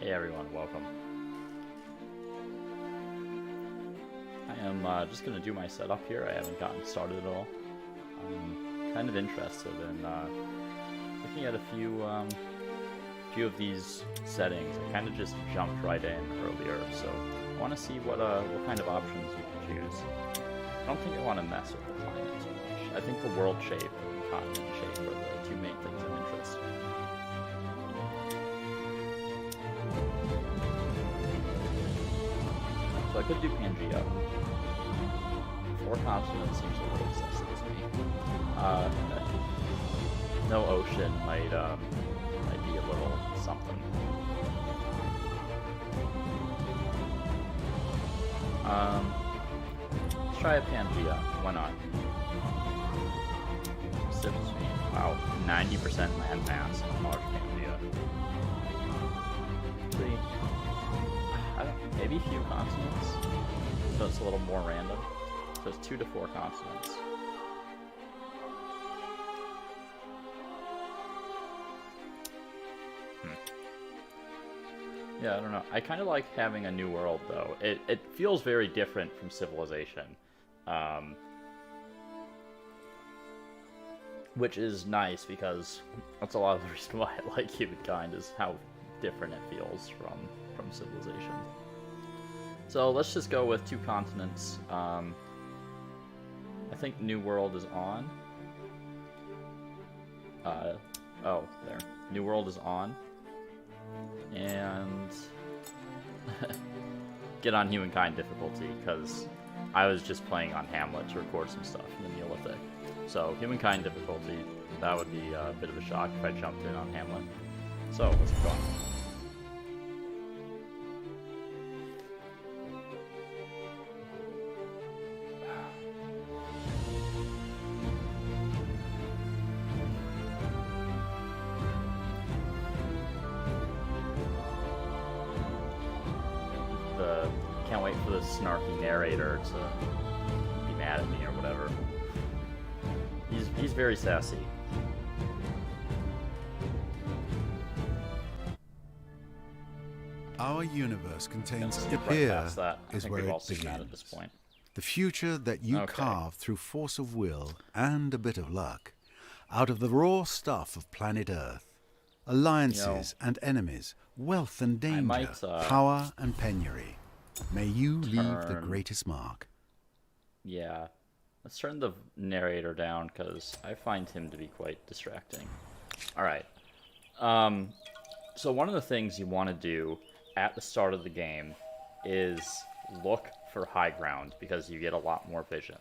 Hey everyone, welcome. I am just going to do my setup here. I haven't gotten started at all. I'm kind of interested in looking at a few of these settings. I kind of just jumped right in earlier, so I want to see what kind of options you can choose. I don't think I want to mess with the climate too much. I think the world shape and the continent shape are the two main things I'm interested in. So I could do Pangea. 4 continents seems a little excessive to me. No ocean might be a little something. Let's try a Pangea. Why not? Sips me. Wow, 90% land mass on large Pangea. Actually, maybe a few continents, so it's a little more random. So it's 2 to 4 continents. Yeah, I don't know. I kind of like having a new world, though. It feels very different from Civilization. Which is nice, because that's a lot of the reason why I like Humankind, is how different it feels from Civilization. So let's just go with 2 continents. I think New World is on. Oh, there. New World is on. And get on Humankind difficulty, because I was just playing on Hamlet to record some stuff in the Neolithic. So Humankind difficulty, that would be a bit of a shock if I jumped in on Hamlet. So let's get going. Can't wait for the snarky narrator to be mad at me or whatever. He's very sassy. Our universe contains Here is where it begins. At this point. The future that you carve through force of will and a bit of luck, out of the raw stuff of planet Earth. Alliances and enemies, wealth and danger, power and penury. May you leave the greatest mark. Yeah. Let's turn the narrator down, because I find him to be quite distracting. Alright. So one of the things you want to do at the start of the game is look for high ground, because you get a lot more vision.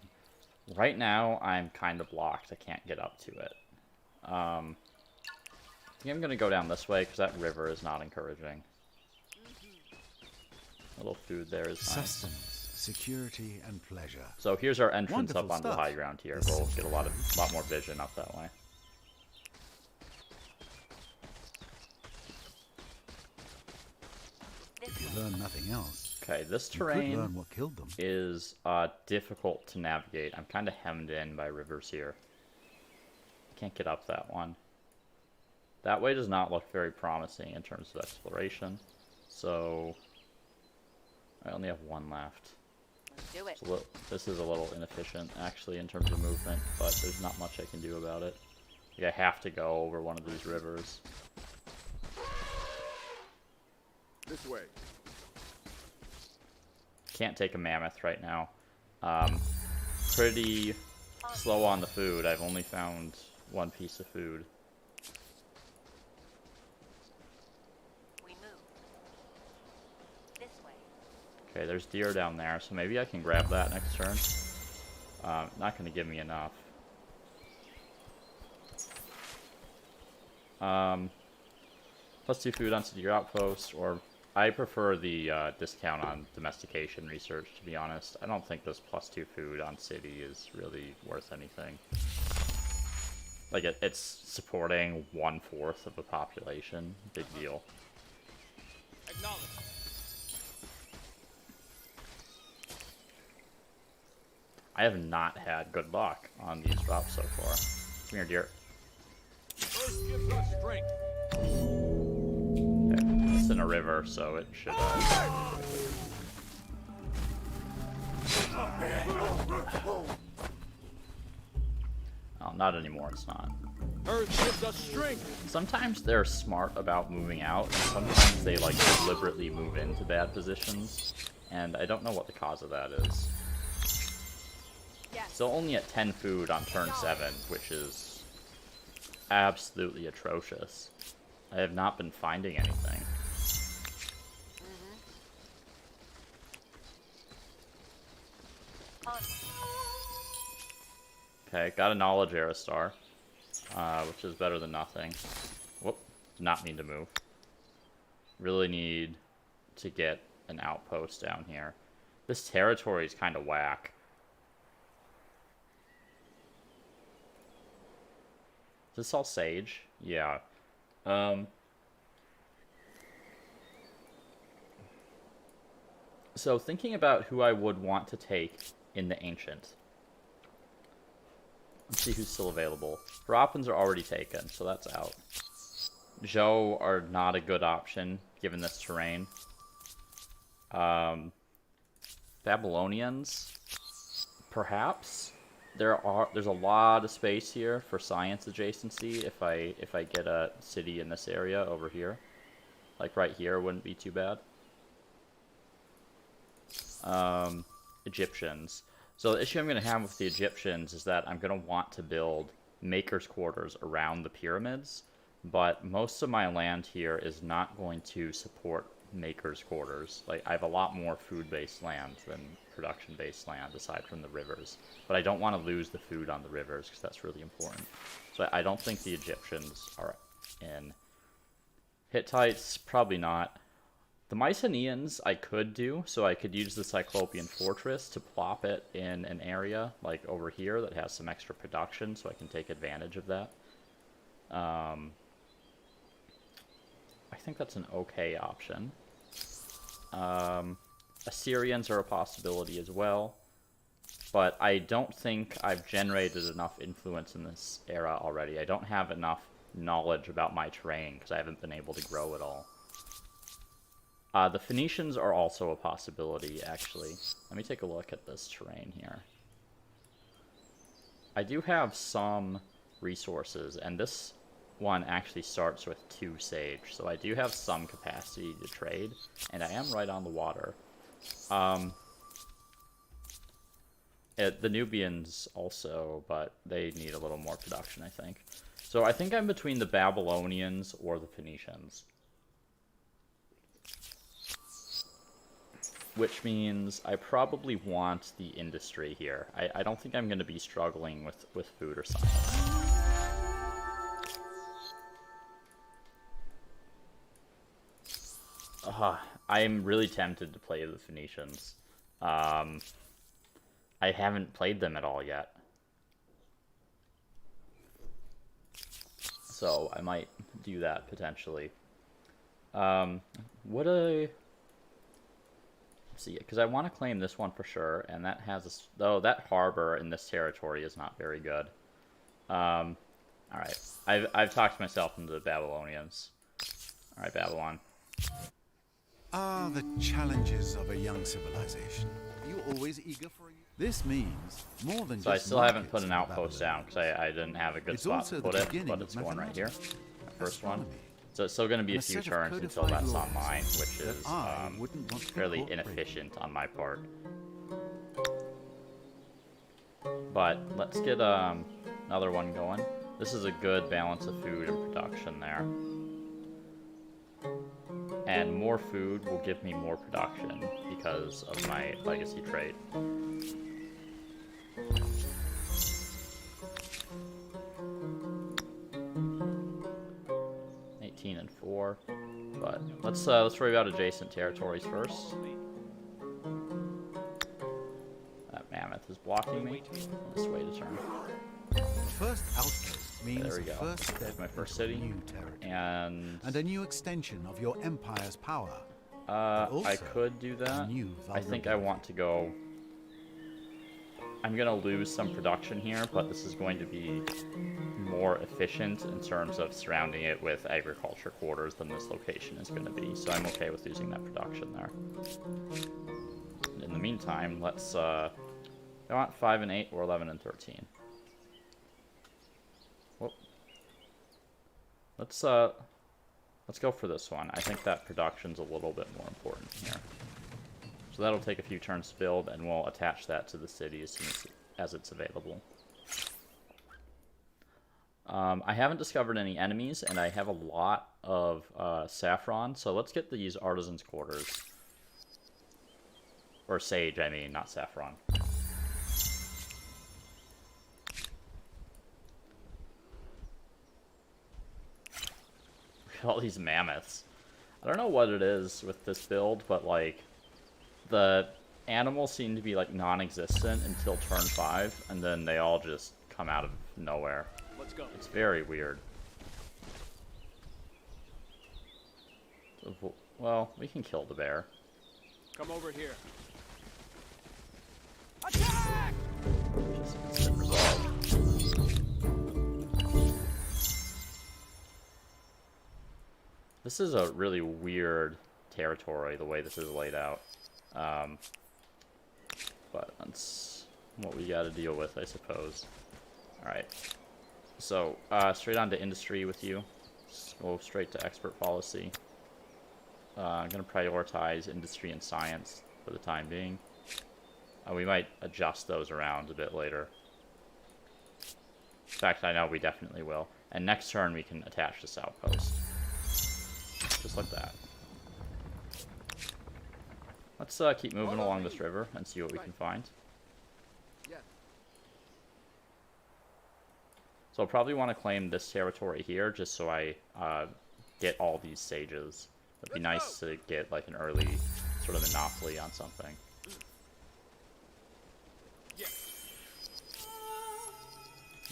Right now, I'm kind of blocked. I can't get up to it. I think I'm going to go down this way, because that river is not encouraging. A little food there is nice. Sustenance, security, and pleasure. So here's our entrance Wonderful up onto the high ground here. We'll get a lot more vision up that way. If you learn nothing else, okay, this you could terrain learn what killed them. is difficult to navigate. I'm kind of hemmed in by rivers here. Can't get up that one. That way does not look very promising in terms of exploration. So I only have 1 left. Let's do it. This is a little inefficient, actually, in terms of movement, but there's not much I can do about it. Like, I have to go over one of these rivers. This way. Can't take a mammoth right now. Pretty slow on the food. I've only found 1 piece of food. Okay, there's deer down there, so maybe I can grab that next turn. Not going to give me enough. Plus 2 food on city outpost, or I prefer the discount on domestication research, to be honest. I don't think this plus 2 food on city is really worth anything. Like, it's supporting 1/4 of the population. Big deal. Acknowledge. I have not had good luck on these drops so far. Come here, deer. First gives us strength. Okay, almost in a river, so it should. Oh, not anymore. It's not. Earth gives us strength. Sometimes they're smart about moving out, and sometimes they like deliberately move into bad positions, and I don't know what the cause of that is. Still only at 10 food on turn 7, which is absolutely atrocious. I have not been finding anything. Okay, got a knowledge Aerostar, which is better than nothing. Whoop, did not mean to move. Really need to get an outpost down here. This territory is kind of whack. Is this all sage? Yeah. So thinking about who I would want to take in the Ancient. Let's see who's still available. Harappans are already taken, so that's out. Zhou are not a good option, given this terrain. Babylonians, perhaps. There's a lot of space here for science adjacency if I get a city in this area over here. Like right here wouldn't be too bad. Egyptians. So the issue I'm going to have with the Egyptians is that I'm going to want to build makers' quarters around the pyramids, but most of my land here is not going to support makers' quarters. Like, I have a lot more food-based land than production-based land, aside from the rivers. But I don't want to lose the food on the rivers, because that's really important. So I don't think the Egyptians are in. Hittites, probably not. The Mycenaeans I could do, so I could use the Cyclopean Fortress to plop it in an area, like over here, that has some extra production, so I can take advantage of that. I think that's an okay option. Assyrians are a possibility as well, but I don't think I've generated enough influence in this era already. I don't have enough knowledge about my terrain, because I haven't been able to grow it all. The Phoenicians are also a possibility, actually. Let me take a look at this terrain here. I do have some resources, and this one actually starts with 2 sage, so I do have some capacity to trade, and I am right on the water. The Nubians also, but they need a little more production, I think. So I think I'm between the Babylonians or the Phoenicians. Which means I probably want the industry here. I don't think I'm going to be struggling with food or science. I'm really tempted to play the Phoenicians. I haven't played them at all yet. So I might do that potentially. See, because I want to claim this one for sure, and that has a, though that harbor in this territory is not very good. All right, I've talked myself into the Babylonians. All right, Babylon. Ah, the challenges of a young civilization. Are you always eager for this? Means more than so just I still haven't put an outpost down because I didn't have a good spot to put it, but it's one right here, the first one. So it's still going to be a few turns until that's online, which is fairly inefficient on my part. But let's get another one going. This is a good balance of food and production there. And more food will give me more production because of my legacy trait. And 4, but let's worry about adjacent territories first. That mammoth is blocking me. This way to turn. First outpost means there we go. There's my first city, and a new extension of your empire's power. I could do that. I think I want to go I'm gonna lose some production here, but this is going to be more efficient in terms of surrounding it with agriculture quarters than this location is going to be, so I'm okay with losing that production there. In the meantime, let's I want 5 and 8 or 11 and 13. Whoop. Let's go for this one. I think that production's a little bit more important here. So that'll take a few turns to build, and we'll attach that to the city as soon as it's available. I haven't discovered any enemies, and I have a lot of saffron, so let's get these artisans' quarters. Or sage, I mean, not saffron. Look at all these mammoths. I don't know what it is with this build, but, like, the animals seem to be, like, non-existent until turn 5, and then they all just come out of nowhere. Let's go. It's very weird. Well, we can kill the bear. Come over here. Attack! Just instant resolve. This is a really weird territory, the way this is laid out. But that's what we gotta deal with, I suppose. Alright. So, straight on to industry with you. Just go straight to expert policy. I'm going to prioritize industry and science for the time being. We might adjust those around a bit later. In fact, I know we definitely will. And next turn we can attach this outpost. Just like that. Let's keep moving along this river and see what we can find. So I'll probably want to claim this territory here, just so I get all these sages. It'd be nice to get like an early sort of monopoly on something.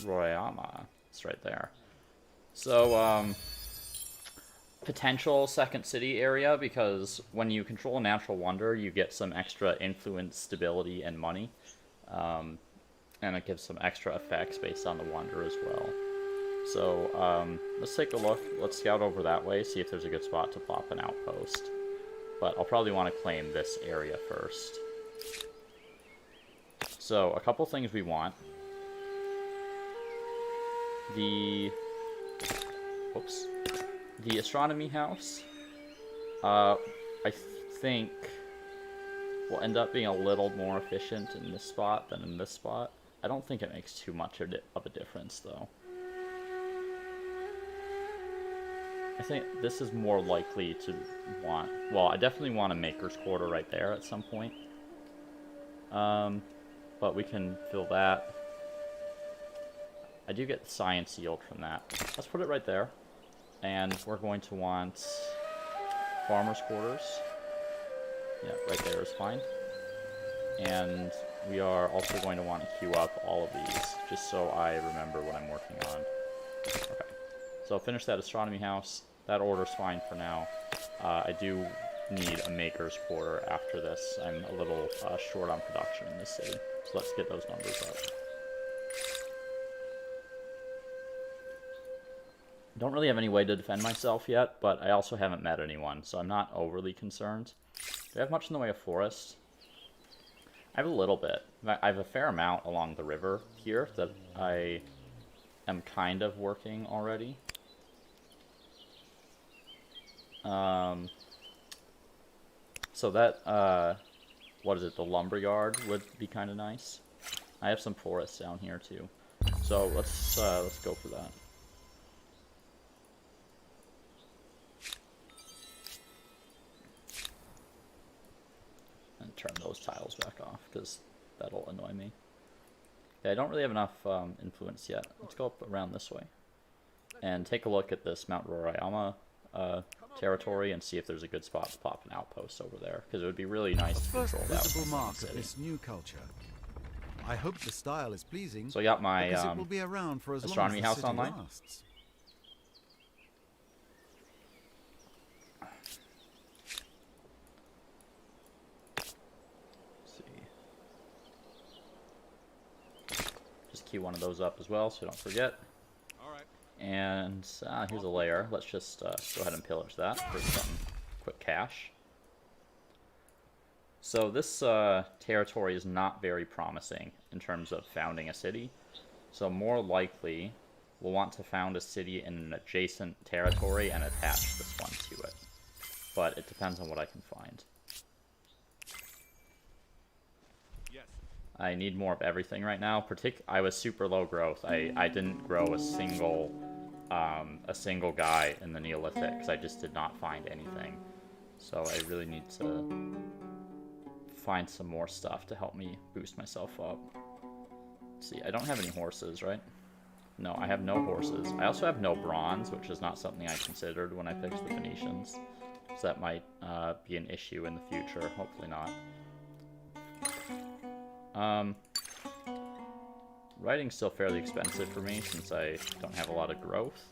Royama, it's right there. So, potential second city area, because when you control a natural wonder, you get some extra influence, stability, and money. And it gives some extra effects based on the wonder as well. So, let's take a look. Let's scout over that way, see if there's a good spot to plop an outpost. But I'll probably want to claim this area first. So, a couple things we want. The astronomy house, I think will end up being a little more efficient in this spot than in this spot. I don't think it makes too much of a difference, though. I think this is more likely to want... Well, I definitely want a maker's quarter right there at some point. But we can fill that. I do get the science yield from that. Let's put it right there. And we're going to want farmer's quarters. Yeah, right there is fine. And we are also going to want to queue up all of these, just so I remember what I'm working on. Okay. So I'll finish that astronomy house. That order's fine for now. I do need a maker's quarter after this. I'm a little short on production in this city. So let's get those numbers up. I don't really have any way to defend myself yet, but I also haven't met anyone, so I'm not overly concerned. Do I have much in the way of forest? I have a little bit. I have a fair amount along the river here that I am kind of working already. So that, what is it, the lumberyard would be kind of nice. I have some forests down here too. So let's go for that. And turn those tiles back off, because that'll annoy me. Okay, I don't really have enough influence yet. Let's go up around this way. And take a look at this Mount Roraima territory and see if there's a good spot to pop an outpost over there, because it would be really nice to control that. Visible mark of this new culture. I hope the style is pleasing. So I got my it will be around for as astronomy long as house online. Lasts. tee one of those up as well, so don't forget. All right. And here's a layer. Let's just go ahead and pillage that for some quick cash. So this territory is not very promising in terms of founding a city. So more likely, we'll want to found a city in an adjacent territory and attach this one to it. But it depends on what I can find. Yes. I need more of everything right now. I was super low growth. I didn't grow a single guy in the Neolithic because I just did not find anything. So I really need to find some more stuff to help me boost myself up. Let's see, I don't have any horses, right? No, I have no horses. I also have no bronze, which is not something I considered when I picked the Phoenicians. So that might be an issue in the future. Hopefully not. Writing's still fairly expensive for me since I don't have a lot of growth.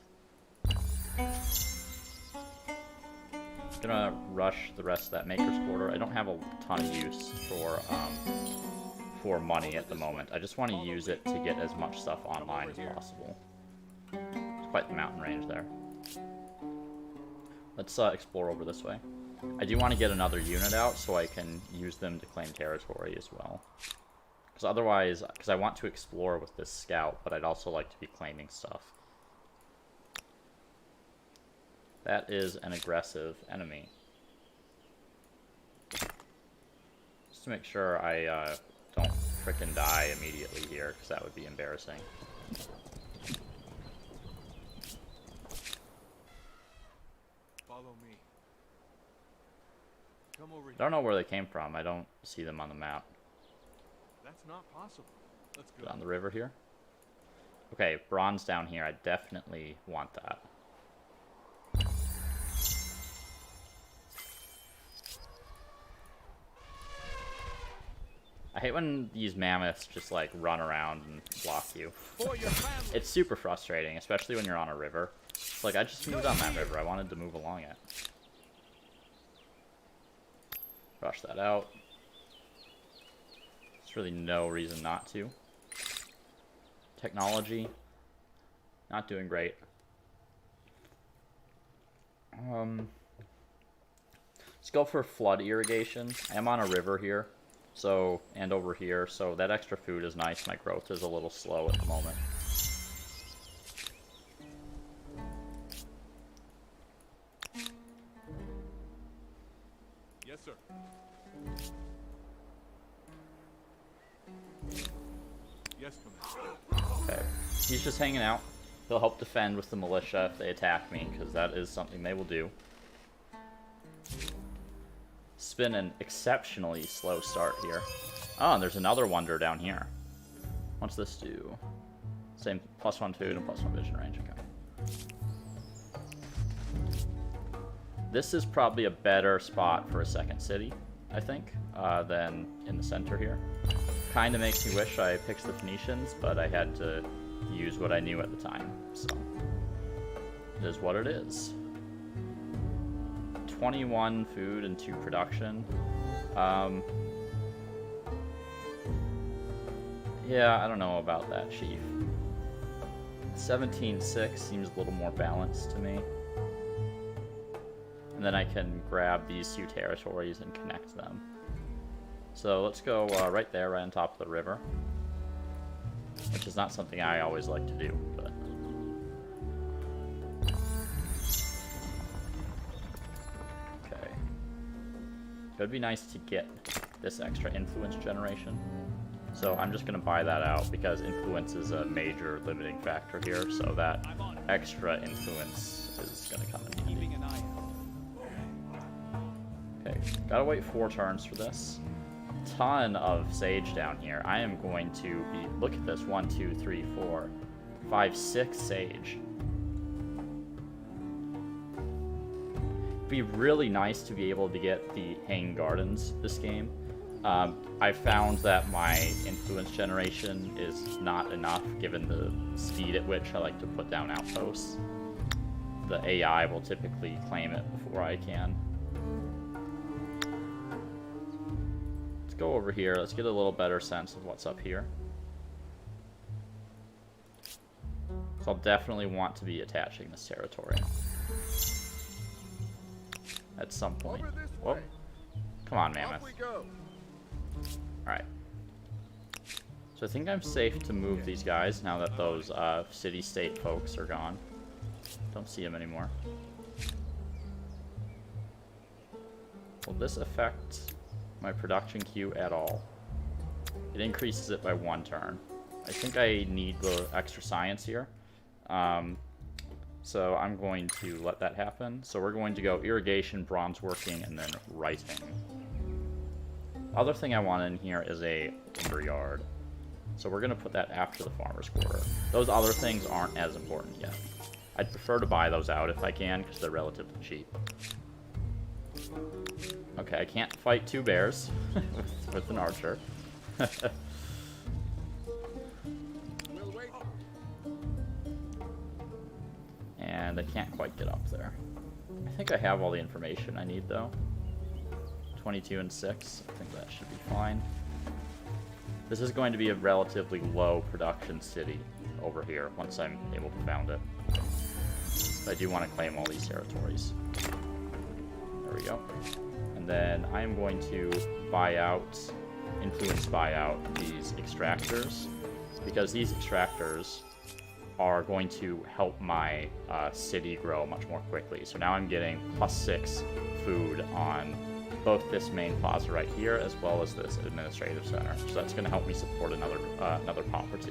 Gonna rush the rest of that Maker's Quarter. I don't have a ton of use for money at the moment. I just want to use it to get as much stuff online as possible. It's quite the mountain range there. Let's explore over this way. I do want to get another unit out so I can use them to claim territory as well. Because otherwise, because I want to explore with this scout, but I'd also like to be claiming stuff. That is an aggressive enemy. Just to make sure I don't frickin' die immediately here, because that would be embarrassing. Follow me. Come over here. I don't know where they came from. I don't see them on the map. That's not possible. Let's go. On the river here. Okay, bronze down here. I definitely want that. I hate when these mammoths just like run around and block you. It's super frustrating, especially when you're on a river. It's like, I just moved on that river. I wanted to move along it. Rush that out. There's really no reason not to. Technology, not doing great. Let's go for flood irrigation. I am on a river here. So, and over here, so that extra food is nice. My growth is a little slow at the moment. Yes, sir. Yes, Commander. Okay, he's just hanging out. He'll help defend with the militia if they attack me, because that is something they will do. It's been an exceptionally slow start here. Oh, and there's another wonder down here. What's this do? Same +1 food and +1 vision range. Okay. This is probably a better spot for a second city, I think, than in the center here. Kind of makes me wish I picked the Phoenicians, but I had to use what I knew at the time, so it is what it is. 21 food and 2 production. Yeah, I don't know about that, Chief. 17-6 seems a little more balanced to me. And then I can grab these 2 territories and connect them. So let's go right there, right on top of the river. Which is not something I always like to do, but... Okay. It would be nice to get this extra influence generation. So I'm just going to buy that out because influence is a major limiting factor here, so that extra influence is going to come in handy. Okay, gotta wait 4 turns for this. Ton of sage down here. I am going to be... Look at this. 1, 2, 3, 4, 5, 6 sage. It'd be really nice to be able to get the hanging gardens this game. I found that my influence generation is not enough given the speed at which I like to put down outposts. The AI will typically claim it before I can. Let's go over here. Let's get a little better sense of what's up here. So I'll definitely want to be attaching this territory at some point. Whoop. Come on, Mammoth. Alright. So I think I'm safe to move these guys now that those city-state folks are gone. Don't see them anymore. Will this affect my production queue at all? It increases it by 1 turn. I think I need the extra science here. So I'm going to let that happen. So we're going to go irrigation, bronze working, and then writing. Other thing I want in here is a timber yard. So we're going to put that after the farmer's quarter. Those other things aren't as important yet. I'd prefer to buy those out if I can, because they're relatively cheap. Okay, I can't fight 2 bears with an archer. And I can't quite get up there. I think I have all the information I need, though. 22 and 6. I think that should be fine. This is going to be a relatively low production city over here once I'm able to found it. But I do want to claim all these territories. There we go. And then I am going to influence buy out these extractors, because these extractors are going to help my city grow much more quickly. So now I'm getting +6 food on both this main plaza right here as well as this administrative center. So that's going to help me support another pop or 2.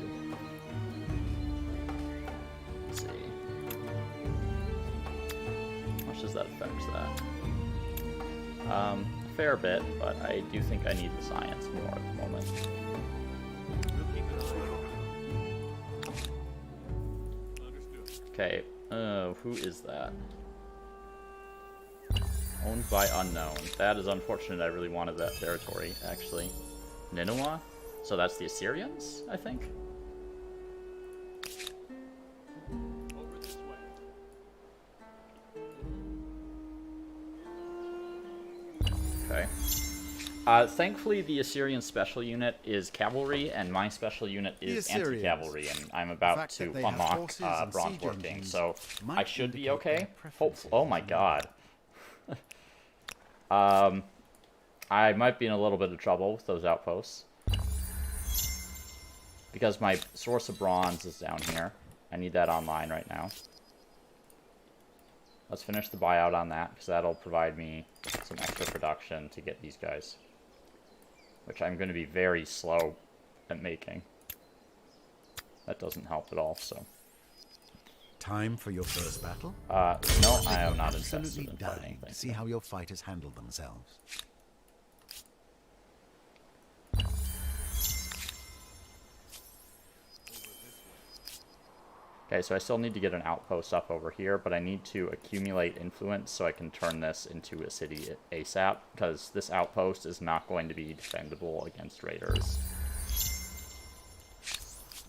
Let's see. How much does that affect that? A fair bit, but I do think I need the science more at the moment. Okay, who is that? Owned by unknown. That is unfortunate. I really wanted that territory, actually. Nineveh? So that's the Assyrians, I think? Over this way. Okay. Thankfully, the Assyrian special unit is cavalry, and my special unit is anti-cavalry, and I'm about to unlock bronze working, so I should be okay. Oh my god. I might be in a little bit of trouble with those outposts, because my source of bronze is down here. I need that online right now. Let's finish the buyout on that, because that'll provide me some extra production to get these guys, which I'm going to be very slow at making. That doesn't help at all, so. Time for your first battle? No, I am not interested in dying fighting. to see how your fighters handle themselves. Okay, so I still need to get an outpost up over here, but I need to accumulate influence so I can turn this into a city ASAP, because this outpost is not going to be defendable against raiders.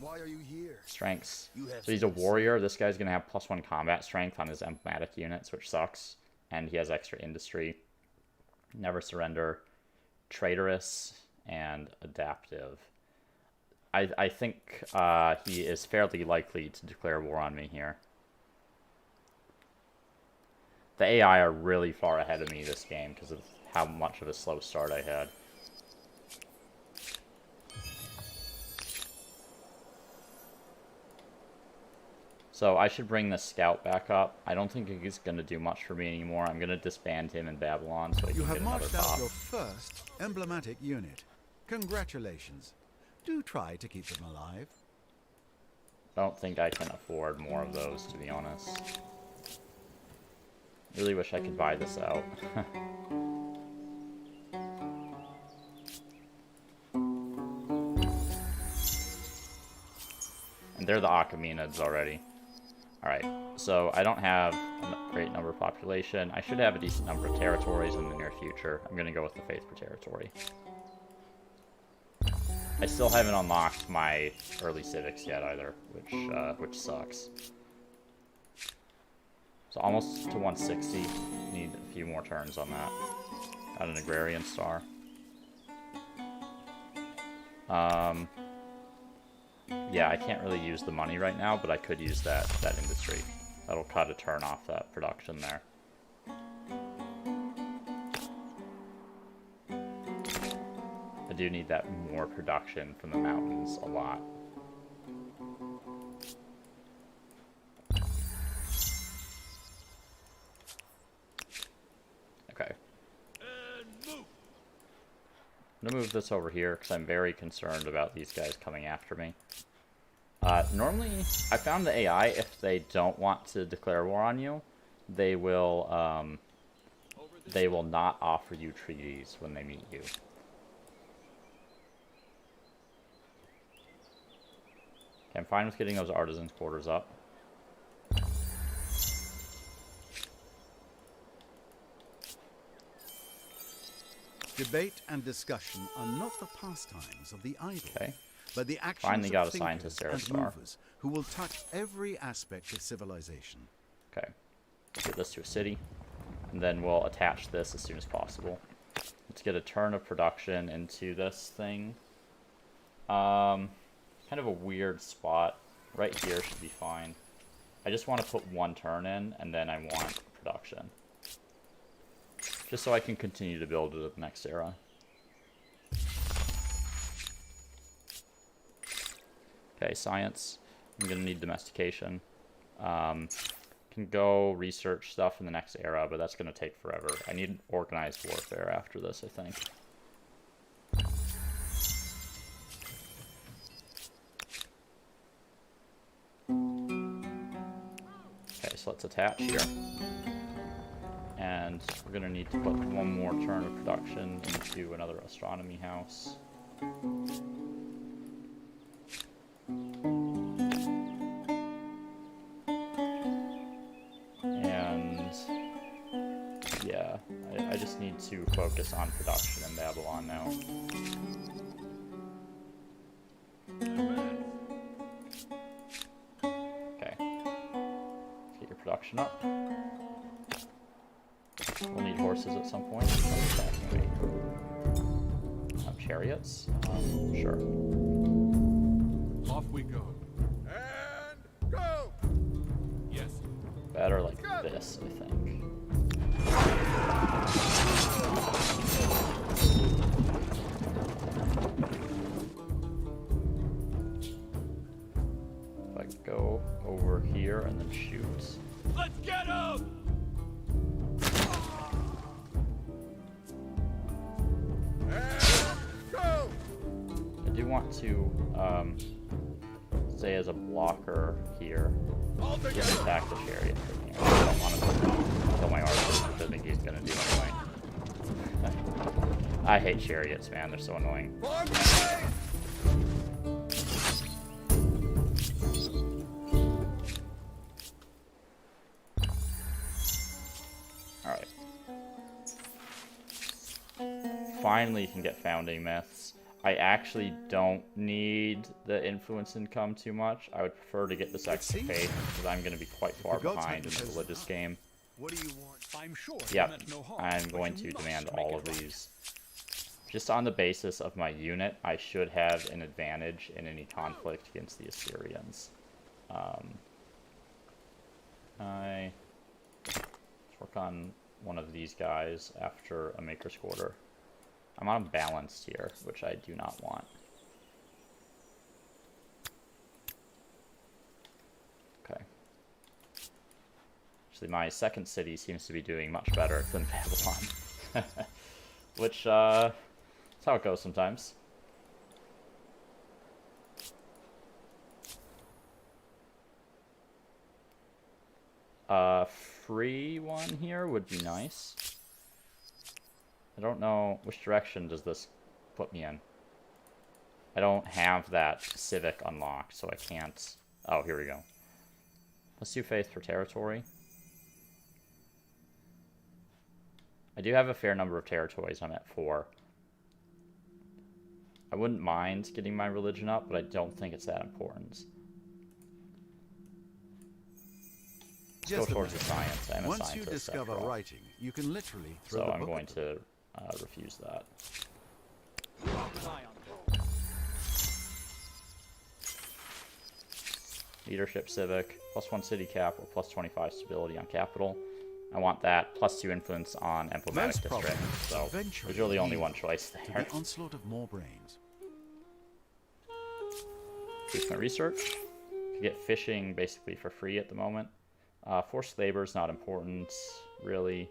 Why are you here? Strengths. So he's a warrior. This guy's going to have +1 combat strength on his emblematic units, which sucks. And he has extra industry. Never surrender. Traitorous and adaptive. I think he is fairly likely to declare war on me here. The AI are really far ahead of me this game because of how much of a slow start I had. So I should bring this scout back up. I don't think he's going to do much for me anymore. I'm going to disband him in Babylon so he can get another pop. You have marched out your first emblematic unit. Congratulations. Do try to keep them alive. I don't think I can afford more of those, to be honest. Really wish I could buy this out. And they're the Achaemenids already. Alright, so I don't have a great number of population. I should have a decent number of territories in the near future. I'm going to go with the faith per territory. I still haven't unlocked my early civics yet either, which sucks. So almost to 160. Need a few more turns on that. Got an agrarian star. Yeah, I can't really use the money right now, but I could use that industry. That'll cut a turn off that production there. I do need that more production from the mountains a lot. Okay. I'm gonna move this over here because I'm very concerned about these guys coming after me. Normally, I found the AI, if they don't want to declare war on you, they will not offer you treaties when they meet you. Okay, I'm fine with getting those artisans' quarters up. Debate and discussion are not the pastimes of the idle, Okay. but the actions Finally got of assigned to thinkers and Sarastar. movers who will touch every aspect of civilization. Okay. Get this to a city, and then we'll attach this as soon as possible. Let's get a turn of production into this thing. Kind of a weird spot. Right here should be fine. I just want to put one turn in, and then I want production. Just so I can continue to build it at the next era. Okay, science. I'm going to need domestication. Can go research stuff in the next era, but that's going to take forever. I need organized warfare after this, I think. Okay, so let's attach here. And we're going to need to put one more turn of production into another astronomy house. And yeah, I just need to focus on production in Babylon now. Okay. Let's get your production up. We'll need horses at some point. Chariots? Sure. Off we go. And go! Yes. Better like this, I think. If I go over here and then shoot. Let's get him! I do want to stay as a blocker here. Just attack the chariot from here. I don't want to kill my archer, which I think he's going to do anyway. I hate chariots, man. They're so annoying. Alright. Finally you can get founding myths. I actually don't need the influence income too much. I would prefer to get this extra faith because I'm going to be quite far behind in the religious game. What do you want? I'm sure. Yeah, I'm going to demand all of these. Just on the basis of my unit, I should have an advantage in any conflict against the Assyrians. Let's work on one of these guys after a Maker's Quarter. I'm unbalanced here, which I do not want. Okay. Actually, my second city seems to be doing much better than Babylon. Which, that's how it goes sometimes. Free one here would be nice. I don't know which direction does this put me in. I don't have that civic unlocked, so I can't. Oh, here we go. Let's do faith for territory. I do have a fair number of territories. I'm at 4. I wouldn't mind getting my religion up, but I don't think it's that important. Let's go towards the science. I'm a Once scientist. you discover writing, you can literally throw So the I'm book going at them. to refuse that. Leadership civic, +1 city cap, or +25 stability on capital. I want that, +2 influence on emblematic district. So there's really only one choice there. The onslaught of more brains. Boost my research. You get fishing basically for free at the moment. Forced labor is not important, really.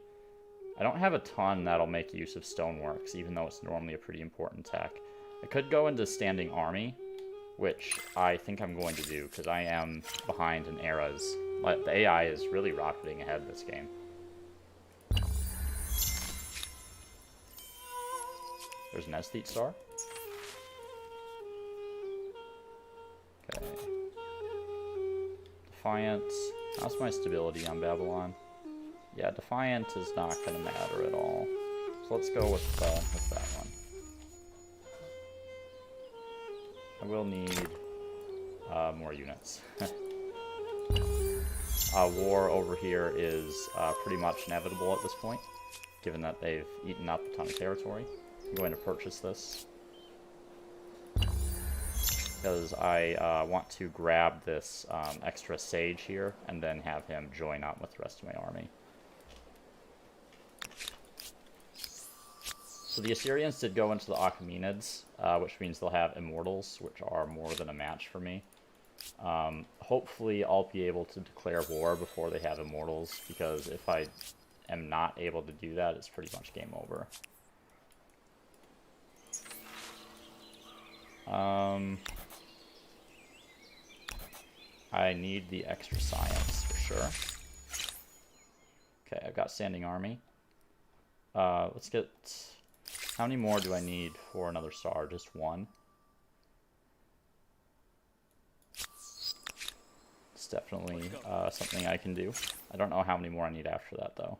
I don't have a ton that'll make use of stoneworks, even though it's normally a pretty important tech. I could go into standing army, which I think I'm going to do, because I am behind in eras. The AI is really rocketing ahead this game. There's an aesthete star. Okay. Defiant. How's my stability on Babylon? Yeah, Defiant is not going to matter at all. So let's go with that one. I will need more units. War over here is pretty much inevitable at this point, given that they've eaten up a ton of territory. I'm going to purchase this because I want to grab this extra sage here and then have him join up with the rest of my army. So the Assyrians did go into the Achaemenids, which means they'll have immortals, which are more than a match for me. Hopefully I'll be able to declare war before they have immortals, because if I am not able to do that, it's pretty much game over. I need the extra science for sure. Okay, I've got standing army. Let's get... How many more do I need for another star? Just one? It's definitely something I can do. I don't know how many more I need after that, though.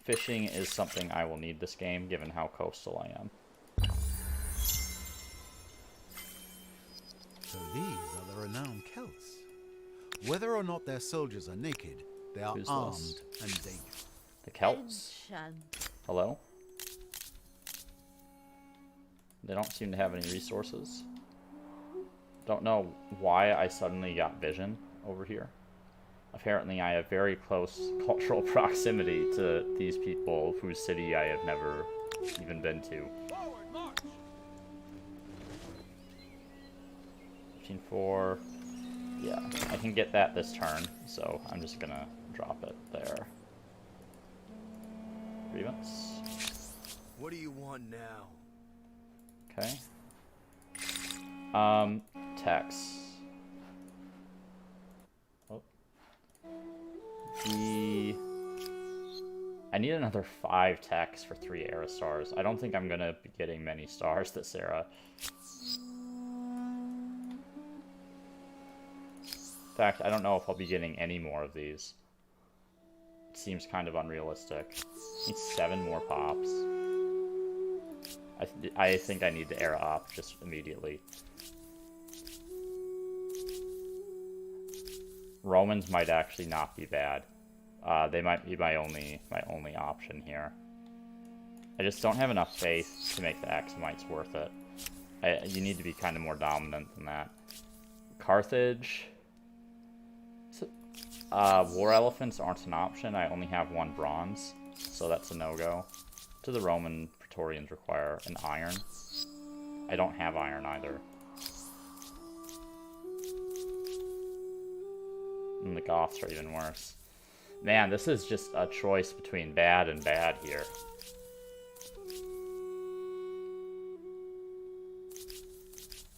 Fishing is something I will need this game, given how coastal I am. So these are the renowned Celts. Whether or not their soldiers are naked, they are armed and dangerous. The Celts? Hello? They don't seem to have any resources. Don't know why I suddenly got vision over here. Apparently I have very close cultural proximity to these people whose city I have never even been to. 15-4. Yeah, I can get that this turn, so I'm just gonna drop it there. Grievance. What do you want now? Okay. Tax. Oh. I need another 5 techs for 3 era stars. I don't think I'm gonna be getting many stars this era. In fact, I don't know if I'll be getting any more of these. It seems kind of unrealistic. I need 7 more pops. I think I need to era up just immediately. Romans might actually not be bad. They might be my only option here. I just don't have enough faith to make the Axumites worth it. You need to be kind of more dominant than that. Carthage. War elephants aren't an option. I only have 1 bronze, so that's a no-go. Do the Roman Praetorians require an iron? I don't have iron either. And the Goths are even worse. Man, this is just a choice between bad and bad here.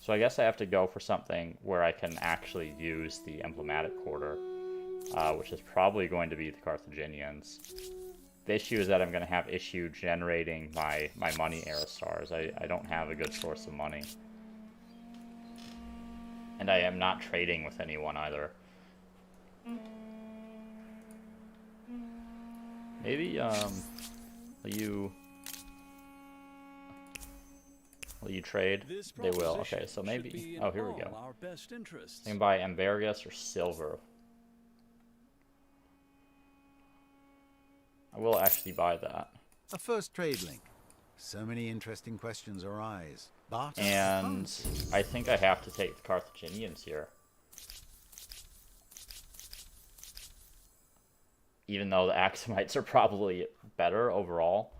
So I guess I have to go for something where I can actually use the emblematic quarter, which is probably going to be the Carthaginians. The issue is that I'm going to have issue generating my money era stars. I don't have a good source of money. And I am not trading with anyone either. Maybe, will you trade? They will. Okay, so maybe... Oh, here we go. I can buy Ambergus or silver. I will actually buy that. A first trade link. So many interesting questions arise. And I think I have to take the Carthaginians here. Even though the Axumites are probably better overall.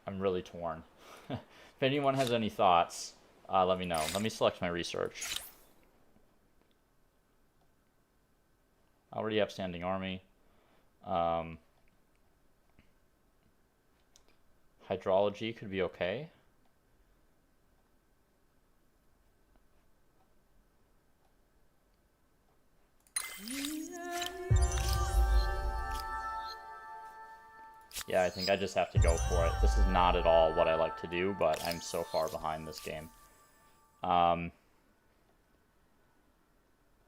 I'm really torn. If anyone has any thoughts, let me know. Let me select my research. I already have standing army. Hydrology could be okay. Yeah, I think I just have to go for it. This is not at all what I like to do, but I'm so far behind this game.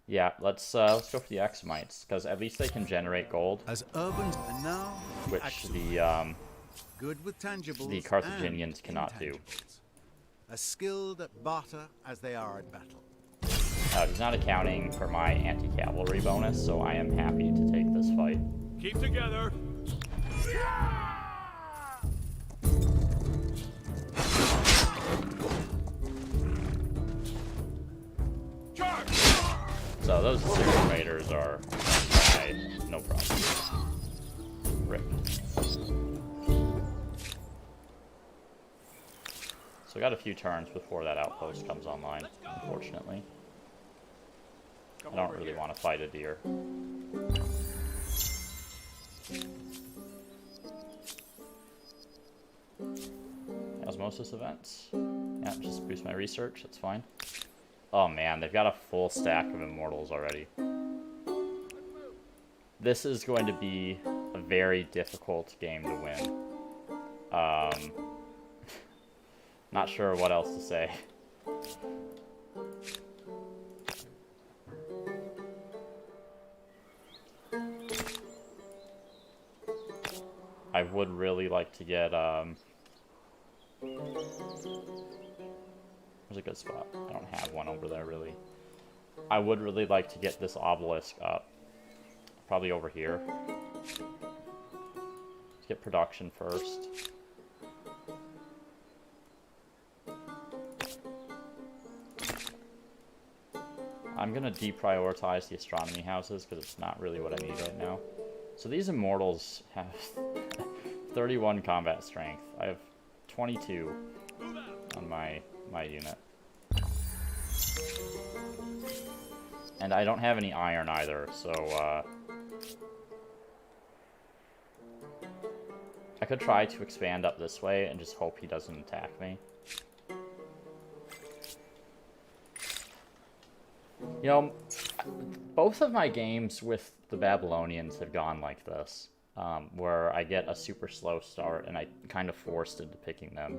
Yeah, let's go for the Axumites, because at least they can generate gold. As urban and now which good with tangibles the Carthaginians cannot do. As skilled at barter as they are at battle. He's not accounting for my anti-cavalry bonus, so I am happy to take this fight. Keep together. Charge! So those Assyrian raiders are no problem. Rip. So we got a few turns before that outpost comes online, unfortunately. I don't really want to fight a deer. Osmosis events. Yeah, just boost my research, that's fine. Oh man, they've got a full stack of immortals already. This is going to be a very difficult game to win. Not sure what else to say. I would really like to get, There's a good spot. I don't have one over there, really. I would really like to get this obelisk up. Probably over here. Let's get production first. I'm going to deprioritize the astronomy houses because it's not really what I need right now. So these immortals have 31 combat strength. I have 22 on my unit. And I don't have any iron either, so I could try to expand up this way and just hope he doesn't attack me. You know, both of my games with the Babylonians have gone like this, where I get a super slow start and I kind of forced into picking them.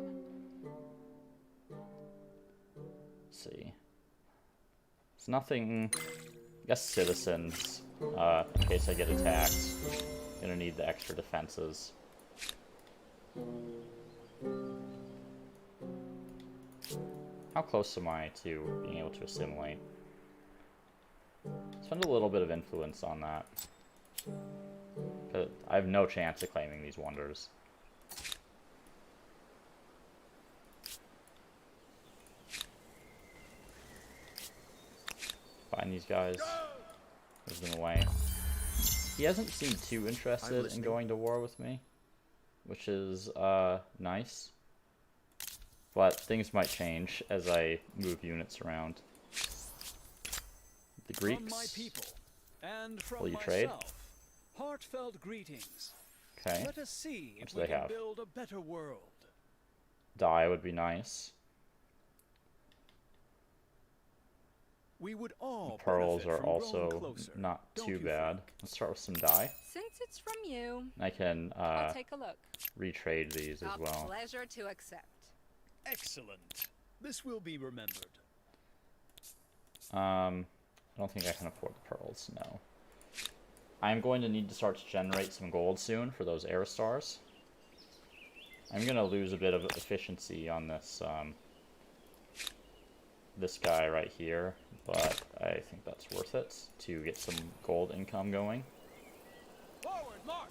Let's see. It's nothing. I guess citizens, in case I get attacked. Gonna need the extra defenses. How close am I to being able to assimilate? Spend a little bit of influence on that. But I have no chance of claiming these wonders. Find these guys. Move them away. He hasn't seemed too interested in going to war with me, which is nice. But things might change as I move units around. The Greeks. From my people and from Will you trade? myself, heartfelt greetings. Okay. Let us see What if do we they can have? build a better world. Die would be nice. We would all Pearls benefit are from growing also closer, not don't too you bad. think? Let's start with some die. Since it's from you, I can I'll take a look. retrade these as A well. pleasure to accept. Excellent. This will be remembered. I don't think I can afford the pearls, no. I'm going to need to start to generate some gold soon for those air stars. I'm going to lose a bit of efficiency on this this guy right here, but I think that's worth it to get some gold income going. Forward, march!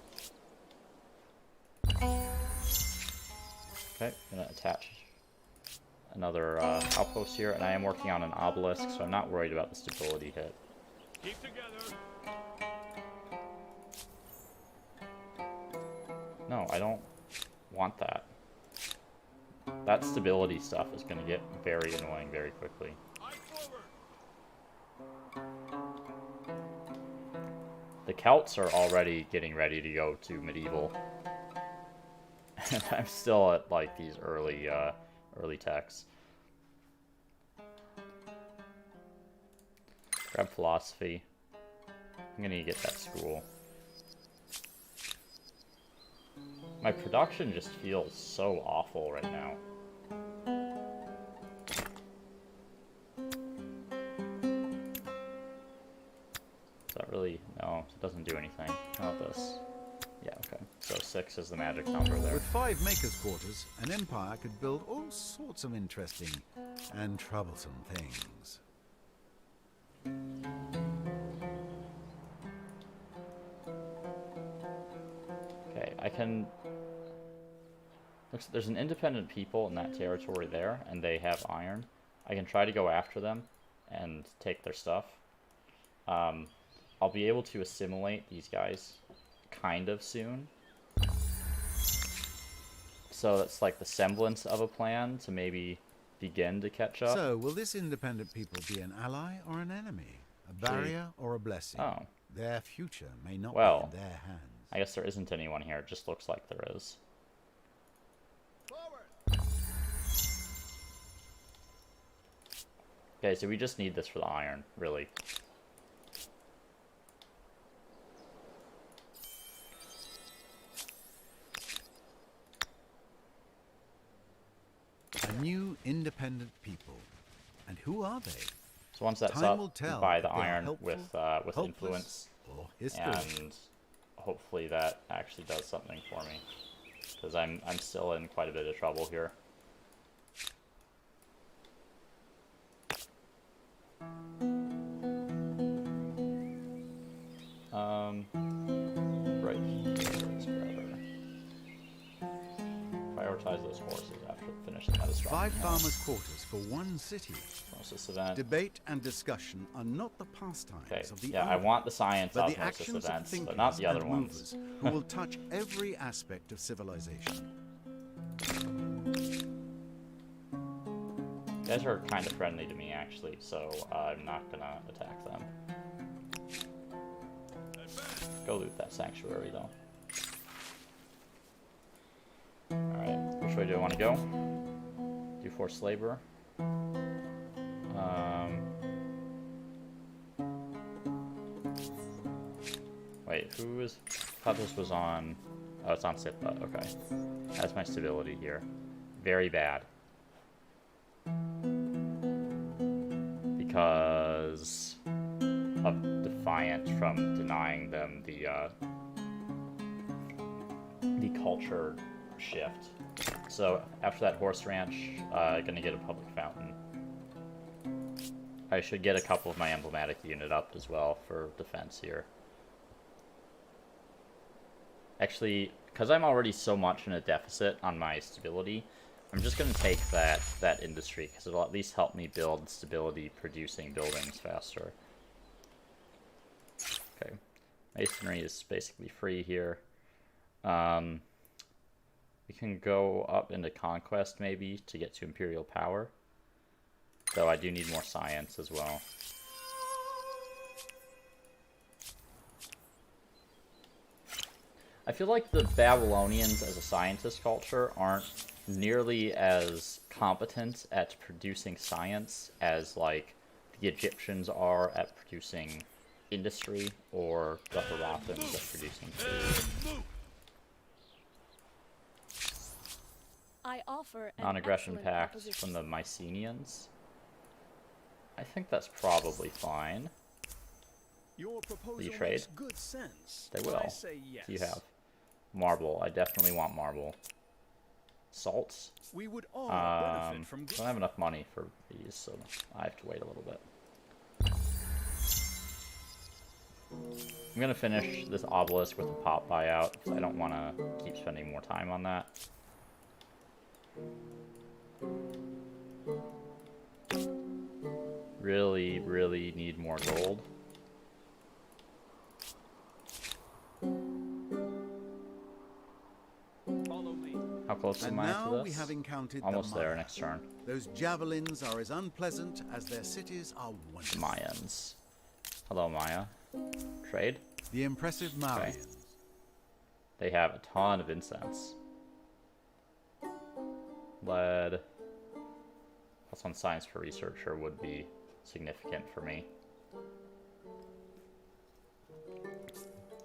Okay, I'm gonna attach another outpost here, and I am working on an obelisk, so I'm not worried about the stability hit. Keep together. No, I don't want that. That stability stuff is gonna get very annoying very quickly. Eye forward. The Celts are already getting ready to go to medieval. And I'm still at like these early techs. Grab philosophy. I'm gonna get that school. My production just feels so awful right now. Is that really... No, it doesn't do anything. How about this? Yeah, okay. So 6 is the magic number there. With 5 makers' quarters, an empire could build all sorts of interesting and troublesome things. Okay, I can... Looks, there's an independent people in that territory there, and they have iron. I can try to go after them and take their stuff. I'll be able to assimilate these guys kind of soon. So that's like the semblance of a plan to maybe begin to catch up. So, will this independent people be an ally or an enemy? A barrier or a blessing? Oh. Their future may not Well, be in their hands. I guess there isn't anyone here. It just looks like there is. Forward. Okay, so we just need this for the iron, really. A new independent people. And who are they? So once that's Time will up, tell buy the if they're iron helpful, with hopeless, influence, or history. and hopefully that actually does something for me, because I'm still in quite a bit of trouble here. Right. Prioritize those horses after finishing that strong. 5 farmers' quarters for 1 city. Osmosis event. Debate and discussion are not the pastimes Okay, of the yeah, I army, want the science but the osmosis actions of events, thinkers but not the other and ones. movers who will touch every aspect of civilization. You guys are kind of friendly to me, actually, so I'm not gonna attack them. Go loot that sanctuary, though. Alright, which way do I want to go? Do forced labor. Wait, who is... I thought this was on... Oh, it's on Sitpa, okay. That's my stability here. Very bad. Because of Defiant from denying them the culture shift. So after that horse ranch, gonna get a public fountain. I should get a couple of my emblematic unit up as well for defense here. Actually, because I'm already so much in a deficit on my stability, I'm just going to take that industry, because it'll at least help me build stability producing buildings faster. Okay, masonry is basically free here. We can go up into conquest maybe to get to imperial power, though I do need more science as well. I feel like the Babylonians as a scientist culture aren't nearly as competent at producing science as like the Egyptians are at producing industry, or the Harathans at producing food. I offer an Non-aggression excellent pact proposition. from the Mycenaeans. I think that's probably fine. Your proposal Will you trade? makes good sense. They will. I say yes. You have marble. I definitely want marble. Salts. We would all benefit from Don't have enough money for these, so I have to wait a little bit. I'm gonna finish this obelisk with a pop buyout, because I don't want to keep spending more time on that. Really, really need more gold. Follow me. How close am I to now this? we have encountered Almost the there Maya. next turn. Those javelins are as unpleasant as their cities are wonderful. Mayans. Hello, Maya. Trade? The impressive Maryans. Okay. They have a ton of incense. Lead. Plus on science for researcher would be significant for me.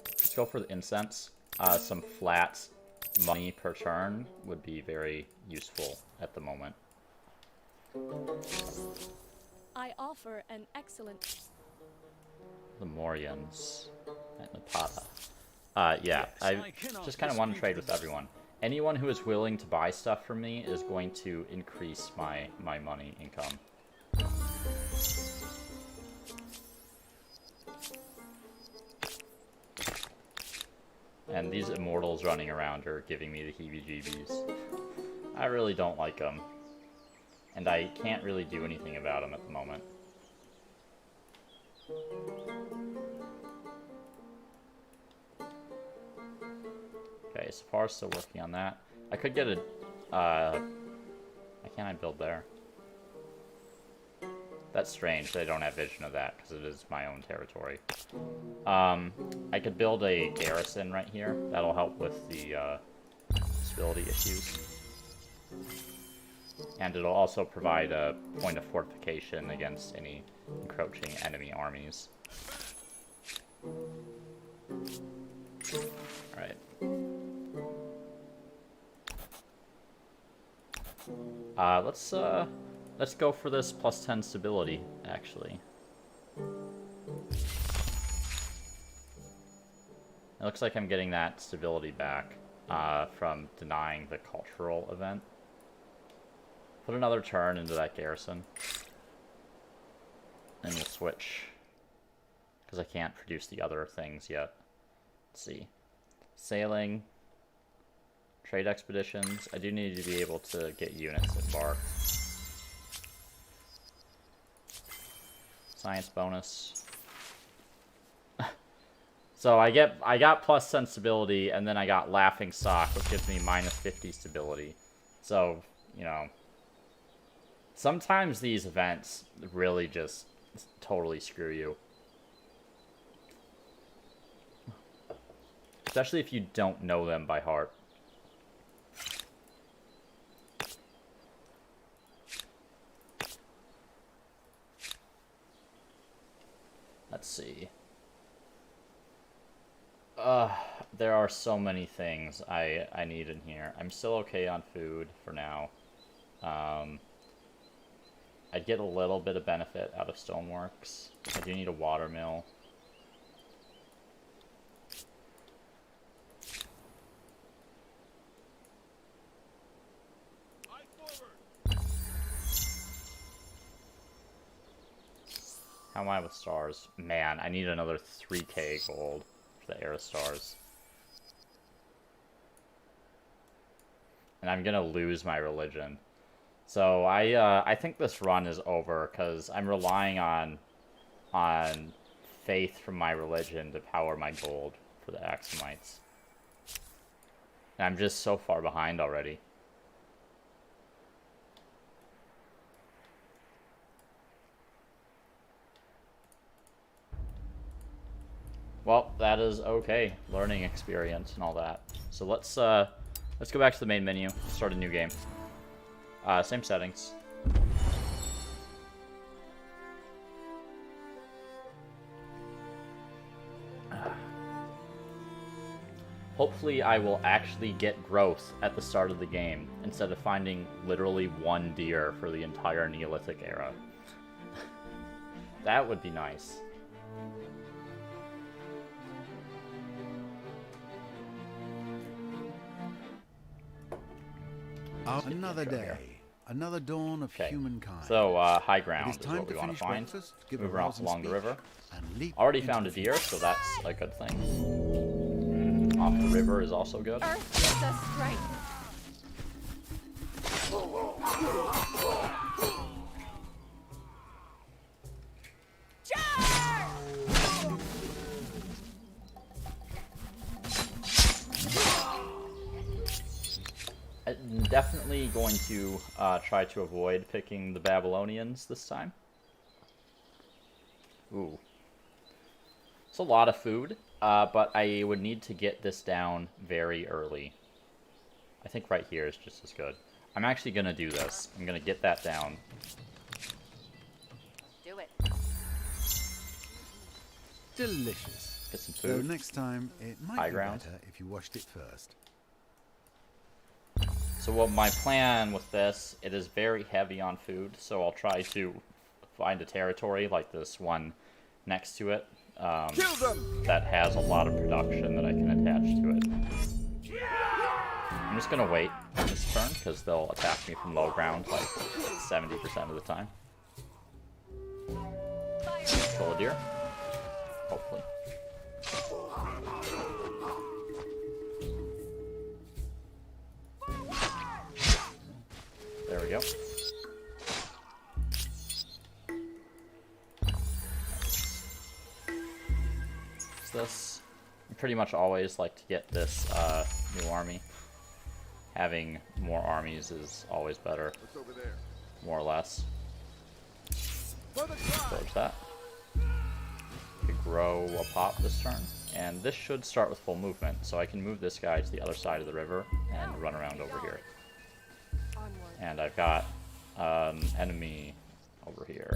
Let's go for the incense. Some flat money per turn would be very useful at the moment. I offer an excellent. The Morians and Napata. Yeah, Yes, I I cannot just kind of want to dispute trade with this. everyone. Anyone who is willing to buy stuff from me is going to increase my money income. And these immortals running around are giving me the heebie-jeebies. I really don't like them. And I can't really do anything about them at the moment. Okay, Safar's still working on that. I could get a... why can't I build there? That's strange, they don't have vision of that, because it is my own territory. I could build a garrison right here. That'll help with the stability issues. And it'll also provide a point of fortification against any encroaching enemy armies. Alright. Let's go for this plus 10 stability, actually. It looks like I'm getting that stability back from denying the cultural event. Put another turn into that garrison. And we'll switch. Because I can't produce the other things yet. Let's see. Sailing. Trade expeditions. I do need to be able to get units embarked. Science bonus. So I got plus sensibility, and then I got laughing stock, which gives me minus 50 stability. So, you know, sometimes these events really just totally screw you. Especially if you don't know them by heart. Let's see. There are so many things I need in here. I'm still okay on food for now. I'd get a little bit of benefit out of stoneworks. I do need a water mill. How am I with stars? Man, I need another 3k gold for the Era Stars. And I'm gonna lose my religion. So I think this run is over because I'm relying on faith from my religion to power my gold for the Axumites. And I'm just so far behind already. Well, that is okay. Learning experience and all that. So let's go back to the main menu. Start a new game. Same settings. Hopefully I will actually get growth at the start of the game, instead of finding literally one deer for the entire Neolithic era. That would be nice. Another day, Another dawn of humankind. So, high It ground is is time what we to want to finish find. breakfast, give Move a around rousing along the speech, river. and leap Already into found the a deer, future. so that's a good thing. Off the river is also good. Earth gives us strength. I'm definitely going to try to avoid picking the Babylonians this time. Ooh. It's a lot of food, but I would need to get this down very early. I think right here is just as good. I'm actually going to do this. I'm going to get that down. Do it. Delicious. Get some Though food. next time, it might High be ground. better if you washed it first. So what my plan with this, it is very heavy on food, so I'll try to find a territory like this one next to it that has a lot of production that I can attach to it. I'm just going to wait this turn because they'll attack me from low ground like 70% of the time. Kill a deer. Hopefully. There we go. What's this? I pretty much always like to get this new army. Having more armies is always better. What's over there? More or less. For the tribe. Towards that. Could grow a pop this turn. And this should start with full movement, so I can move this guy to the other side of the river and run around over here. Onward. And I've got enemy over here.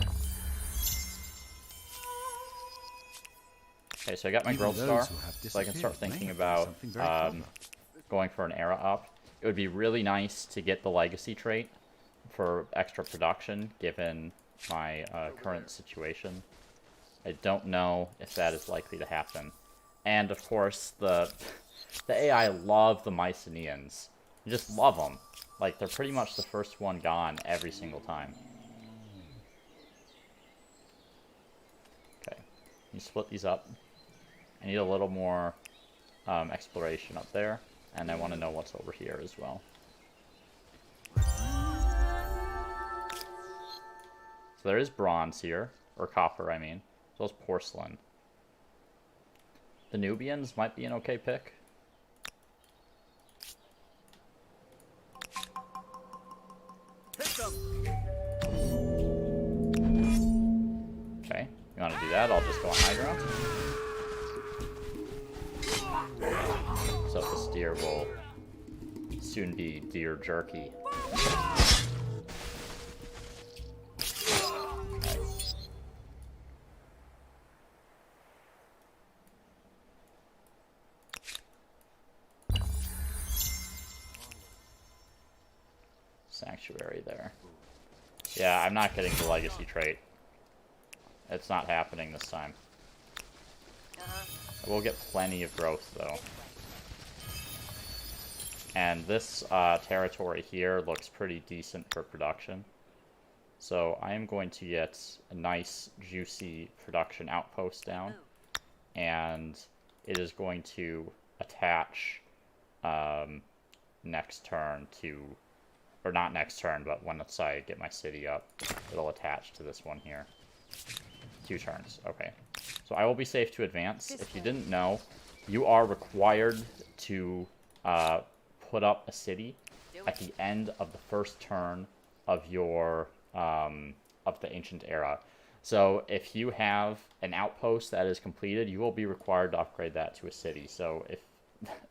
Okay, so I got my Even growth those star, who have so I can start disappeared may thinking have done about something very clever. going for an era up. It would be really nice to get the legacy trait for extra production, given my current situation. I don't know if that is likely to happen. And of course, the AI love the Mycenaeans. You just love them. Like, they're pretty much the first one gone every single time. Okay, you split these up. I need a little more exploration up there, and I want to know what's over here as well. So there is bronze here, or copper, I mean. As well as porcelain. The Nubians might be an okay pick. Okay, you want to do that? I'll just go on high ground. So this deer will soon be deer jerky. Nice. Sanctuary there. Yeah, I'm not getting the legacy trait. It's not happening this time. I will get plenty of growth, though. And this territory here looks pretty decent for production. So I am going to get a nice, juicy production outpost down. And it is going to attach next turn to... Or not next turn, but once I get my city up, it'll attach to this one here. 2 turns. Okay. So I will be safe to advance. If you didn't know, you are required to put up a city at the end of the first turn of your of the ancient era. So if you have an outpost that is completed, you will be required to upgrade that to a city. So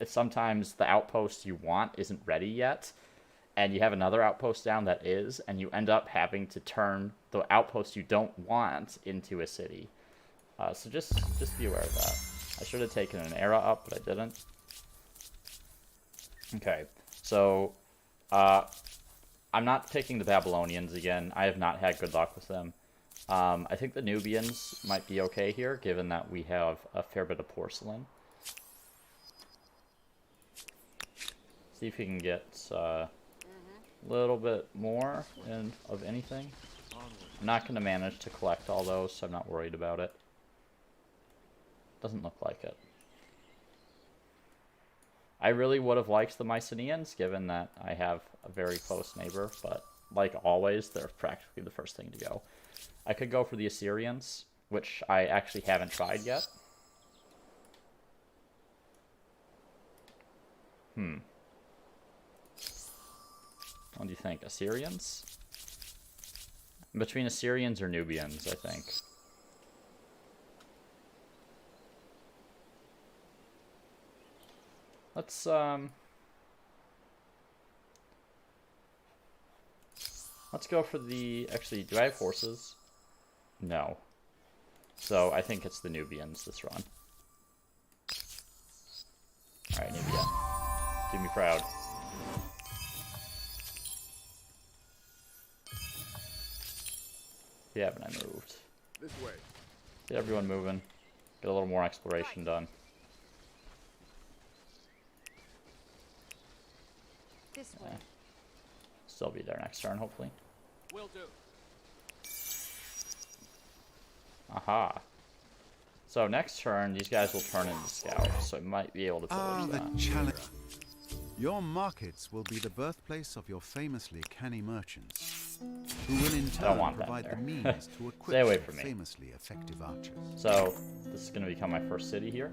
if sometimes the outpost you want isn't ready yet, and you have another outpost down that is, and you end up having to turn the outpost you don't want into a city. So just be aware of that. I should have taken an era up, but I didn't. Okay, so I'm not picking the Babylonians again. I have not had good luck with them. I think the Nubians might be okay here, given that we have a fair bit of porcelain. See if we can get a little bit more of anything. I'm not going to manage to collect all those, so I'm not worried about it. Doesn't look like it. I really would have liked the Mycenaeans, given that I have a very close neighbor, but like always, they're practically the first thing to go. I could go for the Assyrians, which I actually haven't tried yet. What do you think? Assyrians? Between Assyrians or Nubians, I think. Let's go for the... Actually, do I have horses? No. So, I think it's the Nubians this run. Alright, Nubia. Do me proud. Yeah, haven't I moved? This way. Get everyone moving. Get a little more exploration done. This way. Still be there next turn, hopefully. Will do. Aha. So next turn, these guys will turn into scouts, so I might be able to pillage that. The challenge. Your markets will be the birthplace of your famously canny merchants, who will in turn provide the means to equip Stay away from me. famously effective archers. So this is going to become my first city here.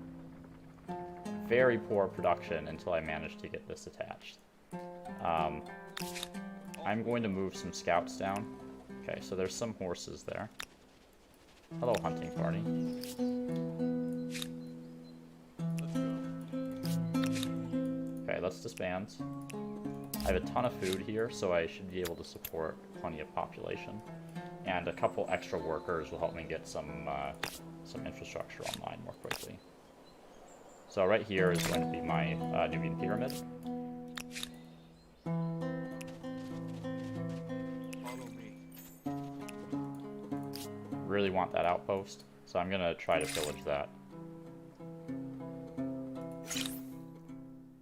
Very poor production until I manage to get this attached. I'm going to move some scouts down. Okay, so there's some horses there. Hello, hunting party. Okay, let's disband. I have a ton of food here, so I should be able to support plenty of population. And a couple extra workers will help me get some infrastructure online more quickly. So right here is going to be my Nubian pyramid. Really want that outpost, so I'm gonna try to pillage that.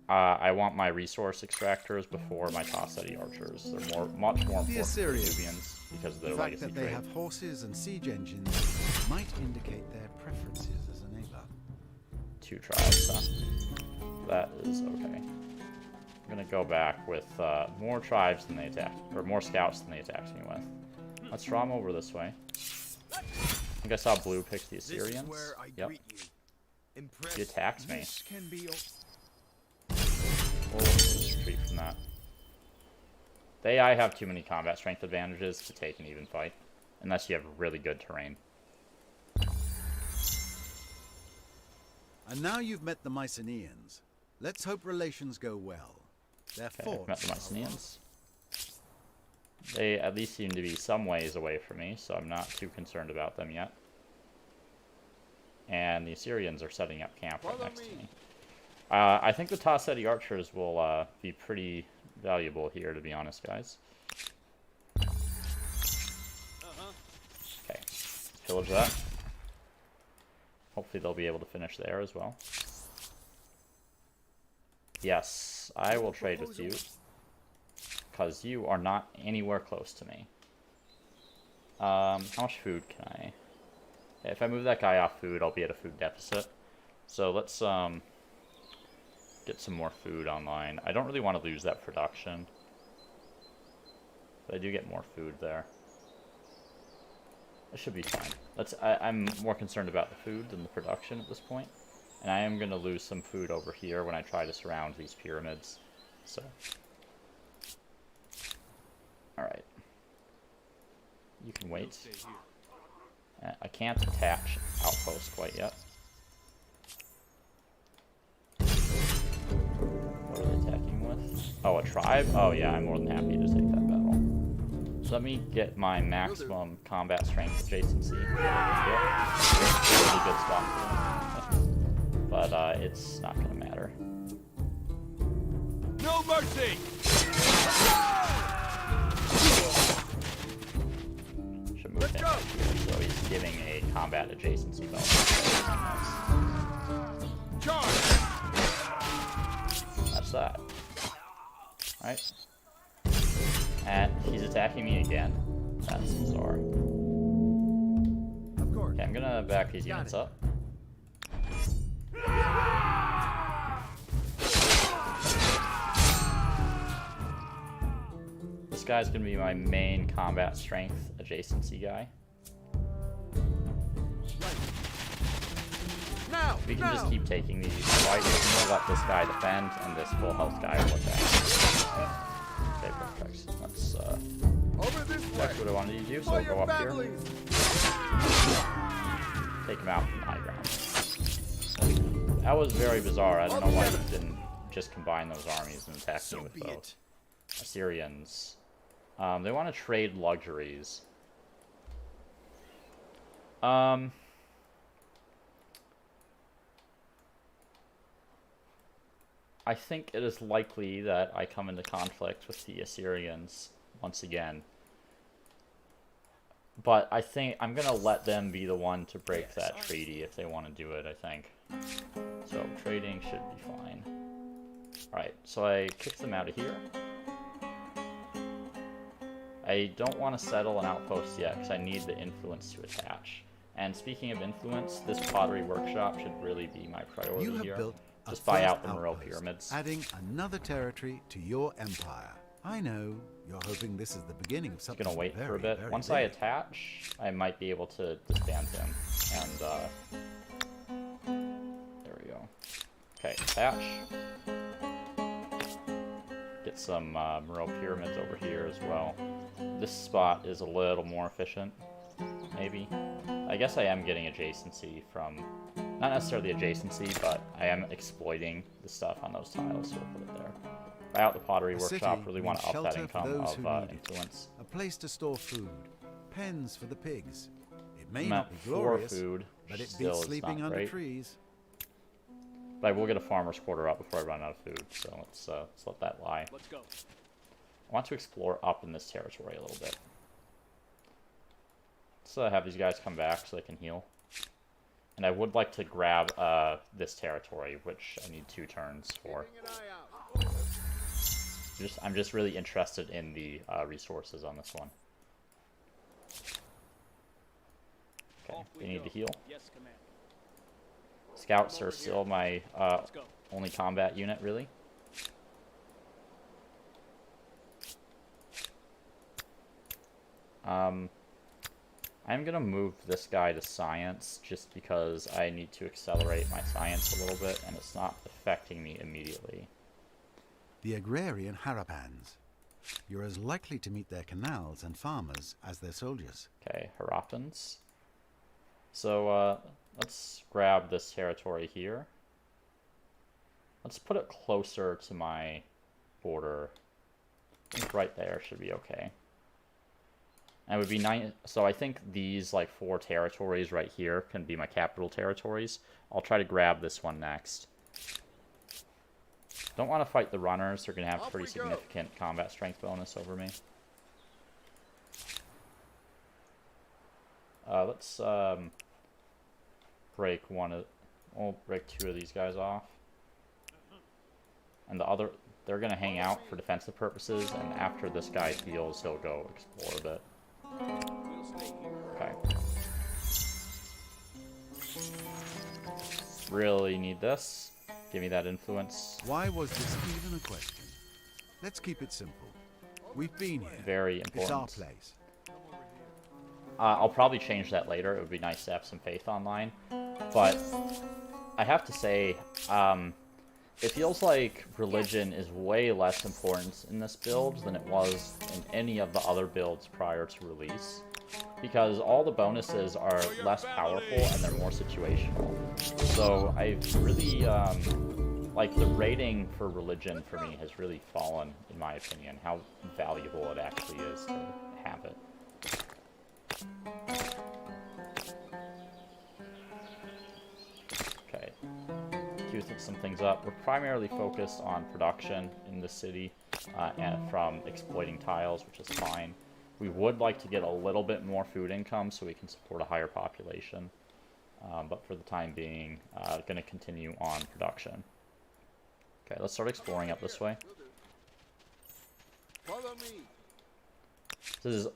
I want my resource extractors before my Tasseti archers. They're much more important than the Nubians because of their legacy fact that trade. they have horses and siege engines might indicate their preferences as a neighbor. 2 tribes, huh? That is okay. I'm gonna go back with more tribes than they attacked, or more scouts than they attacked me with. Let's draw them over this way. I think I saw blue pick the Assyrians. Yep. He attacks me. We'll just retreat from that. I have too many combat strength advantages to take an even fight, unless you have really good terrain. And now you've met the Mycenaeans. Let's hope relations go well. They're I've met the Mycenaeans. They at least seem to be some ways away from me, so I'm not too concerned about them yet. And the Assyrians are setting up camp right next to me. I think the Tasseti archers will be pretty valuable here, to be honest, guys. Okay, pillage that. Hopefully they'll be able to finish there as well. Yes, I will trade with you, because you are not anywhere close to me. How much food can I... If I move that guy off food, I'll be at a food deficit. So let's get some more food online. I don't really want to lose that production, but I do get more food there. It should be fine. I'm more concerned about the food than the production at this point. And I am going to lose some food over here when I try to surround these pyramids. So... Alright. You can wait. I can't attach outpost quite yet. What are they attacking with? Oh, a tribe? Oh yeah, I'm more than happy to take that battle. So let me get my maximum combat strength adjacency. Really good spot for them. But it's not going to matter. No mercy! Should move him up here, so he's giving a combat adjacency bonus. Charge! That's that. Alright. And he's attacking me again. That's bizarre. Of course. Okay, I'm gonna back these units up. This guy's gonna be my main combat strength adjacency guy. Now, We can just keep taking these fights. We'll let this guy defend, and this full health guy will attack. Okay, perfect. Let's over this way. that's what I wanted you to do, so For I'll your go up here. families. Take him out from the high ground. That was very bizarre. I don't know why he didn't just combine those armies and attack me with both. Assyrians. They want to trade luxuries. I think it is likely that I come into conflict with the Assyrians once again. But I think I'm going to let them be the one to break that treaty if they want to do it, I think. So trading should be fine. Alright, so I kicked them out of here. I don't want to settle an outpost yet because I need the influence to attach. And speaking of influence, this pottery workshop should really be my priority You have here. built a Just buy first out the Morel outpost, pyramids. adding another territory to your empire. I know you're hoping this is the beginning of something. Gonna wait very, for a bit. very Once big. I attach, I might be able to disband him. And there we go. Okay, attach. Get some Morel pyramids over here as well. This spot is a little more efficient, maybe. I guess I am getting adjacency from, not necessarily adjacency, but I am exploiting the stuff on those tiles, so we'll put it there. Buy out the pottery A workshop, city really want to means up that shelter for income those of who need it. influence. A place to store food, pens for the pigs. It may I'm not at be 4 glorious, food, but which it still beats is sleeping not under great. trees. But I will get a farmer's quarter up before I run out of food, so let's let that lie. Let's go. I want to explore up in this territory a little bit. Let's have these guys come back so they can heal. And I would like to grab this territory, which I need 2 turns for. Keeping an eye out. I'm just really interested in the resources on this one. Okay, Off we they need go. to heal. Yes, Commander. Scouts are still my Let's go. only combat unit, really. I'm gonna move this guy to science just because I need to accelerate my science a little bit, and it's not affecting me immediately. The agrarian Harappans. You're as likely to meet their canals and farmers as their soldiers. Okay, Harappans. So, let's grab this territory here. Let's put it closer to my border. I think right there should be okay. And it would be nice. So I think these like 4 territories right here can be my capital territories. I'll try to grab this one next. Don't want to fight the runners. They're going to have Off pretty we go. significant combat strength bonus over me. Let's break one of. We'll break 2 of these guys off. And the other, they're going to hang out for defensive purposes. And after this guy heals, he'll go explore a bit. We'll stay here. Okay. Really need this. Give me that influence. Why was this even a question? Let's keep it simple. We've been here. Very It's our important. place. I'll probably change that later. It would be nice to have some faith online. But I have to say, it feels like religion is way less important in this build than it was in any of the other builds prior to release. Because all the bonuses are less powerful and they're more situational. So I've really, like the rating for religion for me has really fallen, in my opinion, how valuable it actually is to have it. Okay. Some things up. We're primarily focused on production in the city and from exploiting tiles, which is fine. We would like to get a little bit more food income so we can support a higher population. But for the time being, going to continue on production. Okay, let's start exploring up this way. Follow me.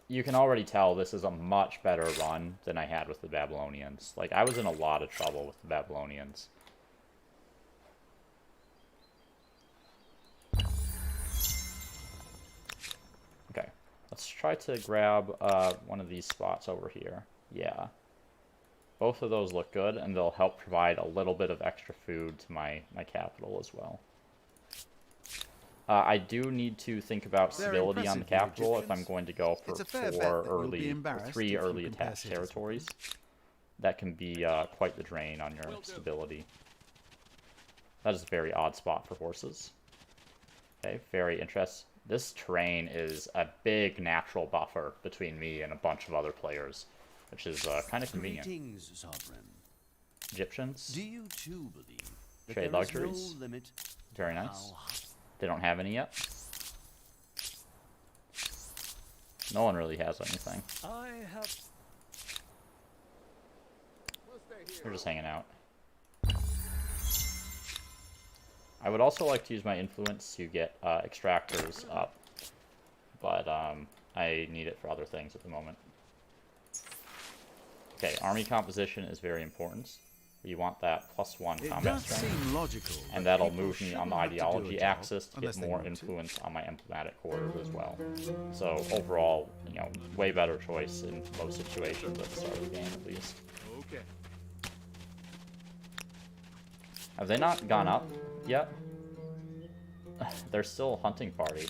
You can already tell this is a much better run than I had with the Babylonians. Like, I was in a lot of trouble with the Babylonians. Okay, let's try to grab one of these spots over here. Yeah. Both of those look good, and they'll help provide a little bit of extra food to my capital as well. I do need to think about stability on the capital if I'm going to go for three early attached territories. That can be quite the drain on your stability. That is a very odd spot for horses. Okay, very interesting. This terrain is a big natural buffer between me and a bunch of other players, which is kind of convenient. Greetings, Sovereign. Egyptians. Do you too believe that Trade there is luxuries. no limit Very to nice. how They don't have any yet. No one really has anything. I have. We're just hanging out. I would also like to use my influence to get extractors up, but I need it for other things at the moment. Okay, army composition is very important. You want that +1 combat strength, and that'll move me on the ideology axis to get more influence on my emblematic quarters as well. So overall, you know, way better choice in most situations at the start of the game, at least. Okay. Have they not gone up yet? They're still a hunting party.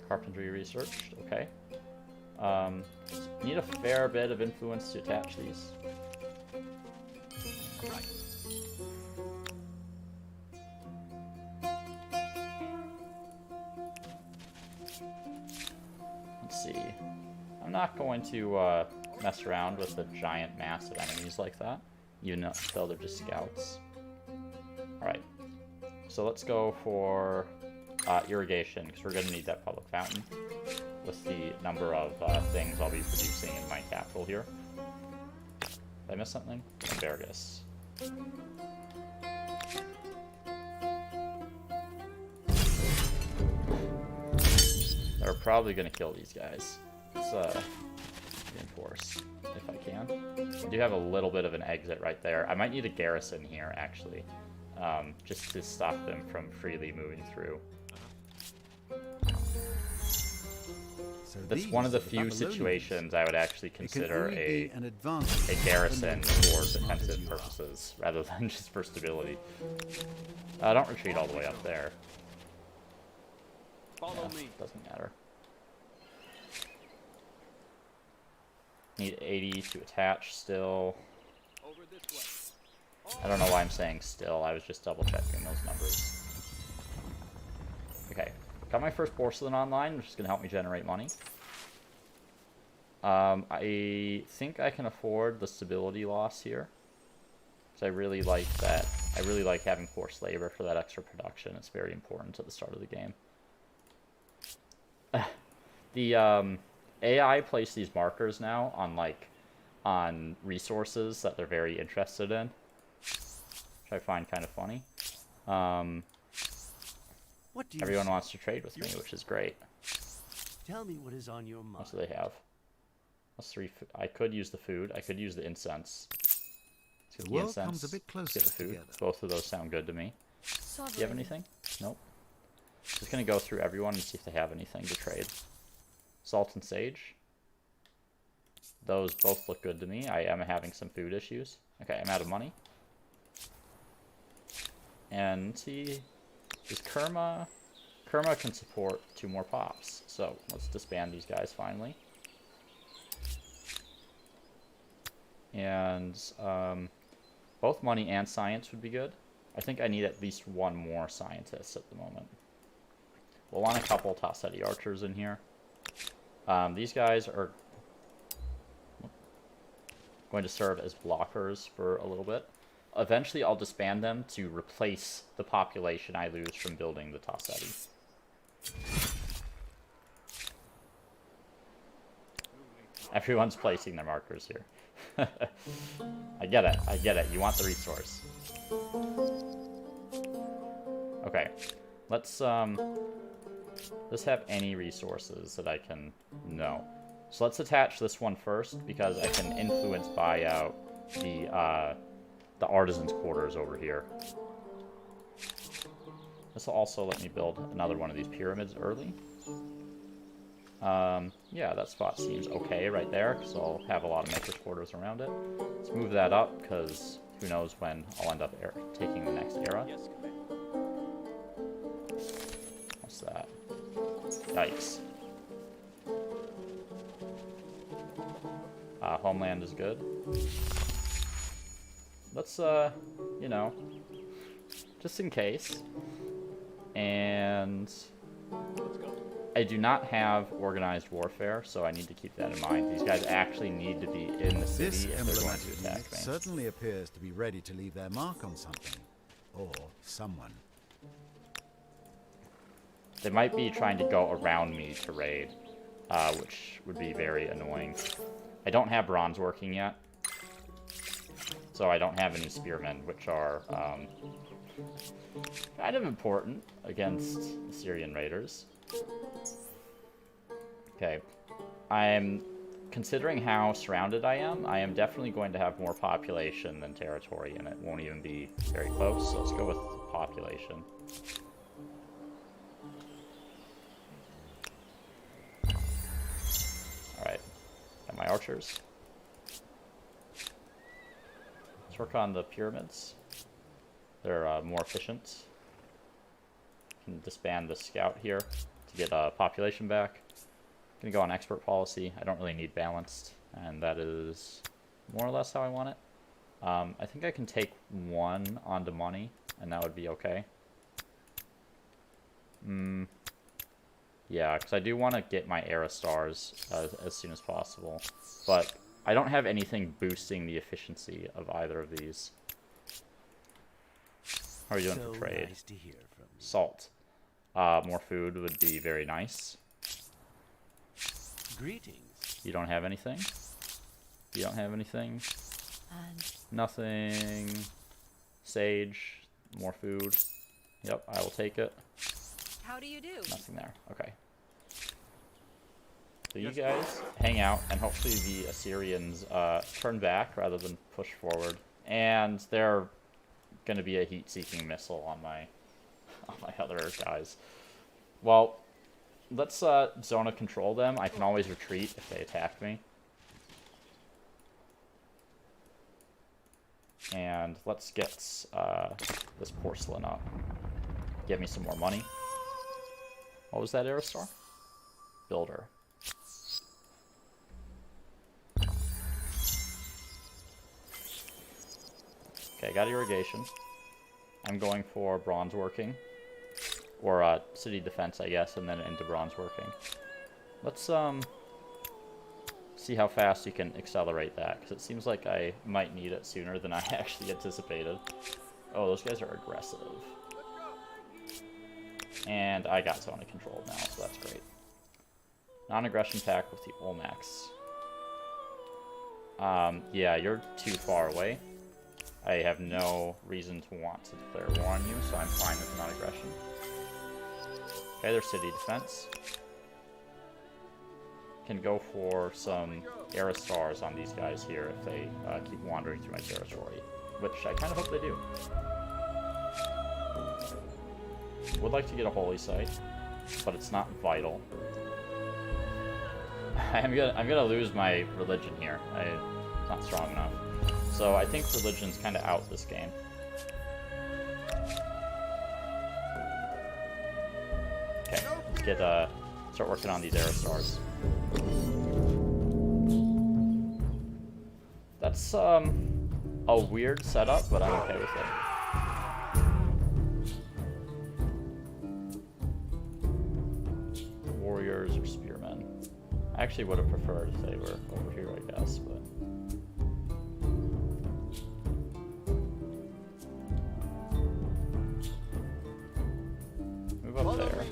Carpentry researched, okay. Need a fair bit of influence to attach these. Let's see. I'm not going to mess around with a giant mass of enemies like that, even though they're just scouts. Alright, so let's go for irrigation, because we're going to need that public fountain with the number of things I'll be producing in my capital here. Did I miss something? Asparagus. They're probably going to kill these guys. Let's reinforce if I can. I do have a little bit of an exit right there. I might need a garrison here, actually, just to stop them from freely moving through. That's one of the few situations I would actually consider a garrison for defensive purposes, rather than just for stability. Don't retreat all the way up there. Follow me. Doesn't matter. Need 80 to attach still. Over this way. I don't know why I'm saying still. I was just double checking those numbers. Okay. Got my first porcelain online, which is going to help me generate money. I think I can afford the stability loss here. So I really like that. I really like having forced labor for that extra production. It's very important at the start of the game. The AI place these markers now on resources that they're very interested in, which I find kind of funny. Everyone wants to trade with me, which is great. Tell me what is on your mind. What do they have? That's 3. I could use the food. I could use the incense. The world comes a bit closer get the food. together. Both of those sound good to me. Do you have anything? Nope. Just gonna go through everyone and see if they have anything to trade. Salt and sage. Those both look good to me. I am having some food issues. Okay, I'm out of money. And see, is Kerma can support 2 more pops. So let's disband these guys finally. And both money and science would be good. I think I need at least 1 more scientist at the moment. We'll want a couple Tassetti archers in here. These guys are going to serve as blockers for a little bit. Eventually I'll disband them to replace the population I lose from building the Tassetti. Everyone's placing their markers here. I get it. You want the resource. Okay, let's have any resources that I can know. So let's attach this one first because I can influence buy out the artisan's quarters over here. This will also let me build another one of these pyramids early. Yeah, that spot seems okay right there, so I'll have a lot of maker's quarters around it. Let's move that up, because who knows when I'll end up taking the next era. Yes, Commander. What's that? Yikes. Homeland is good. Let's, you know, just in case. And Let's go. I do not have organized warfare, so I need to keep that in mind. These guys actually need to be in the This city if they're going emblematic to attack unit me. certainly appears to be ready to leave their mark on something. Or someone. They might be trying to go around me to raid, which would be very annoying. I don't have bronze working yet, so I don't have any spearmen, which are kind of important against Assyrian raiders. Okay, I'm considering how surrounded I am definitely going to have more population than territory, and it won't even be very close, so let's go with population. Alright, got my archers. Let's work on the pyramids. They're more efficient. Can disband the scout here to get population back. Gonna go on expert policy. I don't really need balanced, and that is more or less how I want it. I think I can take one onto money, and that would be okay. Yeah, because I do want to get my era stars as soon as possible, but I don't have anything boosting the efficiency of either of these. How are you doing for trade? Nice to hear from you. Salt. More food would be very nice. Greetings. You don't have anything? You don't have anything? And Nothing. Sage. More food. Yep, I will take it. how do you do? Nothing there. Okay. So you guys hang out, and hopefully the Assyrians turn back rather than push forward. And they're going to be a heat-seeking missile on my other guys. Well, let's zone of control them. I can always retreat if they attack me. And let's get this porcelain up. Get me some more money. What was that Aerostar? Builder. Okay, got irrigation. I'm going for bronze working. Or city defense, I guess, and then into bronze working. Let's see how fast you can accelerate that, because it seems like I might need it sooner than I actually anticipated. Oh, those guys are aggressive. And I got zone of control now, so that's great. Non-aggression pact with the Olmecs. Yeah, you're too far away. I have no reason to want to declare war on you, so I'm fine with non-aggression. Okay, their city defense. Can go for some era stars on these guys here if they keep wandering through my territory, which I kind of hope they do. Would like to get a holy site, but it's not vital. I'm gonna lose my religion here. It's not strong enough. So I think religion's kind of out this game. Okay, let's get start working on these era stars. That's a weird setup, but I'm okay with it. Warriors or spearmen. I actually would have preferred if they were over here, I guess, but move up there.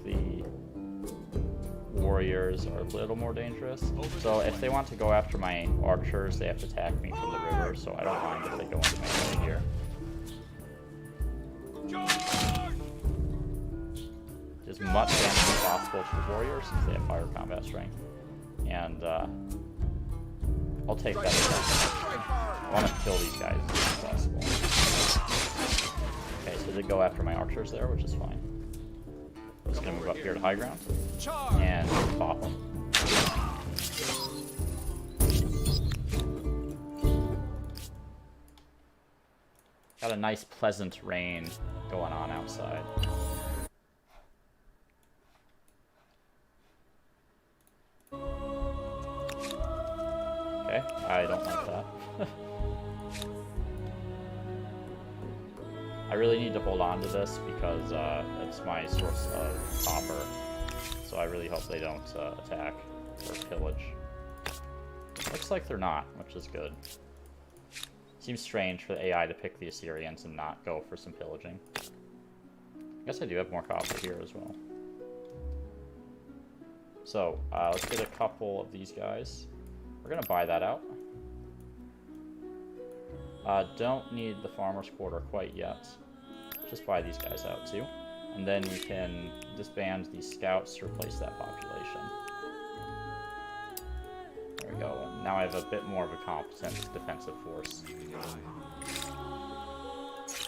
The warrior warriors are a little more dangerous. So if they want to go after my archers, they have to attack me from the river, so I don't mind if they go into melee here. As much damage as possible to the warriors since they have higher combat strength. And I'll take that. I want to kill these guys as much as possible. Okay, so they go after my archers there, which is fine. I'm just gonna move up here to high ground and pop them. Got a nice pleasant rain going on outside. Okay, I don't like that. I really need to hold on to this because it's my source of copper. So I really hope they don't attack or pillage. Looks like they're not, which is good. Seems strange for the AI to pick the Assyrians and not go for some pillaging. I guess I do have more copper here as well. So, let's get a couple of these guys. We're gonna buy that out. Don't need the farmer's quarter quite yet. Just buy these guys out too. And then we can disband these scouts to replace that population. There we go. Now I have a bit more of a competent defensive force.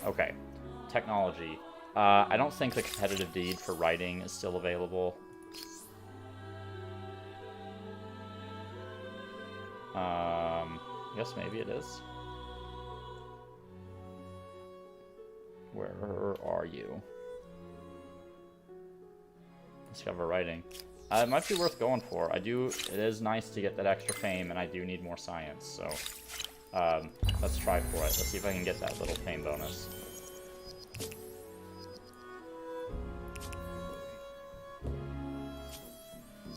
Okay. Technology. I don't think the competitive deed for writing is still available. Guess maybe it is. Where are you? Discover writing. It might be worth going for. It is nice to get that extra fame, and I do need more science, so let's try for it. Let's see if I can get that little fame bonus.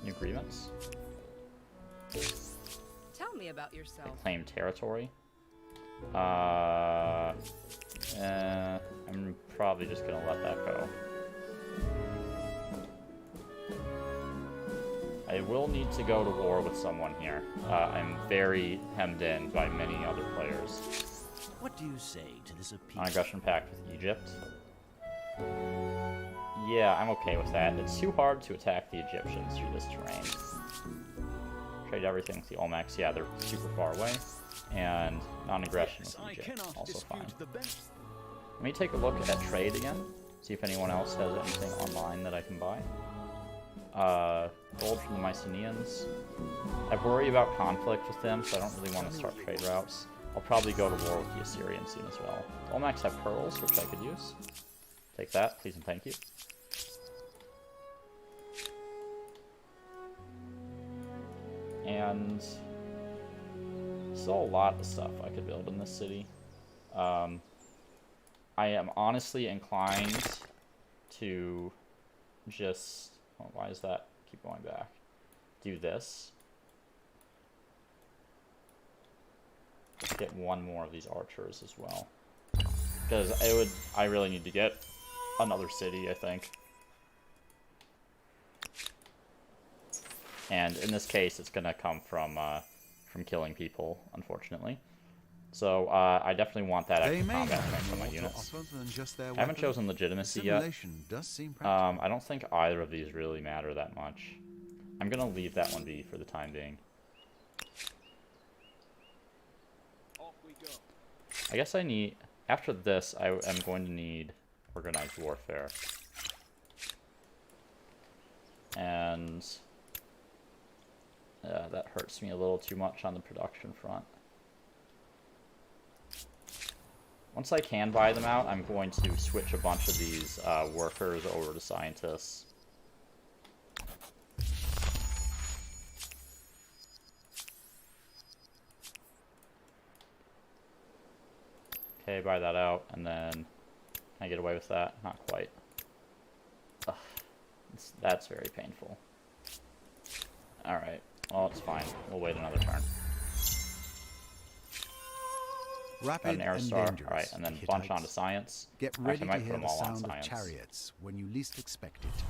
New grievance? Tell me about yourself. Claim territory. I'm probably just gonna let that go. I will need to go to war with someone here. I'm very hemmed in by many other players. What do you say to this appeal? Non-aggression pact with Egypt. Yeah, I'm okay with that. It's too hard to attack the Egyptians through this terrain. Trade everything with the Olmecs. Yeah, they're super far away. And non-aggression with Egypt, also fine. Let me take a look at trade again. See if anyone else has anything online that I can buy. Gold from the Mycenaeans. I worry about conflict with them, so I don't really want to start trade routes. I'll probably go to war with the Assyrians soon as well. The Olmecs have pearls, which I could use. Take that, please and thank you. And still a lot of stuff I could build in this city. I am honestly inclined to just... Oh, why is that? Keep going back. Do this. Get one more of these archers as well. Because I really need to get another city, I think. And in this case, it's gonna come from killing people, unfortunately. So I definitely want that extra combat strength from my units. I haven't chosen legitimacy yet. I don't think either of these really matter that much. I'm gonna leave that one be for the time being. I guess I need... After this, I am going to need organized warfare. And... that hurts me a little too much on the production front. Once I can buy them out, I'm going to switch a bunch of these workers over to scientists. Okay, buy that out, and then can I get away with that? Not quite. Ugh, that's very painful. Alright, well, it's fine. We'll wait another turn. Rapid an air and star. dangerous. Alright, and then bunch onto science. Get ready Actually, I to might put hear them the all on sound of science. chariots when you least expect it.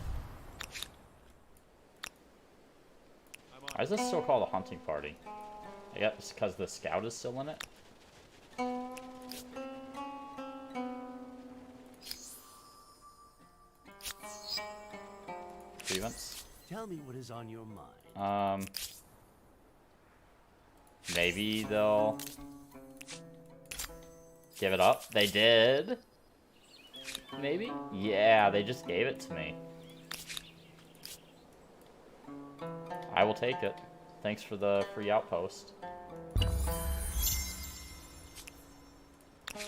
Why is this still called a hunting party? I guess it's because the scout is still in it. Grievance. Tell me what is on your mind. Maybe they'll give it up. They did. Maybe? Yeah, they just gave it to me. I will take it. Thanks for the free outpost.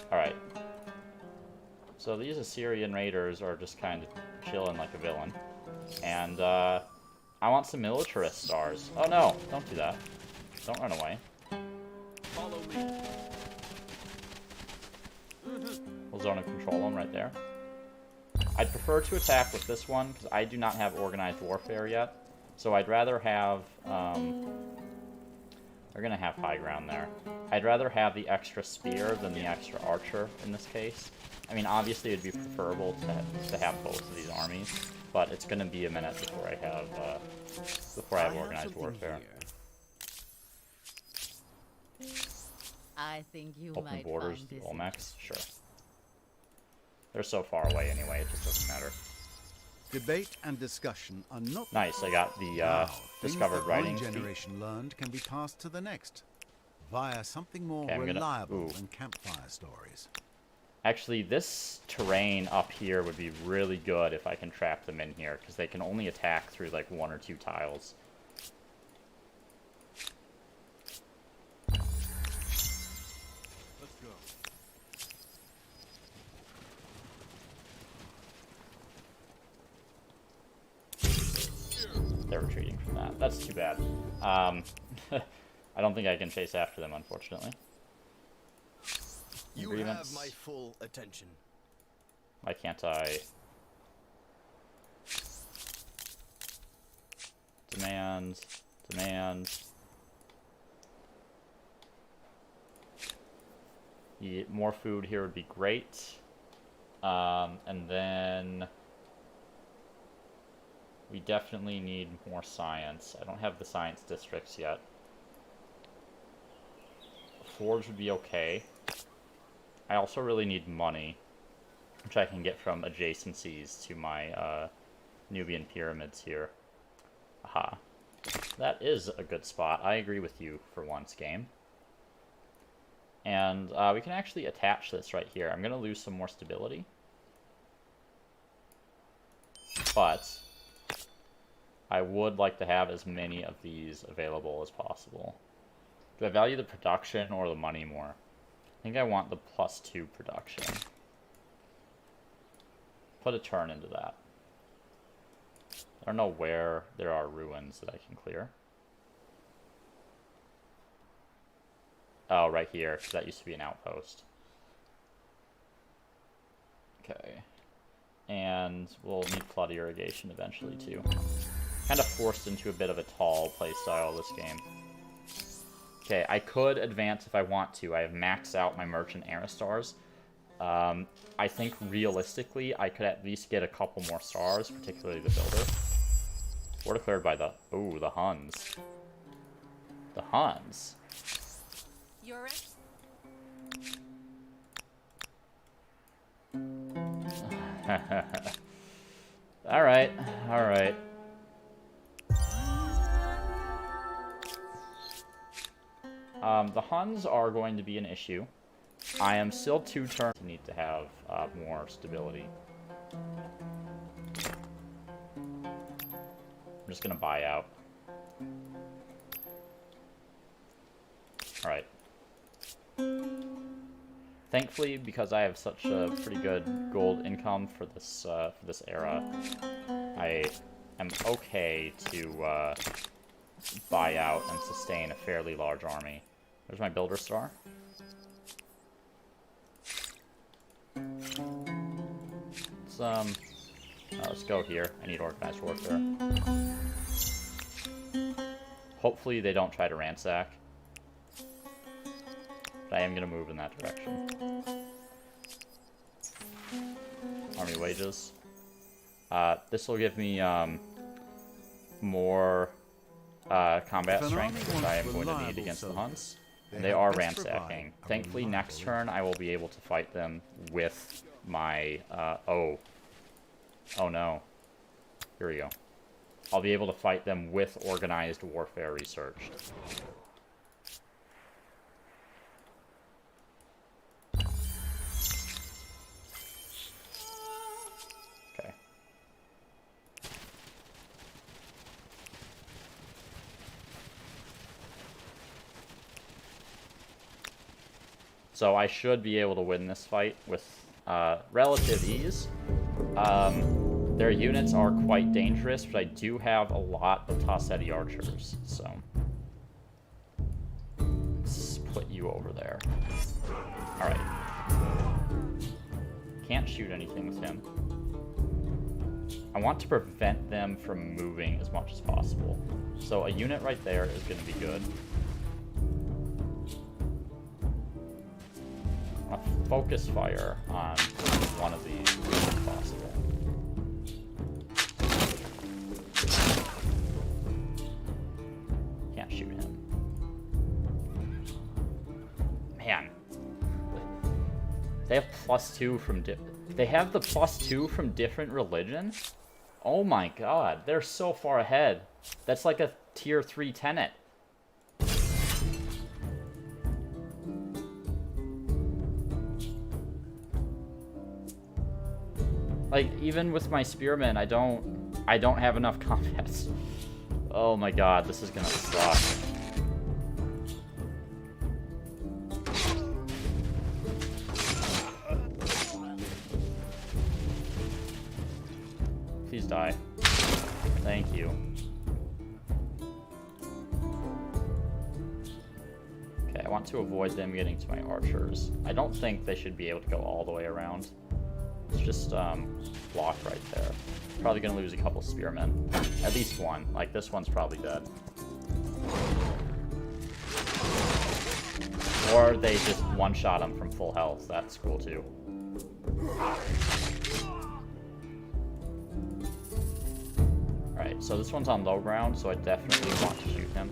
Alright. So these Assyrian raiders are just kind of chilling like a villain. And, I want some militarist stars. Oh no, don't do that. Don't run away. Follow me. We'll zone and control them right there. I'd prefer to attack with this one, because I do not have organized warfare yet. So I'd rather have, they're gonna have high ground there. I'd rather have the extra spear than the extra archer in this case. I mean, obviously it'd be preferable to have both of these armies, but it's gonna be a minute before I have organized warfare. I think you Open might borders, find the this Olmecs, sure. They're so far away anyway, it just doesn't matter. Debate and discussion are not Nice, I got the now, discovered things that writing one feat. generation learned can be passed to the next via something more Okay, I'm gonna- reliable ooh. than campfire stories. Actually, this terrain up here would be really good if I can trap them in here, because they can only attack through like 1 or 2 tiles. Let's go. They're retreating from that. That's too bad. I don't think I can chase after them, unfortunately. You Agreements. have my full attention. Why can't I? Demand. More food here would be great. And then we definitely need more science. I don't have the science districts yet. Forge would be okay. I also really need money, which I can get from adjacencies to my Nubian pyramids here. Aha. That is a good spot. I agree with you for once, game. And we can actually attach this right here. I'm going to lose some more stability. But I would like to have as many of these available as possible. Do I value the production or the money more? I think I want the +2 production. Put a turn into that. I don't know where there are ruins that I can clear. Oh, right here, because that used to be an outpost. Okay. And we'll need flood irrigation eventually, too. Kind of forced into a bit of a tall playstyle this game. Okay, I could advance if I want to. I have maxed out my merchant Aristars. I think realistically, I could at least get a couple more stars, particularly the builder. War declared by the... Ooh, the Huns. The Huns. You're it? Alright, alright. The Huns are going to be an issue. I am still 2 turns to need to have more stability. I'm just gonna buy out. Alright. Thankfully, because I have such a pretty good gold income for this era, I am okay to buy out and sustain a fairly large army. There's my builder star. Let's go here. I need organized warfare. Hopefully they don't try to ransack. But I am going to move in that direction. Army wages. This will give me more combat strength, which I am going to need against the Huns. And they are ransacking. Thankfully, next turn I will be able to fight them with my, oh no. Here we go. I'll be able to fight them with organized warfare researched. Okay. So I should be able to win this fight with relative ease. Their units are quite dangerous, but I do have a lot of Tassetti archers, so let's put you over there. Alright. Can't shoot anything with him. I want to prevent them from moving as much as possible. So a unit right there is going to be good. I'll focus fire on one of these if possible. Can't shoot him. Man. They have +2 from they have the +2 from different religions? Oh my god, they're so far ahead. That's like a tier 3 tenet. Like, even with my spearmen, I don't have enough combats. Oh my god, this is gonna suck. Please die. Thank you. Okay, I want to avoid them getting to my archers. I don't think they should be able to go all the way around. It's just block right there. Probably gonna lose a couple spearmen. At least one. Like, this one's probably dead. Or they just one-shot him from full health. That's cool too. Alright, so this one's on low ground, so I definitely want to shoot him.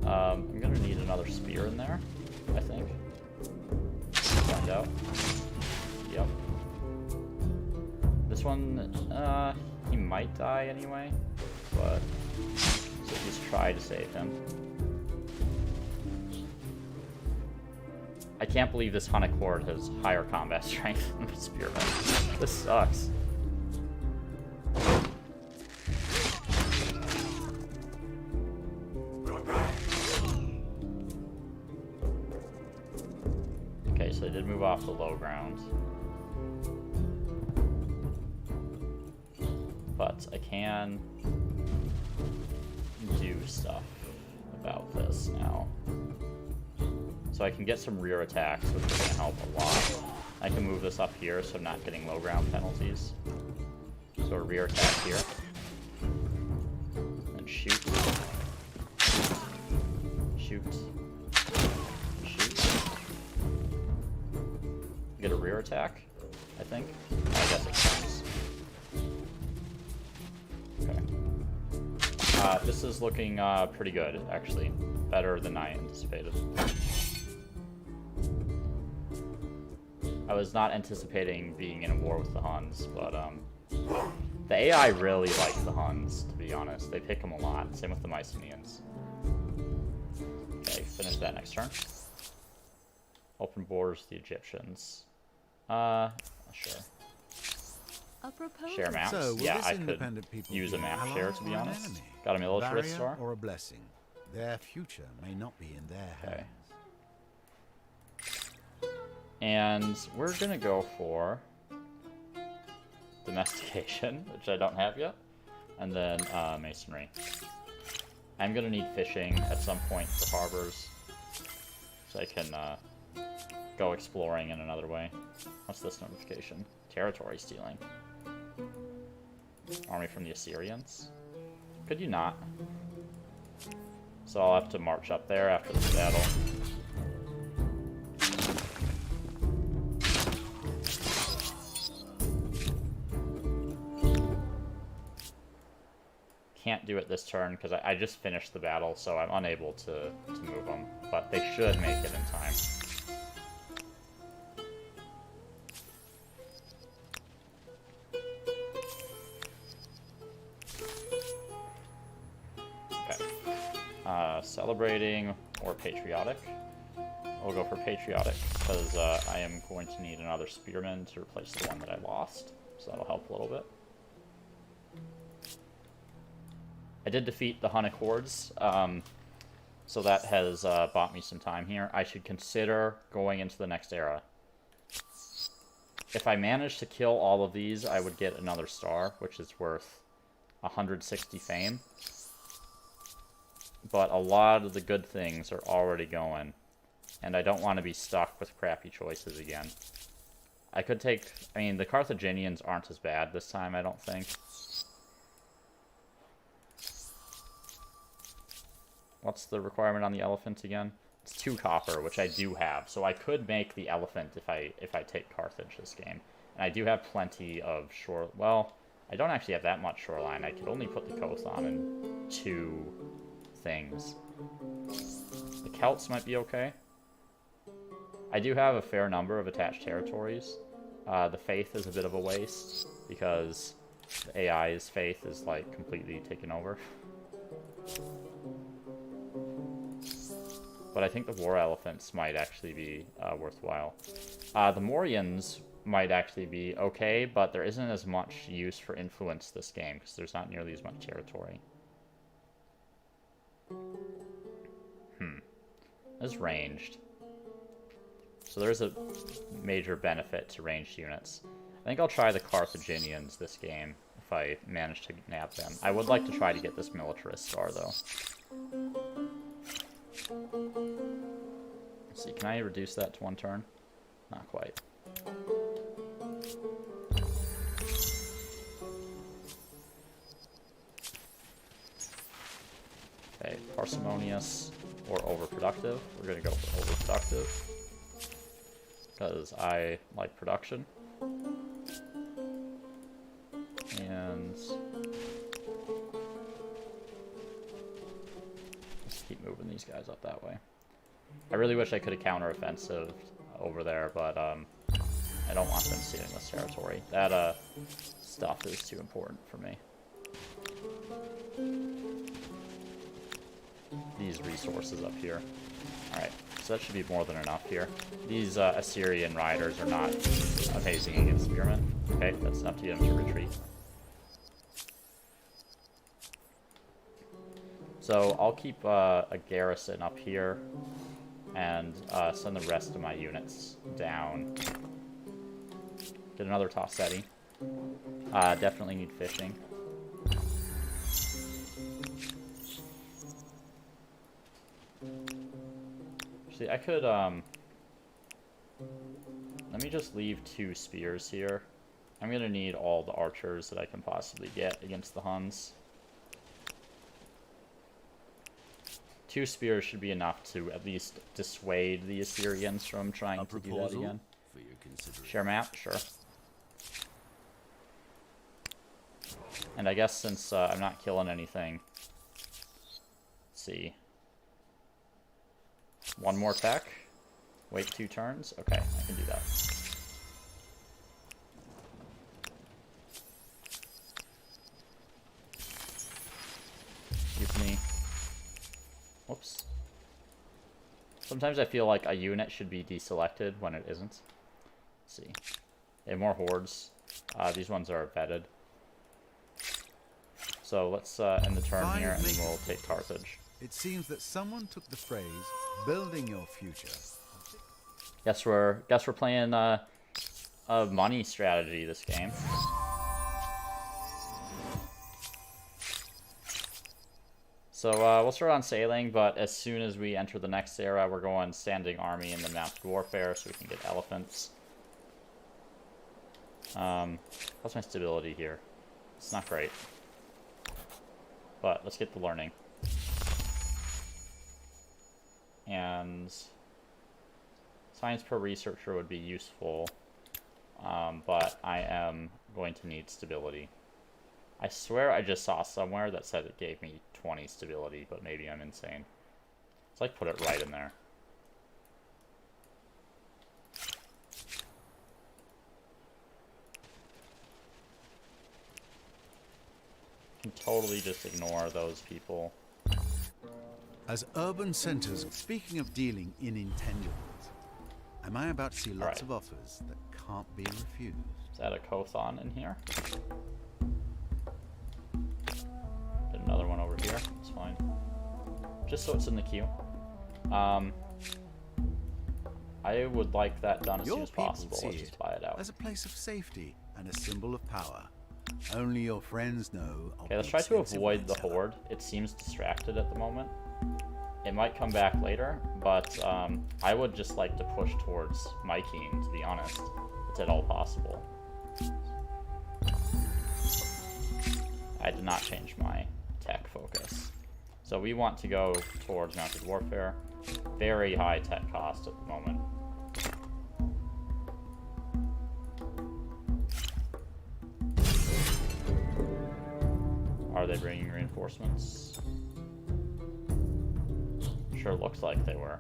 I'm gonna need another spear in there, I think. Find out. Yep. This one, he might die anyway, but so at least try to save him. I can't believe this Hunnic Horde has higher combat strength than the spearmen. This sucks. Okay, so they did move off the low ground. But I can do stuff about this now. So I can get some rear attacks, which is going to help a lot. I can move this up here, so I'm not getting low ground penalties. So a rear attack here. And shoot. Shoot. Shoot. Get a rear attack, I think. I guess it counts. Okay. This is looking pretty good, actually. Better than I anticipated. I was not anticipating being in a war with the Huns, but the AI really likes the Huns, to be honest. They pick them a lot. Same with the Mycenaeans. Okay, finish that next turn. Open borders with the Egyptians. Sure. Share maps. So, yeah, I could use a map share, to be honest. Got a militarist star. Or a blessing. Their future may not be in their hands. And we're gonna go for domestication, which I don't have yet, and then masonry. I'm gonna need fishing at some point for harbors, so I can go exploring in another way. What's this notification? Territory stealing. Army from the Assyrians. Could you not? So I'll have to march up there after this battle. Can't do it this turn because I just finished the battle, so I'm unable to move them. But they should make it in time. Okay. Celebrating or patriotic. We'll go for patriotic because I am going to need another spearman to replace the one that I lost. So that'll help a little bit. I did defeat the Hunnic hordes, so that has bought me some time here. I should consider going into the next era. If I manage to kill all of these, I would get another star, which is worth 160 fame. But a lot of the good things are already going, and I don't want to be stuck with crappy choices again. I could take... I mean, the Carthaginians aren't as bad this time, I don't think. What's the requirement on the elephant again? It's 2 copper, which I do have. So I could make the elephant if I take Carthage this game. And I do have plenty of shore... Well, I don't actually have that much shoreline. I could only put the coast on in 2 things. The Celts might be okay. I do have a fair number of attached territories. The Faith is a bit of a waste, because the AI's Faith is, like, completely taken over. But I think the war elephants might actually be worthwhile. The Morians might actually be okay, but there isn't as much use for influence this game, because there's not nearly as much territory. It's ranged. So there's a major benefit to ranged units. I think I'll try the Carthaginians this game, if I manage to nab them. I would like to try to get this militarist star, though. Let's see, can I reduce that to 1 turn? Not quite. Okay, parsimonious or overproductive. We're gonna go for overproductive, because I like production. And let's keep moving these guys up that way. I really wish I could have counter-offensive over there, but I don't want them stealing this territory. That stuff is too important for me. These resources up here. Alright, so that should be more than enough here. These Assyrian riders are not amazing against spearmen. Okay, that's enough to get them to retreat. So I'll keep a garrison up here and send the rest of my units down. Get another Tossetti. Definitely need fishing. See, I could, let me just leave 2 spears here. I'm gonna need all the archers that I can possibly get against the Huns. 2 spears should be enough to at least dissuade the Assyrians from trying to do that again. For your consideration. Share map? Sure. And I guess since I'm not killing anything, let's see. 1 more tech. Wait 2 turns. Okay, I can do that. Mutiny. Whoops. Sometimes I feel like a unit should be deselected when it isn't. Let's see. They have more hordes. These ones are vetted. So let's end the turn here and we'll take Carthage. It seems that someone took the phrase "building your future." Guess we're playing a money strategy this game. So we'll start on sailing, but as soon as we enter the next era, we're going standing army and then mounted warfare, so we can get elephants. How's my stability here? It's not great, but let's get the learning. and science per researcher would be useful, but I am going to need stability. I swear I just saw somewhere that said it gave me 20 stability, but maybe I'm insane. Let's like put it right in there. Can totally just ignore those people. As urban centers, speaking of dealing in intangibles, am I about to see lots of offers that can't be refused? Is that a Kothon in here? Get another one over here. It's fine. Just so it's in the queue. I would like that done as soon as possible. Let's just buy it out. As a place of safety and a symbol of power. Only your friends know. Okay, let's try to avoid the horde. It seems distracted at the moment. It might come back later, but I would just like to push towards Humankind, to be honest. It's at all possible. I did not change my tech focus. So we want to go towards mounted warfare. Very high tech cost at the moment. Are they bringing reinforcements? Sure looks like they were.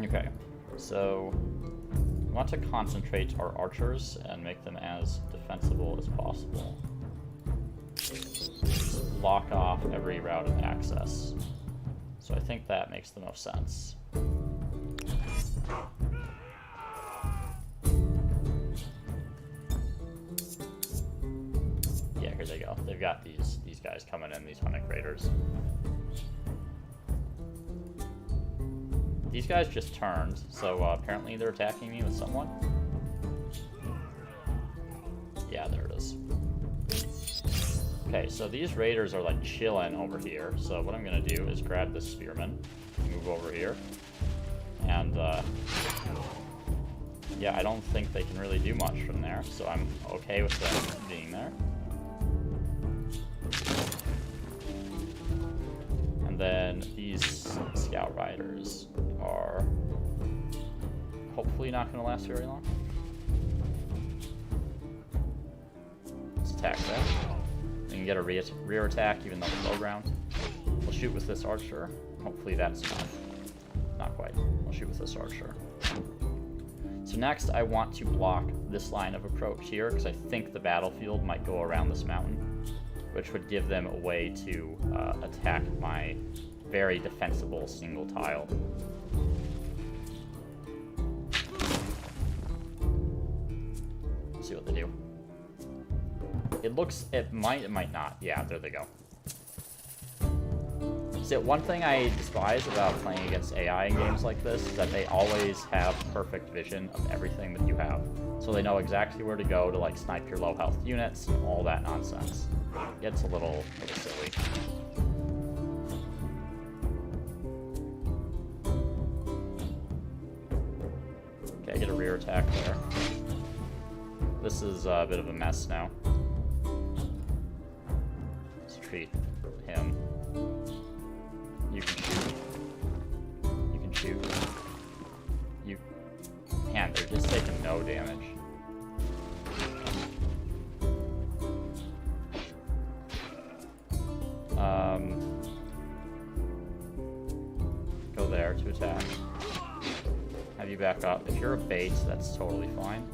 Okay, so we want to concentrate our archers and make them as defensible as possible. Block off every route of access. So I think that makes the most sense. Yeah, here they go. They've got these guys coming in, these Hunnic Raiders. These guys just turned, so apparently they're attacking me with someone. Yeah, there it is. Okay, so these raiders are like chilling over here. So what I'm gonna do is grab this spearman, move over here, and yeah, I don't think they can really do much from there, so I'm okay with them being there. And then these scout riders are hopefully not going to last very long. Let's attack them. We can get a rear attack even though it's low ground. We'll shoot with this archer. Hopefully that's enough. Not quite. We'll shoot with this archer. So next I want to block this line of approach here because I think the battlefield might go around this mountain, which would give them a way to attack my very defensible single tile. Let's see what they do. It might not. Yeah, there they go. See, one thing I despise about playing against AI in games like this is that they always have perfect vision of everything that you have. So they know exactly where to go to like snipe your low health units and all that nonsense. It gets a little silly. Okay, get a rear attack there. This is a bit of a mess now. Let's treat him. You can shoot. You can shoot. You... Man, they're just taking no damage. Go there to attack. Have you back up. If you're a bait, that's totally fine.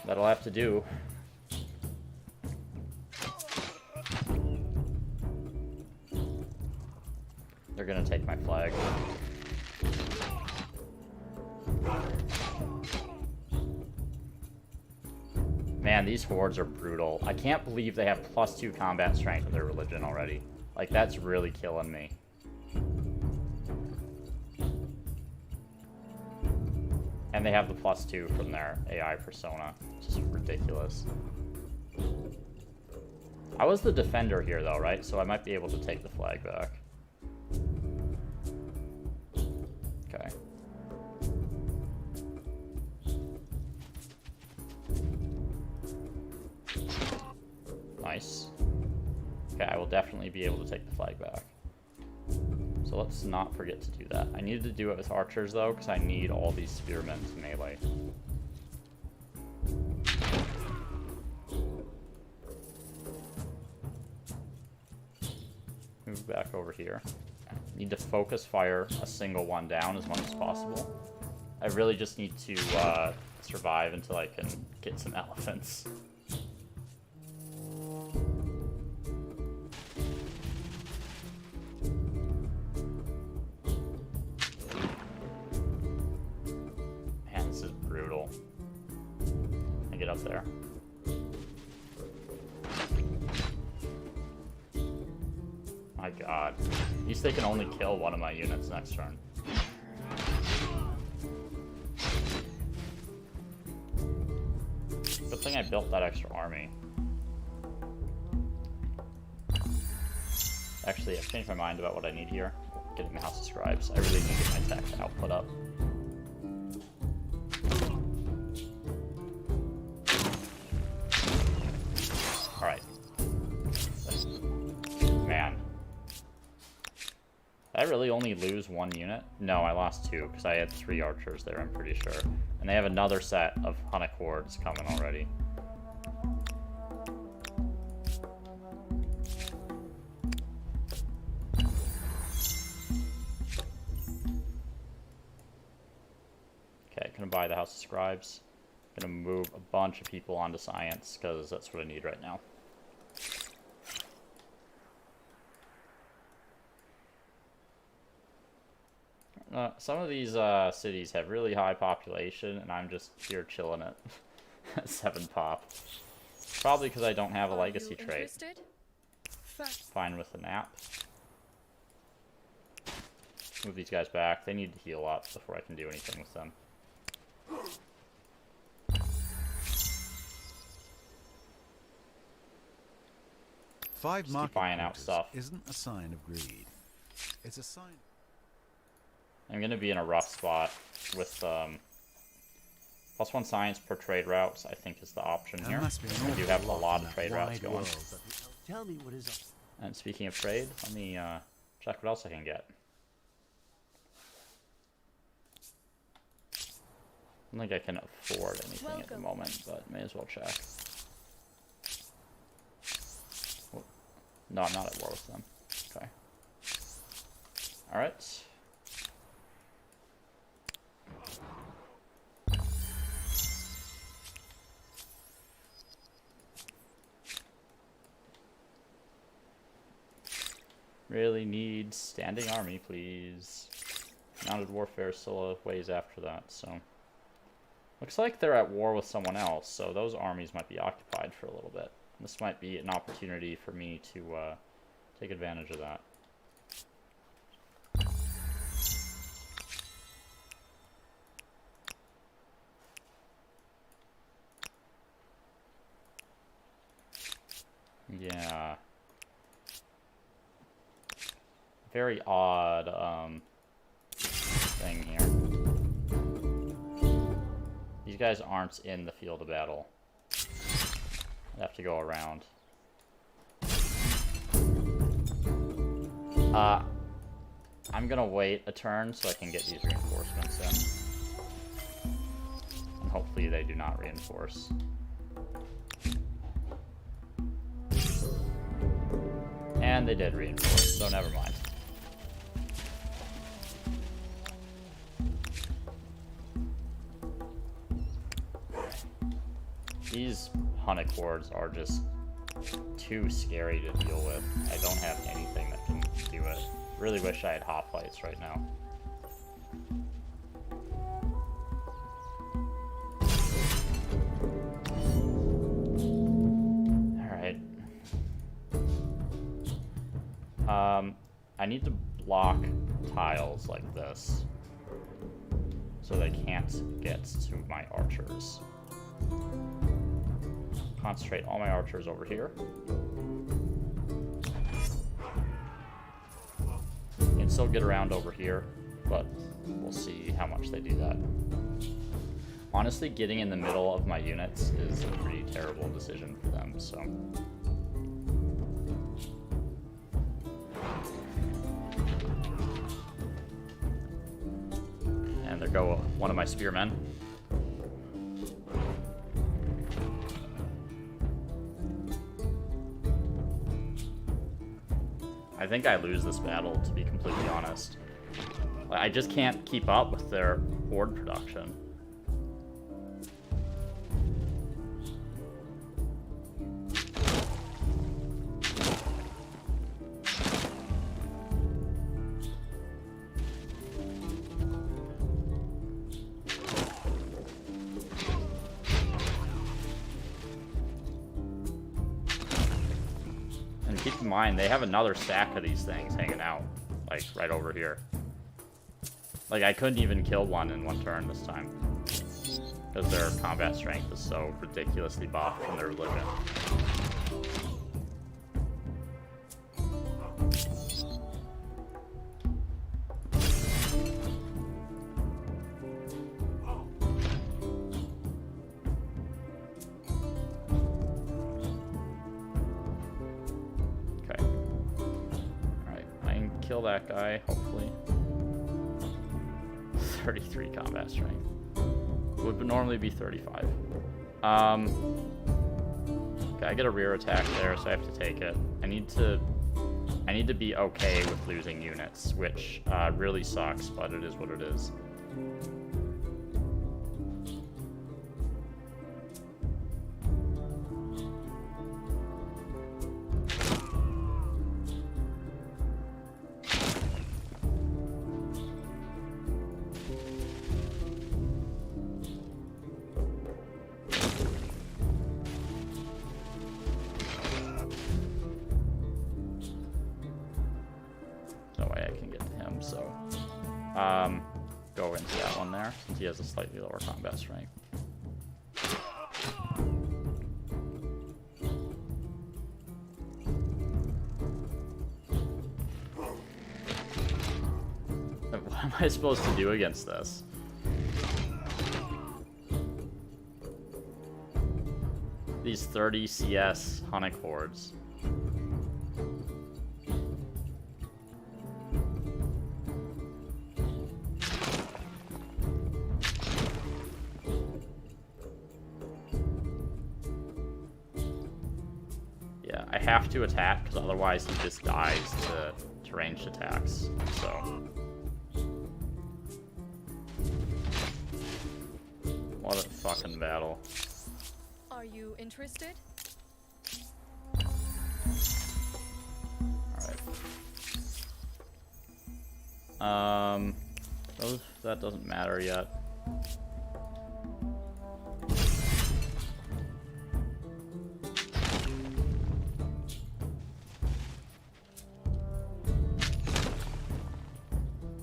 That'll have to do. They're gonna take my flag. Man, these hordes are brutal. I can't believe they have +2 combat strength in their religion already. Like, that's really killing me. And they have the +2 from their AI persona. It's just ridiculous. I was the defender here though, right? So I might be able to take the flag back. Okay. Nice. Okay, I will definitely be able to take the flag back. So let's not forget to do that. I needed to do it with archers though, because I need all these spearmen to melee. Move back over here. Need to focus fire a single one down as much as possible. I really just need to survive until I can get some elephants. Man, this is brutal. I get up there. My god. At least they can only kill one of my units next turn. Good thing I built that extra army. Actually, I've changed my mind about what I need here. Getting the House of Scribes. I really need to get my tech output up. Alright. Man. Did I really only lose one unit? No, I lost two, because I had 3 archers there, I'm pretty sure. And they have another set of Hunnic hordes coming already. Okay, gonna buy the House of Scribes. Gonna move a bunch of people onto science, because that's what I need right now. Some of these cities have really high population, and I'm just here chilling at 7 pop. Probably because I don't have a legacy trait. Fine with the nap. Move these guys back. They need to heal up before I can do anything with them. Five market buying out stuff. Isn't a sign of greed. It's a sign. I'm gonna be in a rough spot with +1 science per trade routes. I think is the option here. I do have a lot of trade routes going. Tell me what is up. And speaking of trade, let me check what else I can get. I don't think I can afford anything at the moment, but may as well check. No, I'm not at war with them. Okay. Alright. Really need standing army, please. Mounted warfare is still a ways after that, so. Looks like they're at war with someone else, so those armies might be occupied for a little bit. This might be an opportunity for me to take advantage of that. Yeah. Very odd thing here. These guys aren't in the field of battle. I have to go around. I'm gonna wait a turn so I can get these reinforcements in. And hopefully they do not reinforce. And they did reinforce, so never mind. These Hunnic hordes are just too scary to deal with. I don't have anything that can do it. Really wish I had hoplites right now. Alright. I need to block tiles like this so they can't get to my archers. Concentrate all my archers over here. And still get around over here, but we'll see how much they do that. Honestly, getting in the middle of my units is a pretty terrible decision for them, so And there go one of my spearmen. I think I lose this battle, to be completely honest. I just can't keep up with their horde production. Keep in mind, they have another stack of these things hanging out, like, right over here. Like, I couldn't even kill one in one turn this time. Because their combat strength is so ridiculously buffed from their religion. Kill that guy, hopefully. 33 combat strength. Would normally be 35. Okay, I get a rear attack there, so I have to take it. I need to be okay with losing units, which really sucks, but it is what it is. Go into that one there, since he has a slightly lower combat strength. What am I supposed to do against this? These 30 CS Hunnic hordes. I have to attack, because otherwise he just dies to ranged attacks, so... What a fucking battle. Are you interested? Alright. That doesn't matter yet.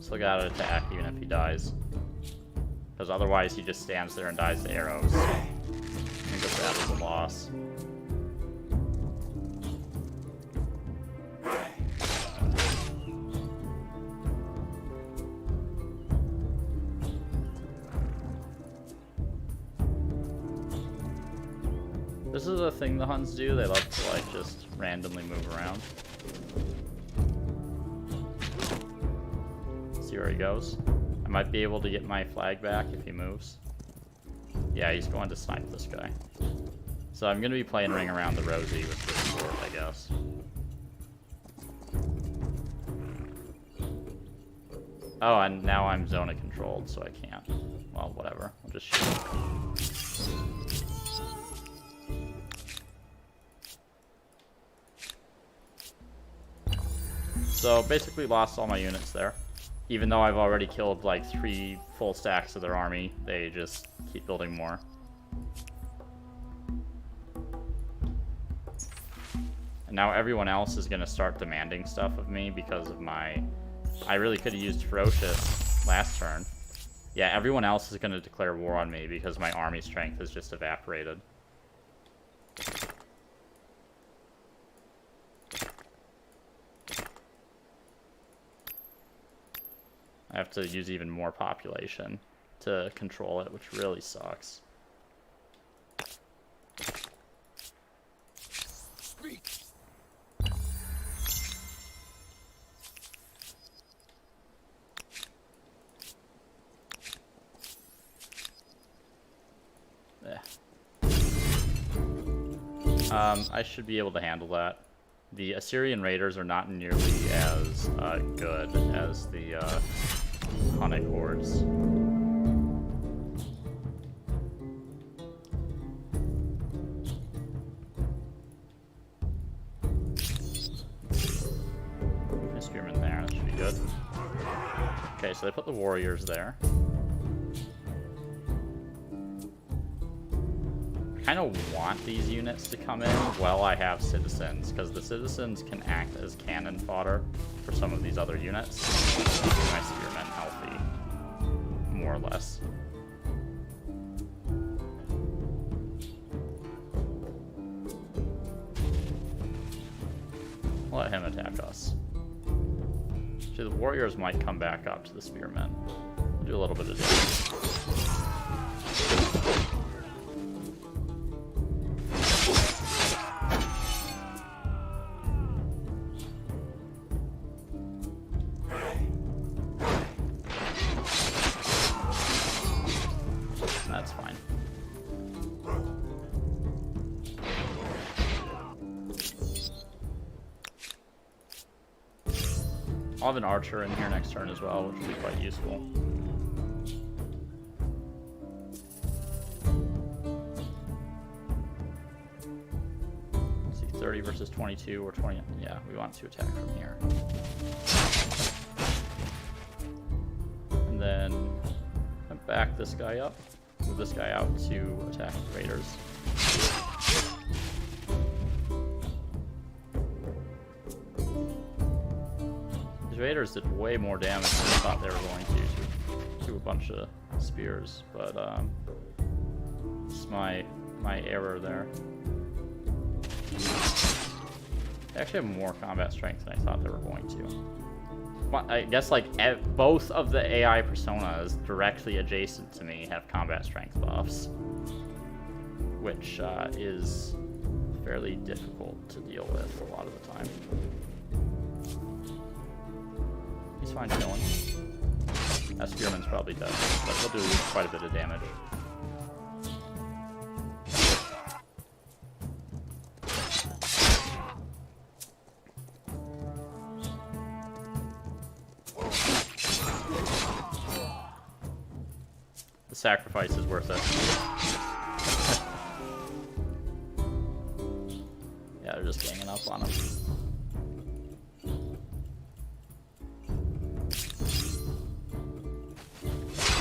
Still gotta attack even if he dies. Because otherwise he just stands there and dies to arrows. I think this battle's a loss. This is a thing the Huns do, they love to like just randomly move around. See where he goes. I might be able to get my flag back if he moves. Yeah, he's going to snipe this guy. So I'm going to be playing Ring Around the Rosie with this sword, I guess. Oh, and now I'm zona controlled, so I can't. Well, whatever. I'll just shoot. So basically lost all my units there. Even though I've already killed like 3 full stacks of their army, they just keep building more. And now everyone else is going to start demanding stuff of me because of my... I really could have used Ferocious last turn. Yeah, everyone else is going to declare war on me because my army strength has just evaporated. I have to use even more population to control it, which really sucks. I should be able to handle that. The Assyrian raiders are not nearly as good as the Hunnic hordes. Spearman there, that should be good. Okay, so they put the warriors there. I kind of want these units to come in while I have citizens, because the citizens can act as cannon fodder for some of these other units. My spearmen healthy, more or less. Let him attack us. See, the warriors might come back up to the spearmen. Do a little bit of damage. That's fine. I'll have an archer in here next turn as well, which will be quite useful. Let's see, 30 versus 22 or 20. Yeah, we want to attack from here. And then back this guy up, move this guy out to attack the raiders. These raiders did way more damage than I thought they were going to a bunch of spears, but it's my error there. They actually have more combat strength than I thought they were going to. I guess like both of the AI personas directly adjacent to me have combat strength buffs, which is fairly difficult to deal with a lot of the time. He's fine killing. That spearman's probably dead, but he'll do quite a bit of damage. Sacrifice is worth it. Yeah, they're just ganging up on him.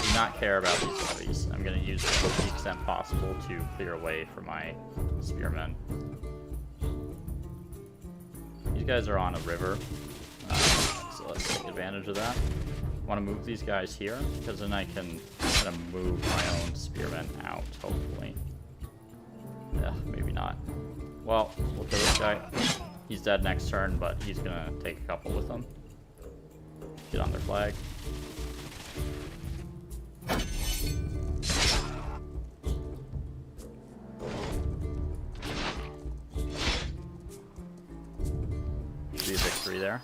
Do not care about these levies. I'm going to use them to the extent possible to clear a way for my spearmen. These guys are on a river, so let's take advantage of that. I want to move these guys here, because then I can kind of move my own spearmen out, hopefully. Yeah, maybe not. Well, we'll kill this guy. He's dead next turn, but he's going to take a couple with him. Get on their flag. Should be a victory there.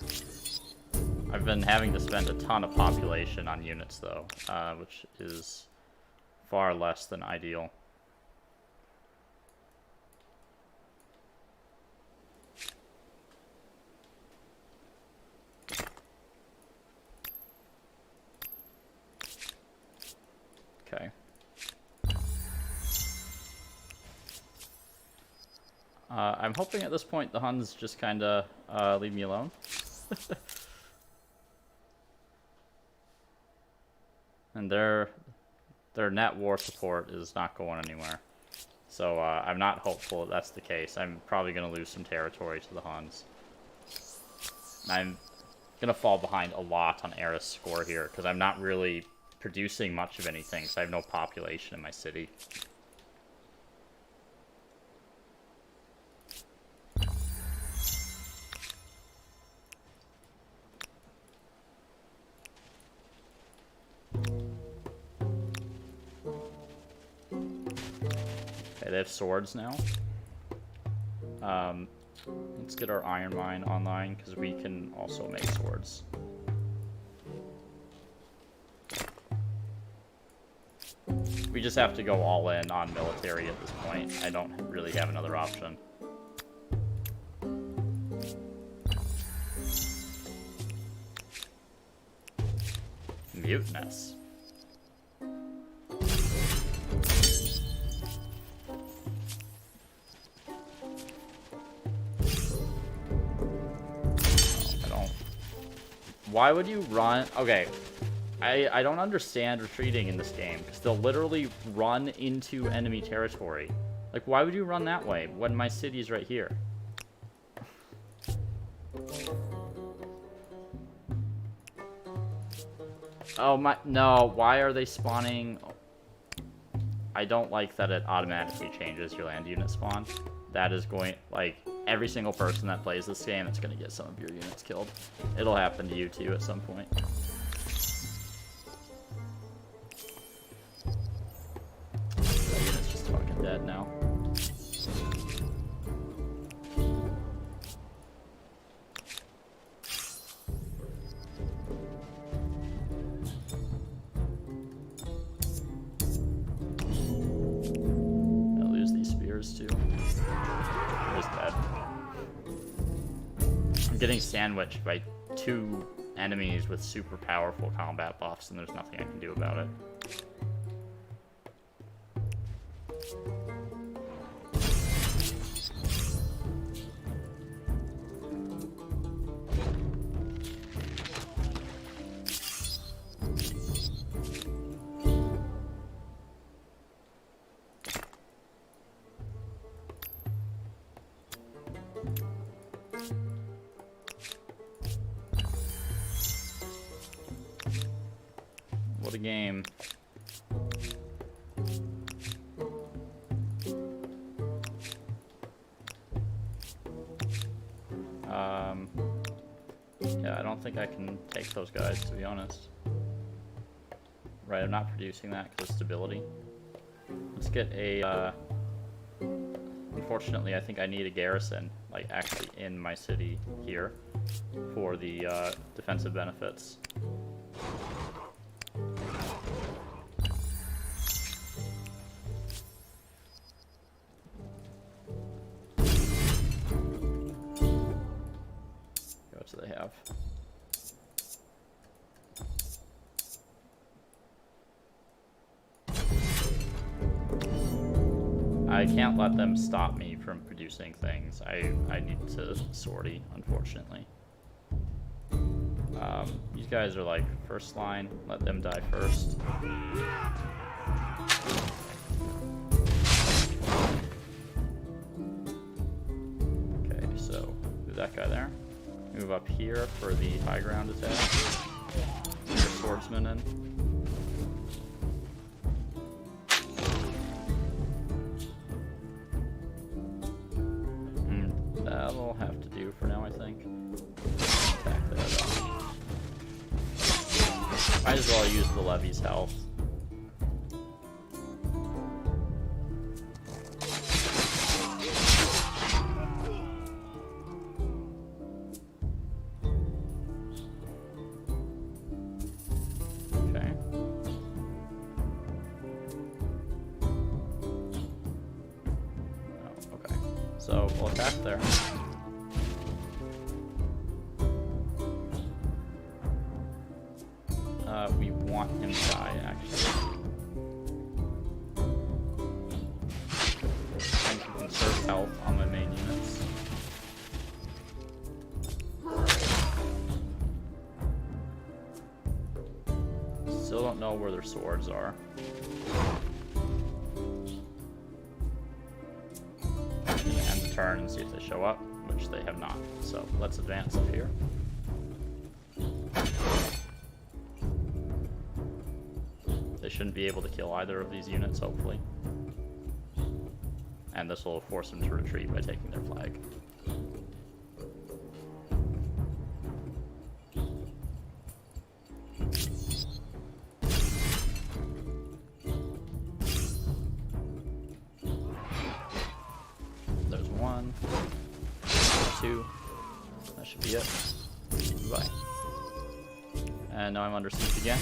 I've been having to spend a ton of population on units, though, which is far less than ideal. Okay. I'm hoping at this point the Huns just kind of leave me alone. And their net war support is not going anywhere. So I'm not hopeful that that's the case. I'm probably going to lose some territory to the Huns. I'm going to fall behind a lot on Eris' score here, because I'm not really producing much of anything, so I have no population in my city. Okay, they have swords now. Let's get our iron mine online, because we can also make swords. We just have to go all in on military at this point. I don't really have another option. Mutinous. Why would you run? Okay, I don't understand retreating in this game, because they'll literally run into enemy territory. Like, why would you run that way when my city's right here? Oh my, no, why are they spawning? I don't like that it automatically changes your land unit spawn. That is going, like, every single person that plays this game, it's going to get some of your units killed. It'll happen to you too at some point. That unit's just fucking dead now. I'll lose these spears too. Just dead. I'm getting sandwiched by 2 enemies with super powerful combat buffs, and there's nothing I can do about it. What a game. Yeah, I don't think I can take those guys, to be honest. Right, I'm not producing that because of stability. Let's get a, unfortunately, I think I need a garrison, like, actually in my city here for the, defensive benefits. What do they have? I can't let them stop me from producing things. I need to sortie, unfortunately. These guys are like first line. Let them die first. Okay, so move that guy there. Move up here for the high ground attack. Get the swordsman in. That'll have to do for now, I think. Attack there, though. Might as well use the levy's health. Okay. Oh, okay. So we'll attack there. We want him to die, actually. I can conserve health on my main units. Still don't know where their swords are. End the turn and see if they show up, which they have not. So let's advance up here. They shouldn't be able to kill either of these units, hopefully. And this will force them to retreat by taking their flag. There's 1, 2. That should be it. Goodbye. And now I'm under siege again.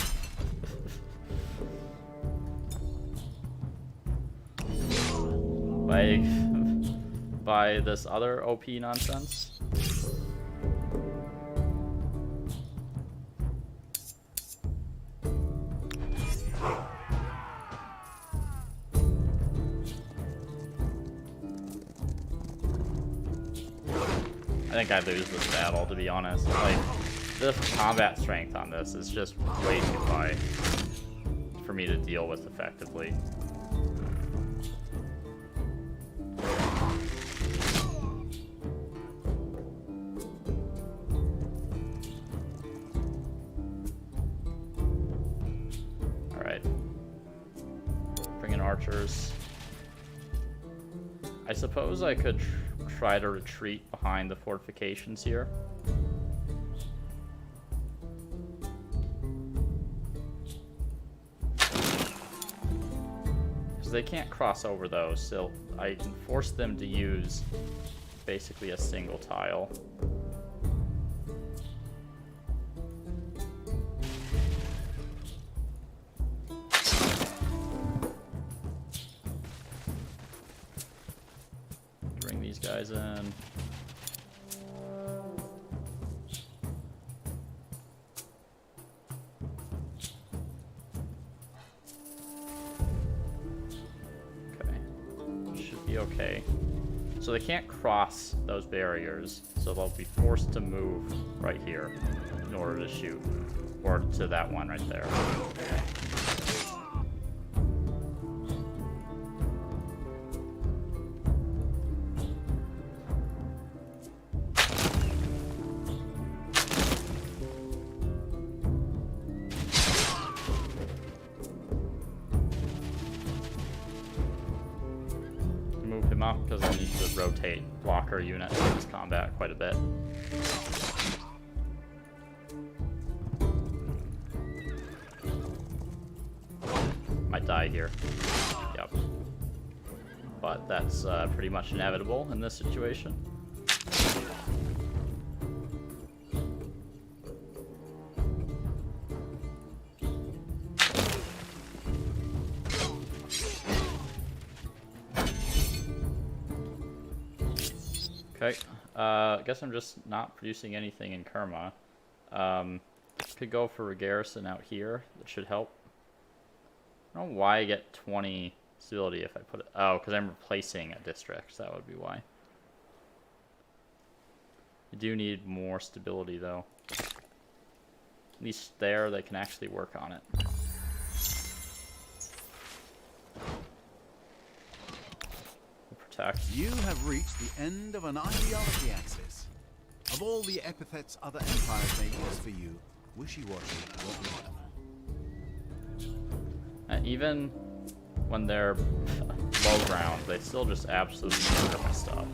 By this other OP nonsense. think I lose this battle, to be honest. Like, this combat strength on this is just way too high for me to deal with effectively. Alright. Bring in archers. I suppose I could try to retreat behind the fortifications here. Because they can't cross over those, so I can force them to use basically a single tile. Bring these guys in. Okay, so they can't cross those barriers, so they'll be forced to move right here in order to shoot, or to that one right there. Up because I'll need to rotate blocker units in this combat quite a bit. Might die here. Yep. But that's pretty much inevitable in this situation. Okay, I guess I'm just not producing anything in Kerma. Could go for a garrison out here. That should help. I don't know why I get 20 stability if I put it... Oh, because I'm replacing a district. That would be why. I do need more stability, though. At least there, they can actually work on it. You have reached the end of an ideology axis. Of all the epithets other empires may use for you, wishy-washy won't be one. Even when they're low ground, they still just absolutely murder my stuff.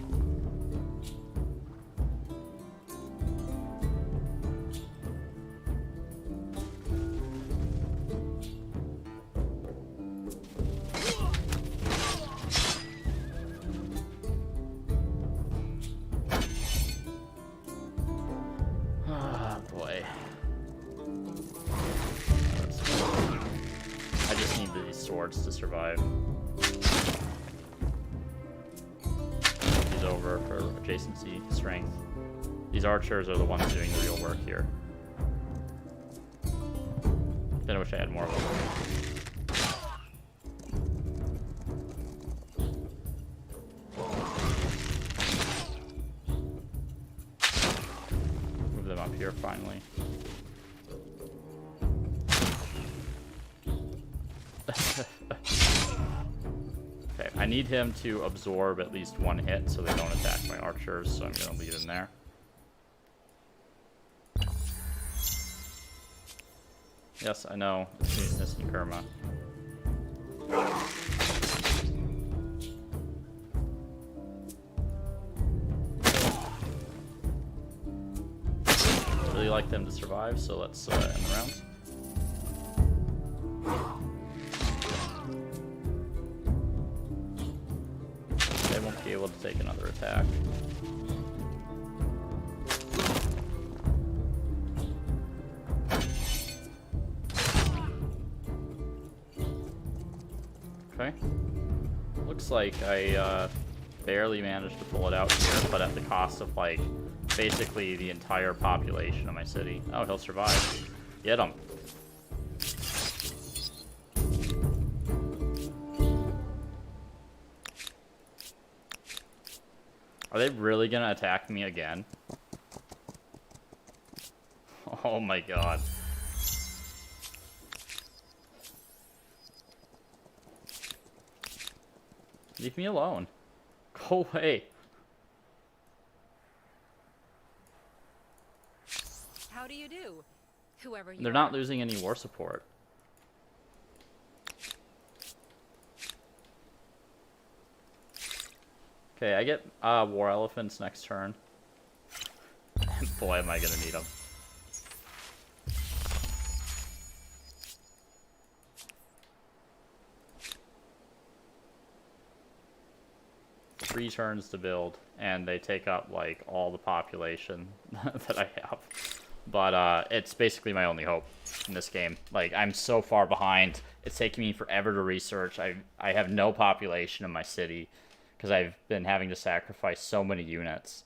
To survive. He's over for adjacency strength. These archers are the ones doing the real work here. Then I wish I had more of them. Move them up here finally. Okay, I need him to absorb at least one hit so they don't attack my archers, so I'm going to leave him there. Yes, I know. It's missing Kerma. Really like them to survive, so let's end the round. They won't be able to take another attack. Okay. Looks like I barely managed to pull it out here, but at the cost of, like, basically the entire population of my city. Oh, he'll survive. Get him. Are they really gonna attack me again? Oh my god. Leave me alone. Go away. How do you do? Whoever you They're are. not losing any war support. Okay, I get war elephants next turn. Boy, am I gonna need them. Three turns to build, and they take up like all the population that I have. But it's basically my only hope in this game. Like, I'm so far behind. It's taking me forever to research. I have no population in my city because I've been having to sacrifice so many units.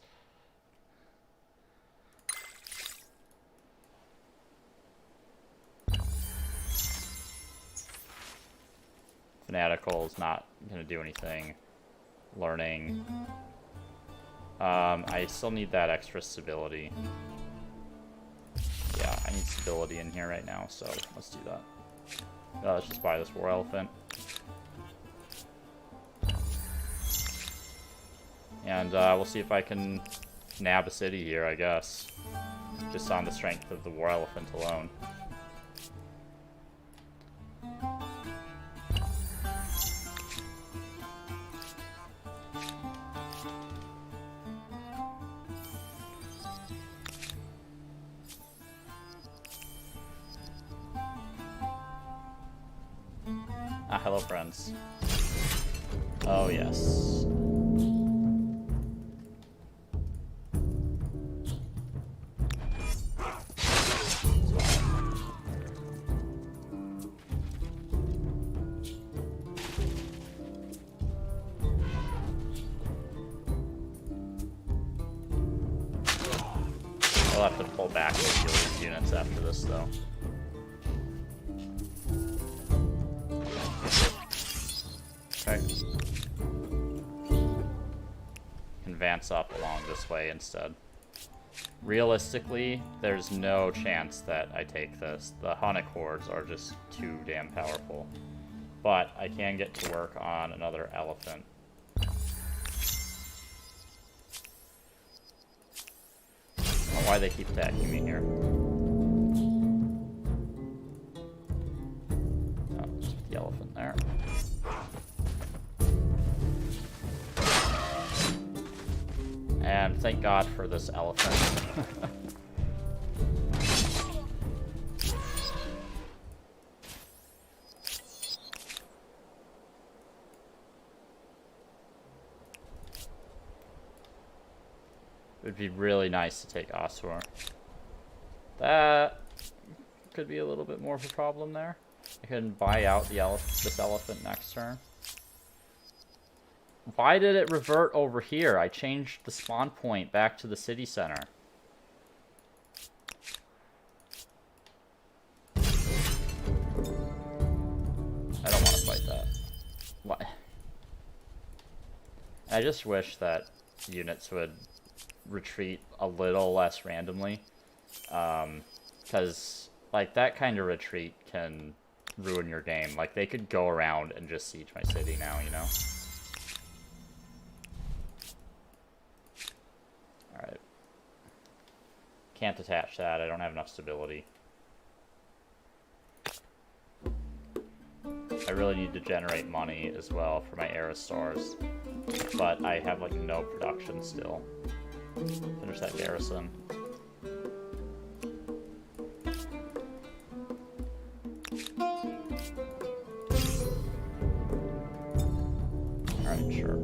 Fanatical is not going to do anything. Learning. I still need that extra stability. Yeah, I need stability in here right now, so let's do that. Let's just buy this war elephant. And we'll see if I can nab a city here, I guess. Just on the strength of the war elephant alone. Ah, hello, friends. Oh, yes. I'll have to pull back and heal these units after this, though. Okay. Can advance up along this way instead. Realistically, there's no chance that I take this. The Hunnic hordes are just too damn powerful. But I can get to work on another elephant. I don't know why they keep attacking me here. Oh, just put the elephant there. And thank God for this elephant. It would be really nice to take Asur. That could be a little bit more of a problem there. I can buy out the this elephant next turn. Why did it revert over here? I changed the spawn point back to the city center. I don't want to fight that. What? I just wish that units would retreat a little less randomly. Because, like, that kind of retreat can ruin your game. Like, they could go around and just siege my city now, you know? Alright. Can't attach that. I don't have enough stability. I really need to generate money as well for my era stars. But I have, like, no production still. Finish that garrison. Alright, sure.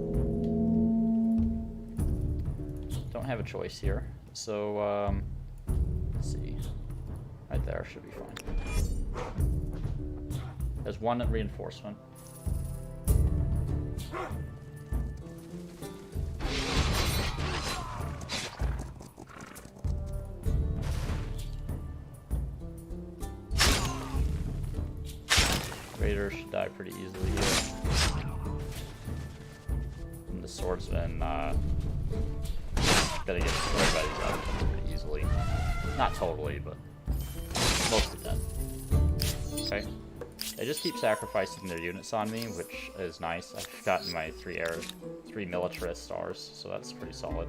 Don't have a choice here. So, let's see. Right there should be fine. There's one reinforcement. Raiders should die pretty easily here. And the swordsman, gonna get destroyed by these elephants pretty easily. Not totally, but mostly dead. Okay. They just keep sacrificing their units on me, which is nice. I've gotten my 3 militarist stars, so that's pretty solid.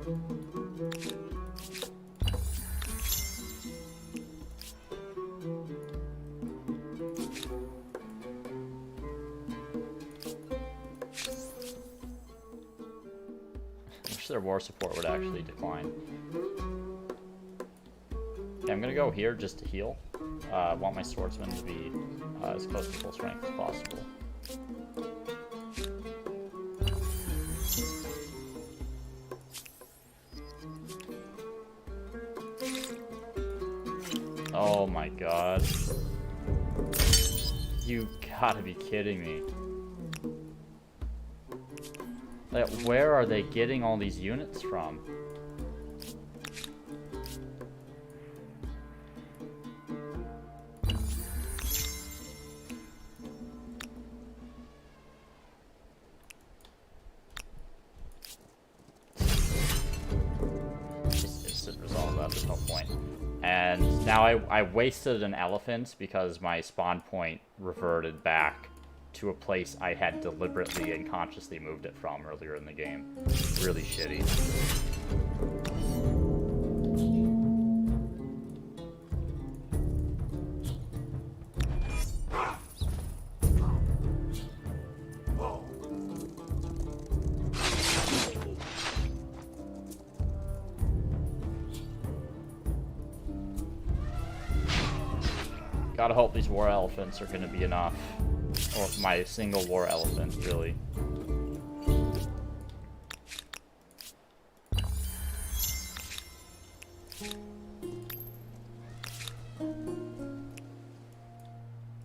I wish their war support would actually decline. Okay, I'm gonna go here just to heal. I want my swordsman to be as close to full strength as possible. Oh my god. You gotta be kidding me. Like, where are they getting all these units from? There's no point. And now I wasted an elephant because my spawn point reverted back to a place I had deliberately and consciously moved it from earlier in the game. Really shitty. Gotta hope these war elephants are gonna be enough. Or my single war elephant, really.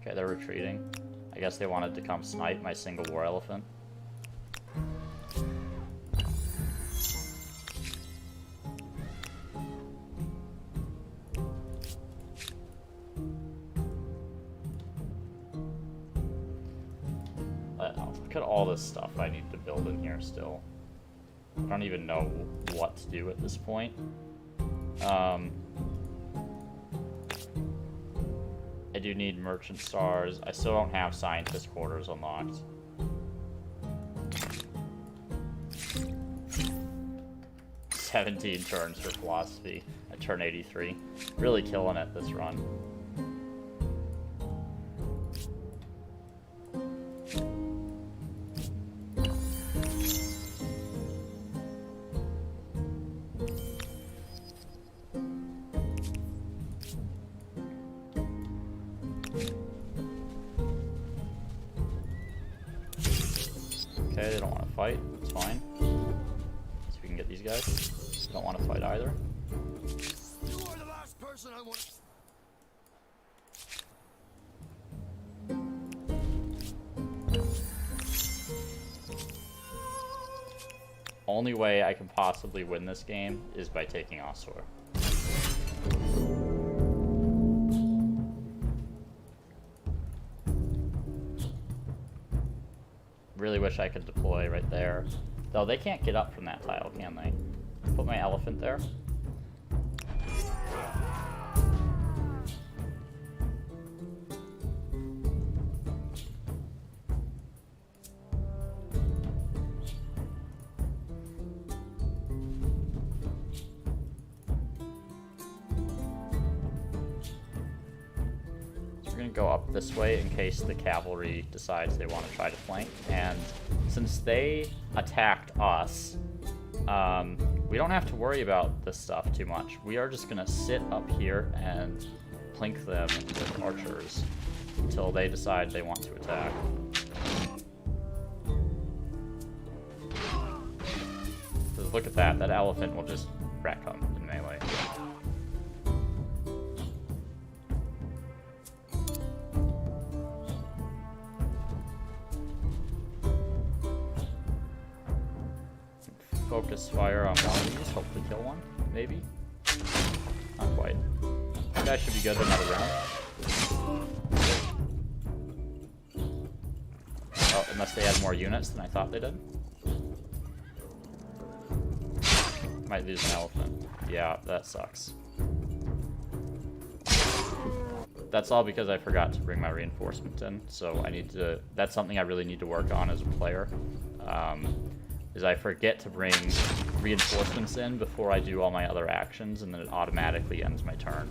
Okay, they're retreating. I guess they wanted to come snipe my single war elephant. Look at all this stuff I need to build in here still. I don't even know what to do at this point. I do need merchant stars. I still don't have scientist quarters unlocked. "17 turns for philosophy at turn 83. Really killing it this run. Okay, they don't want to fight. It's fine. See if we can get these guys. They don't want to fight either. You are the last person I want. Only way I can possibly win this game is by taking Osor. Really wish I could deploy right there. Though they can't get up from that tile, can they? Put my elephant there. Go up this way in case the cavalry decides they want to try to flank, and since they attacked us, we don't have to worry about this stuff too much. We are just gonna sit up here and plink them with archers until they decide they want to attack. Because look at that elephant will just wreck them in melee. Focus fire on one of these, hopefully kill one, maybe? Not quite. That guy should be good another round. Oh, unless they had more units than I thought they did. Might lose an elephant. Yeah, that sucks. that's all because I forgot to bring my reinforcement in, so I need to, that's something I really need to work on as a player, is I forget to bring reinforcements in before I do all my other actions, and then it automatically ends my turn.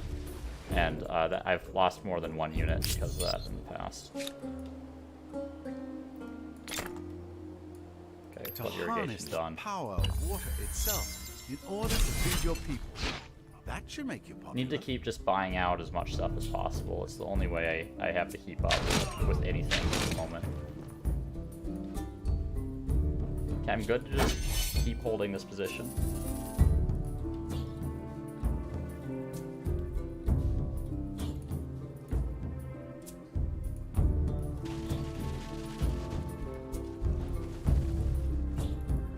And that I've lost more than one unit because of that in the past. Okay, To flood harness irrigation the done. power of water itself in order to feed your people. That should make you popular. Need to keep just buying out as much stuff as possible. It's the only way I have to keep up with anything at the moment. Okay, I'm good to just keep holding this position.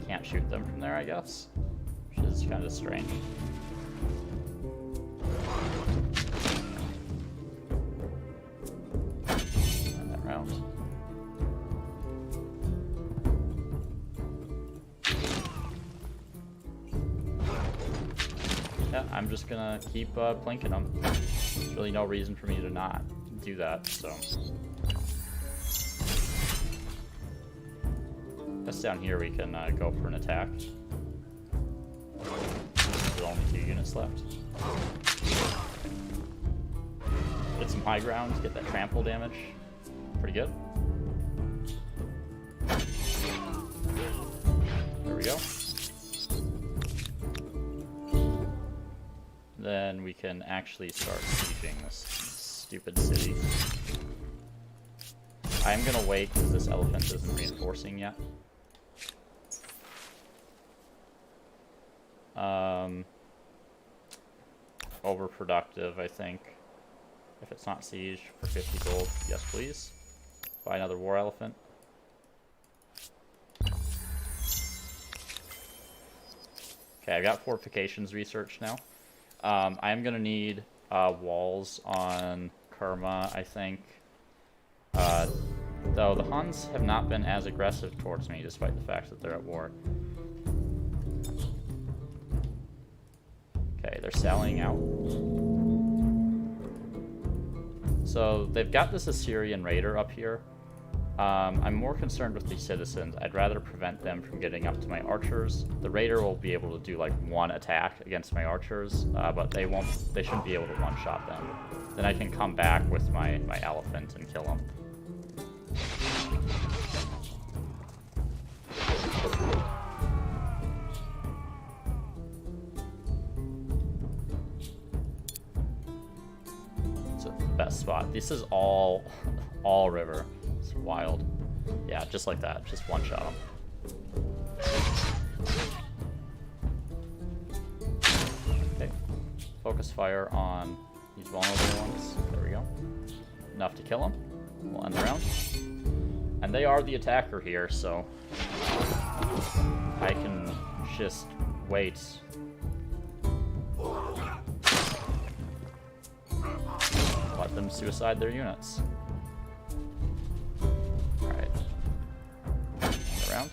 Can't shoot them from there, I guess, which is kind of strange. And that round. Yeah, I'm just gonna keep plinking them. There's really no reason for me to not do that, so. Guess down here we can go for an attack. There's only 2 units left. Get some high ground, get that trample damage. Pretty good. There we go. Then we can actually start sieging this stupid city. I'm gonna wait because this elephant isn't reinforcing yet. Overproductive, I think. If it's not siege for 50 gold, yes please. Buy another war elephant. Okay, I got fortifications researched now. I'm gonna need walls on Kerma, I think. Though the Huns have not been as aggressive towards me, despite the fact that they're at war. Okay, they're sallying out. So they've got this Assyrian raider up here. I'm more concerned with the citizens. I'd rather prevent them from getting up to my archers. The raider will be able to do like 1 attack against my archers, but they shouldn't be able to one-shot them. Then I can come back with my elephant and kill them. Best spot. This is all river. It's wild. Yeah, just like that. Just one-shot them. Okay. Focus fire on these vulnerable ones. There we go. Enough to kill them. We'll end the round. And they are the attacker here, so I can just wait. Let them suicide their units. Alright. Round.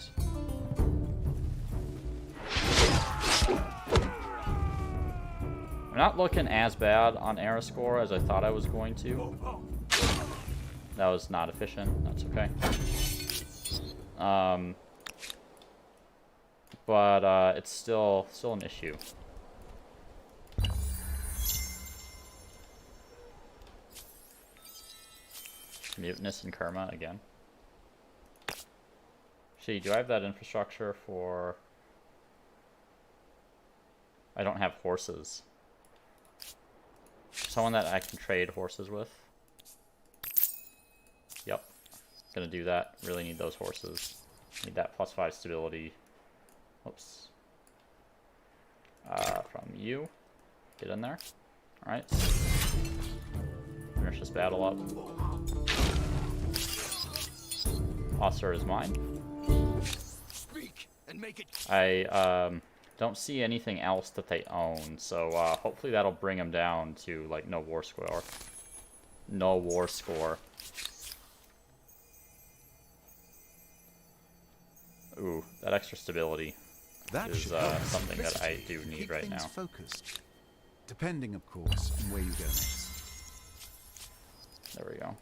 I'm not looking as bad on era score as I thought I was going to. That was not efficient. That's okay. But it's still an issue. Mutinous and Kerma again. Gee, do I have that infrastructure for... I don't have horses. Someone that I can trade horses with. Yep. Gonna do that. Really need those horses. Need that +5 stability. Oops. From you. Get in there. Alright. Finish this battle up. Oster is mine. Speak and make it. I don't see anything else that they own, so hopefully that'll bring them down to like no war score. No war score. Ooh, that extra stability is something that I do need Keep right things now. Focused, depending, of course, on where you go next. we go.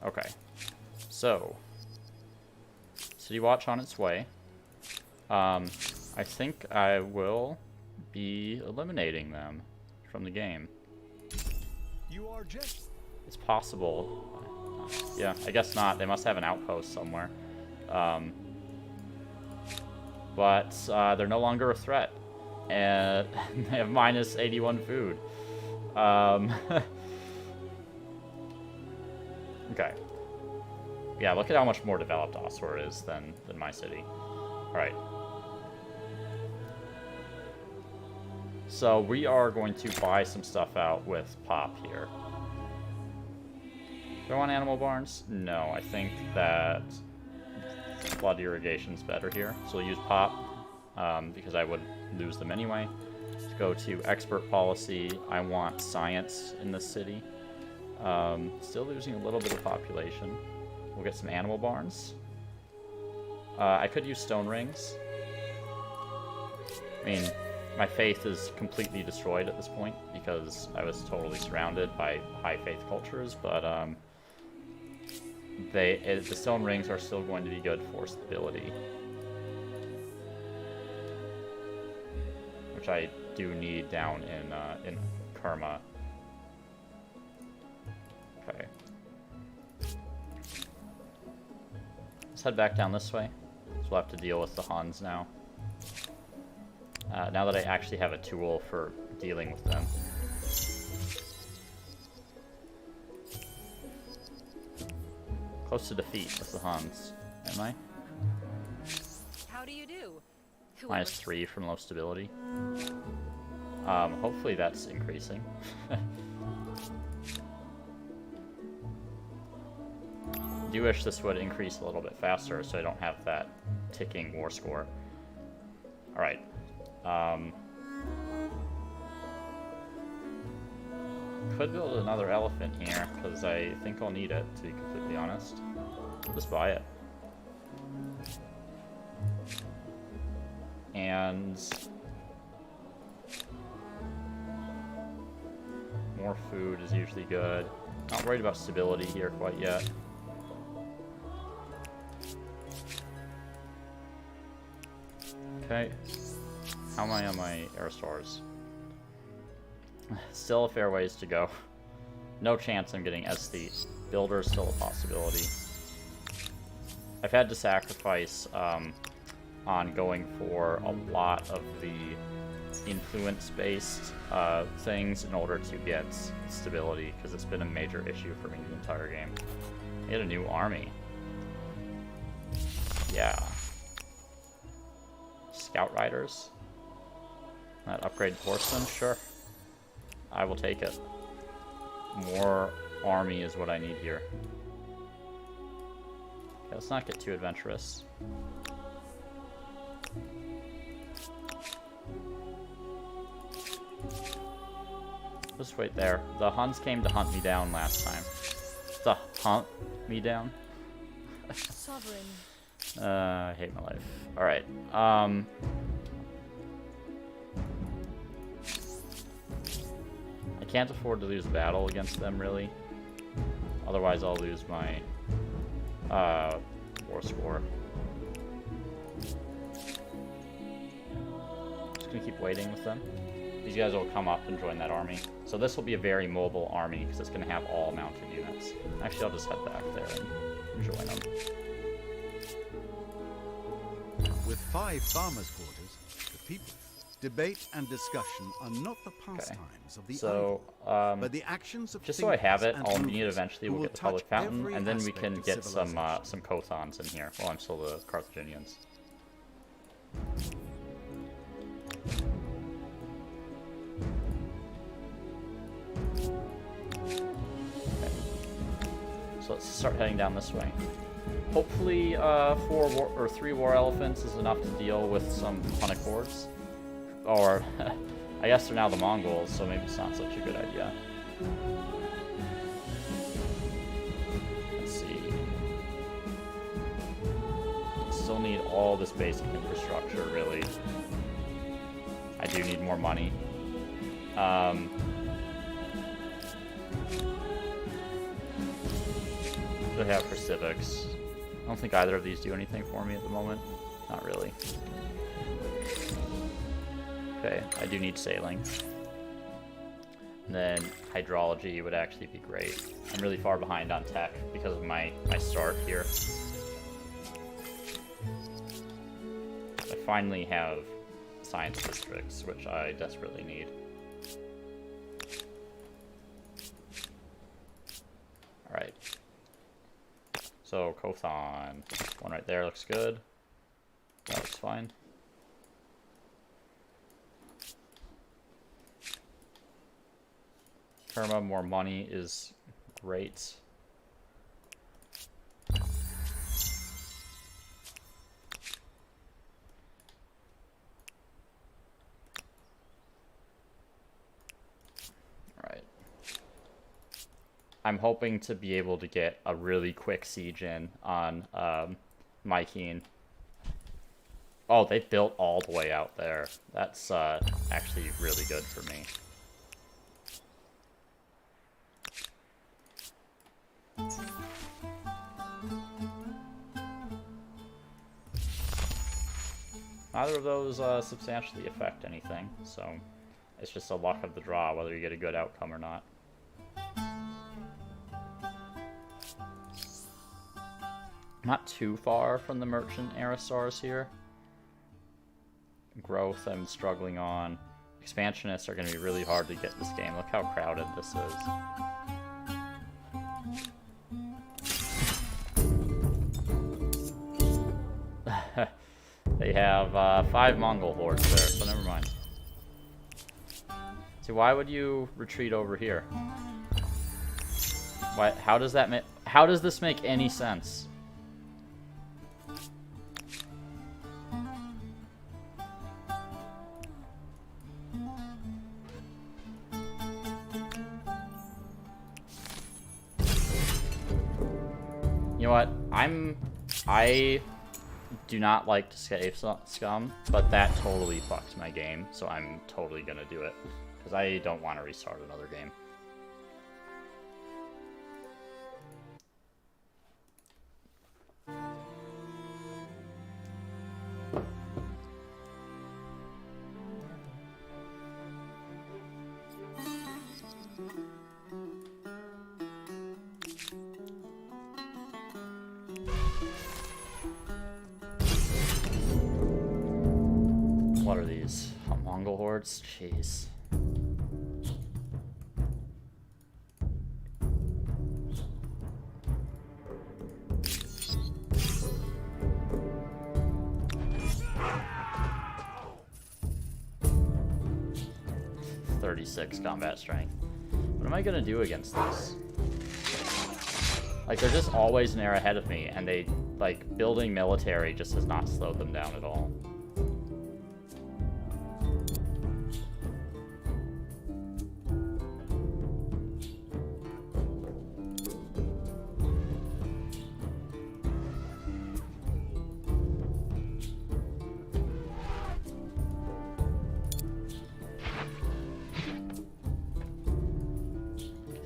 Okay. So, City Watch on its way. I think I will be eliminating them from the game. You are just It's possible. Yeah, I guess not. They must have an outpost somewhere. But they're no longer a threat. And they have minus 81 food. Okay. Yeah, look at how much more developed Osor is than my city. Alright. So we are going to buy some stuff out with Pop here. Do I want animal barns? No, I think that flood irrigation's better here. So we'll use Pop, because I would lose them anyway. Let's go to expert policy. I want science in this city. Still losing a little bit of population. We'll get some animal barns. I could use stone rings. I mean, my faith is completely destroyed at this point because I was totally surrounded by high faith cultures, but the stone rings are still going to be good for stability, which I do need down in Karma. Okay. Let's head back down this way. So we'll have to deal with the Huns now. Now that I actually have a tool for dealing with them. Close to defeat with the Huns, am I? How do you do? Minus 3 from low stability. Hopefully that's increasing. I do wish this would increase a little bit faster so I don't have that ticking war score. Alright. Could build another elephant here, because I think I'll need it, to be completely honest. I'll just buy it. And more food is usually good. Not worried about stability here quite yet. Okay. How am I on my air stores? Still a fair ways to go. No chance I'm getting aesthete. Builder is still a possibility. I've had to sacrifice on going for a lot of the influence-based things in order to get stability, because it's been a major issue for me the entire game. I get a new army. Yeah. Scout Riders? That upgrade horsemen? Sure. I will take it. More army is what I need here. Okay, let's not get too adventurous. Just wait there. The Huns came to hunt me down last time. To hunt me down? Sovereign. I hate my life. Alright. I can't afford to lose a battle against them, really. Otherwise, I'll lose my war score. Just gonna keep waiting with them. These guys will come up and join that army. So this will be a very mobile army, because it's gonna have all mounted units. Actually, I'll just head back there and join them. With 5 farmers' quarters, the people, debate and discussion are not the pastimes of the idle, but the actions of just so I have it, thinkers all and we need rulers eventually who we'll will get the public touch fountain, every and then we aspect can of get some civilization. Kothons in here while I'm still the Carthaginians. Okay. So let's start heading down this way. Hopefully, 3 war elephants is enough to deal with some Punic hordes. Or, I guess they're now the Mongols, so maybe it's not such a good idea. Let's see. Still need all this basic infrastructure, really. I do need more money. What do I have for civics? I don't think either of these do anything for me at the moment. Not really. Okay, I do need sailing. And then hydrology would actually be great. I'm really far behind on tech because of my start here. I finally have science districts, which I desperately need. Alright. So, Kothan. One right there looks good. That looks fine. Kerma, more money is great. Alright. I'm hoping to be able to get a really quick siege in on Humankind. Oh, they built all the way out there. That's actually really good for me. Neither of those substantially affect anything, so it's just a luck of the draw whether you get a good outcome or not. Not too far from the merchant era stars here. Growth I'm struggling on. Expansionists are going to be really hard to get this game. Look how crowded this is. They have 5 Mongol hordes there, so never mind. See, why would you retreat over here? Why? How does that how does this make any sense? You know what? I do not like to save scum, but that totally fucked my game, so I'm totally gonna do it. Because I don't want to restart another game. What are these? Mongol hordes? Jeez. .36 combat strength. What am I gonna do against this? Like, they're just always an air ahead of me, and they, like, building military just has not slowed them down at all.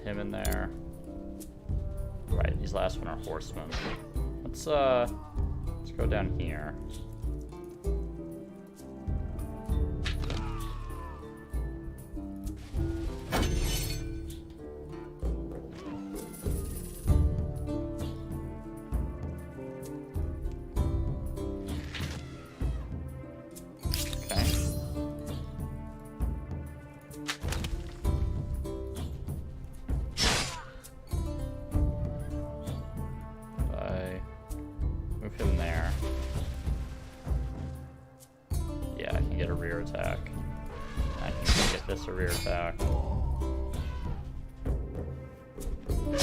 Him in there. Right, these last one are horsemen. Let's go down here. Him there. Yeah, I can get a rear attack. I can get this a rear attack. Okay.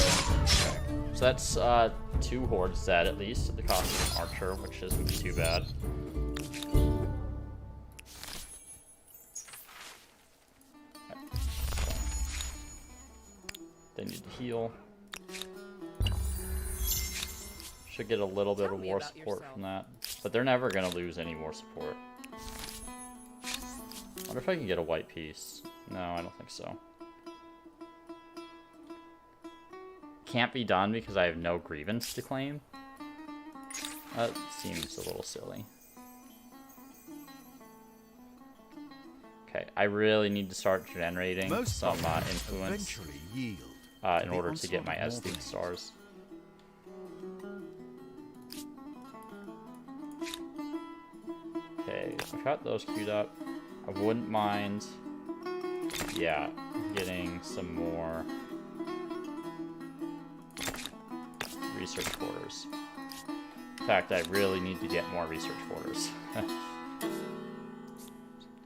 So that's 2 hordes dead at least at the cost of an archer, which isn't too bad. They need to heal. Should get a little bit of war support from that, but they're never gonna lose any more support. Wonder if I can get a white piece. No, I don't think so. can't be done because I have no grievance to claim. That seems a little silly. Okay, I really need to start generating some influence in order to get my aesthete stars. Okay, I've got those queued up. I wouldn't mind, yeah, getting some more research quarters. In fact, I really need to get more research quarters.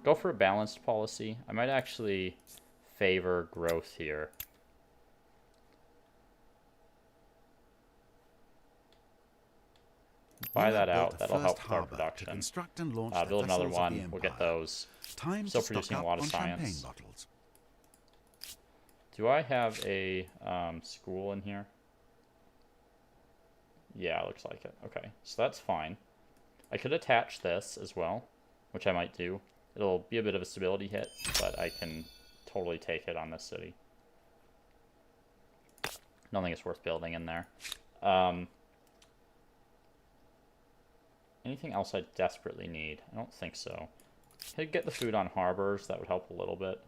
Go for a balanced policy. I might actually favor growth here. Buy that out. That'll help with our production. Build another one. We'll get those. Still producing a lot of science. Do I have a school in here? Yeah, looks like it. Okay, so that's fine. I could attach this as well, which I might do. It'll be a bit of a stability hit, but I can totally take it on this city. Don't think it's worth building in there. Anything else I desperately need? I don't think so. Could get the food on harbors. That would help a little bit.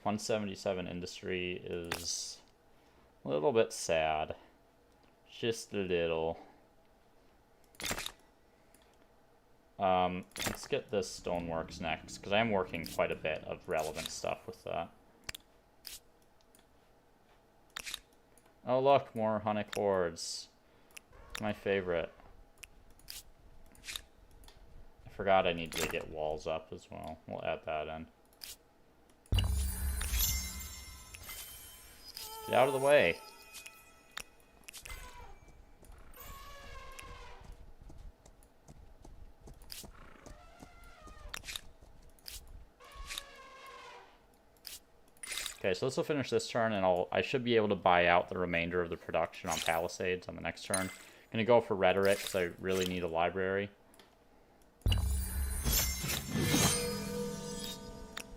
177 industry is a little bit sad. Just a little. Let's get this stoneworks next, because I am working quite a bit of relevant stuff with that. Oh look, more Hunnic hordes. My favorite. I forgot I need to get walls up as well. We'll add that in. Get out of the way. Okay, so this will finish this turn, and I should be able to buy out the remainder of the production on Palisades on the next turn. I'm gonna go for Rhetoric, because I really need a library.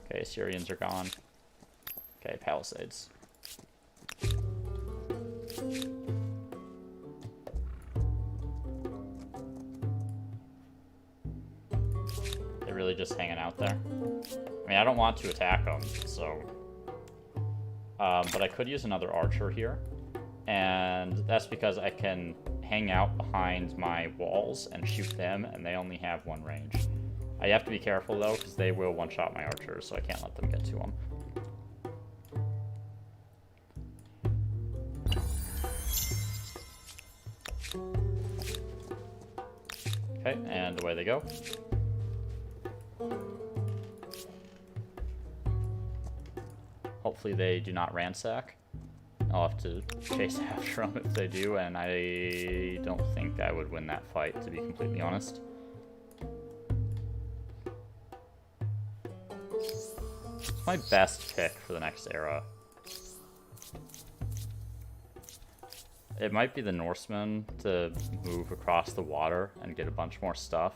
Okay, Assyrians are gone. Okay, Palisades. They're really just hanging out there. I mean, I don't want to attack them, so... but I could use another archer here, and that's because I can hang out behind my walls and shoot them, and they only have one range. I have to be careful, though, because they will one-shot my archers, so I can't let them get to them. Okay, and away they go. Hopefully they do not ransack. I'll have to chase after them if they do, and I don't think I would win that fight, to be completely honest. It's my best pick for the next era. It might be the Norsemen to move across the water and get a bunch more stuff.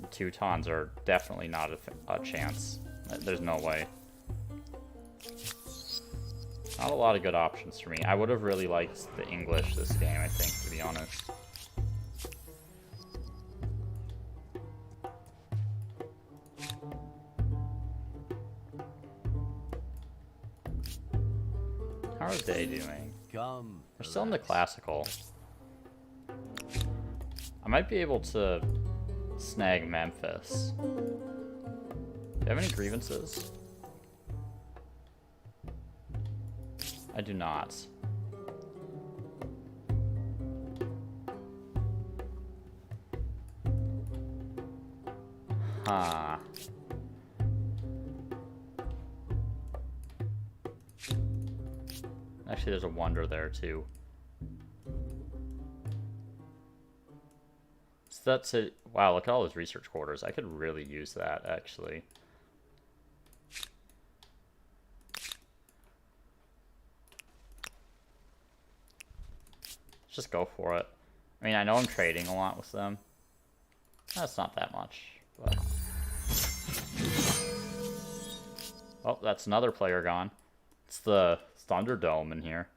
The Teutons are definitely not a chance. There's no way. Not a lot of good options for me. I would have really liked the English this game, I think, to be honest. How are they doing? They're still in the classical. I might be able to snag Memphis. Do you have any grievances? I do not. Huh. Actually, there's a wonder there, too. So that's it. Wow, look at all those research quarters. I could really use that, actually. Let's just go for it. I mean, I know I'm trading a lot with them. That's not that much, but... Oh, that's another player gone. It's the Thunderdome in here.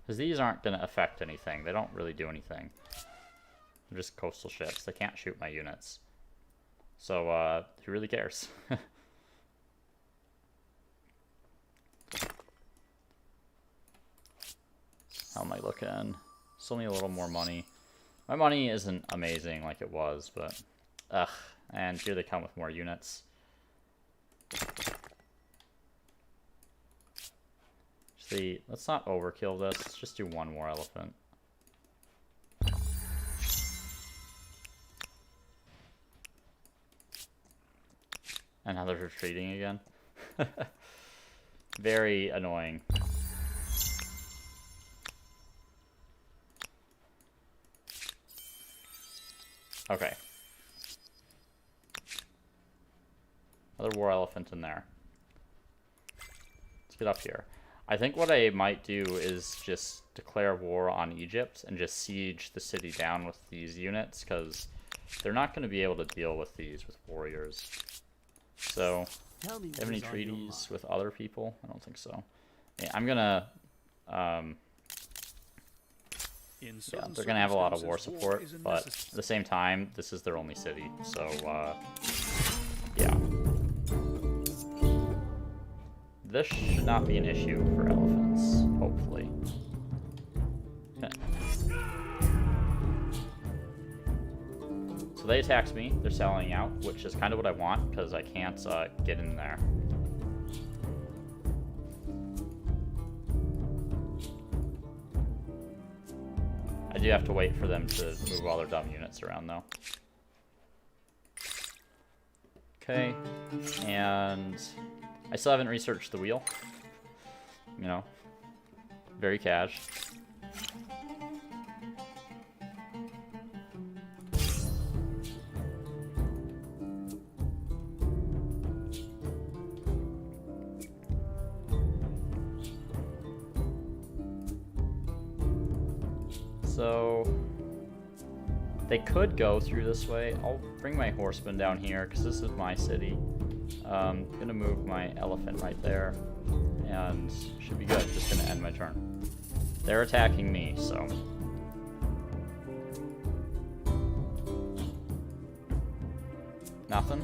Because these aren't going to affect anything. They don't really do anything. They're just coastal ships. They can't shoot my units. So, who really cares? How am I looking? Still need a little more money. My money isn't amazing like it was, but... Ugh. And here they come with more units. See, let's not overkill this. Let's just do one more elephant. And now they're retreating again. Very annoying. Okay. Another war elephant in there. Let's get up here. I think what I might do is just declare war on Egypt and just siege the city down with these units, because they're not going to be able to deal with these with warriors. So, do you have any treaties with other people? I don't think so. Yeah, I'm gonna, yeah, they're gonna have a lot of war support, but at the same time, this is their only city, so, yeah. This should not be an issue for elephants, hopefully. Okay. So they attacked me, they're selling out, which is kind of what I want, because I can't get in there. I do have to wait for them to move all their dumb units around, though. Okay, and I still haven't researched the wheel. You know, very cash. So they could go through this way. I'll bring my horseman down here because this is my city. I'm gonna move my elephant right there, and should be good. Just gonna end my turn. They're attacking me, so nothing.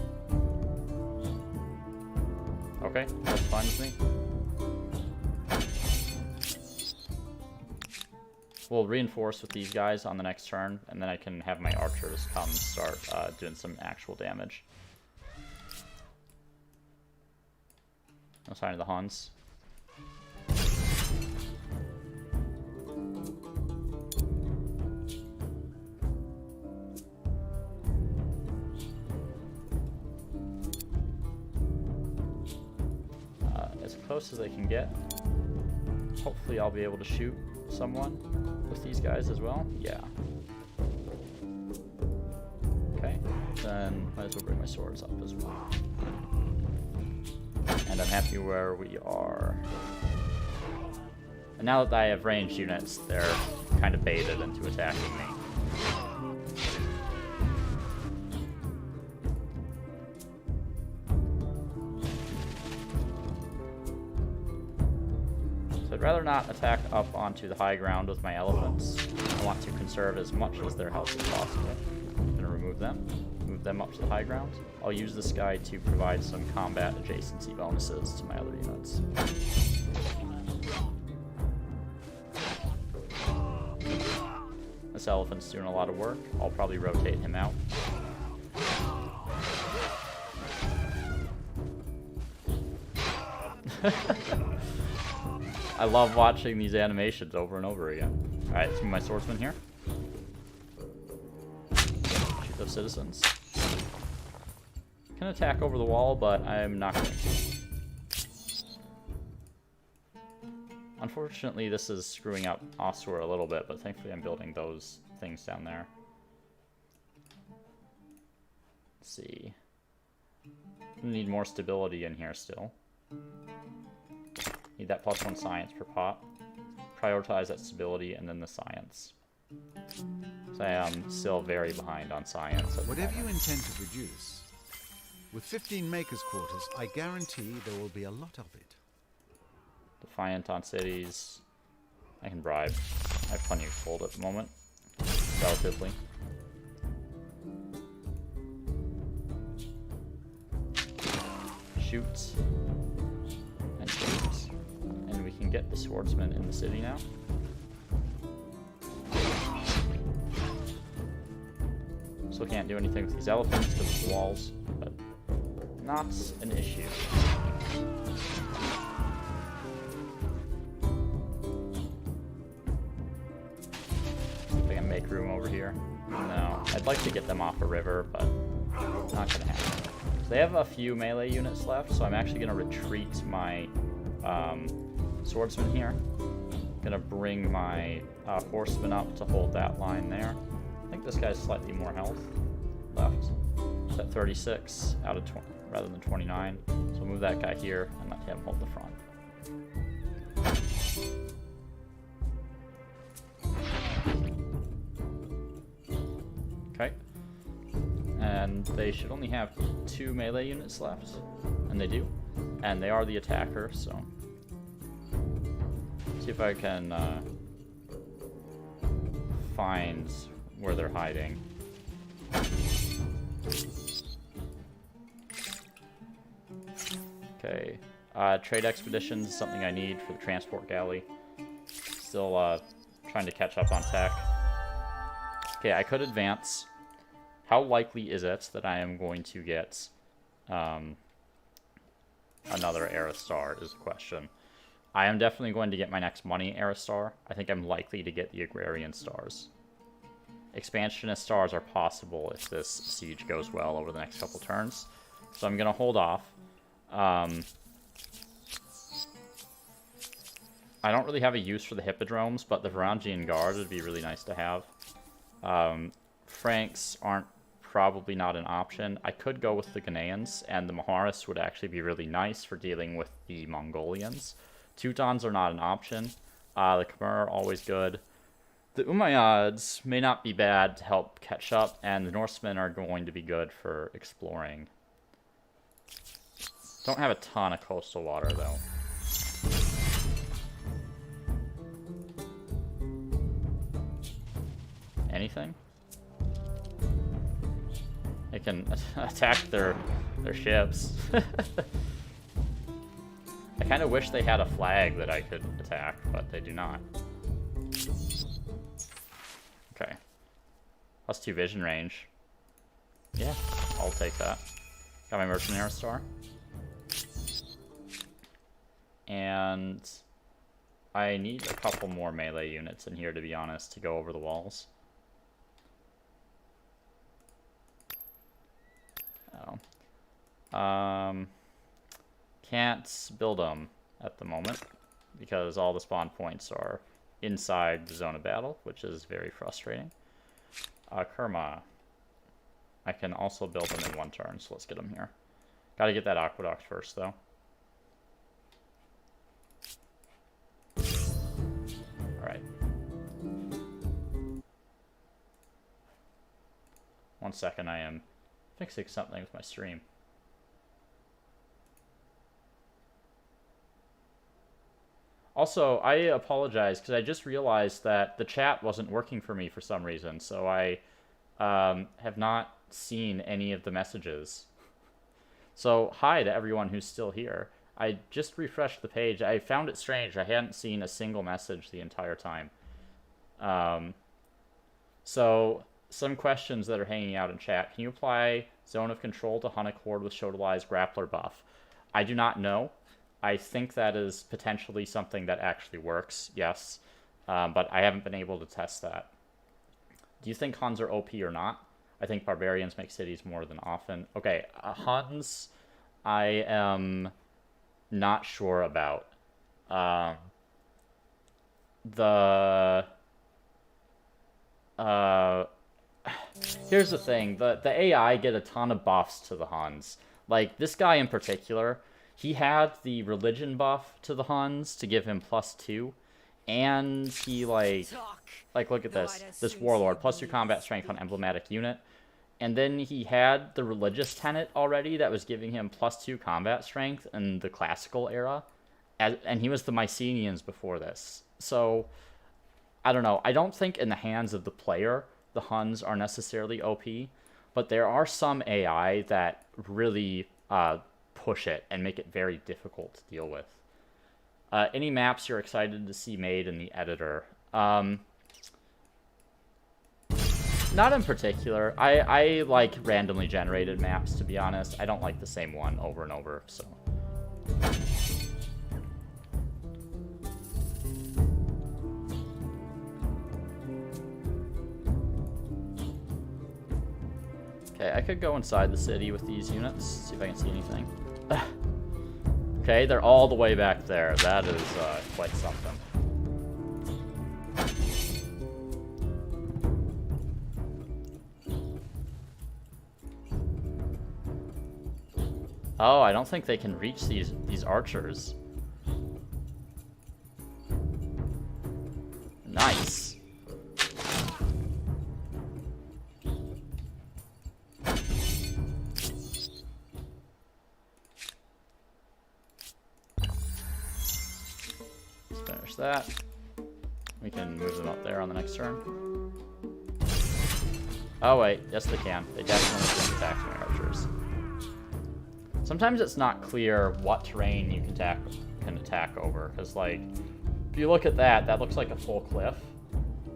Okay, that's fine with me. We'll reinforce with these guys on the next turn, and then I can have my archers come and start doing some actual damage. No sign of the Huns. As close as they can get. Hopefully I'll be able to shoot someone with these guys as well. Yeah. Okay. Then might as well bring my swords up as well. And I'm happy where we are. And now that I have ranged units, they're kind of baited into attacking me. So I'd rather not attack up onto the high ground with my elephants. I want to conserve as much as their health as possible. I'm going to remove them. Move them up to the high ground. I'll use this guy to provide some combat adjacency bonuses to my other units. This elephant's doing a lot of work. I'll probably rotate him out. I love watching these animations over and over again. Alright, let's move my swordsman here. Shoot those citizens. Can attack over the wall, but I'm not going to. Unfortunately, this is screwing up Ossuor a little bit, but thankfully I'm building those things down there. Let's see. Need more stability in here still. Need that +1 science per pot. prioritize that stability and then the science. So I am still very behind on science. Whatever you intend to produce, with 15 makers' quarters, I guarantee there will be a lot of it. Defiant on cities. I can bribe. I have plenty of gold at the moment, relatively. Shoot. And shoot. And we can get the swordsman in the city now. Still can't do anything with these elephants because of the walls, but not an issue. See if I can make room over here. No, I'd like to get them off a river, but not gonna happen. So they have a few melee units left, so I'm actually gonna retreat my swordsman here. Gonna bring my horseman up to hold that line there. I think this guy's slightly more health left. It's at 36 out of 20 rather than 29. So we'll move that guy here and let him hold the front. Okay. And they should only have 2 melee units left. And they do. And they are the attacker, so. See if I can find where they're hiding. Okay. Trade expeditions is something I need for the transport galley. Still trying to catch up on tech. Okay, I could advance. How likely is it that I am going to get another Era Star is the question. I am definitely going to get my next money Era Star. I think I'm likely to get the Agrarian Stars. Expansionist stars are possible if this siege goes well over the next couple turns. So I'm going to hold off. I don't really have a use for the Hippodromes, but the Varangian Guard would be really nice to have. Franks aren't probably not an option. I could go with the Ghanaians, and the Maharis would actually be really nice for dealing with the Mongolians. Teutons are not an option. The Khmer are always good. The Umayyads may not be bad to help catch up, and the Norsemen are going to be good for exploring. Don't have a ton of coastal water, though. Anything? They can attack their ships. I kind of wish they had a flag that I could attack, but they do not. Okay. +2 vision range. Yeah, I'll take that. Got my Mercenary Star. And I need a couple more melee units in here, to be honest, to go over the walls. Oh. Can't build them at the moment because all the spawn points are inside the zone of battle, which is very frustrating. Kerma. I can also build them in 1 turn, so let's get them here. Gotta get that aqueduct first, though. Alright. 1 second, I am fixing something with my stream. Also, I apologize because I just realized that the chat wasn't working for me for some reason, so I have not seen any of the messages. So, hi to everyone who's still here. I just refreshed the page. I found it strange. I hadn't seen a single message the entire time. So, some questions that are hanging out in chat. Can you apply Zone of Control to Hunnic Horde with Shodalai's Grappler buff? I do not know. I think that is potentially something that actually works, yes. But I haven't been able to test that. Do you think Huns are OP or not? I think barbarians make cities more than often. Okay, Huns, I am not sure about. Here's the thing. The AI get a ton of buffs to the Huns. Like, this guy in particular, he had the religion buff to the Huns to give him +2, and he like look at this warlord, +2 combat strength on emblematic unit. And then he had the religious tenet already that was giving him +2 combat strength in the classical era. And he was the Mycenaeans before this. So, I don't know. I don't think in the hands of the player, the Huns are necessarily OP. But there are some AI that really push it and make it very difficult to deal with. Any maps you're excited to see made in the editor? Not in particular. I like randomly generated maps, to be honest. I don't like the same one over and over, so. Okay, I could go inside the city with these units, see if I can see anything. Okay, they're all the way back there. That is quite something. Oh, I don't think they can reach these archers. Nice. Let's finish that. We can move them up there on the next turn. Oh wait, yes they can. They definitely can attack my archers. Sometimes it's not clear what terrain you can attack over, because like, if you look at that, that looks like a full cliff,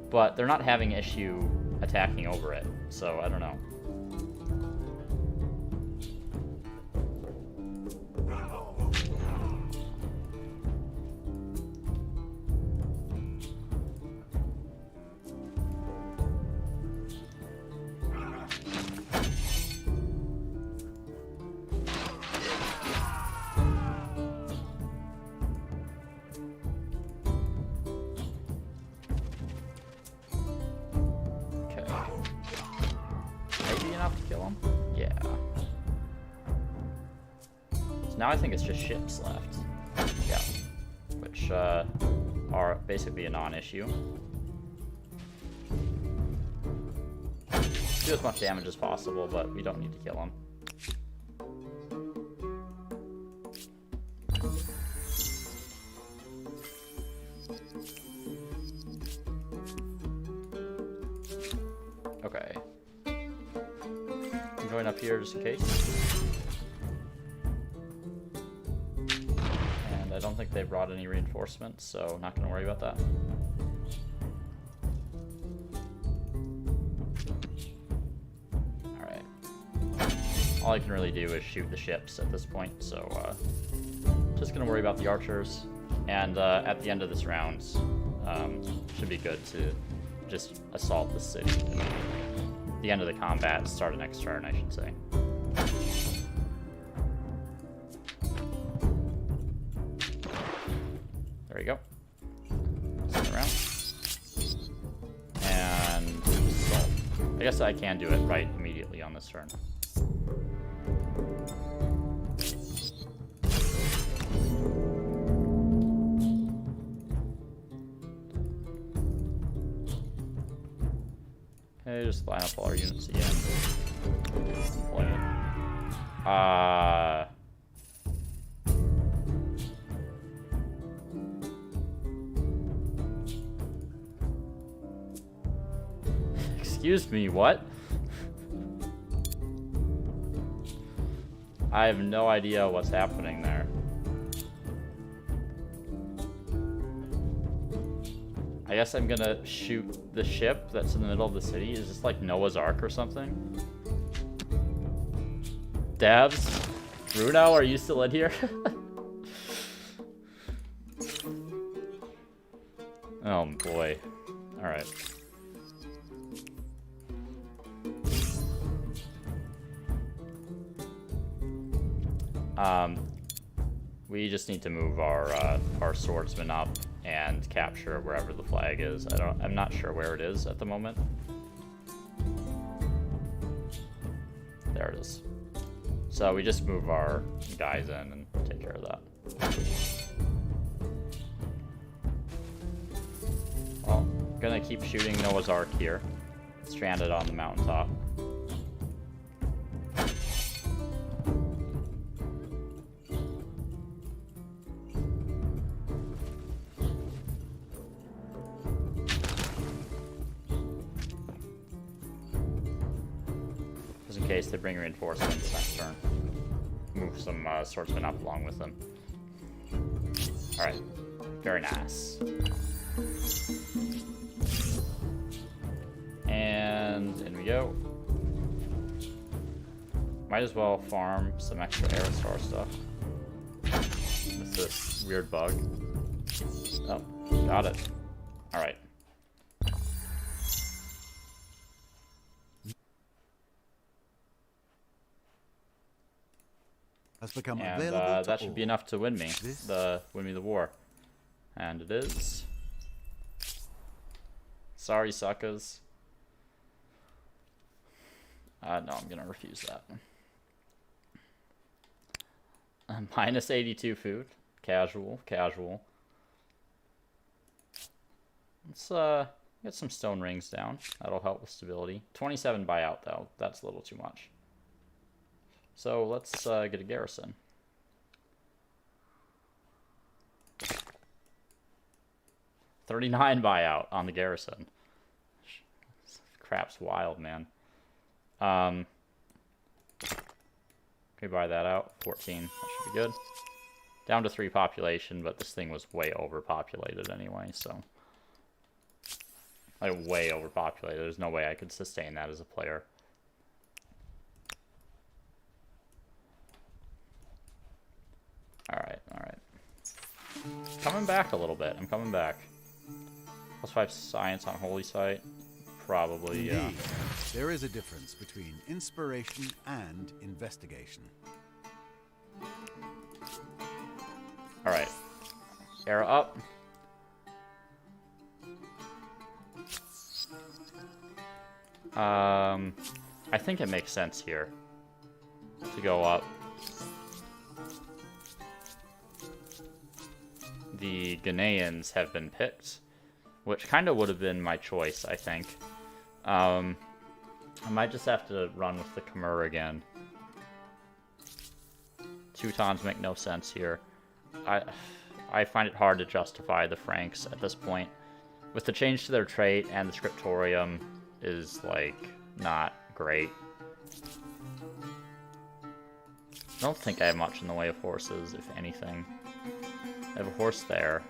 but they're not having issue attacking over it, so I don't know. Now I think it's just ships left. Yeah. Which are basically a non-issue. Do as much damage as possible, but we don't need to kill them. Okay. I'm going up here just in case. I don't think they brought any reinforcements, so not going to worry about that. Alright. All I can really do is shoot the ships at this point, so just going to worry about the archers. And at the end of this round, should be good to just assault the city. The end of the combat, start of next turn, I should say. There we go. Spin around. And assault. I guess I can do it right immediately on this turn. Okay, just line up all our units again. Deploy it. Excuse me, what? I have no idea what's happening there. I guess I'm gonna shoot the ship that's in the middle of the city. Is this like Noah's Ark or something? Devs? Bruno, are you still in here? Oh boy. Alright. We just need to move our swordsman up and capture wherever the flag is. I'm not sure where it is at the moment. There it is. So we just move our guys in and take care of that. Gonna keep shooting Noah's Ark here. Stranded on the mountaintop. Just in case they bring reinforcements next turn. Move some swordsmen up along with them. Alright. Very nice. And in we go. Might as well farm some extra Aerostar stuff. With this weird bug. Oh, got it. Alright. Has become And available to that should be all. enough to win me the war. And it is. Sorry, suckers. No, I'm gonna refuse that. Minus 82 food. Casual, casual. Let's get some stone rings down. That'll help with stability. 27 buyout though. That's a little too much. So let's get a garrison. $39 buyout on the garrison. Crap's wild, man. Can we buy that out? 14. That should be good. Down to 3 population, but this thing was way overpopulated anyway, so. Like, way overpopulated. There's no way I could sustain that as a player. Alright, alright. Coming back a little bit. I'm coming back. +5 science on Holy Site. Probably, yeah. Indeed, there is a difference between inspiration and investigation. Alright. Era up. I think it makes sense here to go up. The Ghanaians have been picked, which kind of would have been my choice, I think. I might just have to run with the Khmer again. Teutons make no sense here. I find it hard to justify the Franks at this point. With the change to their trait and the scriptorium is, like, not great. I don't think I have much in the way of horses, if anything. I have a horse there.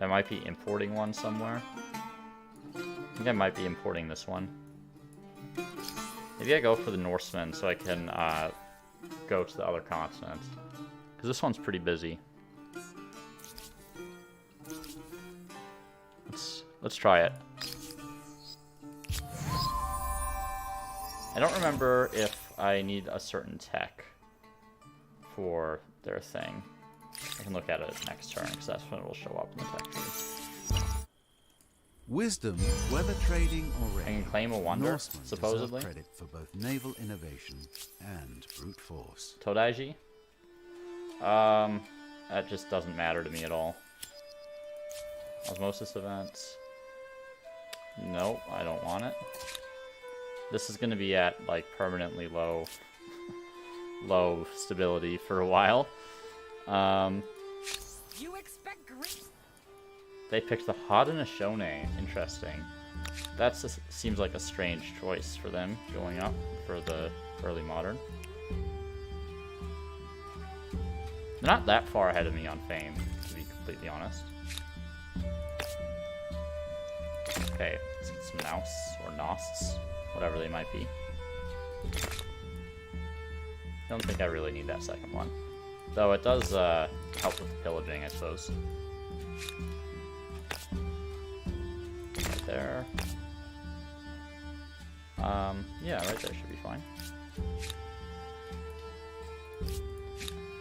I might be importing one somewhere. I think I might be importing this one. Maybe I go for the Norsemen so I can go to the other continent. Because this one's pretty busy. Let's try it. I don't remember if I need a certain tech for their thing. I can look at it next turn, because that's when it will show up in the tech tree. Wisdom, whether trading or I can raiding, claim a wonder, Norsemen supposedly. deserve credit for both naval innovation and brute force. Todaiji? That just doesn't matter to me at all. Osmosis events. Nope, I don't want it. This is going to be at, like, permanently low stability for a while. You expect great. They picked the Haudenosaunee. Interesting. That seems like a strange choice for them, going up for the early modern. They're not that far ahead of me on fame, to be completely honest. Okay, let's get some Nous, or Nosts, whatever they might be. Don't think I really need that second one. Though it does help with pillaging, I suppose. Right there. Yeah, right there should be fine.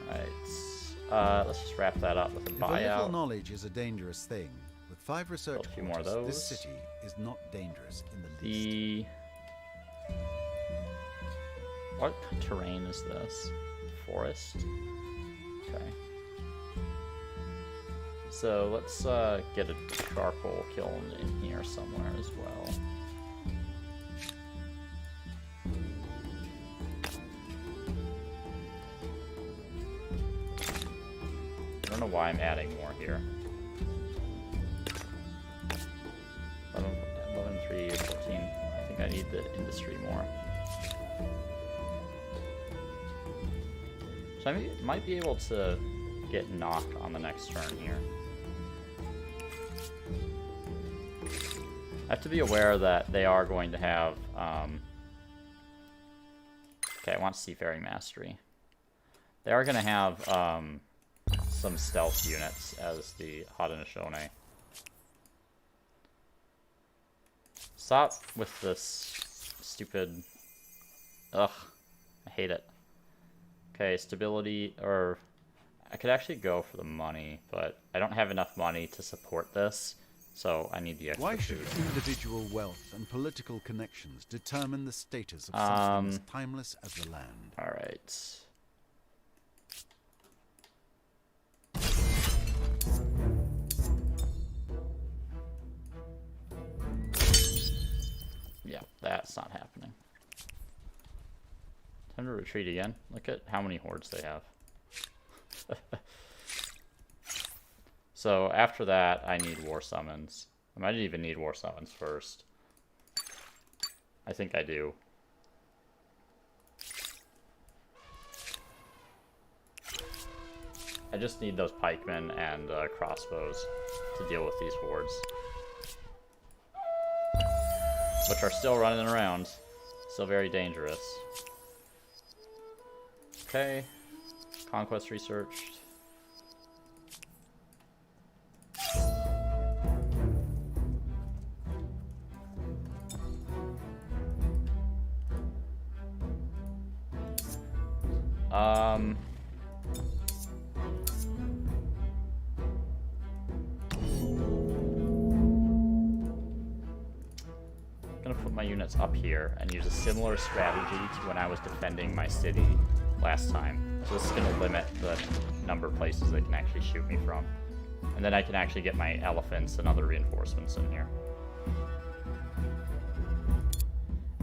Right. Let's just wrap that up with a If a little buyout. knowledge is a dangerous thing, with 5 research A few more of quarters, this those. city is not dangerous in the least. What terrain is this? Forest? Okay. So let's get a charcoal kiln in here somewhere as well. I don't know why I'm adding more here. 11, 3, 14. I think I need the industry more. So I might be able to get knocked on the next turn here. I have to be aware that they are going to have, okay, I want Seafaring Mastery. They are going to have some stealth units as the Haudenosaunee. Stop with this stupid... Ugh, I hate it. Okay, stability, or... I could actually go for the money, but I don't have enough money to support this, so I need the extra Why should food. individual wealth and political connections determine the status of something as timeless as the land? Alright. Yeah, that's not happening. Time to retreat again. Look at how many hordes they have. So after that, I need war summons. I might even need war summons first. I think I do. I just need those pikemen and crossbows to deal with these hordes, which are still running around. Still very dangerous. Okay. Conquest researched. I'm gonna put my units up here and use a similar strategy to when I was defending my city last time. So this is gonna limit the number of places they can actually shoot me from. And then I can actually get my elephants and other reinforcements in here.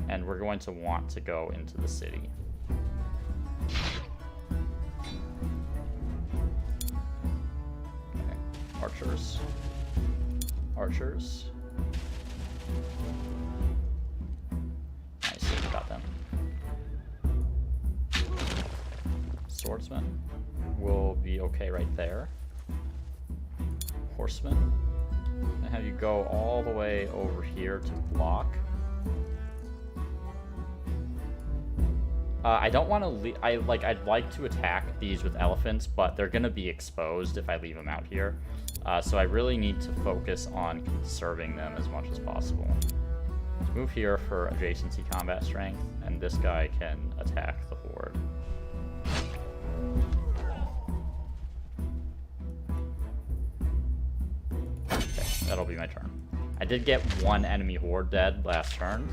And we're going to want to go into the city. Okay. Archers. Archers. Nice, got them. Swordsman will be okay right there. Horseman. And have you go all the way over here to block. I don't want to I'd like to attack these with elephants, but they're going to be exposed if I leave them out here. So I really need to focus on conserving them as much as possible. Let's move here for adjacency combat strength, and this guy can attack the horde. Okay, that'll be my turn. I did get one enemy horde dead last turn.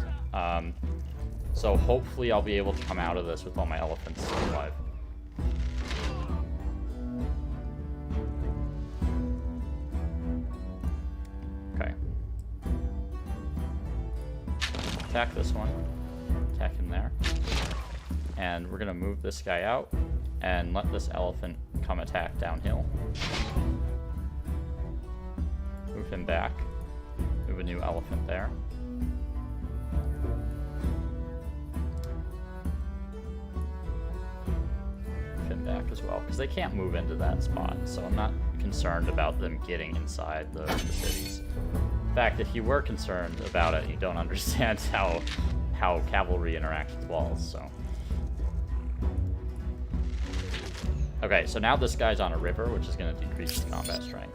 So hopefully I'll be able to come out of this with all my elephants alive. Okay. Attack this one. Attack him there. And we're gonna move this guy out and let this elephant come attack downhill. Move him back. Move a new elephant there. Back as well, because they can't move into that spot, so I'm not concerned about them getting inside the cities. In fact, if you were concerned about it, you don't understand how cavalry interacts with walls, so. Okay, so now this guy's on a river, which is going to decrease his combat strength.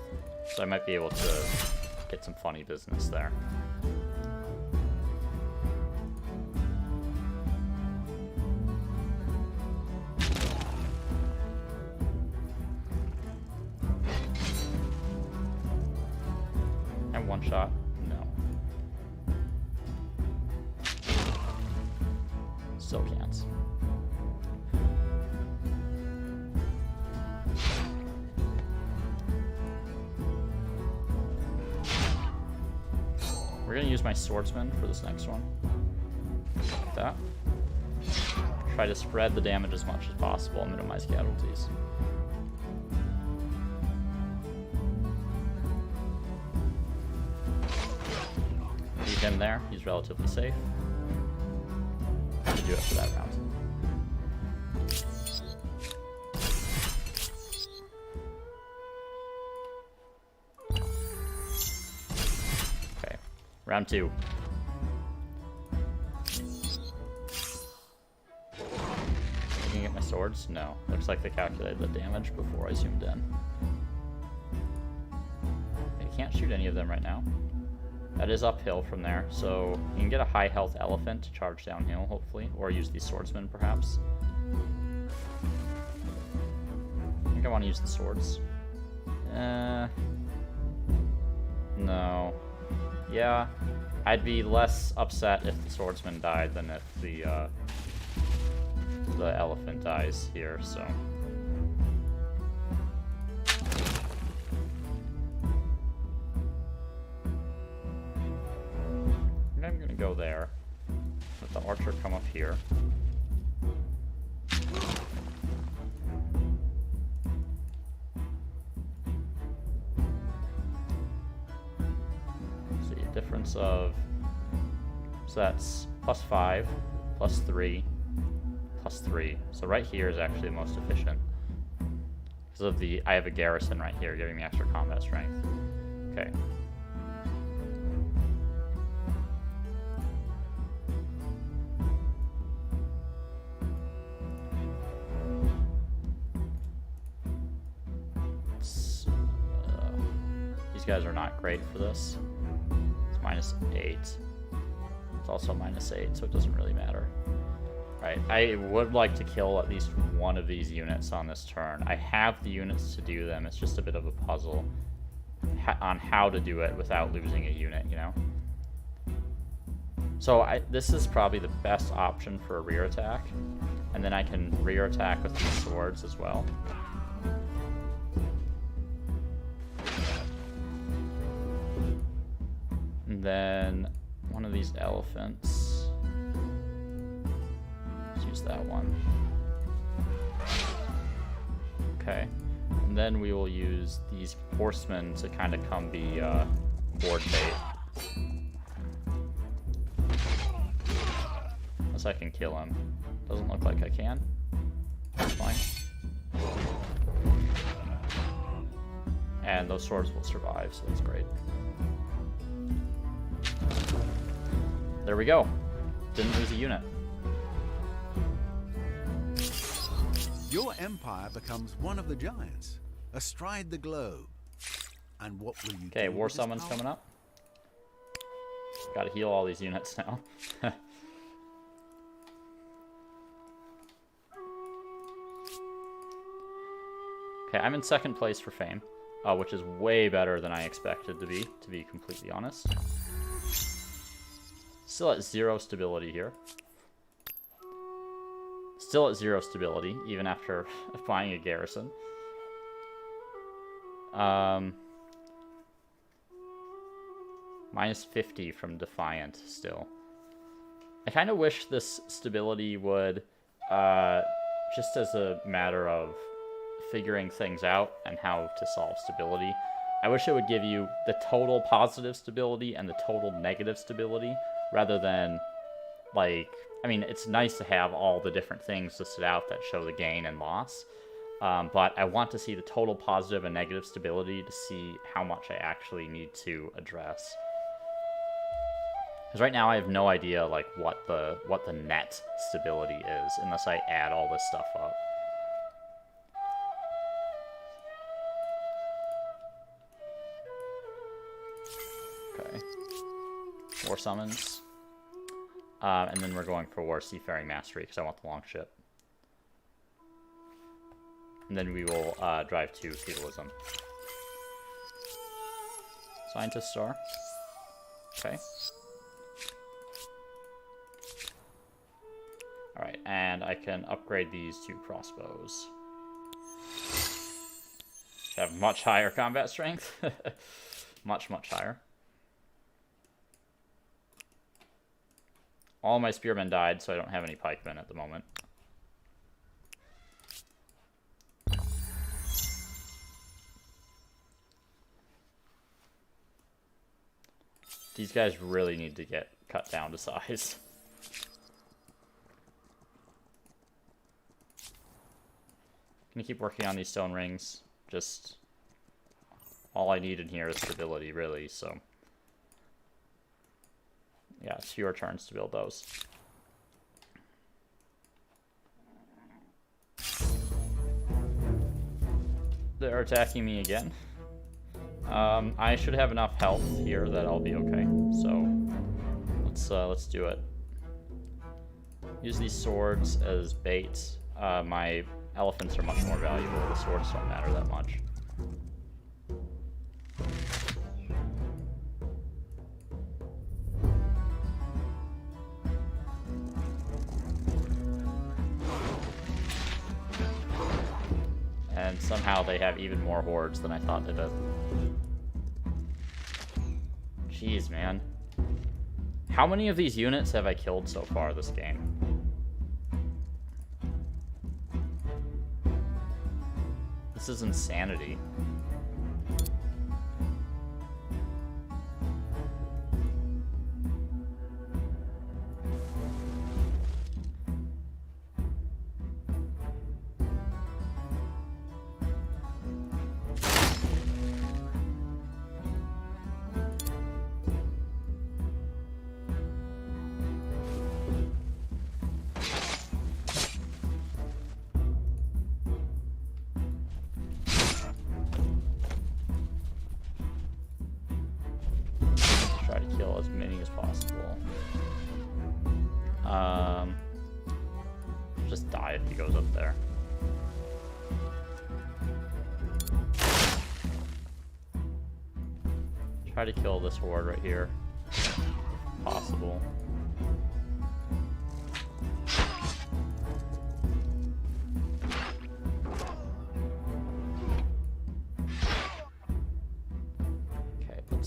So I might be able to get some funny business there. One shot? No. Still can't. We're gonna use my swordsman for this next one. Like that. Try to spread the damage as much as possible and minimize casualties. Leave him there, he's relatively safe. To do it for that round. Okay, round 2. Looking at my swords? No. Looks like they calculated the damage before I zoomed in. I can't shoot any of them right now. That is uphill from there, so you can get a high health elephant to charge downhill, hopefully, or use these swordsmen, perhaps. I think I want to use the swords. No. Yeah, I'd be less upset if the swordsman died than if the elephant dies here, so... I'm gonna go there. Let the archer come up here. See, a difference of... So that's +5, +3, +3. So right here is actually the most efficient. Because of the... I have a garrison right here, giving me extra combat strength. Okay. Guys are not great for this. It's -8. It's also -8, so it doesn't really matter. Right, I would like to kill at least one of these units on this turn. I have the units to do them. It's just a bit of a puzzle on how to do it without losing a unit, you know? So this is probably the best option for a rear attack. And then I can rear attack with the swords as well. And then one of these elephants. Let's use that one. Okay. And then we will use these horsemen to kind of come be board bait. Unless I can kill him. Doesn't look like I can. That's fine. And those swords will survive, so that's great. There we go. Didn't lose a unit. Your empire becomes one of the giants, astride the globe. And what will you do? Okay, war summons coming up. Gotta heal all these units now. Okay, I'm in second place for fame, which is way better than I expected to be completely honest. Still at 0 stability here. Still at 0 stability, even after buying a garrison. -50 from Defiant still. I kind of wish this stability would, just as a matter of figuring things out and how to solve stability, I wish it would give you the total positive stability and the total negative stability, rather than, like, I mean, it's nice to have all the different things listed out that show the gain and loss, but I want to see the total positive and negative stability to see how much I actually need to address. Because right now I have no idea, like, what the net stability is, unless I add all this stuff up. Okay. War summons. And then we're going for War Seafaring Mastery, because I want the longship. And then we will drive to Feudalism. Scientist Star. Okay. Alright, and I can upgrade these to crossbows. Have much higher combat strength. Much, much higher. All my spearmen died, so I don't have any pikemen at the moment. These guys really need to get cut down to size. Gonna keep working on these stone rings. Just all I need in here is stability, really, so yeah, it's fewer turns to build those. They're attacking me again. I should have enough health here that I'll be okay. So let's do it. Use these swords as bait. My elephants are much more valuable. The swords don't matter that much. And somehow they have even more hordes than I thought they did. Jeez, man. How many of these units have I killed so far this game? This is insanity. As many as possible. Just die if he goes up there. Try to kill this horde right here, if possible.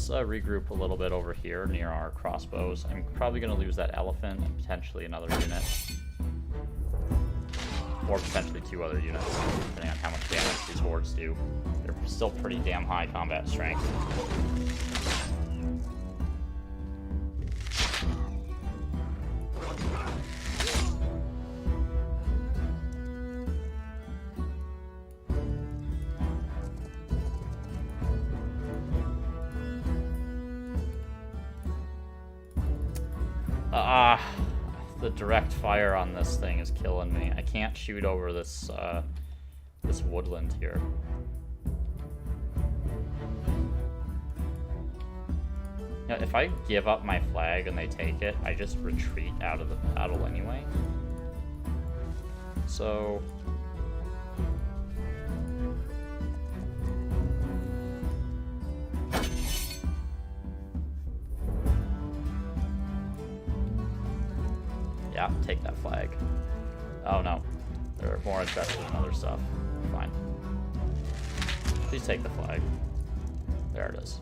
Regroup a little bit over here near our crossbows. I'm probably going to lose that elephant and potentially another unit. Or potentially 2 other units, depending on how much damage these hordes do. They're still pretty damn high combat strength. The direct fire on this thing is killing me. I can't shoot over this this woodland here. Now, if I give up my flag and they take it, I just retreat out of the battle anyway. So yeah, take that flag. Oh no, they're more interested in other stuff. Fine. Please take the flag. There it is.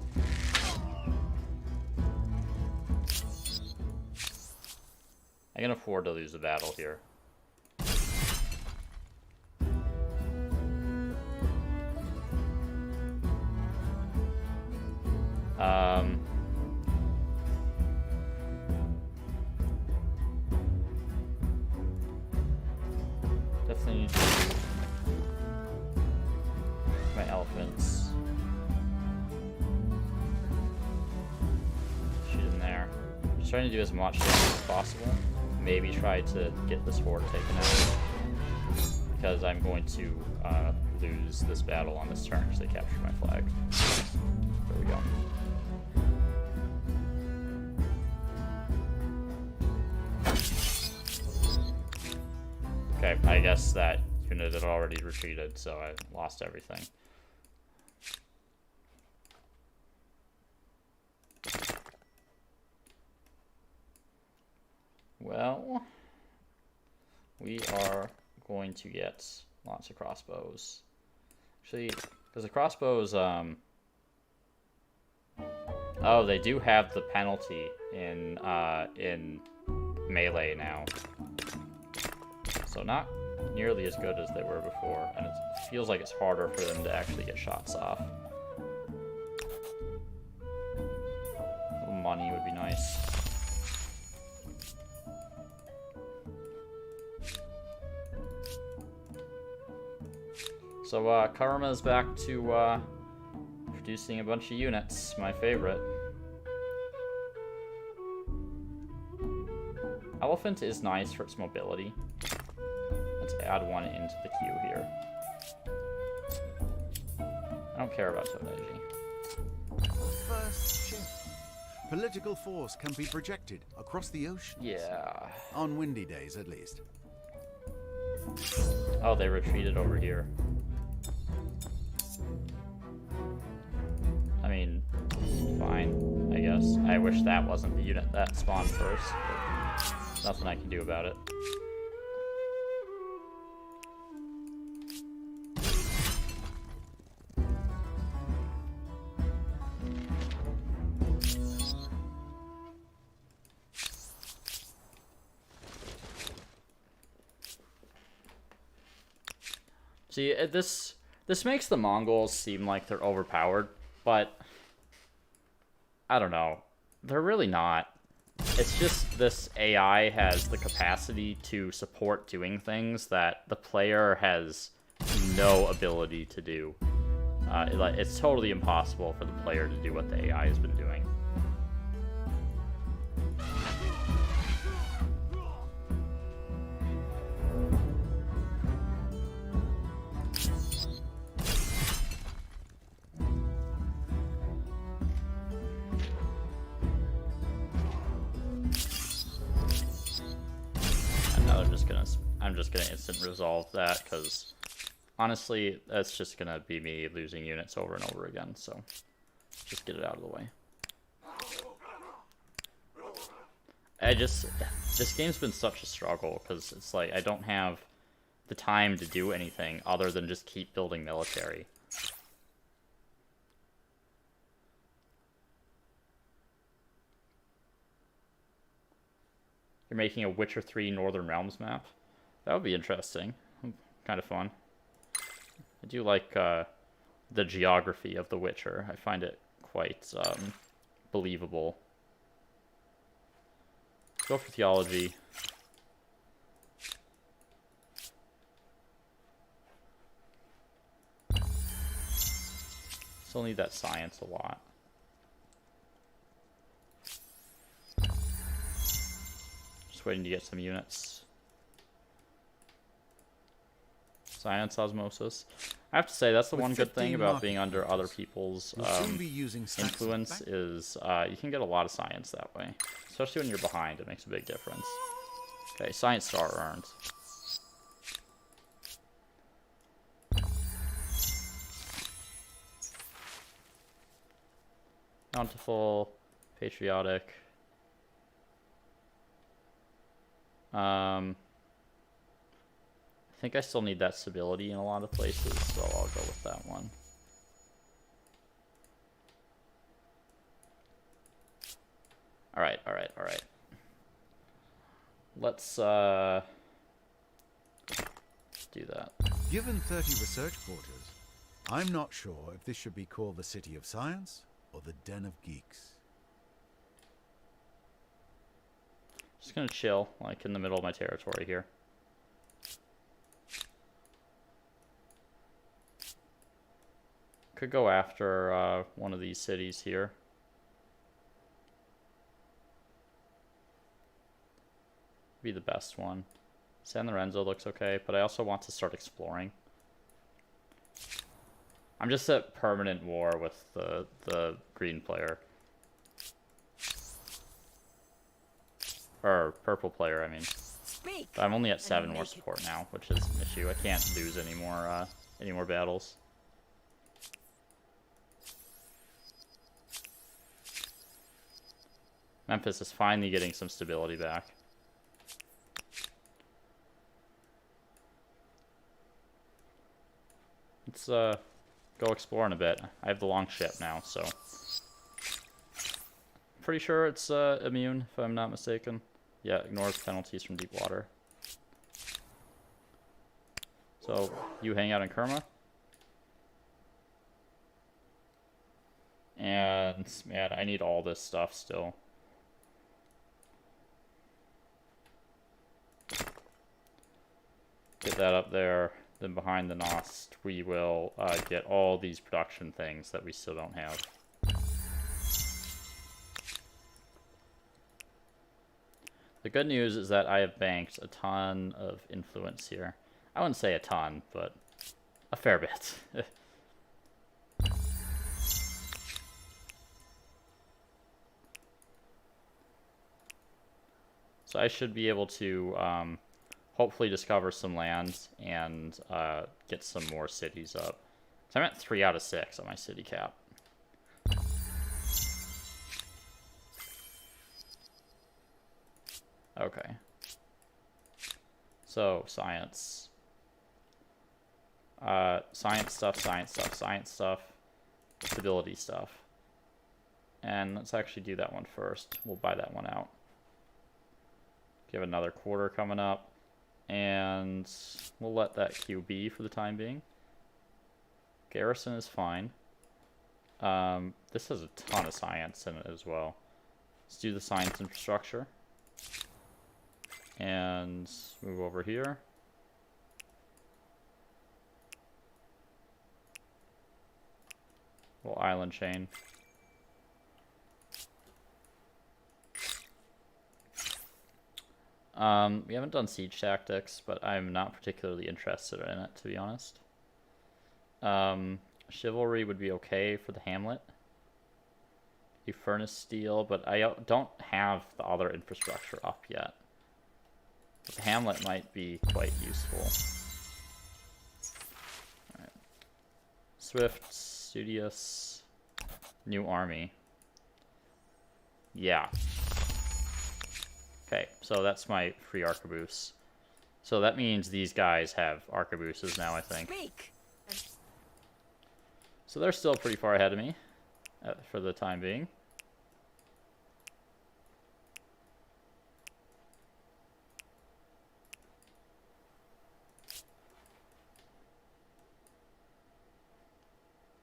I can afford to lose the battle here. Definitely need to my elephants. Shoot in there. Just trying to do as much damage as possible. Maybe try to get this horde taken out, because I'm going to lose this battle on this turn because they captured my flag. There we go. Okay, I guess that unit had already retreated, so I lost everything. Well, we are going to get lots of crossbows. Actually, because the crossbows, oh, they do have the penalty in melee now. So not nearly as good as they were before, and it feels like it's harder for them to actually get shots off. A little money would be nice. So Karma's back to producing a bunch of units, my favorite. Elephant is nice for its mobility. Let's add one into the queue here. I don't care about Todeji. First ship. Political force can be projected across the ocean. Yeah. On windy days, at least. Oh, they retreated over here. I mean, fine, I guess. I wish that wasn't the unit that spawned first, but nothing I can do about it. See, this makes the Mongols seem like they're overpowered, but I don't know. They're really not. It's just this AI has the capacity to support doing things that the player has no ability to do. It's totally impossible for the player to do what the AI has been doing. I'm just gonna instant resolve that, because honestly, that's just gonna be me losing units over and over again, so just get it out of the way. This game's been such a struggle, because it's like I don't have the time to do anything other than just keep building military. You're making a Witcher 3 Northern Realms map? That would be interesting. Kind of fun. I do like the geography of The Witcher. I find it quite believable. Go for theology. Still need that science a lot. Just waiting to get some units. Science osmosis. I have to say, that's the one good thing about being under other people's influence is you can get a lot of science that way. Especially when you're behind, it makes a big difference. Okay, science star earned. Bountiful, patriotic. I think I still need that stability in a lot of places, so I'll go with that one. Alright. Let's do that. Given 30 research quarters, I'm not sure if this should be called the City of Science or the Den of Geeks. Just gonna chill, like in the middle of my territory here. Could go after one of these cities here. Be the best one. San Lorenzo looks okay, but I also want to start exploring. I'm just at permanent war with the green player. Or purple player, I mean. But I'm only at 7 more support now, which is an issue. I can't lose any more battles. Memphis is finally getting some stability back. Let's go exploring a bit. I have the long ship now, so pretty sure it's immune, if I'm not mistaken. Yeah, ignores penalties from deep water. So, you hang out in Kerma. And, man, I need all this stuff still. Get that up there. Then behind the Nost, we will get all these production things that we still don't have. The good news is that I have banked a ton of influence here. I wouldn't say a ton, but a fair bit. So I should be able to hopefully discover some land and get some more cities up. So I'm at 3 out of 6 on my city cap. Okay. So, science. Science stuff, science stuff, science stuff. Stability stuff. And let's actually do that one first. We'll buy that one out. We have another quarter coming up. And we'll let that queue be for the time being. Garrison is fine. This has a ton of science in it as well. Let's do the science infrastructure. And move over here. Little island chain. We haven't done siege tactics, but I'm not particularly interested in it, to be honest. Chivalry would be okay for the hamlet. A furnace steel, but I don't have the other infrastructure up yet. But the hamlet might be quite useful. Alright. Swift, studious, new army. Yeah. Okay, so that's my free arquebus. So that means these guys have arquebuses now, I think. So they're still pretty far ahead of me for the time being.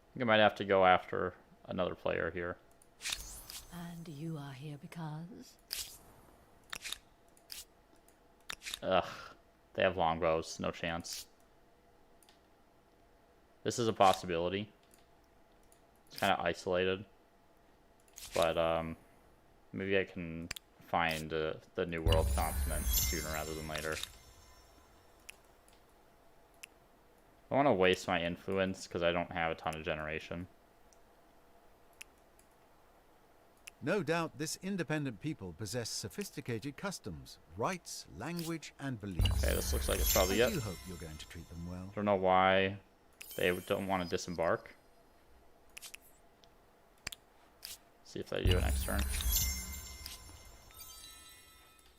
I think I might have to go after another player here. And you are here because? Ugh. They have longbows. No chance. This is a possibility. It's kind of isolated. But, maybe I can find the New World continent sooner rather than later. I don't want to waste my influence because I don't have a ton of generation. No doubt this independent people possess sophisticated customs, rights, language, and beliefs. Okay, this looks like it's probably I it. do hope you're going to treat them well. Don't know why they don't want to disembark. See if they do it next turn.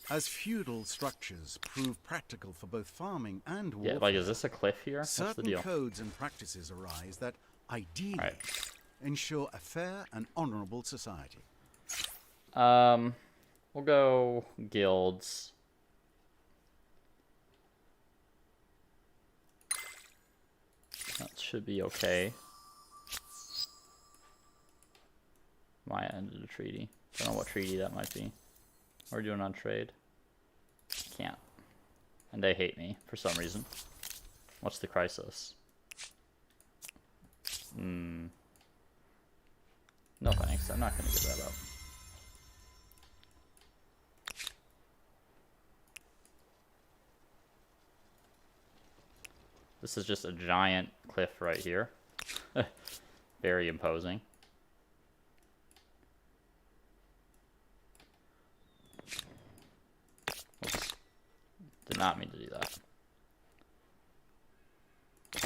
As feudal structures prove practical for both farming and warfare, Yeah, like, is this a cliff here? What's the certain deal? codes and practices arise that ideally Right. ensure a fair and honorable society. We'll go guilds. That should be okay. Maya ended a treaty. Don't know what treaty that might be. What are we doing on trade? Can't. And they hate me for some reason. What's the crisis? No thanks. I'm not going to give that up. This is just a giant cliff right here. Very imposing. Oops. Did not mean to do that.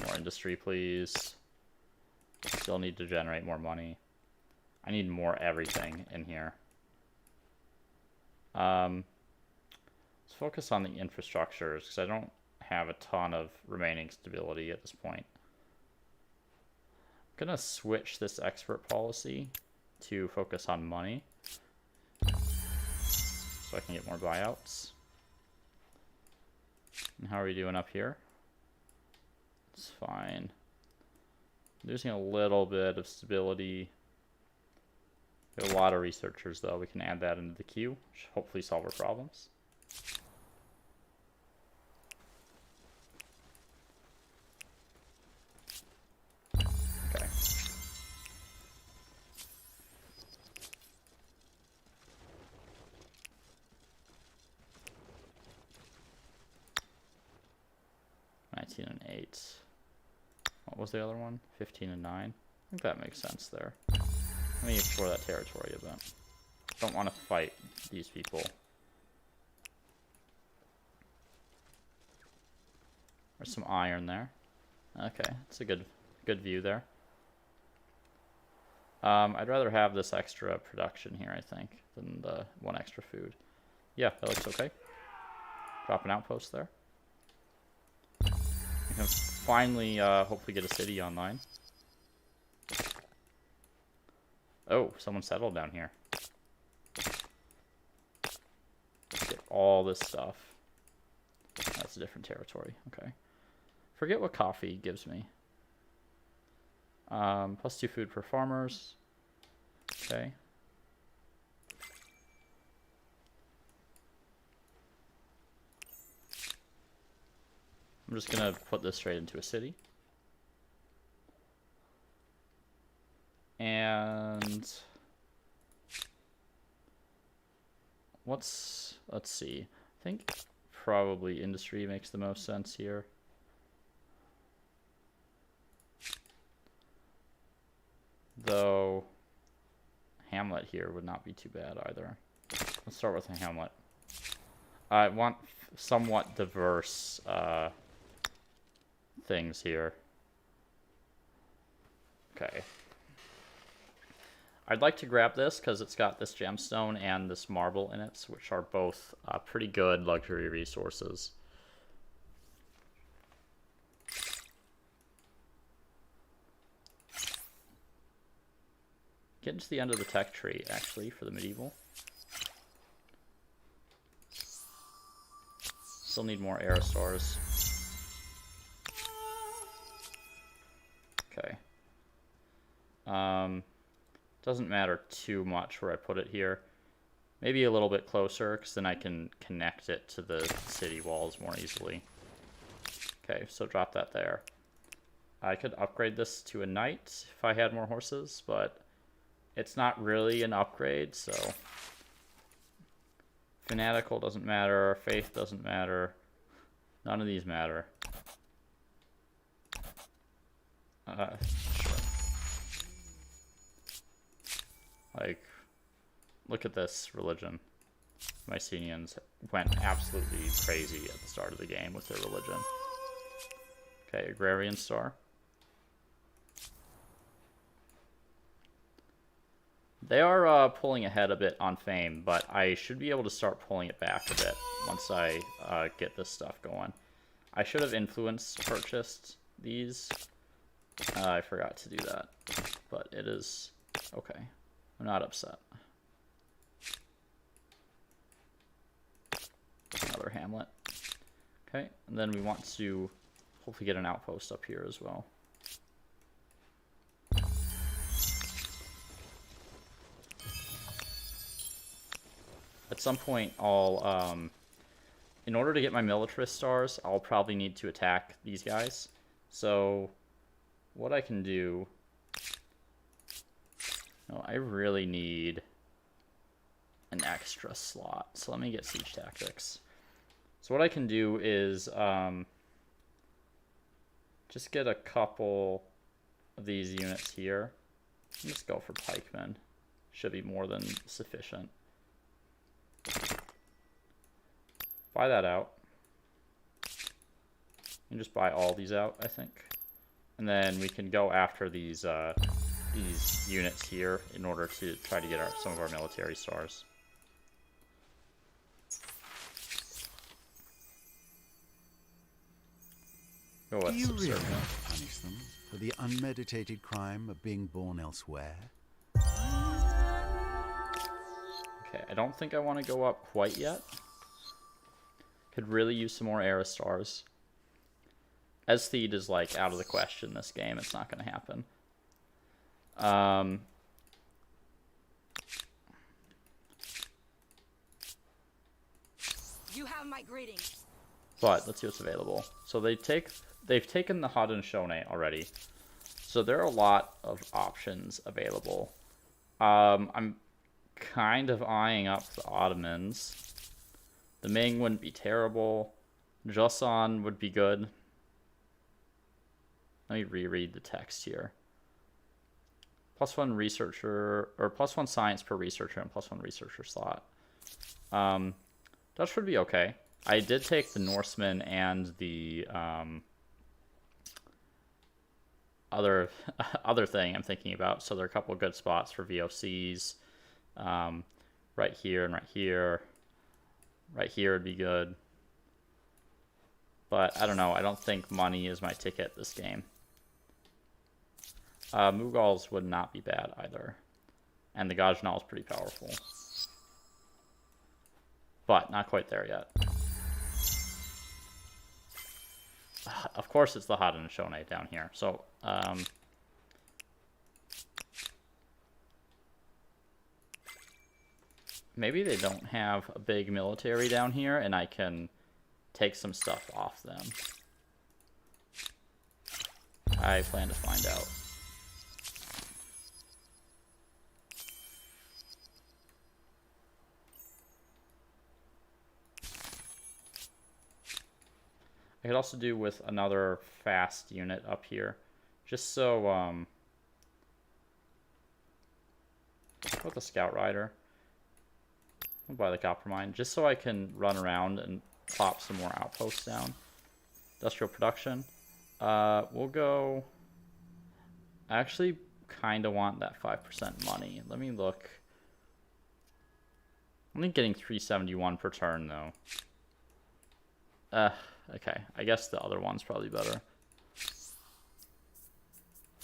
More industry, please. Still need to generate more money. I need more everything in here. Let's focus on the infrastructures, because I don't have a ton of remaining stability at this point. I'm gonna switch this expert policy to focus on money. so I can get more buyouts. And how are we doing up here? It's fine. Losing a little bit of stability. We have a lot of researchers, though. We can add that into the queue, which should hopefully solve our problems. Okay. And 8. What was the other one? 15 and 9. I think that makes sense there. Let me explore that territory a bit. Don't want to fight these people. There's some iron there. Okay, it's a good view there. I'd rather have this extra production here, I think, than the 1 extra food. Yeah, that looks okay. Drop an outpost there. We can finally, hopefully get a city online. Oh, someone settled down here. Get all this stuff. That's a different territory. Okay. Forget what coffee gives me. +2 food per farmers. Okay. I'm just gonna put this straight into a city. And let's see. I think probably industry makes the most sense here. Though hamlet here would not be too bad either. Let's start with a hamlet. I want somewhat diverse things here. Okay. I'd like to grab this because it's got this gemstone and this marble in it, which are both pretty good luxury resources. Getting to the end of the tech tree, actually, for the medieval. Still need more aerostars. Okay. Doesn't matter too much where I put it here. Maybe a little bit closer, because then I can connect it to the city walls more easily. Okay, so drop that there. I could upgrade this to a knight if I had more horses, but it's not really an upgrade, so fanatical doesn't matter, faith doesn't matter, none of these matter. Sure. Like, look at this religion. Mycenaeans went absolutely crazy at the start of the game with their religion. Okay, agrarian star. They are pulling ahead a bit on fame, but I should be able to start pulling it back a bit once I get this stuff going. I should have influence purchased these. I forgot to do that, but it is okay. I'm not upset. Another hamlet. Okay, and then we want to hopefully get an outpost up here as well. At some point, I'll, in order to get my militarist stars, I'll probably need to attack these guys. So, what I can do... No, I really need an extra slot. So let me get siege tactics. So what I can do is just get a couple of these units here. Just go for pikemen. Should be more than sufficient. Buy that out. And just buy all these out, I think. And then we can go after these units here in order to try to get some of our military stars. Do you really punish them for the unmeditated crime of being born elsewhere? Okay, I don't think I want to go up quite yet. Could really use some more era stars. Aesthete is like out of the question this game. It's not going to happen. You have my greetings. But let's see what's available. So they've taken the Haudenosaunee already. So there are a lot of options available. I'm kind of eyeing up the Ottomans. The Ming wouldn't be terrible. Joseon would be good. Let me reread the text here. +1 researcher, or +1 science per researcher and +1 researcher slot. Dutch would be okay. I did take the Norseman and the other thing I'm thinking about. So there are a couple of good spots for VOCs. Right here and right here. Right here would be good. But I don't know. I don't think money is my ticket this game. Mughals would not be bad either. And the Gajnal is pretty powerful. But not quite there yet. Of course it's the Haudenosaunee down here. So, maybe they don't have a big military down here and I can take some stuff off them. I plan to find out. I could also do with another fast unit up here. Just so, with the Scout Rider. I'll buy the Copper Mine. Just so I can run around and pop some more outposts down. Industrial production. We'll go... I actually kind of want that 5% money. Let me look. I'm only getting 371 per turn, though. Okay, I guess the other one's probably better.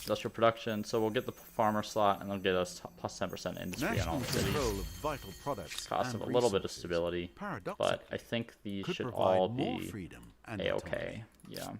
Industrial production, so we'll get the farmer slot and they'll get us +10% industry on all the cities. Control of vital products Cost and of a little bit of stability, but I think these should all be A-okay. Yeah.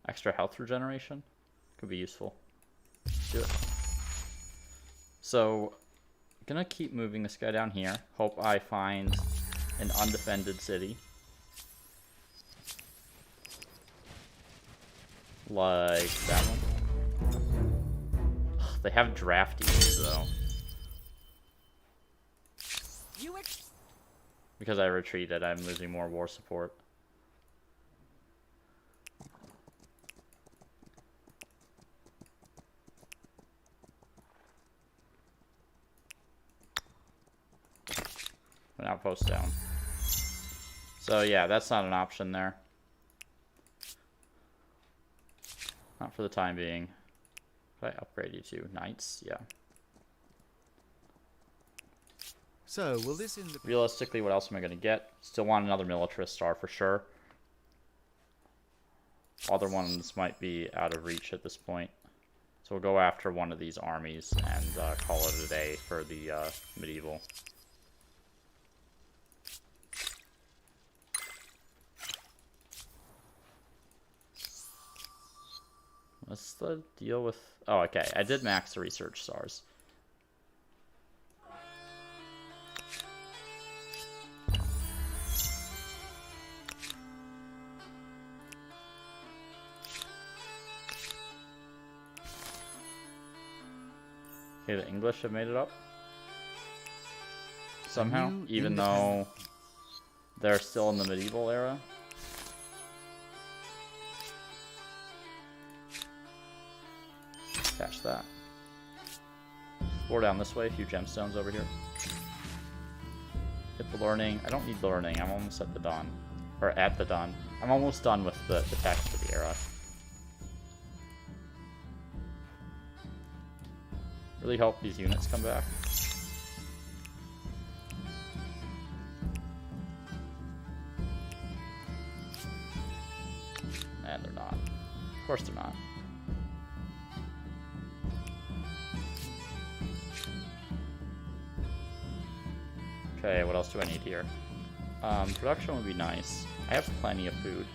Extra health regeneration could be useful. Let's do it. So, gonna keep moving this guy down here. Hope I find an undefended city. Like that one. They have drafties though. Because I retreated, I'm losing more war support. An outpost down. So yeah, that's not an option there. Not for the time being. If I upgrade you to knights, yeah. So will this realistically, what else am I going to get? Still want another militarist star for sure. Other ones might be out of reach at this point. So we'll go after one of these armies and call it a day for the medieval. What's the deal with... Oh, okay. I did max the research stars. Okay, the English have made it up. Somehow, even though they're still in the medieval era. Catch that. Explore down this way, a few gemstones over here. Get the learning. I don't need the learning, I'm almost at the dawn. Or at the dawn. I'm almost done with the text for the era. Really hope these units come back. And they're not. Of course they're not. Okay, what else do I need here? Production would be nice. I have plenty of food.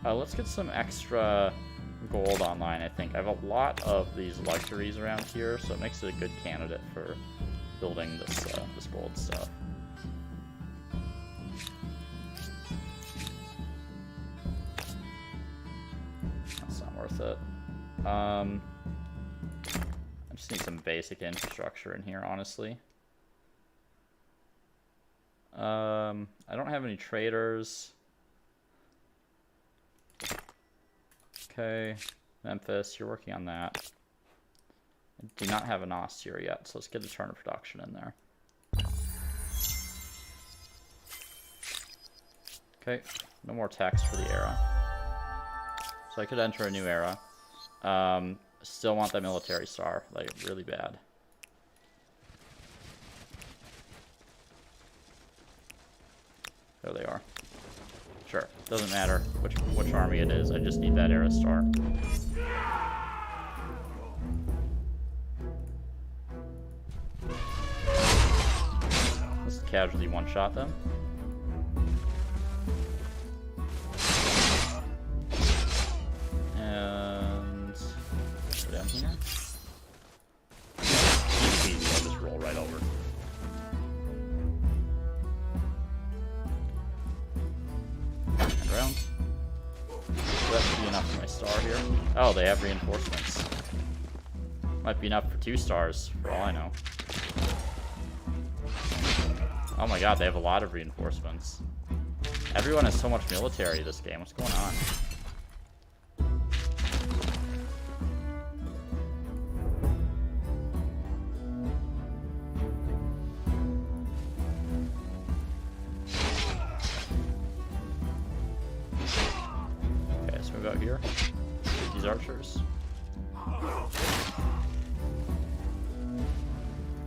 Let's get some extra gold online, I think. I have a lot of these luxuries around here, so it makes it a good candidate for building this, this gold stuff. That's not worth it. I just need some basic infrastructure in here, honestly. I don't have any traders. Okay, Memphis, you're working on that. I do not have an Ost here yet, so let's get a turn of production in there. Okay, no more tax for the era. So I could enter a new era. Still want that military star, like, really bad. There they are. Sure, doesn't matter which army it is, I just need that era star. Let's casually one-shot them. And go down here. Easy peasy, I'll just roll right over. Around. So that should be enough for my star here. Oh, they have reinforcements. Might be enough for 2 stars, for all I know. Oh my god, they have a lot of reinforcements. Everyone has so much military this game. What's going on? Out here. Shoot these archers. What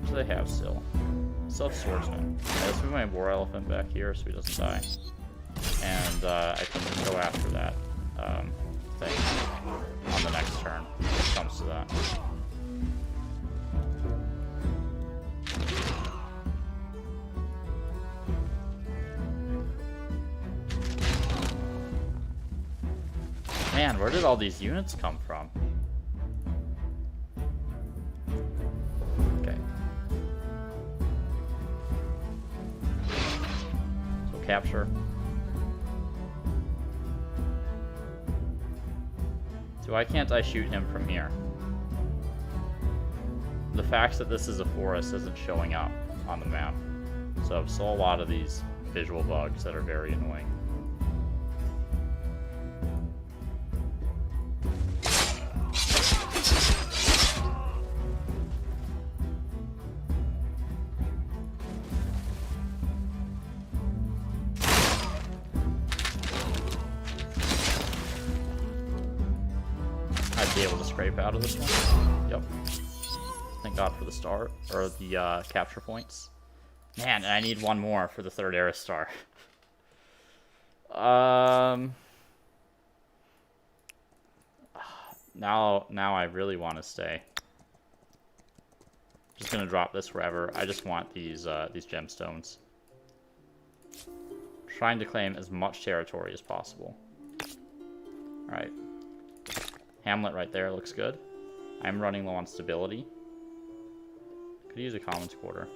do they have still? Still have swordsman. Yeah, let's move my war elephant back here so he doesn't die. And I can go after that thing on the next turn if it comes to that. Man, where did all these units come from? Okay. So capture. So why can't I shoot him from here? The fact that this is a forest isn't showing up on the map. So I've saw a lot of these visual bugs that are very annoying. Be able to scrape out of this one. Yep. Thank God for the star, or the capture points. Man, and I need one more for the 3rd era star. Now I really want to stay. Just gonna drop this wherever. I just want these gemstones. Trying to claim as much territory as possible. All right. Hamlet right there looks good. I'm running low on stability. Could use a commons quarter.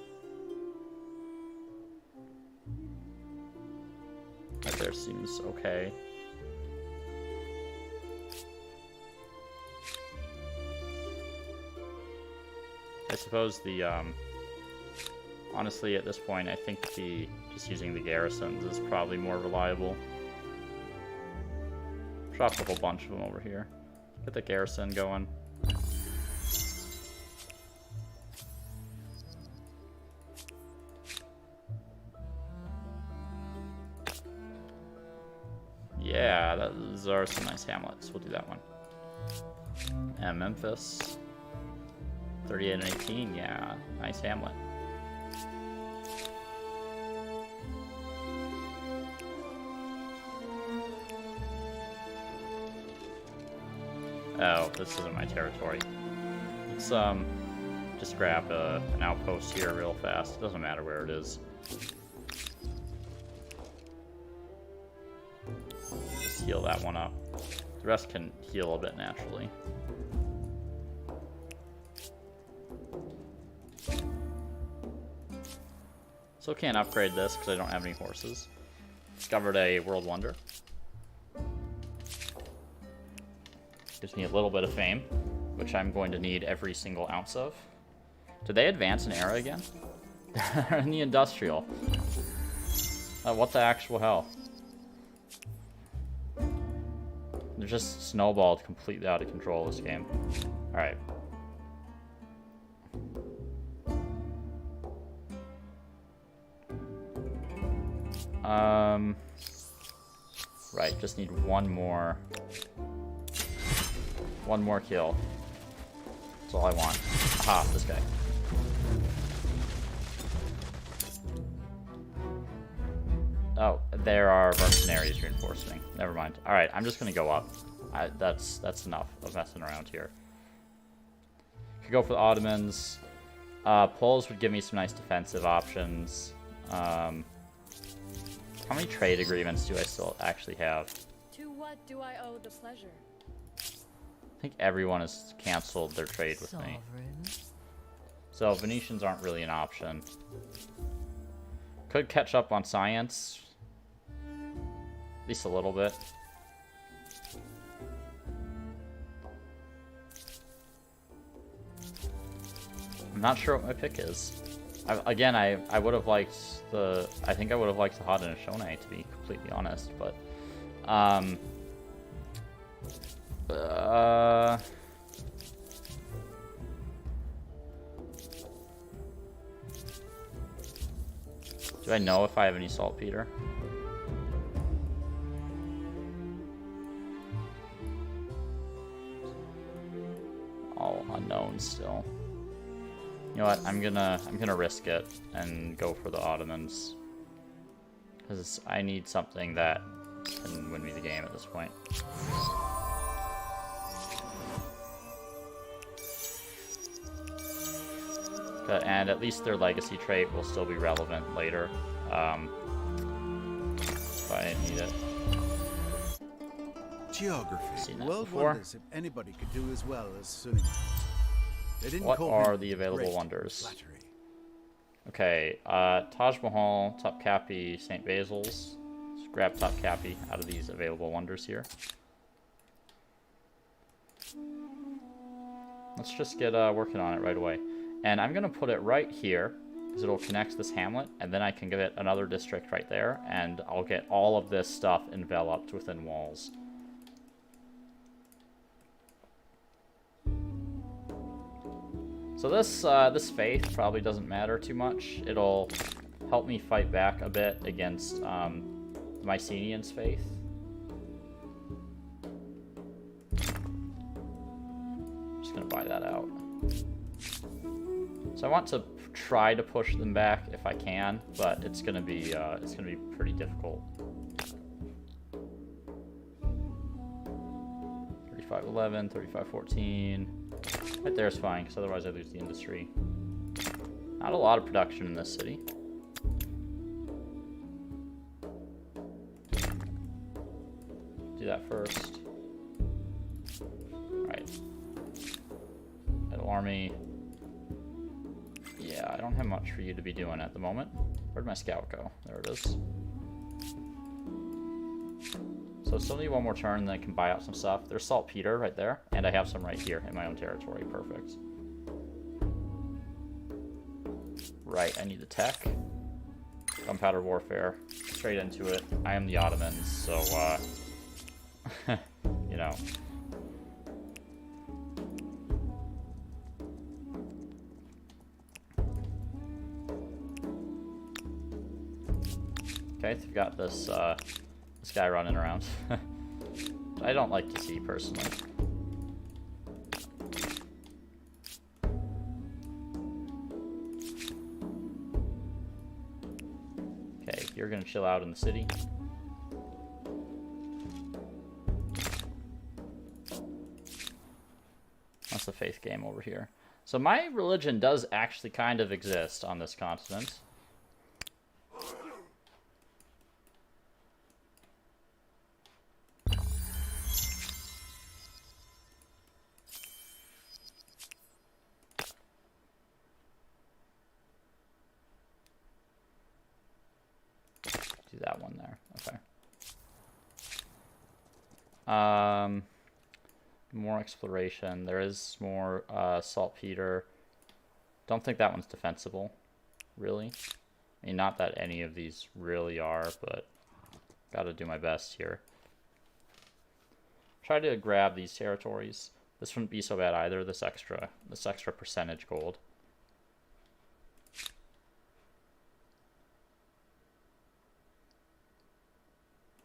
Right there seems okay. I suppose the, honestly at this point I think just using the garrisons is probably more reliable. Drop a whole bunch of them over here. Get the garrison going. Yeah, those are some nice hamlets. We'll do that one. And Memphis. 38 and 18, yeah. Nice hamlet. Oh, this isn't my territory. Let's just grab an outpost here real fast. Doesn't matter where it is. Just heal that one up. The rest can heal a bit naturally. So can't upgrade this because I don't have any horses. Discovered a world wonder. Gives me a little bit of fame, which I'm going to need every single ounce of. Did they advance an era again? They're in the industrial. What the actual hell? They're just snowballed completely out of control this game. Alright. Right, just need one more kill. That's all I want. Aha, this guy. Oh, there are mercenaries reinforcing. Never mind. Alright, I'm just gonna go up. That's enough of messing around here. Could go for the Ottomans. Poles would give me some nice defensive options. How many trade agreements do I still actually have? To what do I owe the pleasure? I think everyone has canceled their trade with me. So Venetians aren't really an option. Could catch up on science. At least a little bit. I'm not sure what my pick is. I would have liked the... I think I would have liked the Haudenosaunee, to be completely honest, but... do I know if I have any saltpeter? All unknown still. You know what? I'm gonna risk it and go for the Ottomans, because I need something that can win me the game at this point. And at least their legacy trait will still be relevant later. If I need it. Geography. Seen that World before. wonders if anybody could do as well as Sunni. They didn't What call are him the available great wonders? flattery. Okay, Taj Mahal, Topkapi, St. Basil's. Let's grab Topkapi out of these available wonders here. Let's just get working on it right away. And I'm going to put it right here, because it'll connect this hamlet, and then I can give it another district right there, and I'll get all of this stuff enveloped within walls. So this faith probably doesn't matter too much. It'll help me fight back a bit against the Mycenaeans' faith. Just gonna buy that out. So I want to try to push them back if I can, but it's gonna be pretty difficult. 3511, 3514. Right there is fine, because otherwise I lose the industry. Not a lot of production in this city. Do that first. Right. Middle army. Yeah, I don't have much for you to be doing at the moment. Where'd my scout go? There it is. So still need one more turn, and then I can buy out some stuff. There's saltpeter right there, and I have some right here in my own territory. Perfect. Right, I need the tech. Gunpowder warfare. Straight into it. I am the Ottomans, so, you know. Okay, so we've got this, this guy running around. I don't like to see, personally. You're gonna chill out in the city. That's the faith game over here. So my religion does actually kind of exist on this continent. Do that one there. Okay. More exploration. There is more saltpeter. Don't think that one's defensible, really. I mean, not that any of these really are, but gotta do my best here. Try to grab these territories. This wouldn't be so bad either. This extra percentage gold.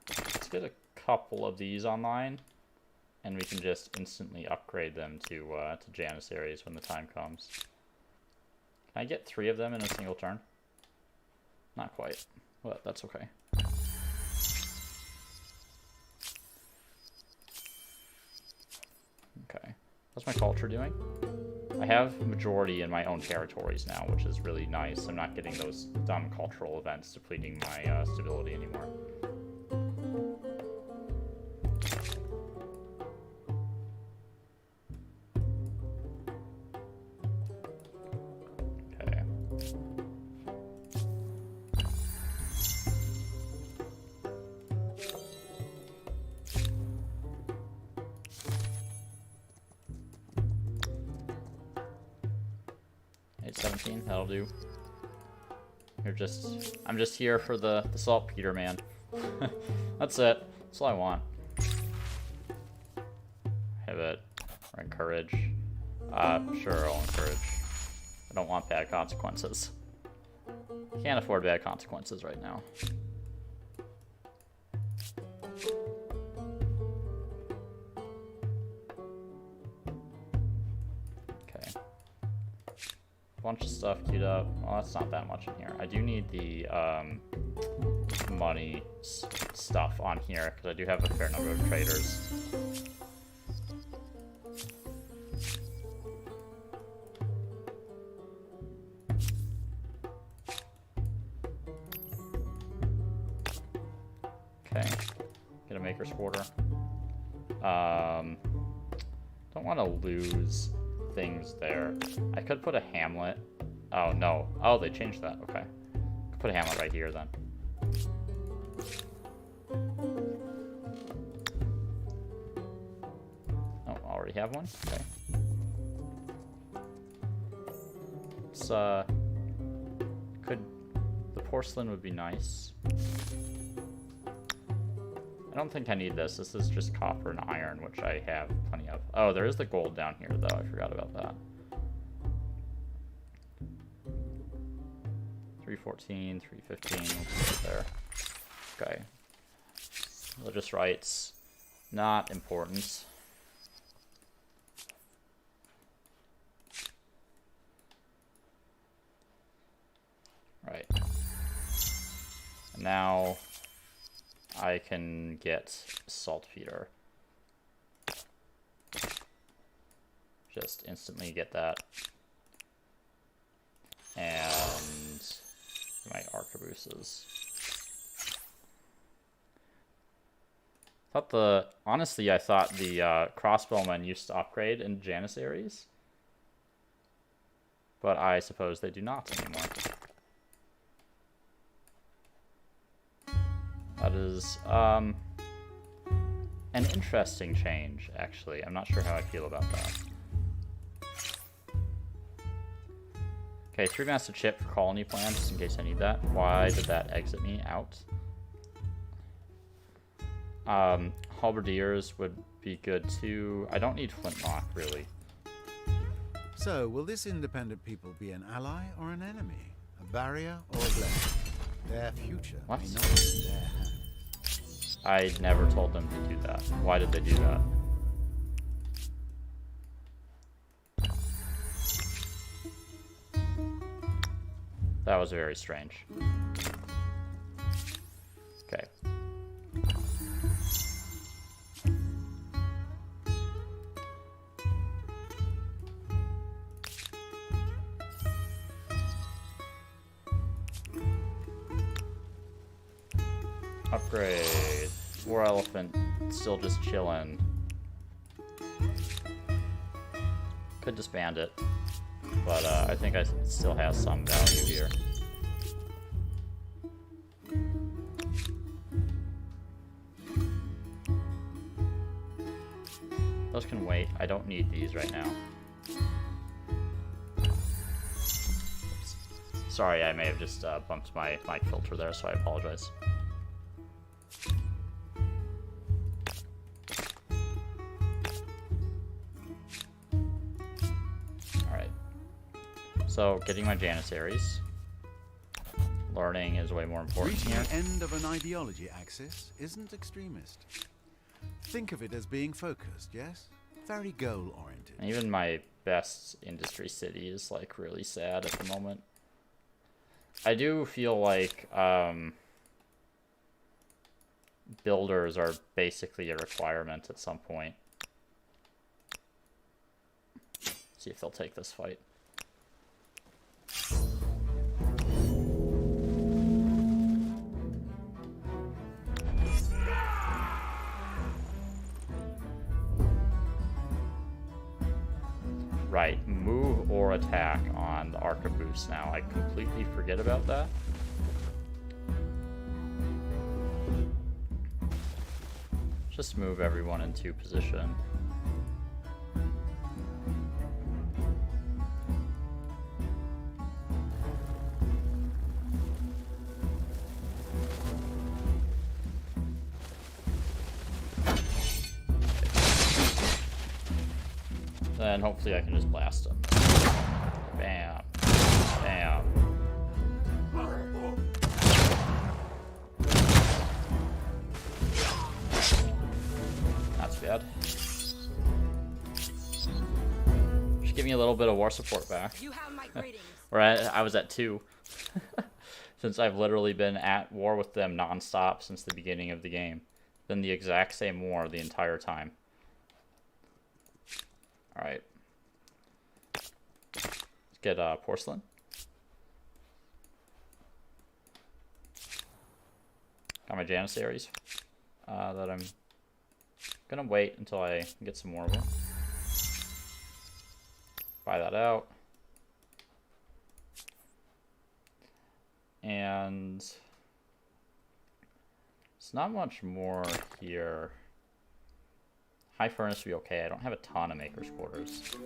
Let's get a couple of these online. And we can just instantly upgrade them to Janissaries when the time comes. Can I get 3 of them in a single turn? Not quite, but that's okay. Okay, how's my culture doing? I have majority in my own territories now, which is really nice. I'm not getting those dumb cultural events depleting my stability anymore. That'll do. I'm just here for the saltpeter, man. That's it. That's all I want. Have it. Or encourage. Sure, I'll encourage. I don't want bad consequences. Can't afford bad consequences right now. Bunch of stuff queued up. Well, that's not that much in here. I do need the money stuff on here because I do have a fair number of traders. Okay, get a maker's quarter. Don't want to lose things there. I could put a hamlet. Oh no. Oh, they changed that. Okay. Could put a hamlet right here then. Oh, already have one? Okay. It's the porcelain would be nice. I don't think I need this. This is just copper and iron, which I have plenty of. Oh, there is the gold down here, though. I forgot about that. 314, 315, right there. Okay. Religious rights, not important. Right. And now I can get saltpeter. Just instantly get that. And my arquebuses. Honestly, I thought the crossbowmen used to upgrade in Janissaries. But I suppose they do not anymore. That is an interesting change, actually. I'm not sure how I feel about that. Okay, 3-master chip for colony plan, just in case I need that. Why did that exit me out? Halberdiers would be good too. I don't need flintlock, really. So, will this independent people be an ally or an enemy? A barrier or a blessing? Their future may not be in their hands. I never told them to do that. Why did they do that? That was very strange. Okay. Upgrade. War elephant still just chilling. Could disband it, but I think it still has some value here. Those can wait. I don't need these right now. Oops. Sorry, I may have just bumped my mic filter there, so I apologize. Alright. So, getting my Janissaries. Learning is way more important Reaching here. the end of an ideology axis isn't extremist. Think of it as being focused, yes? Very goal-oriented. And even my best industry city is, like, really sad at the moment. I do feel like builders are basically a requirement at some point. See if they'll take this fight. Right, move or attack on the arquebus now. I completely forget about that. Just move everyone into position. Then hopefully I can just blast them. Bam. Bam. Not too bad. Just give me a little bit of war support back. You have my greetings. Or I was at 2. Since I've literally been at war with them non-stop since the beginning of the game. Been the exact same war the entire time. Alright. Let's get porcelain. Got my Janissaries that I'm gonna wait until I get some more of them. Buy that out. And it's not much more here. High furnace would be okay. I don't have a ton of maker's quarters.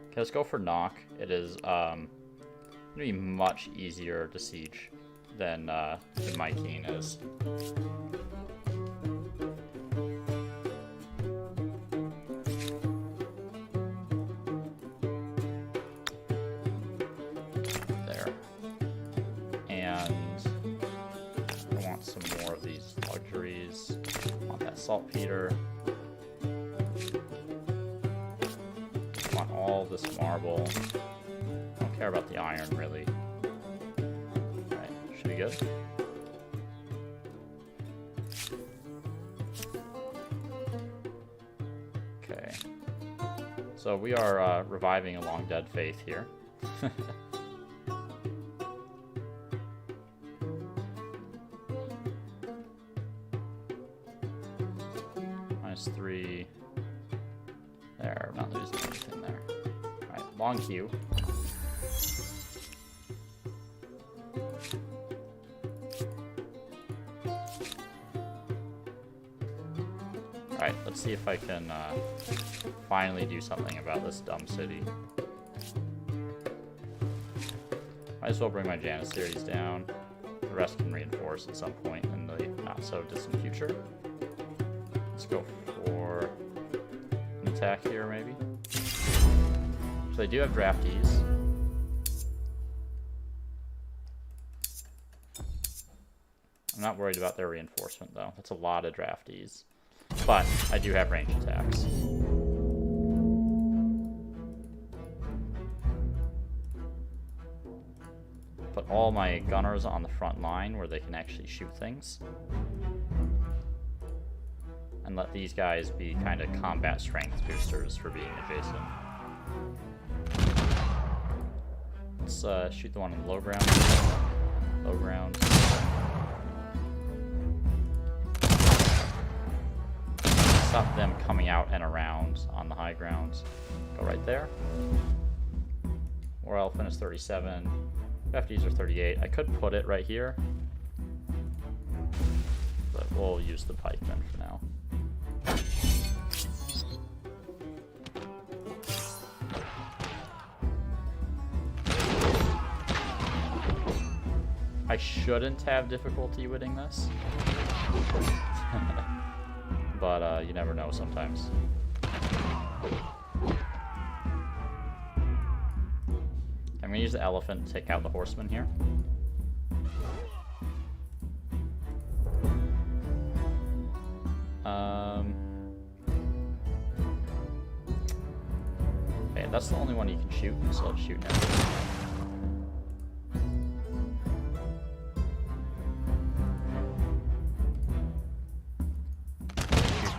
Okay, let's go for knock. It is gonna be much easier to siege than my king is. There. And I want some more of these luxuries. I want that saltpeter. I want all this marble. I don't care about the iron, really. Alright, should be good. Okay. So we are reviving a long dead faith here. -3. There, I'm not losing anything there. Alright, long queue. Alright, let's see if I can finally do something about this dumb city. Might as well bring my Janissaries down. The rest can reinforce at some point in the not so distant future. Let's go for an attack here, maybe. So they do have draftees. I'm not worried about their reinforcement, though. That's a lot of draftees. But I do have range attacks. But all my gunners on the front line where they can actually shoot things. And let these guys be kind of combat strength boosters for being adjacent. Let's shoot the one in the low ground. Low ground. Stop them coming out and around on the high grounds. Go right there. War Elephant is 37. FDs are 38. I could put it right here, but we'll use the pikemen for now. I shouldn't have difficulty winning this. But you never know sometimes. I'm gonna use the elephant to take out the horseman here. Okay, that's the only one you can shoot, so let's shoot now.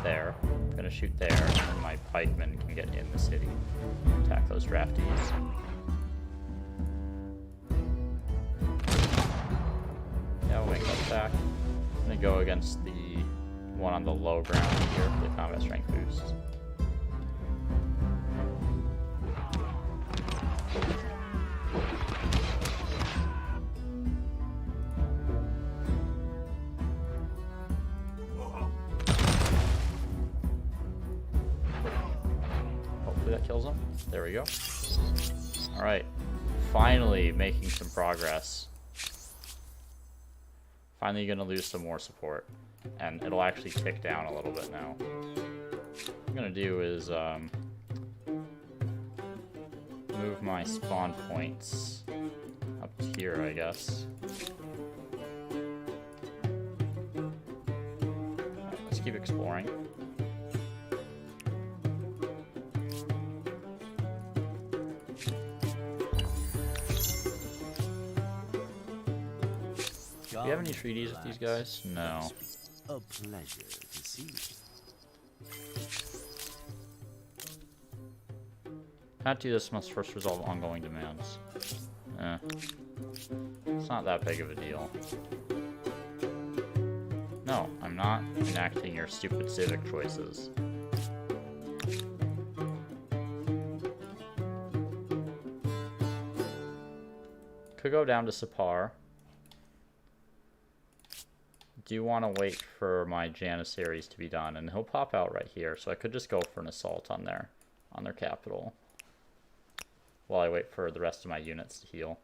There. I'm gonna shoot there, and then my pikemen can get in the city. Attack those draftees. Yeah, we'll make that attack. I'm gonna go against the one on the low ground here for the combat strength boost. That kills him. There we go. Alright. Finally making some progress. Finally gonna lose some more support. And it'll actually tick down a little bit now. What I'm gonna do is move my spawn points up here, I guess. Right, let's keep exploring. Do you have any treaties with these guys? No. A pleasure to see you. Can't do this, must first resolve ongoing demands. It's not that big of a deal. No, I'm not enacting your stupid civic choices. Could go down to Sipar. Do want to wait for my Janissaries to be done, and he'll pop out right here, so I could just go for an assault on their capital while I wait for the rest of my units to heal.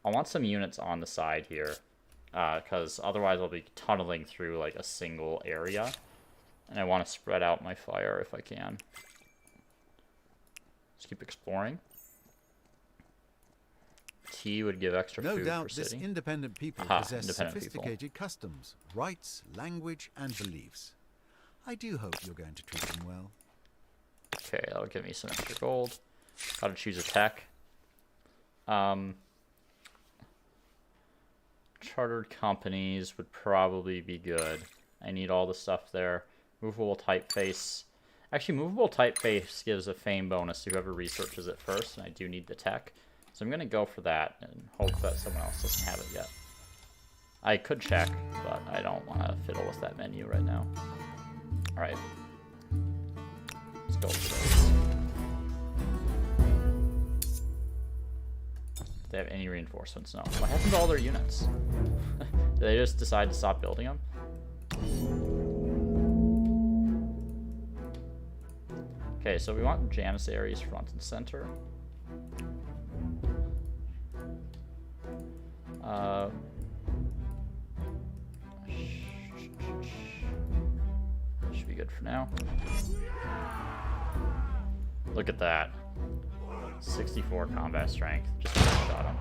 I want some units on the side here, because otherwise I'll be tunneling through like a single area, and I want to spread out my fire if I can. Just keep exploring. Tea would give extra food for city. No doubt this independent people possess sophisticated customs, rights, language, and beliefs. I do hope you're going to treat them well. Okay, that'll give me some extra gold. Gotta choose a tech. Chartered companies would probably be good. I need all the stuff there. Movable typeface. Actually, movable typeface gives a fame bonus to whoever researches it first, and I do need the tech. So I'm going to go for that and hope that someone else doesn't have it yet. I could check, but I don't want to fiddle with that menu right now. Alright. Let's go for this. Do they have any reinforcements? No. What happened to all their units? Did they just decide to stop building them? Okay, so we want Janissaries front and center. Should be good for now. Look at that. 64 combat strength. Just shot him.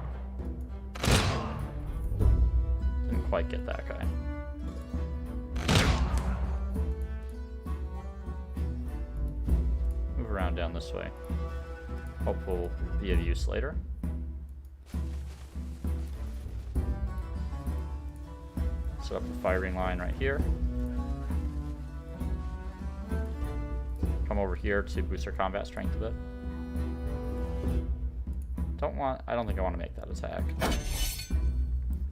Didn't quite get that guy. Move around down this way. Hope we'll be of use later. Set up the firing line right here. Come over here to boost our combat strength a bit. I don't think I want to make that attack.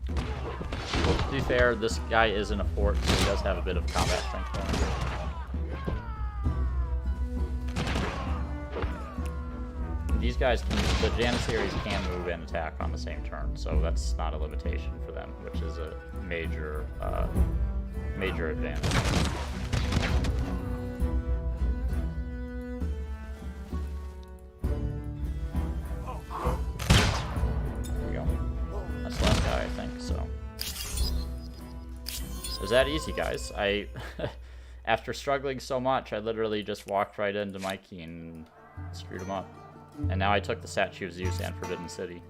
To be fair, this guy is in a fort, so he does have a bit of combat strength going. These guys, the Janissaries can move and attack on the same turn, so that's not a limitation for them, which is a major, major advantage. It was that easy, guys. After struggling so much, I literally just walked right into Mikey and screwed him up. And now I took the statue of Zeus and Forbidden City.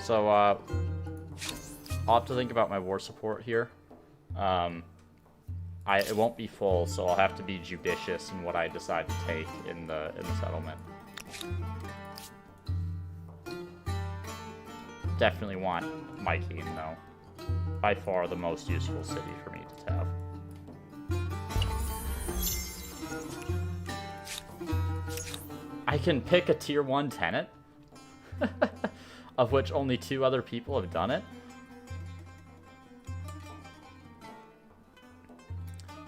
So, I'll have to think about my war support here. It won't be full, so I'll have to be judicious in what I decide to take in the settlement. Definitely want Mykeem, though. By far the most useful city for me to have. I can pick a tier 1 tenant, of which only 2 other people have done it.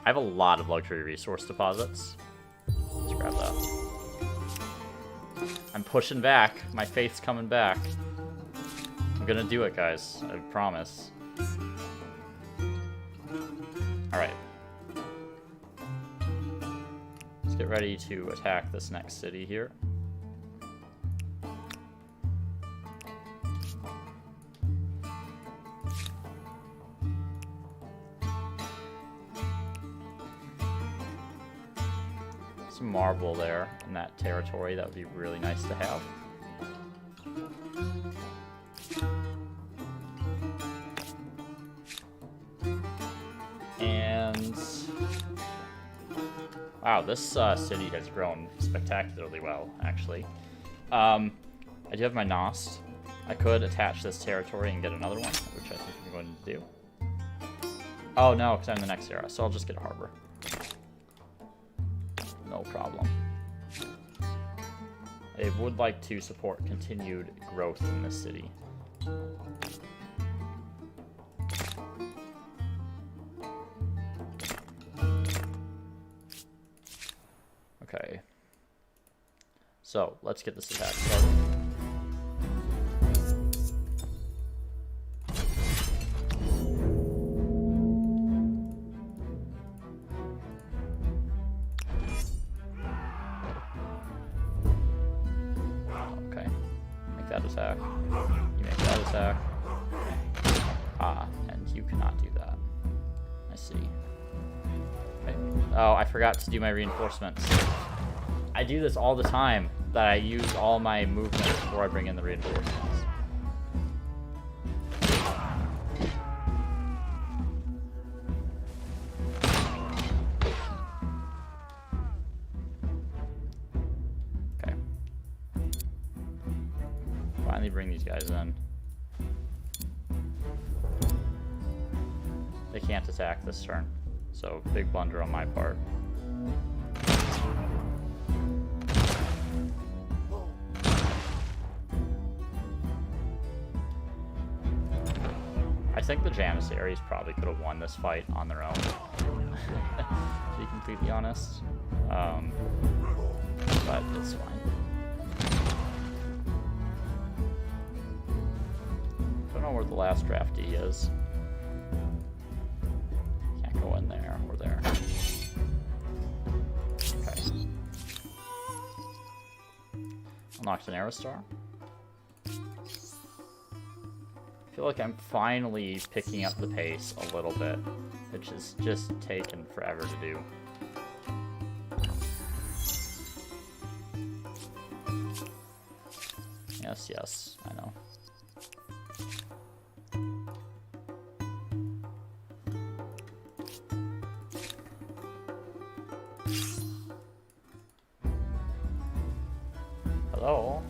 I have a lot of luxury resource deposits. Let's grab that. I'm pushing back. My faith's coming back. I'm gonna do it, guys. I promise. Alright. Let's get ready to attack this next city here. Some marble there in that territory. That would be really nice to have. And wow, this city has grown spectacularly well, actually. I do have my Nost. I could attach this territory and get another one, which I think I'm going to do. Oh no, because I'm in the next era, so I'll just get a harbor. No problem. I would like to support continued growth in this city. Okay. So, let's get this attack started. Attack. You make that attack. Ah, and you cannot do that. I see. Okay. Oh, I forgot to do my reinforcements. I do this all the time, that I use all my movements before I bring in the reinforcements. Bring these guys in. They can't attack this turn, so big blunder on my part. I think the Janissaries probably could have won this fight on their own, to be completely honest. But it's fine. I don't know where the last draftee is. Can't go in there or there. Okay. Unlocked an Aerostar. I feel like I'm finally picking up the pace a little bit, which has just taken forever to do. Yes, yes, I know. So...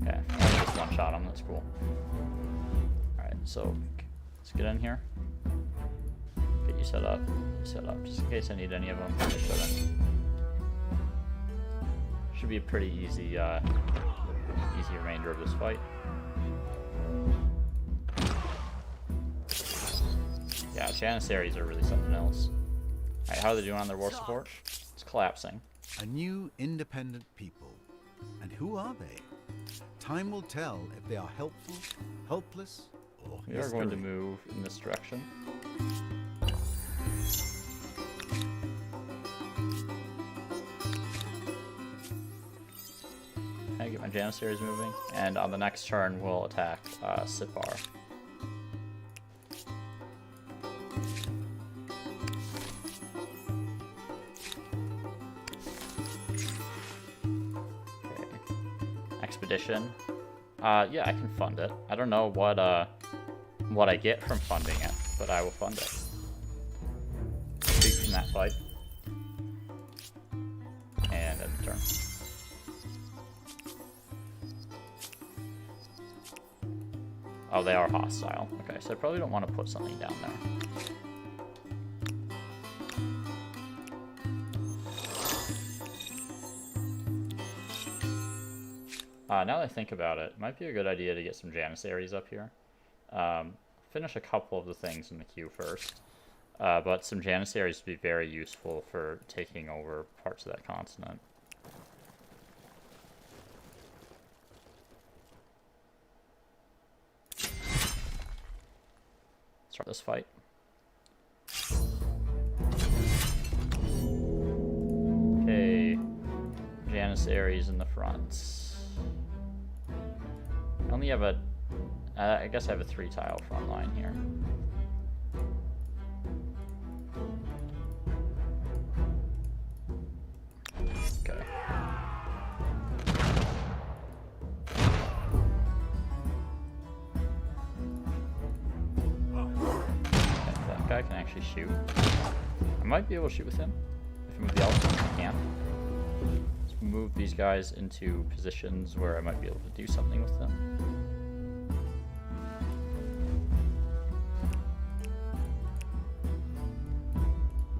okay, I just one-shot him, that's cool. Alright, so let's get in here. Get you set up, just in case I need any of them. I shouldn't. Should be a pretty easy, easy remainder of this fight. Yeah, Janissaries are really something else. Alright, how are they doing on their war support? It's collapsing. A new independent people. And who are they? Time will tell if they are helpful, helpless, or We are going to move in this direction. I get my Janissaries moving, and on the next turn we'll attack Sipar. Expedition. Yeah, I can fund it. I don't know what I get from funding it, but I will fund it. Retreat from that fight. And end the turn. Oh, they are hostile. Okay, so I probably don't want to put something down there. Now that I think about it, it might be a good idea to get some Janissaries up here. Finish a couple of the things in the queue first. But some Janissaries would be very useful for taking over parts of that continent. Start this fight. Okay, Janissaries in the front. I only have a, I guess I have a 3-tile front line here. Okay. That guy can actually shoot. I might be able to shoot with him. If I move the elephant, I can. Let's move these guys into positions where I might be able to do something with them.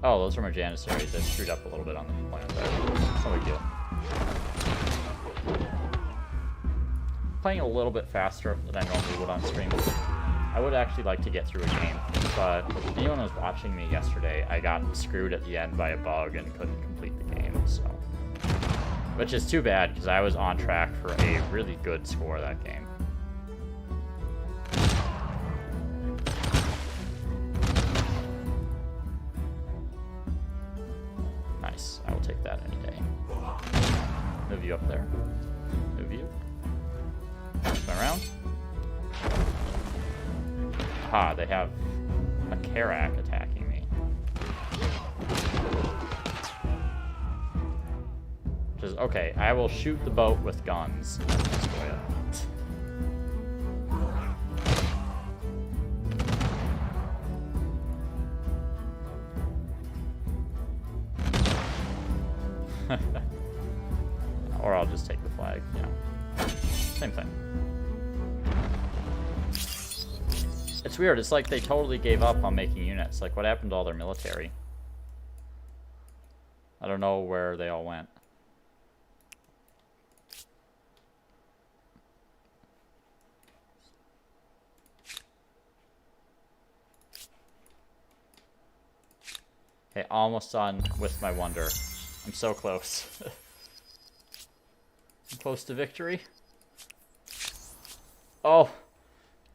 Oh, those are my Janissaries. I screwed up a little bit on the plan there. It's no big deal. Playing a little bit faster than I normally would on stream. I would actually like to get through a game, but anyone who was watching me yesterday, I got screwed at the end by a bug and couldn't complete the game, so... Which is too bad, because I was on track for a really good score that game. Nice. I will take that any day. Move you up there. Move you. Spin around. Aha, they have a Karak attacking me. Which is, okay, I will shoot the boat with guns. Destroy it. Or I'll just take the flag, you know. Same thing. It's weird, it's like they totally gave up on making units. Like, what happened to all their military? I don't know where they all went. Okay, almost done with my wonder. I'm so close. I'm close to victory. Oh,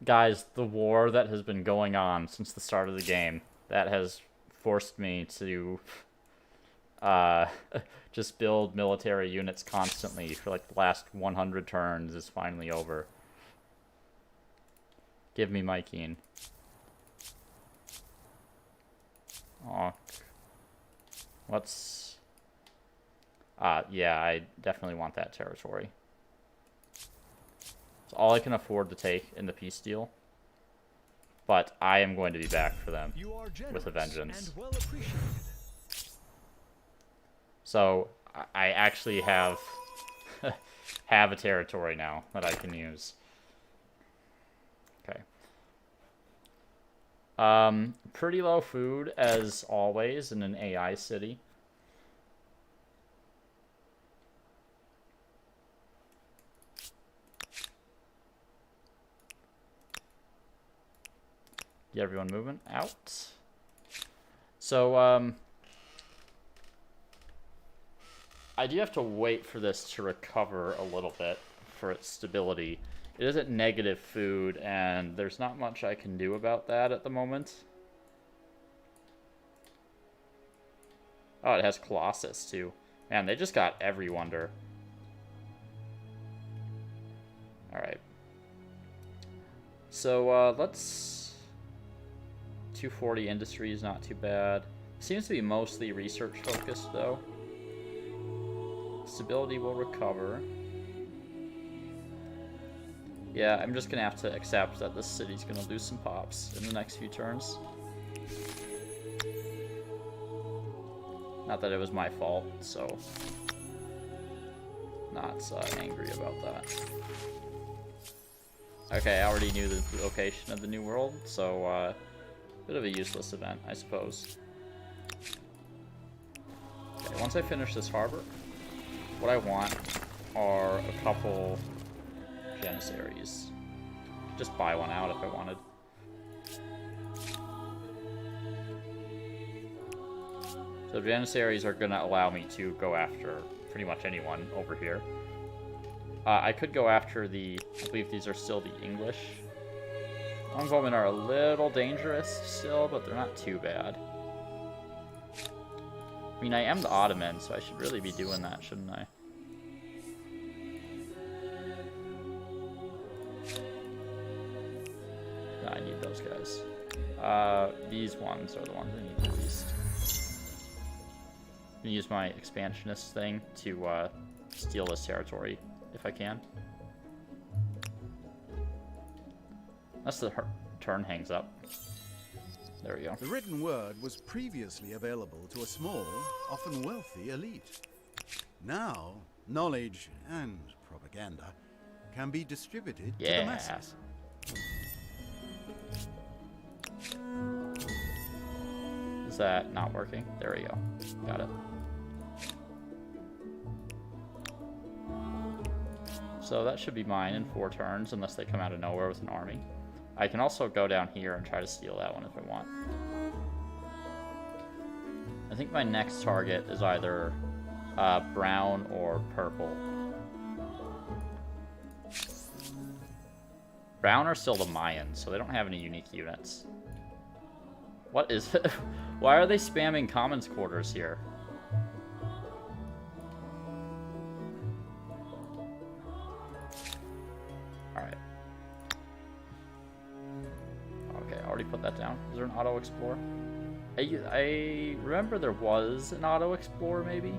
guys, the war that has been going on since the start of the game, that has forced me to just build military units constantly for like the last 100 turns is finally over. Give me my Keen. Oh, what's... yeah, I definitely want that territory. It's all I can afford to take in the peace deal. But I am going to be back for them with a vengeance. And well appreciated. So I actually have have a territory now that I can use. Okay. Pretty low food as always in an AI city. Get everyone moving out. So, I do have to wait for this to recover a little bit for its stability. It is at negative food, and there's not much I can do about that at the moment. Oh, it has Colossus, too. Man, they just got every wonder. Alright. So, let's... 240 industry is not too bad. Seems to be mostly research focused, though. Stability will recover. Yeah, I'm just gonna have to accept that this city's gonna lose some pops in the next few turns. Not that it was my fault, so not angry about that. Okay, I already knew the location of the new world, so bit of a useless event, I suppose. Okay, once I finish this harbor, what I want are a couple Janissaries. Just buy one out if I wanted. So Janissaries are going to allow me to go after pretty much anyone over here. I could go after the... I believe these are still the English. Longbowmen are a little dangerous still, but they're not too bad. I mean, I am the Ottoman, so I should really be doing that, shouldn't I? No, I need those guys. These ones are the ones I need the least. I'm gonna use my expansionist thing to steal this territory, if I can. Unless the turn hangs up. There we go. The written word was previously available to a small, often wealthy elite. Now, knowledge and propaganda can be distributed to the masses. Is that not working? There we go. Got it. So that should be mine in 4 turns, unless they come out of nowhere with an army. I can also go down here and try to steal that one if I want. I think my next target is either brown or purple. Brown are still the Mayans, so they don't have any unique units. What is it? Why are they spamming commons quarters here? Alright. Okay, I already put that down. Is there an auto explorer? I remember there was an auto explorer, maybe?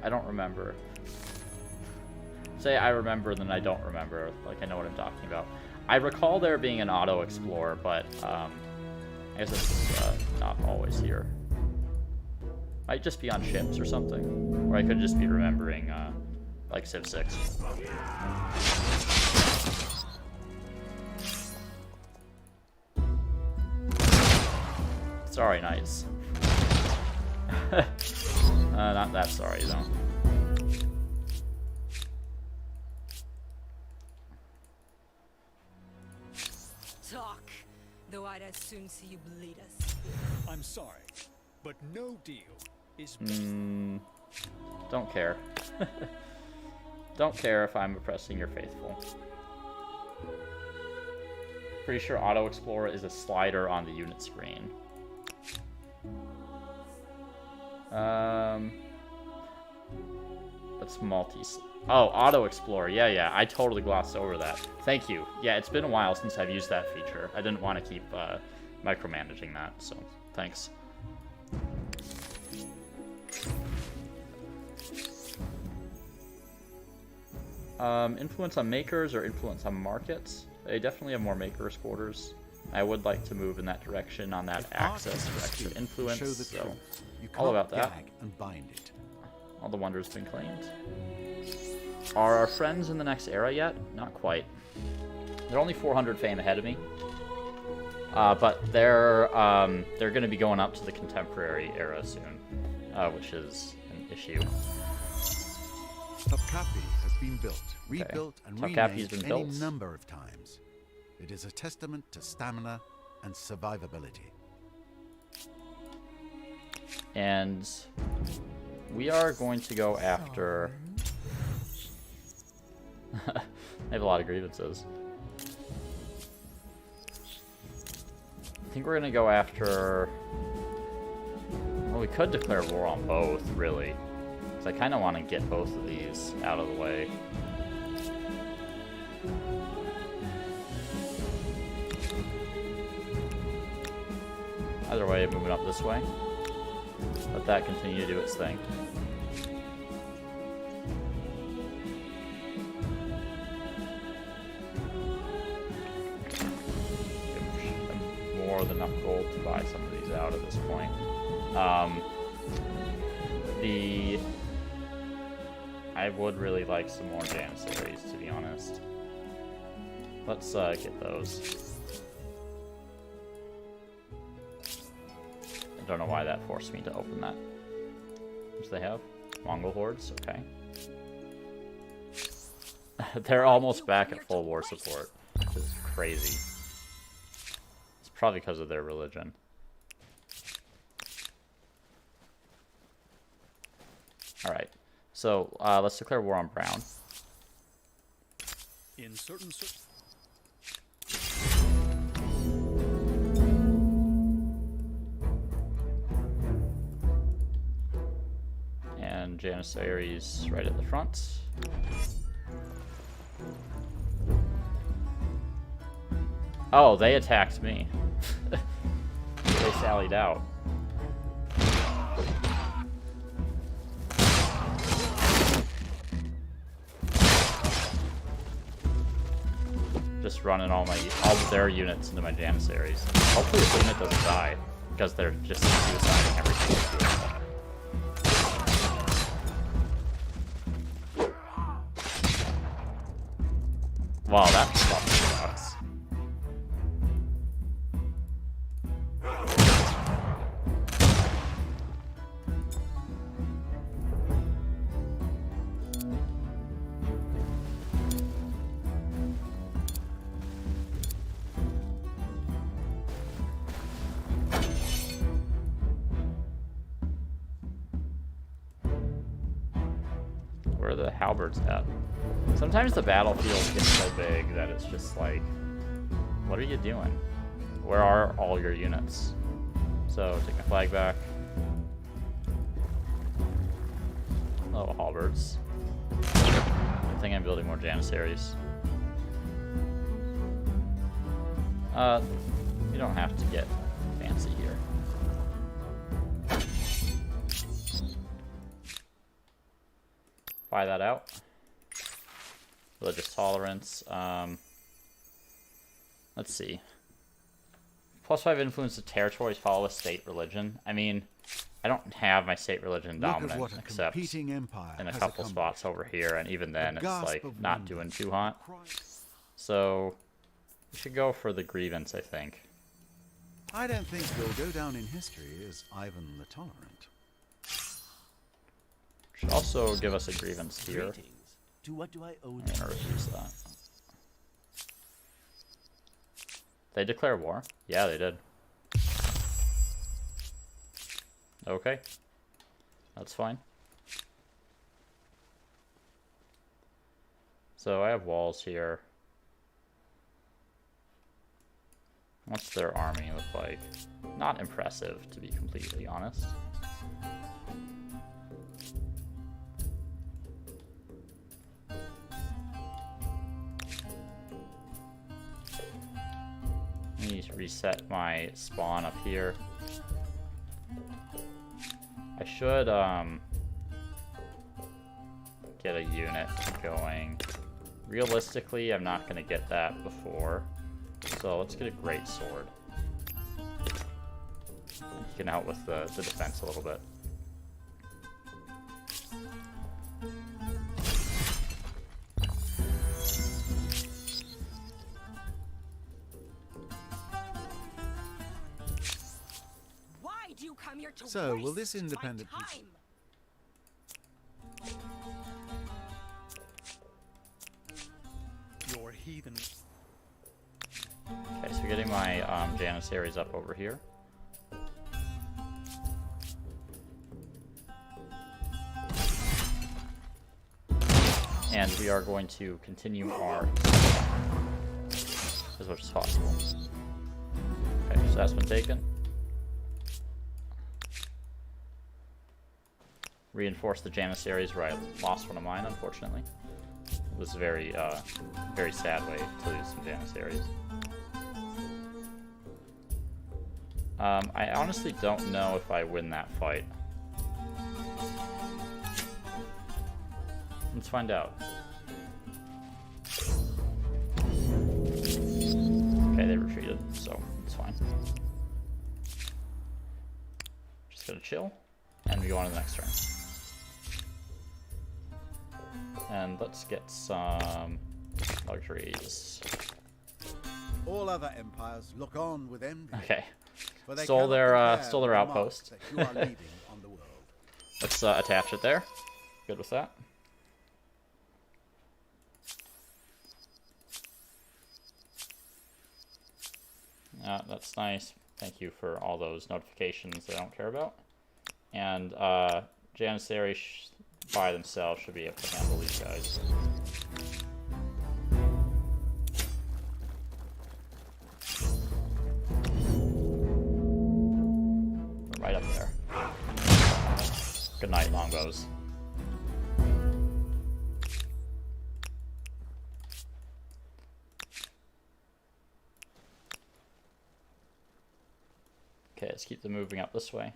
I don't remember. Say I remember, then I don't remember. Like, I know what I'm talking about. I recall there being an auto explorer, but I guess it's not always here. Might just be on ships or something. Or I could just be remembering, like Civ 6. Sorry, knights. Not that sorry, though. Talk, though I'd as soon see you bleed us. I'm sorry, but no deal is... Don't care. Don't care if I'm oppressing your faithful. Pretty sure Auto Explorer is a slider on the unit screen. That's Oh, Auto Explorer. Yeah, I totally glossed over that. Thank you. Yeah, it's been a while since I've used that feature. I didn't want to keep micromanaging that, so thanks. Influence on makers or influence on markets? They definitely have more makers quarters. I would like to move in that direction on that access for extra influence, so all about that. And bind it. All the wonders been claimed. Are our friends in the next era yet? Not quite. They're only 400 fame ahead of me. But they're going to be going up to the contemporary era soon, which is an issue. Topkapi has been built, rebuilt, and Topkapi's renamed been any built. number of times. It is a testament to stamina and survivability. And we are going to go after... I have a lot of grievances. I think we're going to go after... Well, we could declare war on both, really. Because I kind of want to get both of these out of the way. Either way, moving up this way. Let that continue to do its thing. More than enough gold to buy some of these out at this point. I would really like some more Janissaries, to be honest. Let's get those. I don't know why that forced me to open that. What do they have? Mongol hordes? Okay. They're almost back at full war support, which is crazy. It's probably because of their religion. Alright, so let's declare war on Brown. In certain And Janissaries right at the front. Oh, they attacked me. They sallied out. Just running all of their units into my Janissaries. Hopefully this unit doesn't die, because they're just suiciding everything. Wow, that stuff sucks. Where are the halberds at? Sometimes the battlefield gets so big that it's just like, what are you doing? Where are all your units? So, take my flag back. Oh, halberds. I think I'm building more Janissaries. You don't have to get fancy here. Buy that out. Religious tolerance. Let's see. +5 influence of territories follow a state religion. I mean, I don't have my state religion dominant except in a couple spots over here, and even then it's like not doing too hot. So we should go for the grievance, I think. I don't think you'll go down in history as Ivan the Tolerant. Should also give us a grievance here. To what do I owe? I'm gonna refuse that. They declare war? Yeah, they did. Okay. That's fine. So I have walls here. What's their army look like? Not impressive, to be completely honest. Let me reset my spawn up here. I should get a unit going. Realistically, I'm not going to get that before. So let's get a great sword. You can help with the defense a little bit. come here to So, will this waste my independent time. Your heathen. Okay, so getting my Janissaries up over here. And we are going to continue our as much as possible. Okay, so that's been taken. Reinforce the Janissaries where I lost one of mine, unfortunately. It was a very, very sad way to lose some Janissaries. I honestly don't know if I win that fight. Let's find out. Okay, they retreated, so it's fine. Just gonna chill, and we go on to the next turn. And let's get some luxuries. All other empires look on with envy. Okay. For they Stole their cannot stole their compare with the outpost. marks that you are leaving on the world. Let's attach it there. Good with that. That's nice. Thank you for all those notifications that I don't care about. And Janissary by themselves should be able to handle these guys. Right up there. Good night, longbows. Okay, let's keep them moving up this way.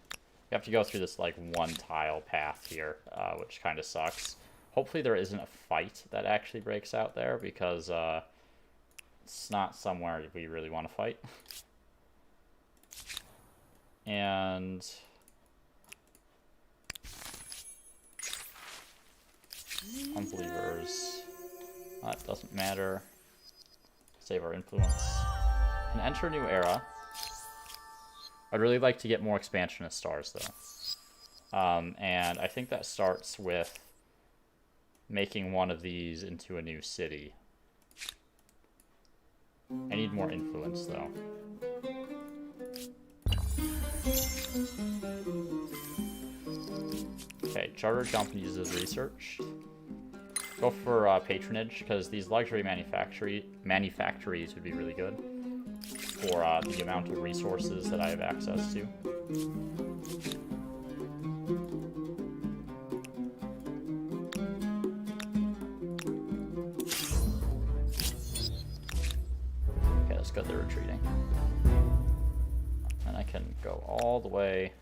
You have to go through this like one tile path here, which kind of sucks. Hopefully there isn't a fight that actually breaks out there, because it's not somewhere we really want to fight. And unbelievers, that doesn't matter. Save our influence and enter a new era. I'd really like to get more expansionist stars, though. And I think that starts with making one of these into a new city. I need more influence, though. Okay, charter companies is researched. Go for patronage, because these luxury manufactories would be really good for the amount of resources that I have access to. Okay, that's good, they're retreating. And I can go all the way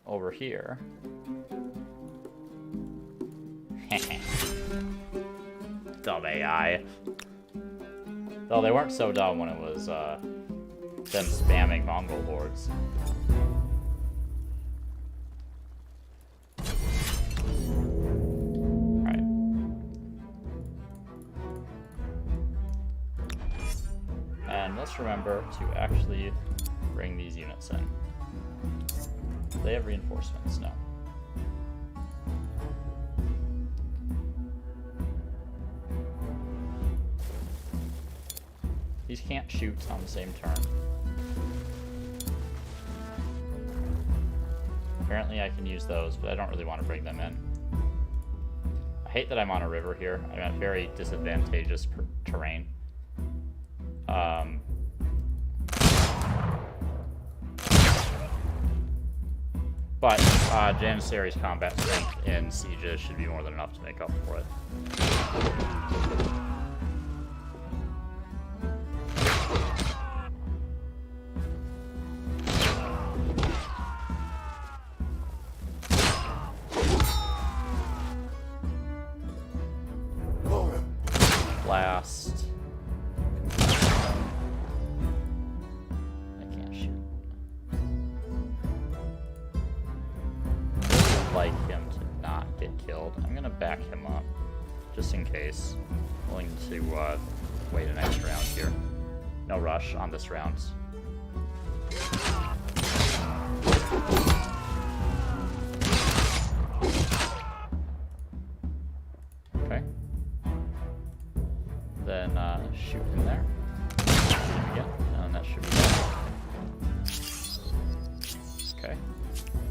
over here. Dumb AI. Though they weren't so dumb when it was them spamming Mongol lords. Alright. And let's remember to actually bring these units in. Do they have reinforcements? No. These can't shoot on the same turn. Apparently I can use those, but I don't really want to bring them in. I hate that I'm on a river here. I'm at very disadvantageous terrain. But Janissary's combat strength in sieges should be more than enough to make up for it. Blast. I can't shoot. I would like him to not get killed. I'm gonna back him up, just in case. Willing to wait a next round here. No rush on this round.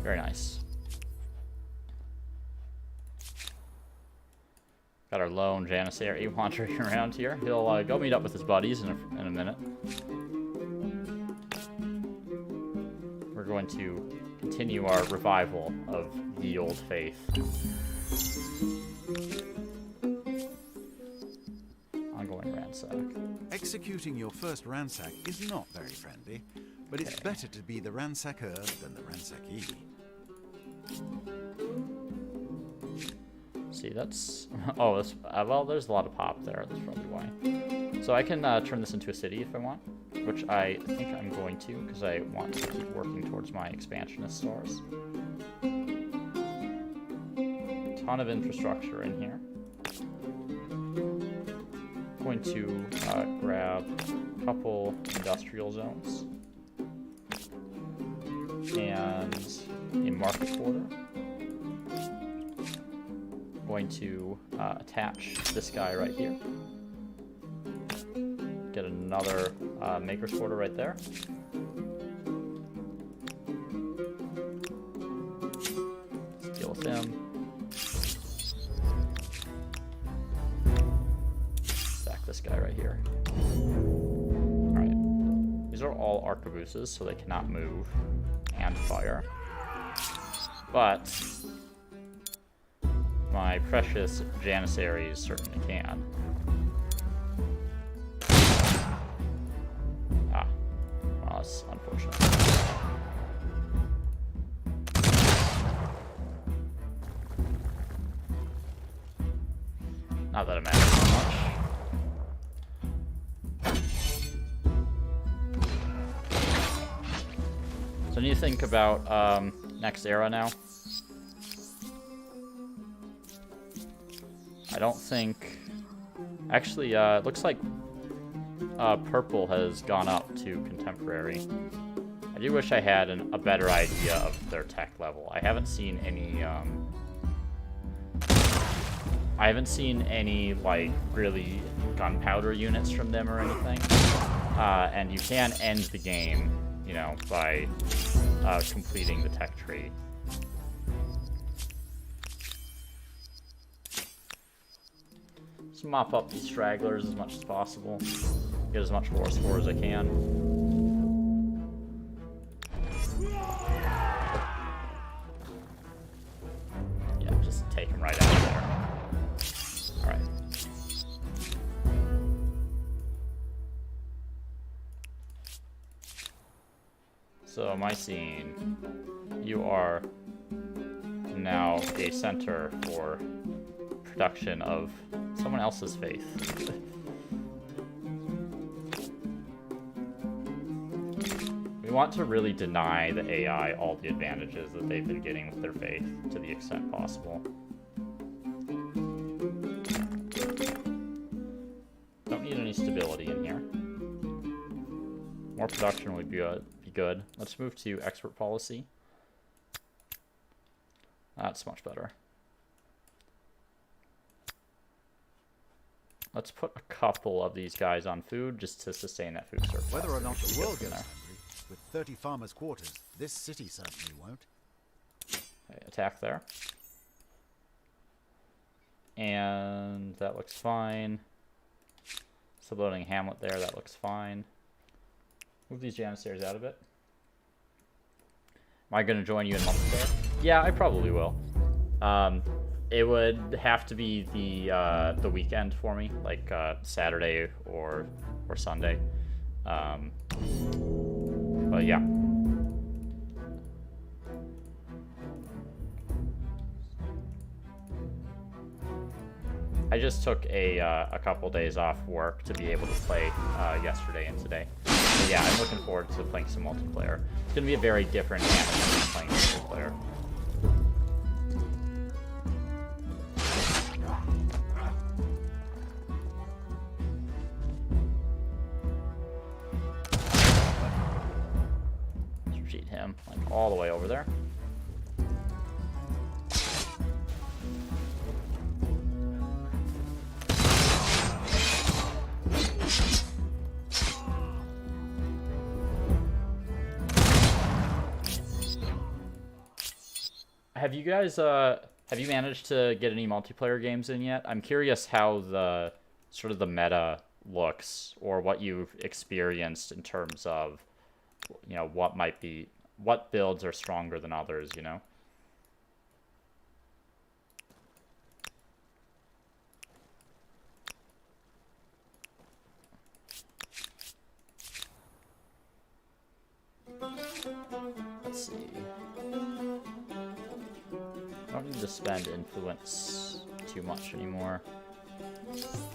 Very nice. Got our lone Janissary wandering around here. He'll go meet up with his buddies in a minute. We're going to continue our revival of the old faith. Ongoing ransack. Executing your first ransack is not very friendly, but it's better to be the ransacker than the ransackee. See, that's... Oh, that's, well, there's a lot of pop there. That's probably why. So I can turn this into a city if I want, which I think I'm going to, because I want to keep working towards my expansionist stars. Ton of infrastructure in here. Going to grab a couple industrial zones and a market quarter. Going to attach this guy right here. Get another maker's quarter right there. Let's deal with him. Stack this guy right here. Alright. These are all arquebuses, so they cannot move and fire. But my precious Janissaries certainly can. Ah. Well, that's unfortunate. Not that it matters so much. So I need to think about next era now. I don't think... Actually, it looks like purple has gone up to contemporary. I do wish I had a better idea of their tech level. I haven't seen any, like, really gunpowder units from them or anything. And you can end the game, you know, by completing the tech tree. Mop up these stragglers as much as possible. Get as much war score as I can. Yeah, just take him right out of there. Alright. So, Mycene, you are now a center for production of someone else's faith. We want to really deny the AI all the advantages that they've been getting with their faith to the extent possible. Don't need any stability in here. More production would be good. Let's move to expert policy. That's much better. Let's put a couple of these guys on food just to sustain that food surplus. Whether or not the world goes hungry, with 30 farmers' quarters, this city certainly won't. Okay, attack there. And that looks fine. Subloading Hamlet there, that looks fine. Move these Janissaries out of it. Am I going to join you in multiplayer? Yeah, I probably will. It would have to be the weekend for me, like Saturday or Sunday. But yeah. I just took a couple days off work to be able to play yesterday and today. But yeah, I'm looking forward to playing some multiplayer. It's going to be a very different animal than playing multiplayer. Him like all the way over there. have you guys have you managed to get any multiplayer games in yet? I'm curious how the sort of the meta looks, or what you've experienced in terms of, you know, what builds are stronger than others, you know? Let's see. I don't need to spend influence too much anymore.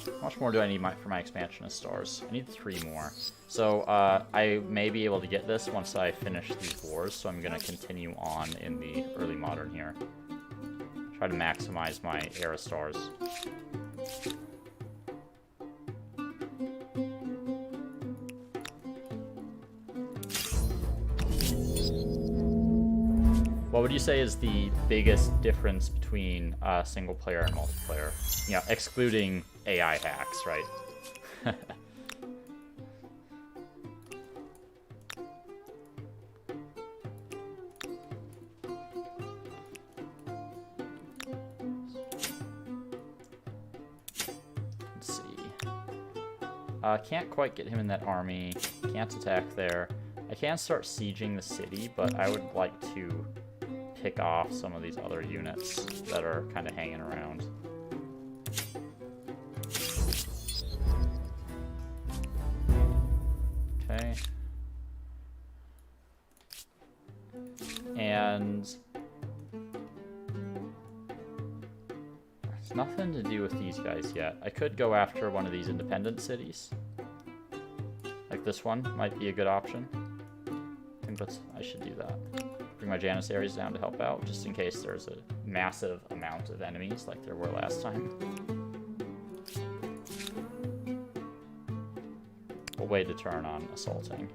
How much more do I need for my expansion of stars? I need 3 more. So I may be able to get this once I finish these wars, so I'm going to continue on in the early modern here. Try to maximize my era stars. What would you say is the biggest difference between single player and multiplayer? You know, excluding AI hacks, right? Let's see. Can't quite get him in that army. Can't attack there. I can start sieging the city, but I would like to pick off some of these other units that are kind of hanging around. Okay. And there's nothing to do with these guys yet. I could go after one of these independent cities. Like this one might be a good option. I think I should do that. Bring my Janissaries down to help out, just in case there's a massive amount of enemies like there were last time. We'll wait a turn on assaulting.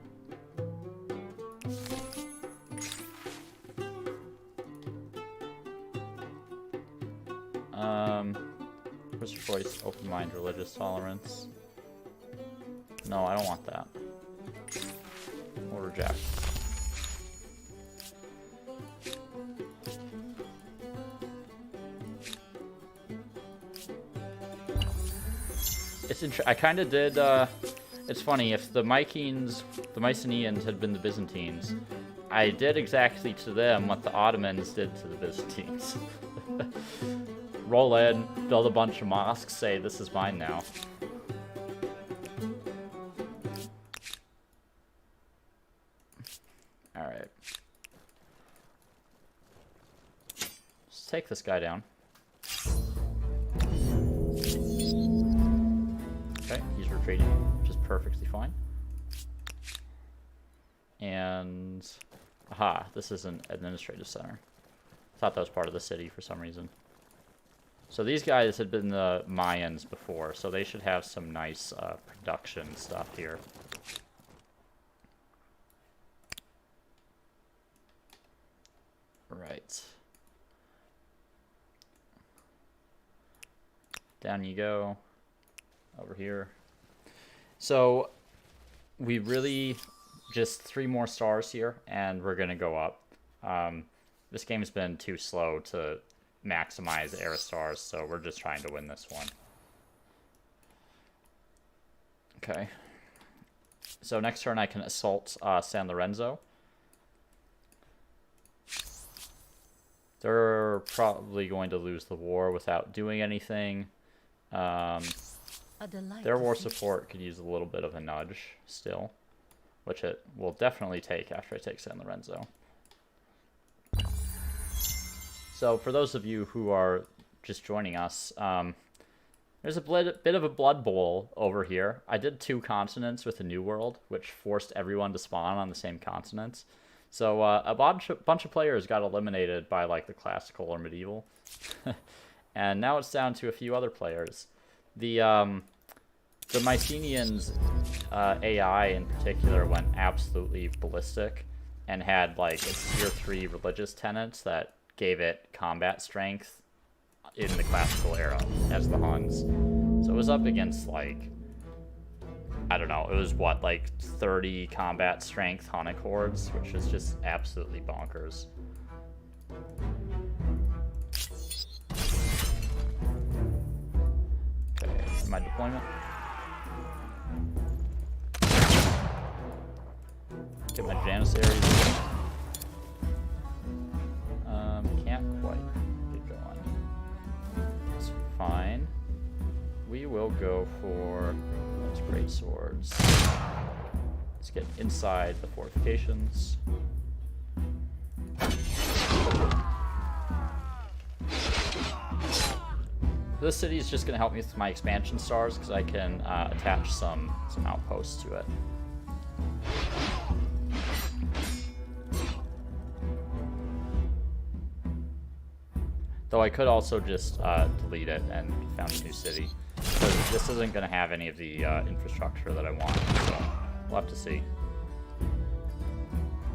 First choice, open mind, religious tolerance. No, I don't want that. We'll reject. I kind of did, it's funny, if the Mycenaeans had been the Byzantines, I did exactly to them what the Ottomans did to the Byzantines. Roll in, build a bunch of mosques, say, this is mine now. Alright. Let's take this guy down. Okay, he's retreating, which is perfectly fine. And aha, this is an administrative center. Thought that was part of the city for some reason. So these guys had been the Mayans before, so they should have some nice production stuff here. Right. Down you go. Over here. So we really just 3 more stars here, and we're gonna go up. This game's been too slow to maximize era stars, so we're just trying to win this one. Okay. So next turn I can assault San Lorenzo. They're probably going to lose the war without doing anything. Their war support could use a little bit of a nudge still, which it will definitely take after I take San Lorenzo. So for those of you who are just joining us, there's a bit of a blood bowl over here. I did 2 continents with a new world, which forced everyone to spawn on the same continents. So a bunch of players got eliminated by like the classical or medieval, and now it's down to a few other players. The Mycenaeans AI in particular went absolutely ballistic, and had like a tier 3 religious tenets that gave it combat strength in the classical era as the Huns. So it was up against like, I don't know, it was what, like 30 combat strength Hunnic hordes, which is just absolutely bonkers. my deployment. Get my Janissaries. Can't quite get going. It's fine. We will go for those great swords. Let's get inside the fortifications. This city is just going to help me with my expansion stars because I can attach some outposts to it. Though I could also just delete it and found a new city. Because this isn't going to have any of the infrastructure that I want, so we'll have to see.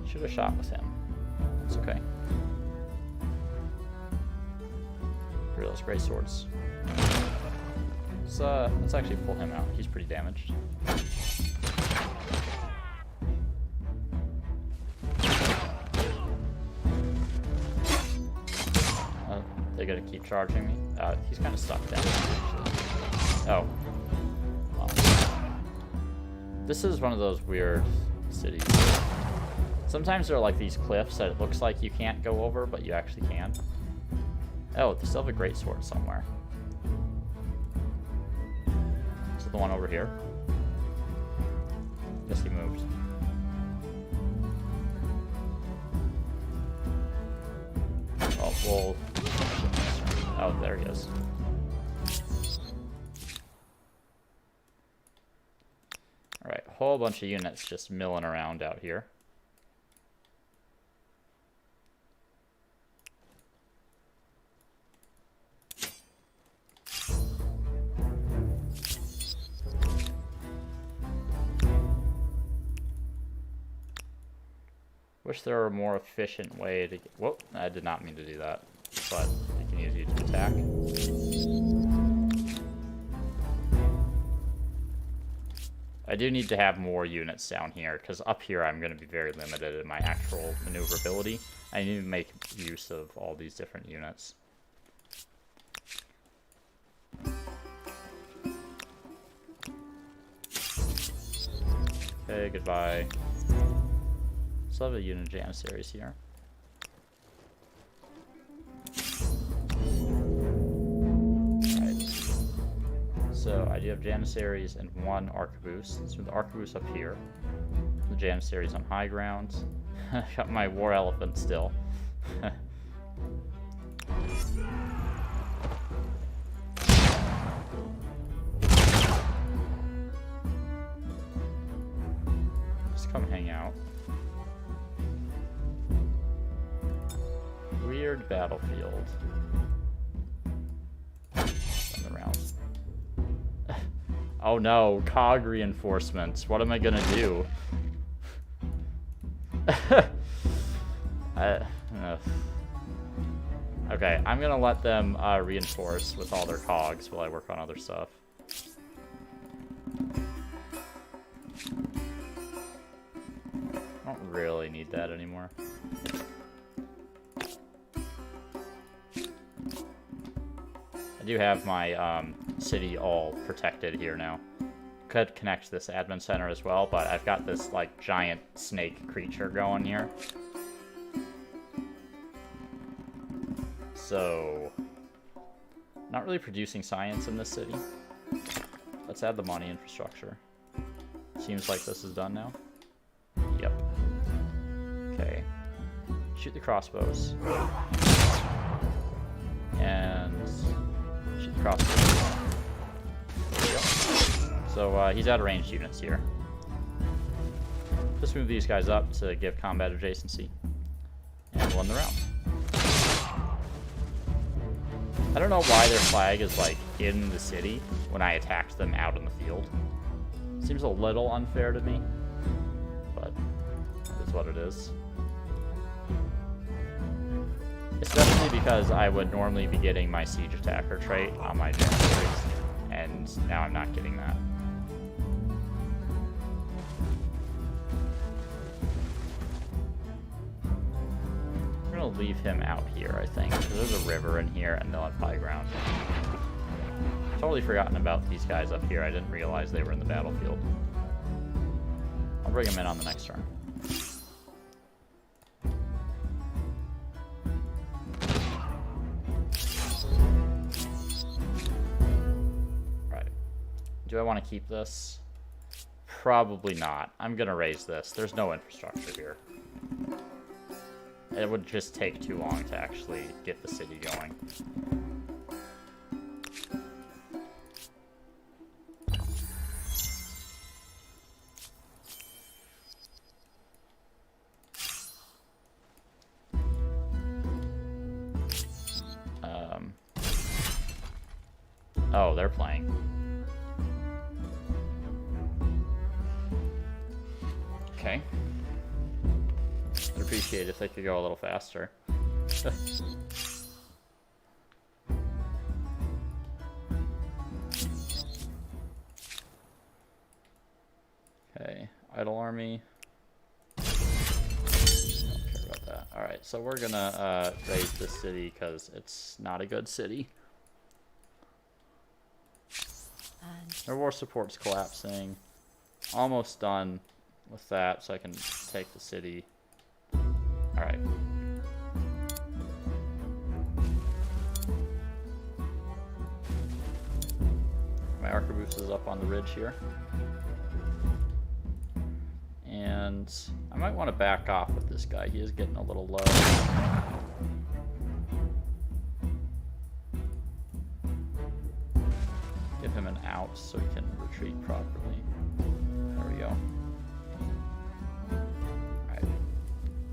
Should have shot with him. It's okay. Here are those great swords. Let's actually pull him out. He's pretty damaged. They're gonna keep charging me. He's kind of stuck down. Oh. Well. This is one of those weird cities. Sometimes there are like these cliffs that it looks like you can't go over, but you actually can. Oh, they still have a great sword somewhere. Is it the one over here? Guess he moved. Oh, well. Oh, there he is. Alright, a whole bunch of units just milling around out here. Wish there were a more efficient way to get... Whoop, I did not mean to do that. But I can use you to attack. I do need to have more units down here, because up here I'm going to be very limited in my actual maneuverability. I need to make use of all these different units. Okay, goodbye. Still have a unit of Janissaries here. So I do have Janissaries and one arquebus. So the arquebus up here. The Janissaries on high ground. I got my war elephant still. Just come hang out. Weird battlefield. Send around. Oh no, cog reinforcements. What am I gonna do? Okay, I'm gonna let them reinforce with all their cogs while I work on other stuff. I don't really need that anymore. I do have my city all protected here now. Could connect this admin center as well, but I've got this like giant snake creature going here. So, not really producing science in this city. Let's add the money infrastructure. Seems like this is done now. Yep. Okay. Shoot the crossbows. And shoot the crossbows. There we go. So he's out of ranged units here. Just move these guys up to give combat adjacency. And win the round. I don't know why their flag is like in the city when I attacked them out in the field. Seems a little unfair to me, but it is what it is. Especially because I would normally be getting my siege attacker trait on my Janissaries, and now I'm not getting that. I'm gonna leave him out here, I think, because there's a river in here and they'll have high ground. Totally forgotten about these guys up here. I didn't realize they were in the battlefield. I'll bring them in on the next turn. Right. Do I want to keep this? Probably not. I'm going to raise this. There's no infrastructure here. It would just take too long to actually get the city going. Oh, they're playing. Okay. I'd appreciate it if they could go a little faster. Okay, idle army. Don't care about that. Alright, so we're gonna raise this city because it's not a good city. Their war support's collapsing. Almost done with that, so I can take the city. Alright. My arquebus is up on the ridge here. And I might want to back off with this guy. He is getting a little low. Give him an out so he can retreat properly. There we go. Alright.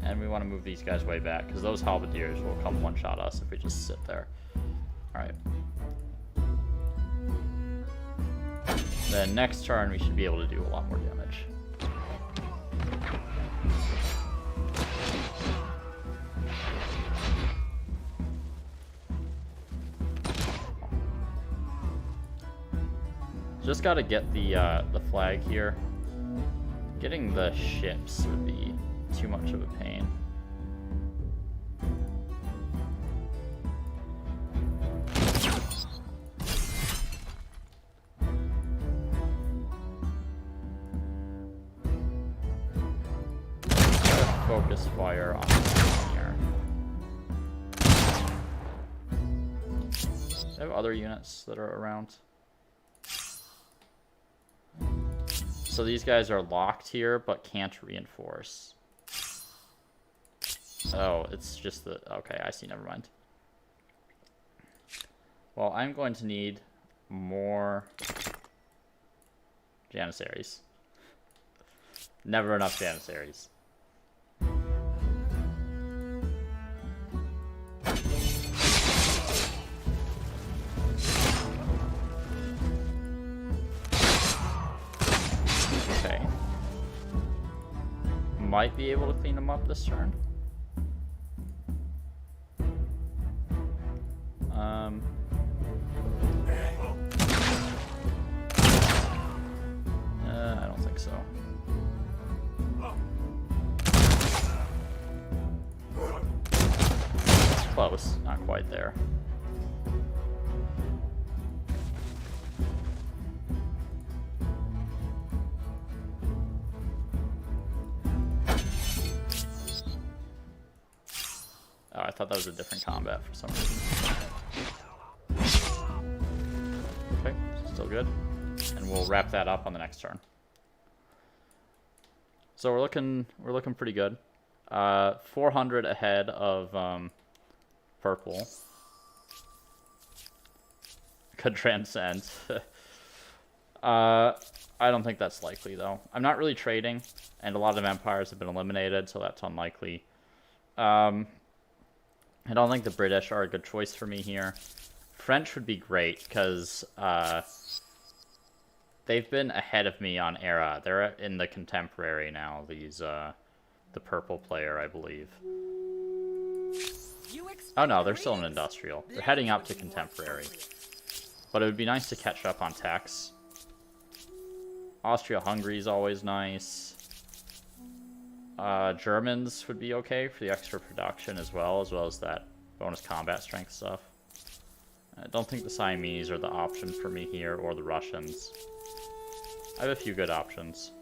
And we want to move these guys way back, because those halberdiers will come one-shot us if we just sit there. Alright. Then next turn we should be able to do a lot more damage. Just gotta get the flag here. Getting the ships would be too much of a pain. Focus fire on this here. Do I have other units that are around? So these guys are locked here, but can't reinforce. Oh, it's just the... Okay, I see, never mind. Well, I'm going to need more Janissaries. Never enough Janissaries. Might be able to clean them up this turn. I don't think so. Close, not quite there. Oh, I thought that was a different combat for some reason. Okay, still good. And we'll wrap that up on the next turn. So we're looking pretty good. 400 ahead of purple. Could transcend. I don't think that's likely though. I'm not really trading, and a lot of empires have been eliminated, so that's unlikely. I don't think the British are a good choice for me here. French would be great, because they've been ahead of me on era. They're in the contemporary now, these, the purple player, I believe. Oh no, they're still in industrial. They're heading up to contemporary. But it would be nice to catch up on tax. Austria-Hungary is always nice. Germans would be okay for the extra production as well as that bonus combat strength stuff. I don't think the Siamese are the option for me here, or the Russians. I have a few good options.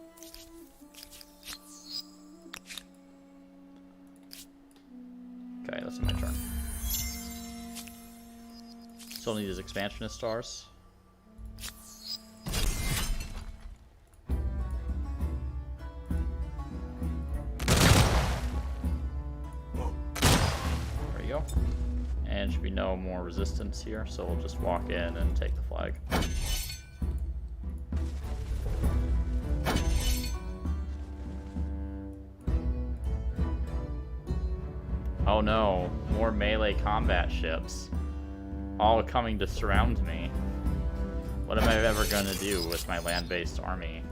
Okay, that's my turn. Still need these expansionist stars. There we go. And should be no more resistance here, so we'll just walk in and take the flag. Oh no, more melee combat ships. All coming to surround me. What am I ever gonna do with my land-based army?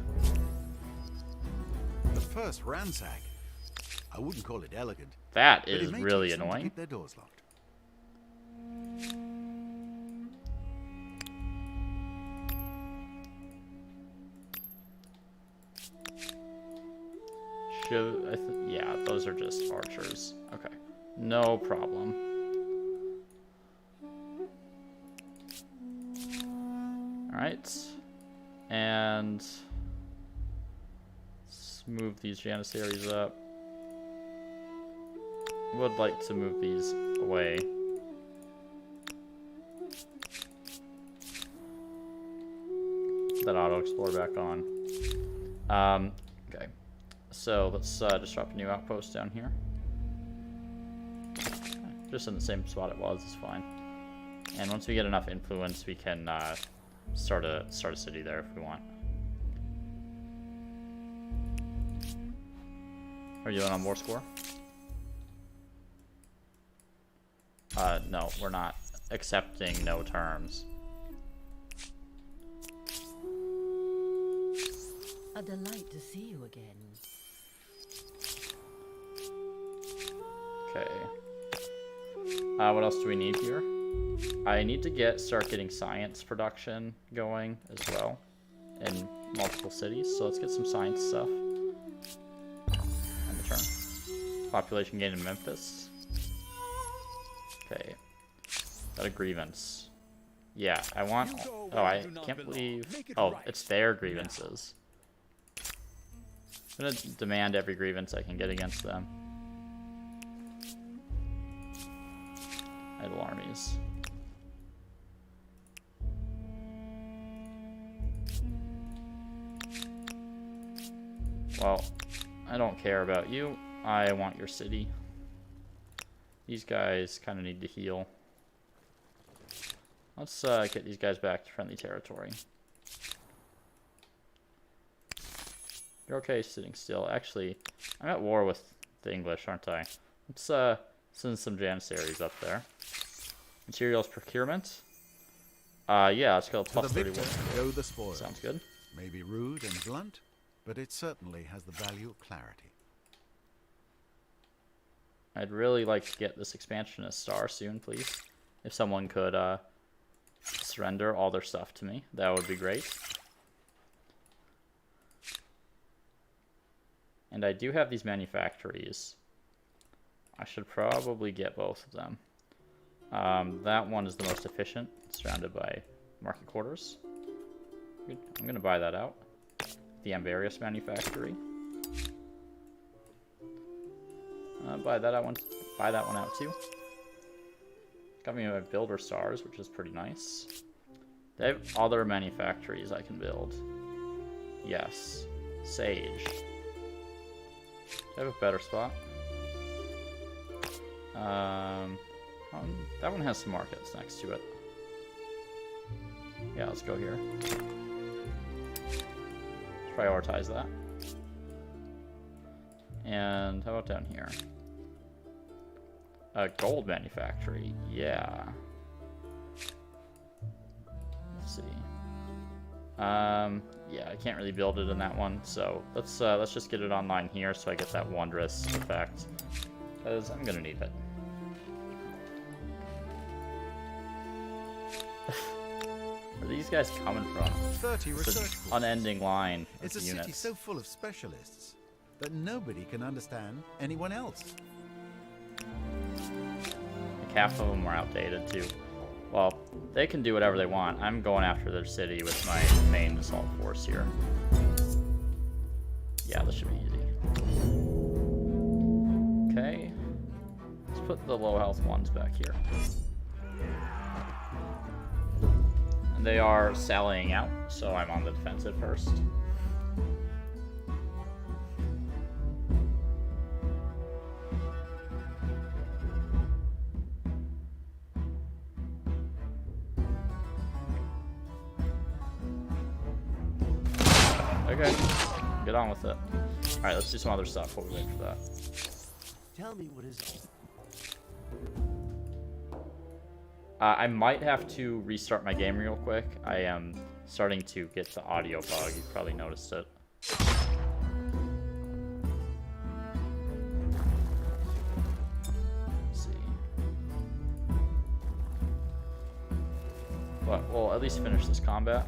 The first ransack. I wouldn't call it elegant. That but it is may really take some to annoying. keep their doors locked. Yeah, those are just archers. Okay, no problem. Alright, and let's move these Janissaries up. Would like to move these away. Put that auto explorer back on. Okay, so let's just drop a new outpost down here. Just in the same spot it was, it's fine. And once we get enough influence, we can start a city there if we want. Are you doing on war score? No, we're not accepting no terms. A delight to see you again. Okay. What else do we need here? I need to start getting science production going as well in multiple cities. So let's get some science stuff. End the turn. Population gain in Memphis. Okay. Got a grievance. Yeah, I want... Oh, I can't believe... Oh, it's their grievances. I'm gonna demand every grievance I can get against them. Idle armies. Well, I don't care about you. I want your city. These guys kind of need to heal. Let's get these guys back to friendly territory. You're okay sitting still. Actually, I'm at war with the English, aren't I? Let's send some Janissaries up there. Materials procurement. Yeah, let's go plus 31. Go the spoils. Sounds good. Maybe rude and blunt, but it certainly has the value of clarity. I'd really like to get this expansionist star soon, please. If someone could surrender all their stuff to me, that would be great. And I do have these manufactories. I should probably get both of them. That one is the most efficient, surrounded by market quarters. Good. I'm going to buy that out. The Ambarius manufactory. Buy that one out too. Got me my builder stars, which is pretty nice. They have other manufactories I can build. Yes. Sage. Do I have a better spot? That one has some markets next to it. Yeah, let's go here. Let's prioritize that. And how about down here? A gold manufactory. Yeah. Let's see. Yeah, I can't really build it in that one, so let's just get it online here so I get that wondrous effect, because I'm gonna need it. Where are these guys coming from? 30 research forces. Unending line of It's a units. city so full of specialists that nobody can understand anyone else. Like half of them are outdated too. Well, they can do whatever they want. I'm going after their city with my main assault force here. Yeah, this should be easy. Okay. Let's put the low health ones back here. And they are sallying out, so I'm on the defensive first. Okay, get on with it. Alright, let's do some other stuff while we wait for that. Tell me what is I might have to restart my game real quick. I am starting to get the audio bug. You've probably noticed it. Let's see. But we'll at least finish this combat.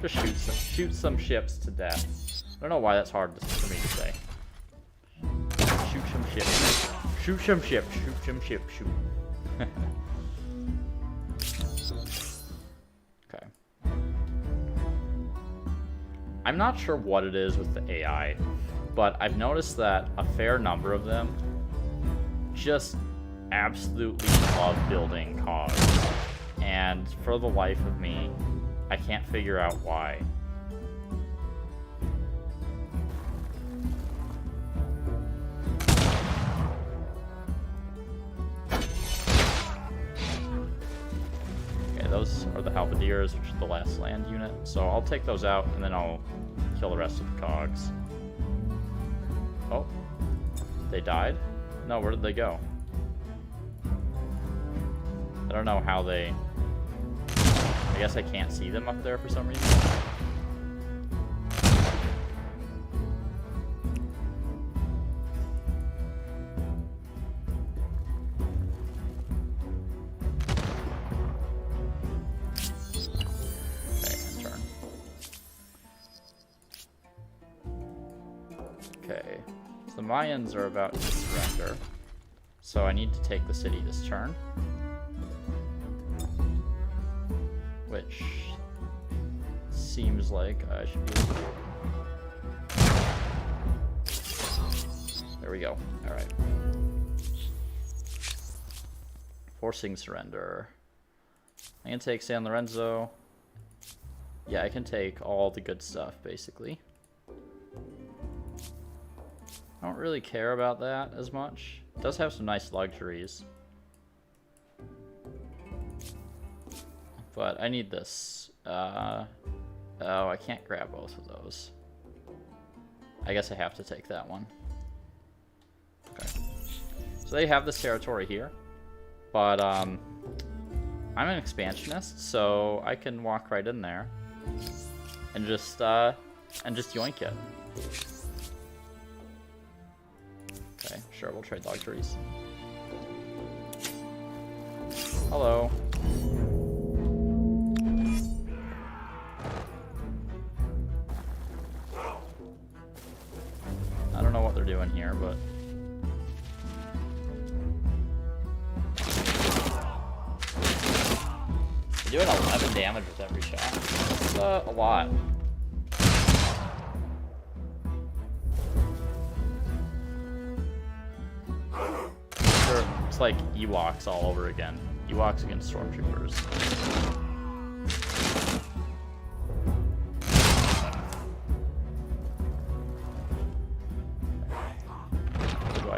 Just shoot some ships to death. I don't know why that's hard for me to say. Shoot some ships. Shoot some ships. Shoot some ships. Shoot. Okay. I'm not sure what it is with the AI, but I've noticed that a fair number of them just absolutely love building cogs. And for the life of me, I can't figure out why. Okay, those are the halberdiers, which is the last land unit. So I'll take those out, and then I'll kill the rest of the cogs. Oh, they died? No, where did they go? I don't know how they... I guess I can't see them up there for some reason. Okay, turn. Okay, so the Mayans are about to surrender. So I need to take the city this turn. Which seems like I should be able to. There we go. Alright. Forcing surrender. I can take San Lorenzo. Yeah, I can take all the good stuff, basically. I don't really care about that as much. It does have some nice luxuries. But I need this. Oh, I can't grab both of those. I guess I have to take that one. Okay. So they have this territory here. But, I'm an expansionist, so I can walk right in there. And just yoink it. Okay, sure, we'll trade luxuries. Hello. I don't know what they're doing here, but... They're doing 11 damage with every shot. That's a lot. Sure, it's like Ewoks all over again. Ewoks against Stormtroopers.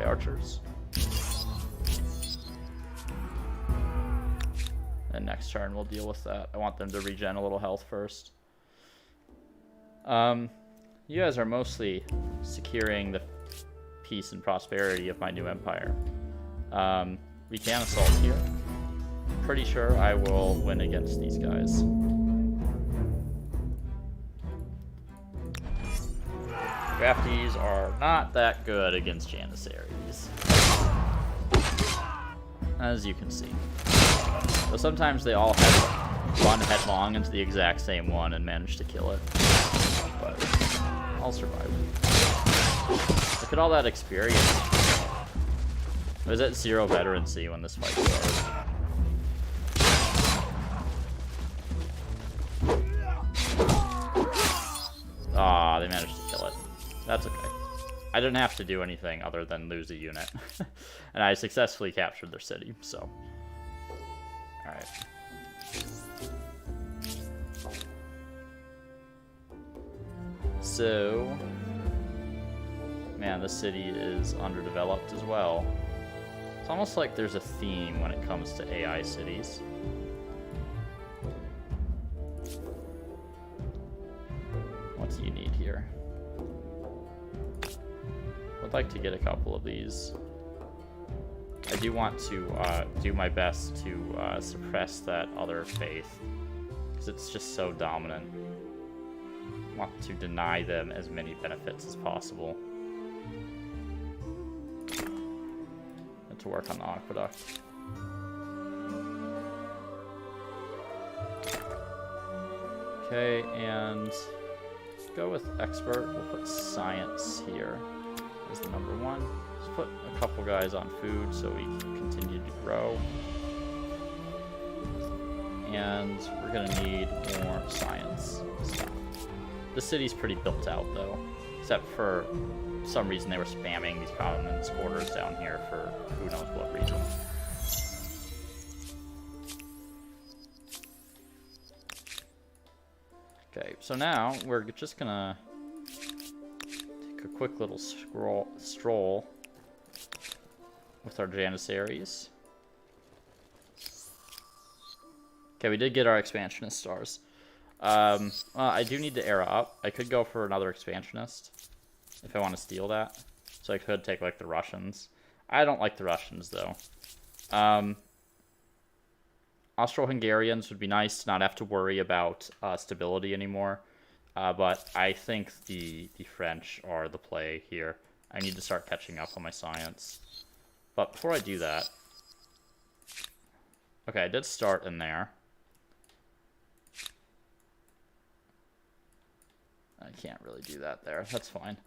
Archers. And next turn we'll deal with that. I want them to regen a little health first. You guys are mostly securing the peace and prosperity of my new empire. We can assault here. Pretty sure I will win against these guys. Drafties are not that good against Janissaries, as you can see. But sometimes they all run headlong into the exact same one and manage to kill it. But I'll survive. Look at all that experience. I was at 0 veterancy when this fight started. Ah, they managed to kill it. That's okay. I didn't have to do anything other than lose a unit. And I successfully captured their city, so. Alright. So, man, this city is underdeveloped as well. It's almost like there's a theme when it comes to AI cities. What do you need here? I'd like to get a couple of these. I do want to do my best to suppress that other faith, because it's just so dominant. I want to deny them as many benefits as possible. And to work on the aqueduct. Okay, and let's go with expert. We'll put science here as the number 1. Let's put a couple guys on food so we can continue to grow. And we're gonna need more science stuff. The city's pretty built out though, except for some reason they were spamming these commons orders down here for who knows what reason. Okay, so now we're just gonna take a quick little stroll with our Janissaries. Okay, we did get our expansionist stars. Well, I do need to era up. I could go for another expansionist if I want to steal that. So I could take like the Russians. I don't like the Russians though. Austro-Hungarians would be nice to not have to worry about stability anymore. But I think the French are the play here. I need to start catching up on my science. But before I do that... Okay, I did start in there. I can't really do that there. That's fine.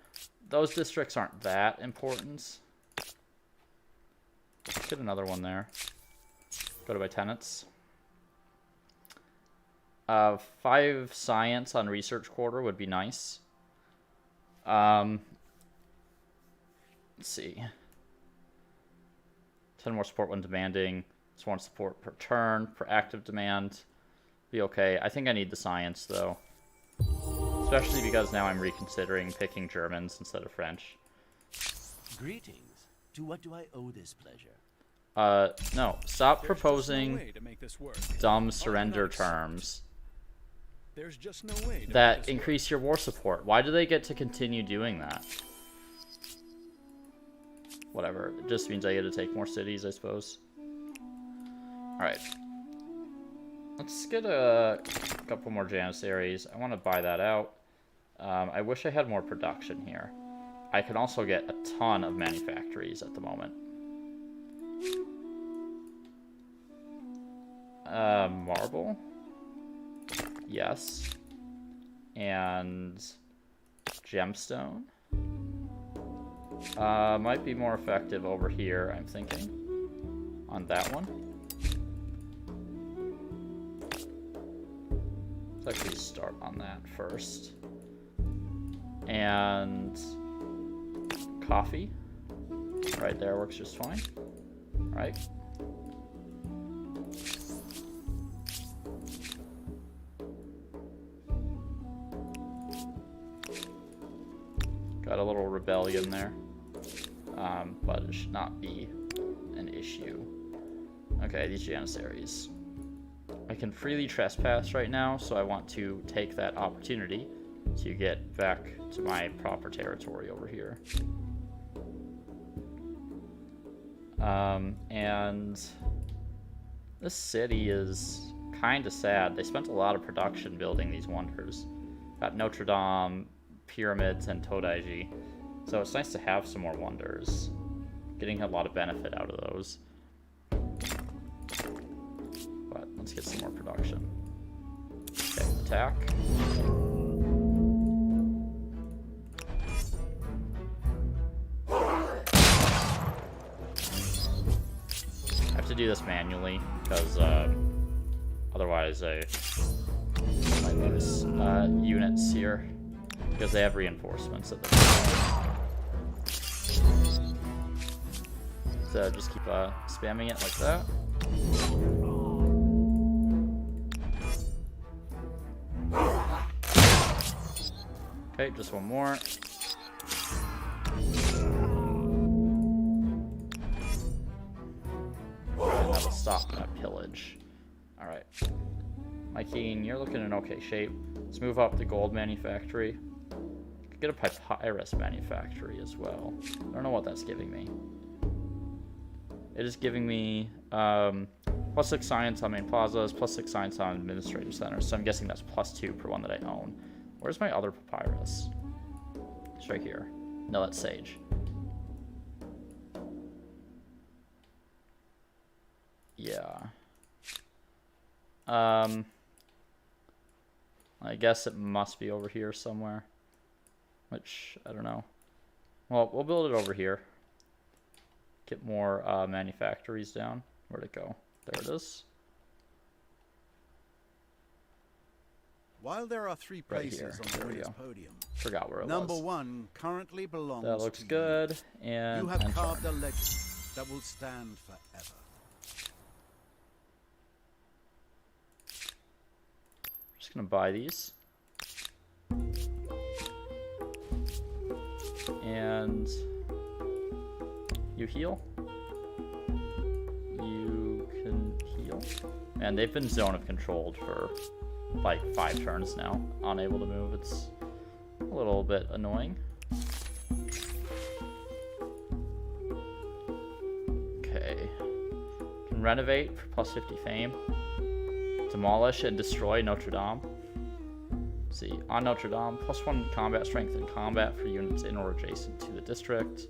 Those districts aren't that important. Get another one there. Go to my tenants. 5 science on research quarter would be nice. Let's see. 10 more support when demanding. Just want support per turn, per active demand. Be okay. I think I need the science though. Especially because now I'm reconsidering picking Germans instead of French. Greetings. To what do I owe this pleasure? No. Stop proposing dumb surrender terms There's just no way to that increase your war support. Why do they get to continue doing that? Whatever. It just means I get to take more cities, I suppose. Alright. Let's get a couple more Janissaries. I want to buy that out. I wish I had more production here. I can also get a ton of manufactories at the moment. Marble? Yes. And gemstone? Might be more effective over here, I'm thinking. On that one. Let's actually start on that first. And coffee. Right there works just fine. Right. Got a little rebellion there. But it should not be an issue. Okay, these Janissaries. I can freely trespass right now, so I want to take that opportunity to get back to my proper territory over here. And this city is kind of sad. They spent a lot of production building these wonders. Got Notre Dame, pyramids, and Todaiji. So it's nice to have some more wonders. Getting a lot of benefit out of those. But let's get some more production. Okay, attack. to do this manually, because otherwise I might lose units here, because they have reinforcements at the time. So just keep spamming it like that. Okay, just one more. And that'll stop that pillage. Alright. Mikeen, you're looking in okay shape. Let's move up the gold manufactory. Could get a papyrus manufactory as well. I don't know what that's giving me. It is giving me +6 science on main plazas, +6 science on administrative centers. So I'm guessing that's +2 per one that I own. Where's my other papyrus? It's right here. No, that's sage. Yeah. I guess it must be over here somewhere. Which, I don't know. Well, we'll build it over here. Get more manufactories down. Where'd it go? There it is. While there are 3 places Right on the winner's podium, forgot where it number was. 1 currently belongs That looks to good. And you have enter. carved a legend that will stand forever. Just gonna buy these. And you heal. You can heal. And they've been zone of controlled for like 5 turns now. Unable to move. It's a little bit annoying. Okay. Can renovate for +50 fame. Demolish and destroy Notre Dame. Let's see, on Notre Dame, +1 combat strength in combat for units in or adjacent to the district.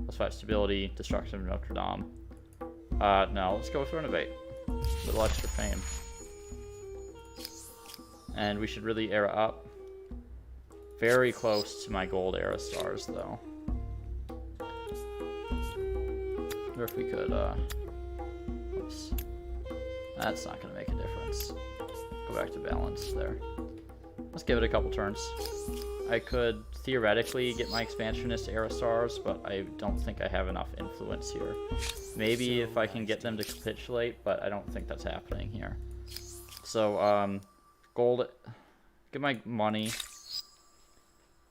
+5 stability, destruction of Notre Dame. No, let's go with renovate. A little extra fame. And we should really era up. Very close to my gold era stars, though. Or if we could, oops. That's not going to make a difference. Go back to balance there. Let's give it a couple turns. I could theoretically get my expansionist era stars, but I don't think I have enough influence here. Maybe if I can get them to capitulate, but I don't think that's happening here. So, gold, get my money,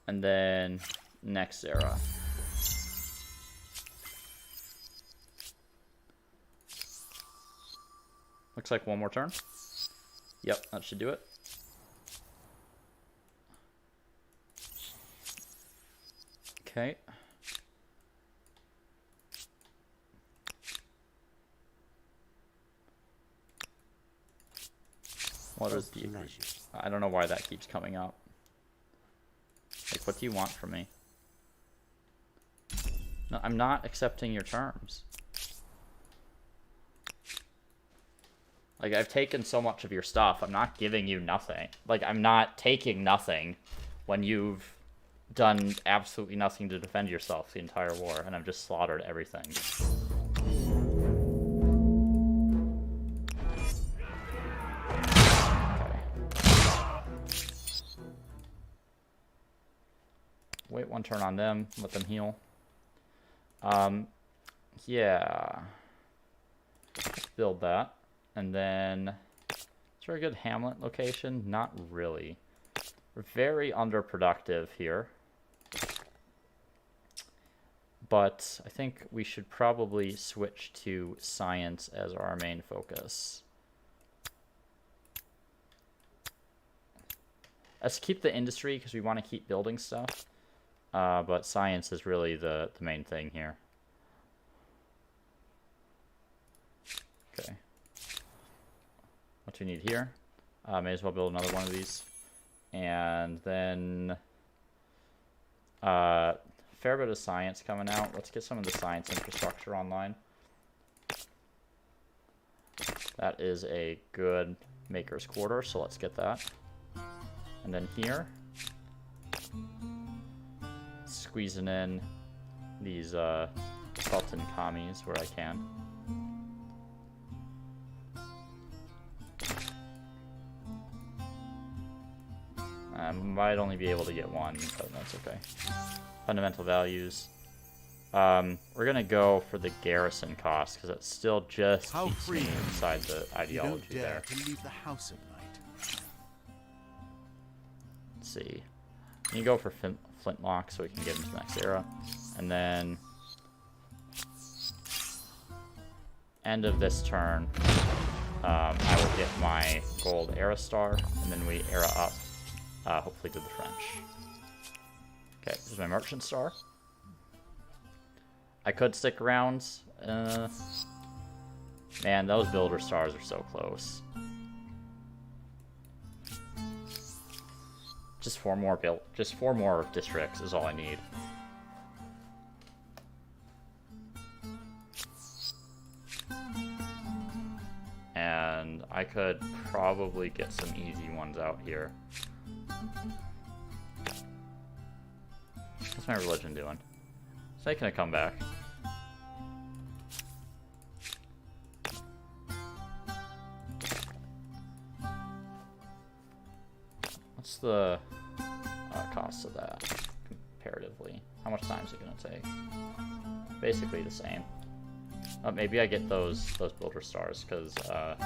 and then next era. Looks like one more turn. Yep, that should do it. Okay. What is the... I don't know why that keeps coming up. Like, what do you want from me? No, I'm not accepting your terms. Like, I've taken so much of your stuff, I'm not giving you nothing. Like, I'm not taking nothing when you've done absolutely nothing to defend yourself the entire war, and I've just slaughtered everything. Okay. Wait one turn on them, let them heal. Yeah. Let's build that. And then, is there a good hamlet location? Not really. We're very underproductive here. But I think we should probably switch to science as our main focus. Let's keep the industry because we want to keep building stuff. But science is really the main thing here. Okay. What do we need here? May as well build another one of these. And then fair bit of science coming out. Let's get some of the science infrastructure online. That is a good maker's quarter, so let's get that. And then here, squeezing in these Sultan commies where I can. I might only be able to get one, but that's okay. Fundamental values. We're gonna go for the garrison cost because it still just keeps me inside the ideology you don't dare there. to leave the house at night. Let's see. You go for flintlock so we can get into the next era, and then end of this turn, I will get my gold era star, and then we era up, hopefully to the French. Okay, here's my merchant star. I could stick around. Man, those builder stars are so close. Just four more districts is all I need. And I could probably get some easy ones out here. What's my religion doing? Is that gonna come back? What's the cost of that comparatively? How much time is it gonna take? Basically the same. Maybe I get those builder stars because the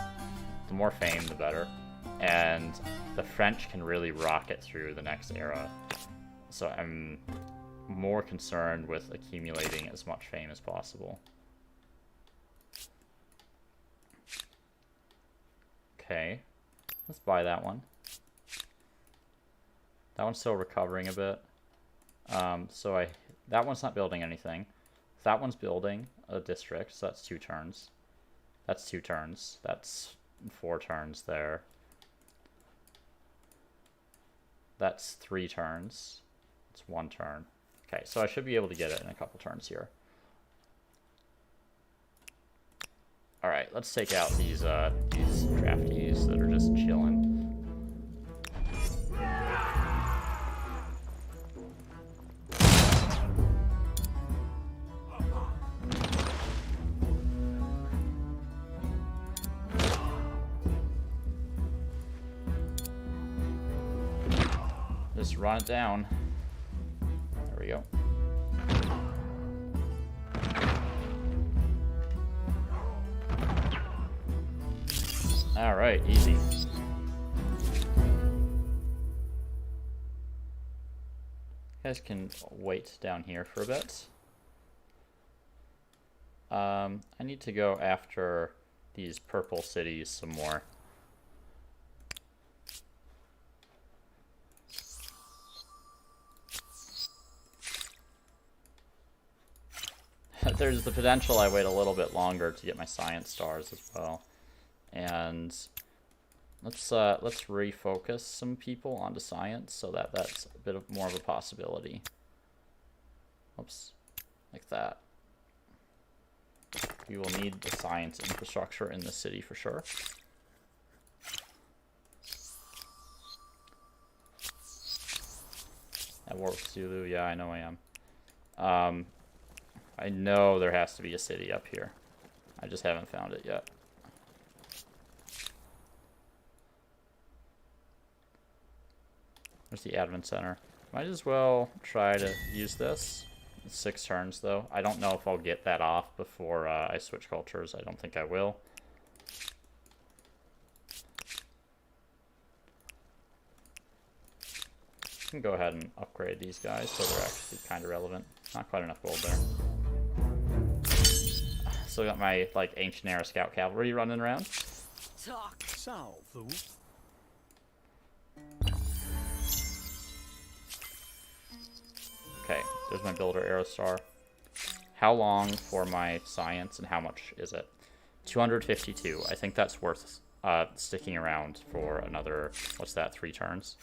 more fame, the better. And the French can really rocket through the next era. So I'm more concerned with accumulating as much fame as possible. Okay, let's buy that one. That one's still recovering a bit. That one's not building anything. That one's building a district, so that's 2 turns. That's 2 turns. That's 4 turns there. That's 3 turns. It's 1 turn. Okay, so I should be able to get it in a couple turns here. Alright, let's take out these draftees that are just chilling. Just run it down. There we go. All right, easy. You guys can wait down here for a bit. I need to go after these purple cities some more. There's the potential I wait a little bit longer to get my science stars as well. And let's refocus some people onto science so that that's a bit more of a possibility. Oops, like that. We will need the science infrastructure in the city for sure. At War with Zulu, yeah, I know I am. I know there has to be a city up here. I just haven't found it yet. There's the admin center. Might as well try to use this. It's 6 turns though. I don't know if I'll get that off before I switch cultures. I don't think I will. I can go ahead and upgrade these guys so they're actually kind of relevant. Not quite enough gold there. Still got my ancient era scout cavalry running around. Talk. Salvo. Okay, there's my builder arrow star. How long for my science and how much is it? 252. I think that's worth sticking around for another, what's that, 3 turns?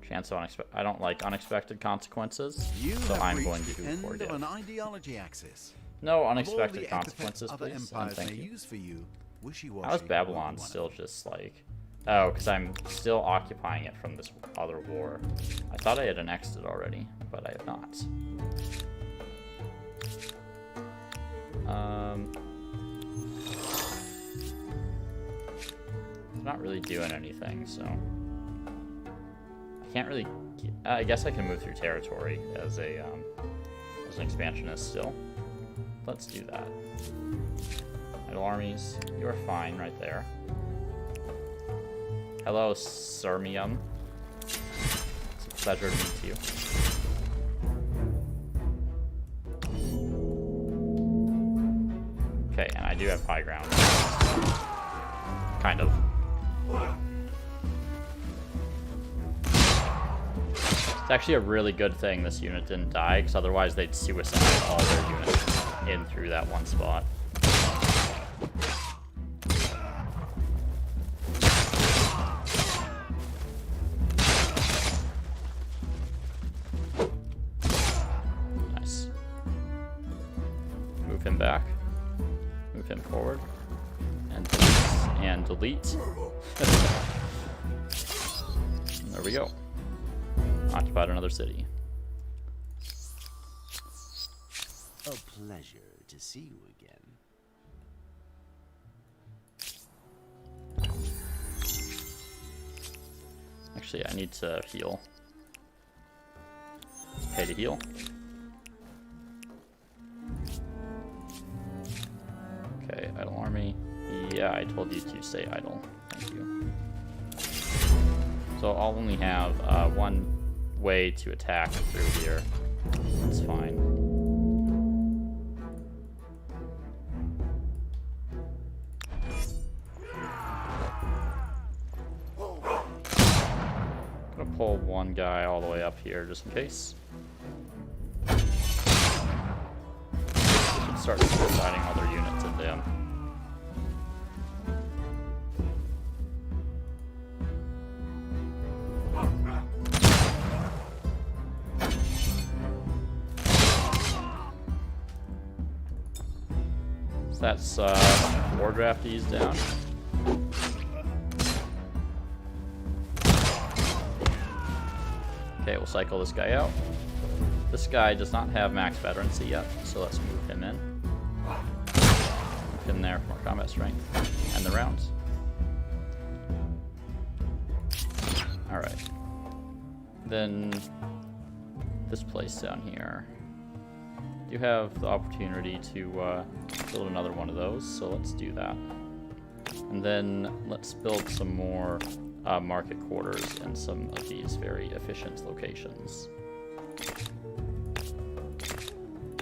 Chance of I don't like unexpected consequences, so I'm going to do 4 an ideology axis. No unexpected consequences, please. And thank you. Use for you, How is Babylon still just Oh, because I'm still occupying it from this other war. I thought I had annexed it already, but I have not. not really doing anything, so I can't really. I guess I can move through territory as an expansionist still. Let's do that. Idle armies, you're fine right there. Hello, Sirmium. It's a pleasure to meet you. Okay, and I do have high ground. Kind of. It's actually a really good thing this unit didn't die, because otherwise they'd suicide all their units in through that one spot. Nice. Move him back. Move him forward. And delete. There we go. Occupied another city. A pleasure to see you again. Actually, I need to heal. Pay to heal. Okay, idle army. Yeah, I told you to stay idle. Thank you. So I'll only have one way to attack through here. That's fine. Gonna pull one guy all the way up here just in case. We should start suiciding all their units into him. So that's 4 draftees down. Okay, we'll cycle this guy out. This guy does not have max veterancy yet, so let's move him in. Move him there for more combat strength. End the rounds. Alright. Then this place down here. You have the opportunity to build another one of those, so let's do that. And then let's build some more market quarters in some of these very efficient locations.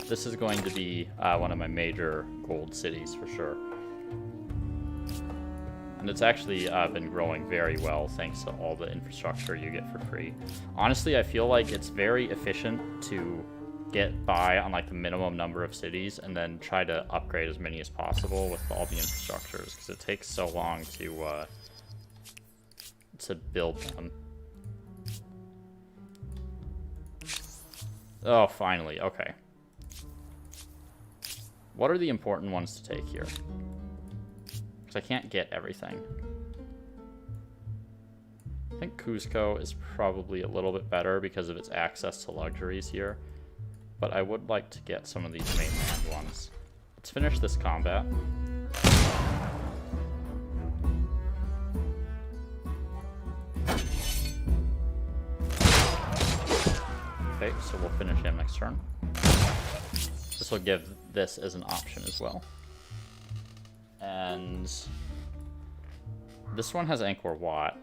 This is going to be one of my major gold cities for sure. And it's actually been growing very well thanks to all the infrastructure you get for free. Honestly, I feel like it's very efficient to get by on like the minimum number of cities and then try to upgrade as many as possible with all the infrastructures, because it takes so long to build them. Oh, finally. Okay. What are the important ones to take here? Because I can't get everything. I think Cusco is probably a little bit better because of its access to luxuries here. But I would like to get some of these mainland ones. Let's finish this combat. Okay, so we'll finish him next turn. This will give this as an option as well. And this one has Angkor Wat,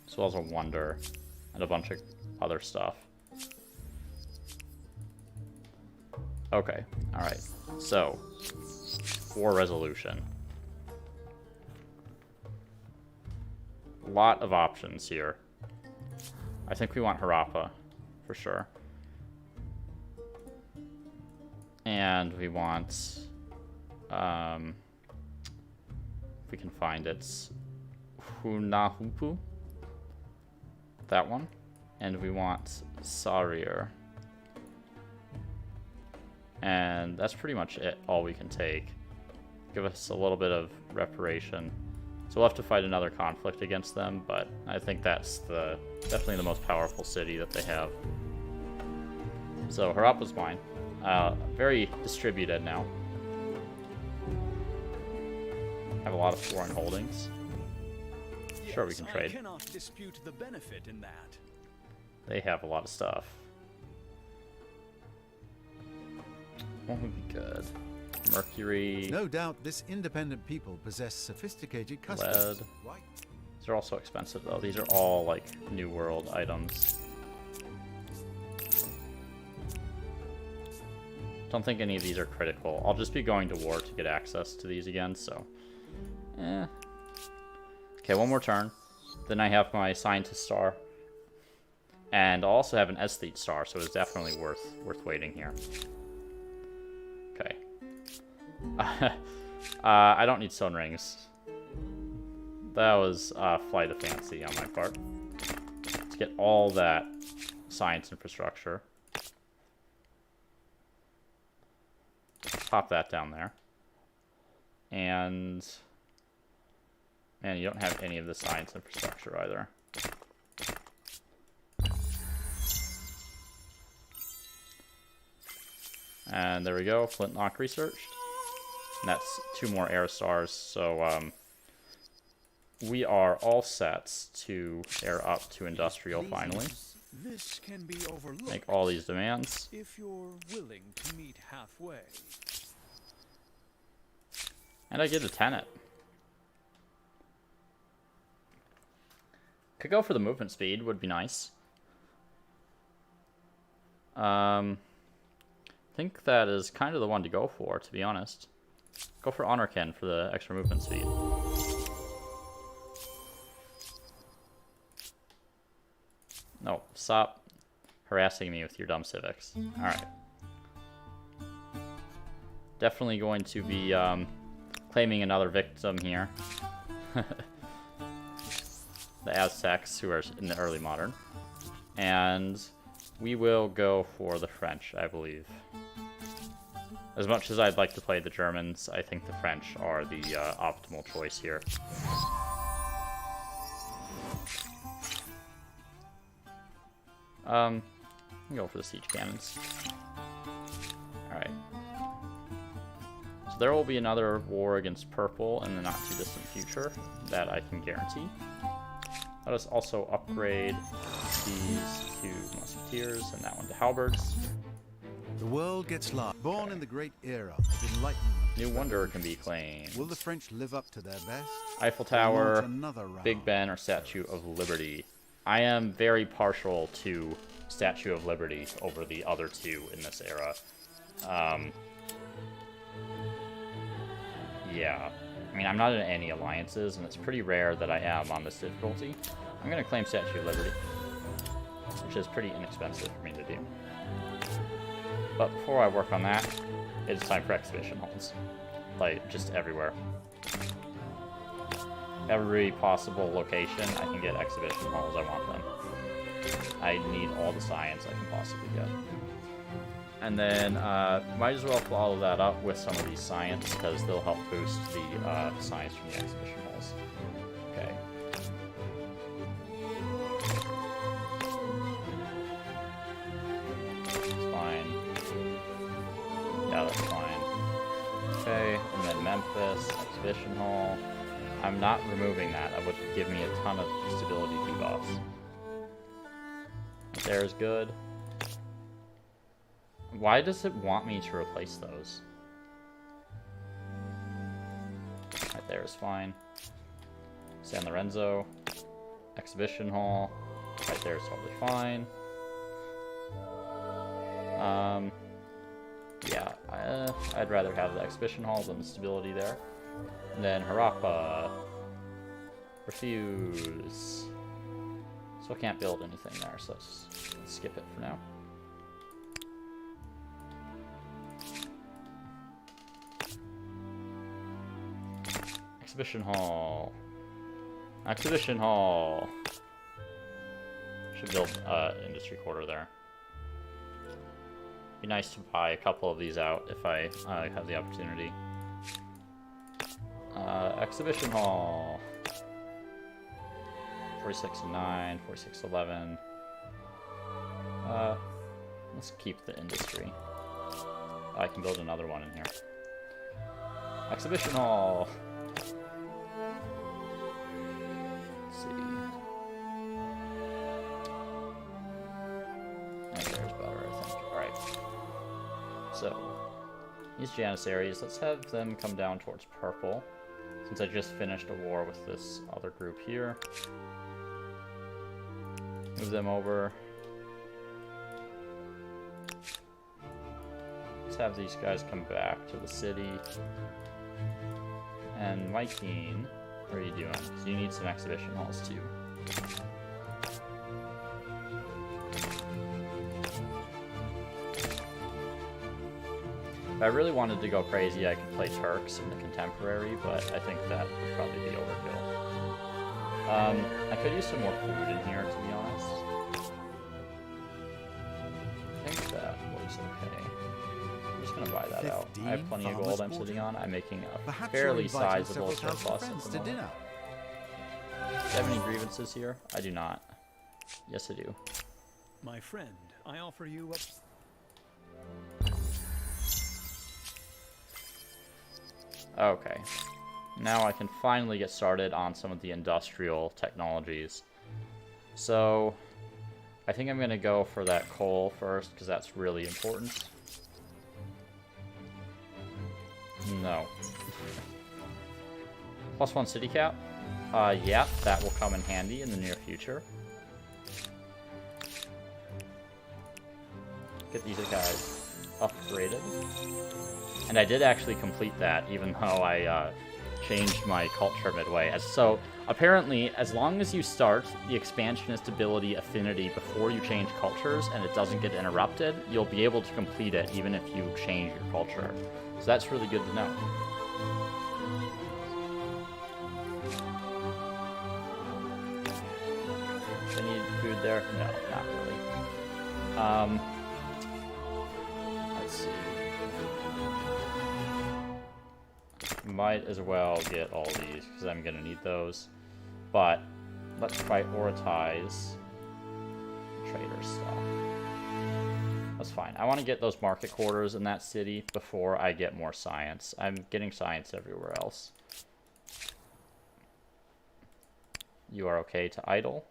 as well as a Wonder and a bunch of other stuff. Okay, alright. So, war resolution. A lot of options here. I think we want Harappa, for sure. And we want, if we can find it, Hunahupu. That one. And we want Sarir. And that's pretty much it, all we can take. Give us a little bit of reparation. So we'll have to fight another conflict against them, but I think that's definitely the most powerful city that they have. So Harappa's mine. Very distributed now. have a lot of foreign holdings. Sure, we can trade. I cannot dispute the benefit in that. They have a lot of stuff. What would be good? Mercury. No doubt this independent people possess sophisticated customs. Lead. These are also expensive though. These are all like New World items. Don't think any of these are critical. I'll just be going to war to get access to these again, so. Okay, one more turn. Then I have my scientist star. And I'll also have an aesthete star, so it's definitely worth waiting here. Okay. I don't need stone rings. That was flight of fancy on my part. Let's get all that science infrastructure. Pop that down there. And man, you don't have any of the science infrastructure either. And there we go, flintlock researched. And that's 2 more air stars, so we are all set to air up to industrial finally. This can be overlooked. Make all these demands. If you're willing to meet halfway. And I get a tenet. Could go for the movement speed, would be nice. I think that is kind of the one to go for, to be honest. Go for Honorkin for the extra movement speed. No, stop harassing me with your dumb civics. Alright. Definitely going to be claiming another victim here. The Aztecs, who are in the early modern. And we will go for the French, I believe. As much as I'd like to play the Germans, I think the French are the optimal choice here. I'll go for the siege cannons. Alright. So there will be another war against purple in the not too distant future, that I can guarantee. Let us also upgrade these to musketeers and that one to halberds. The world gets large. Born in the great era of enlightenment. New wonder can be claimed. Will the French live up to their best? Eiffel Tower, Big Ben, or Statue of Liberty. I am very partial to Statue of Liberty over the other two in this era. Yeah. I mean, I'm not in any alliances, and it's pretty rare that I am on this difficulty. I'm going to claim Statue of Liberty, which is pretty inexpensive for me to do. But before I work on that, it's time for exhibition halls. Like, just everywhere. Every possible location, I can get exhibition halls, I want them. I need all the science I can possibly get. And then, might as well follow that up with some of these science, because they'll help boost the science from the exhibition halls. Okay. That's fine. Yeah, that's fine. Okay, and then Memphis, exhibition hall. I'm not removing that. That would give me a ton of stability debuffs. There's good. Why does it want me to replace those? Right there is fine. San Lorenzo. Exhibition hall. Right there is totally fine. Yeah, I'd rather have the exhibition hall than the stability there. And then Harappa. Refuse. So I can't build anything there, so let's skip it for now. Exhibition hall. Exhibition hall. Should build industry quarter there. Be nice to buy a couple of these out if I have the opportunity. Exhibition hall. 46 and 9, 46, 11. Let's keep the industry. I can build another one in here. Exhibition hall. see. There's better, I think. Alright. So, these Janissaries, let's have them come down towards purple. Since I just finished a war with this other group here. Move them over. Let's have these guys come back to the city. And Mikeen, what are you doing? So you need some exhibition halls too. If I really wanted to go crazy, I could play Turks in the Contemporary, but I think that would probably be overkill. I could use some more food in here, to be honest. I think that was okay. I'm just gonna buy that out. I have plenty of gold I'm sitting on. I'm making a fairly sizable surplus at the moment. Do you have any grievances here? I do not. Yes, I do. My friend, I offer you a... Okay. Now I can finally get started on some of the industrial technologies. So, I think I'm going to go for that coal first, because that's really important. No. +1 city cap? Yeah, that will come in handy in the near future. Get these guys upgraded. And I did actually complete that, even though I changed my culture midway. So, apparently, as long as you start the expansionist ability affinity before you change cultures, and it doesn't get interrupted, you'll be able to complete it even if you change your culture. So that's really good to know. I need food there? No, not really. Let's see. Might as well get all these, because I'm going to need those. But, let's prioritize trader stuff. That's fine. I want to get those market quarters in that city before I get more science. I'm getting science everywhere else. You are okay to idle.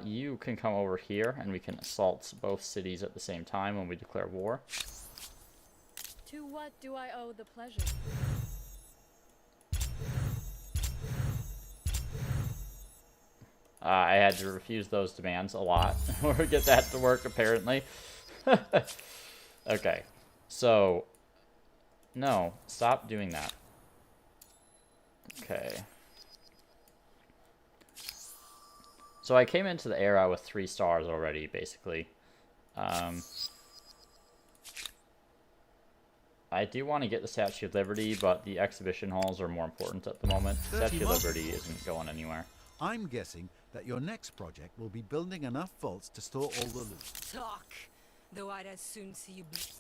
You can come over here, and we can assault both cities at the same time when we declare war. To what do I owe the pleasure? I had to refuse those demands a lot in order to get that to work, apparently. Okay, so... No, stop doing that. Okay. So I came into the era with 3 stars already, basically. I do want to get the Statue of Liberty, but the exhibition halls are more important at the moment. Statue of Liberty isn't going anywhere. I'm guessing that your next project will be building enough vaults to store all the loot. Talk, though I'd as soon see you bleed.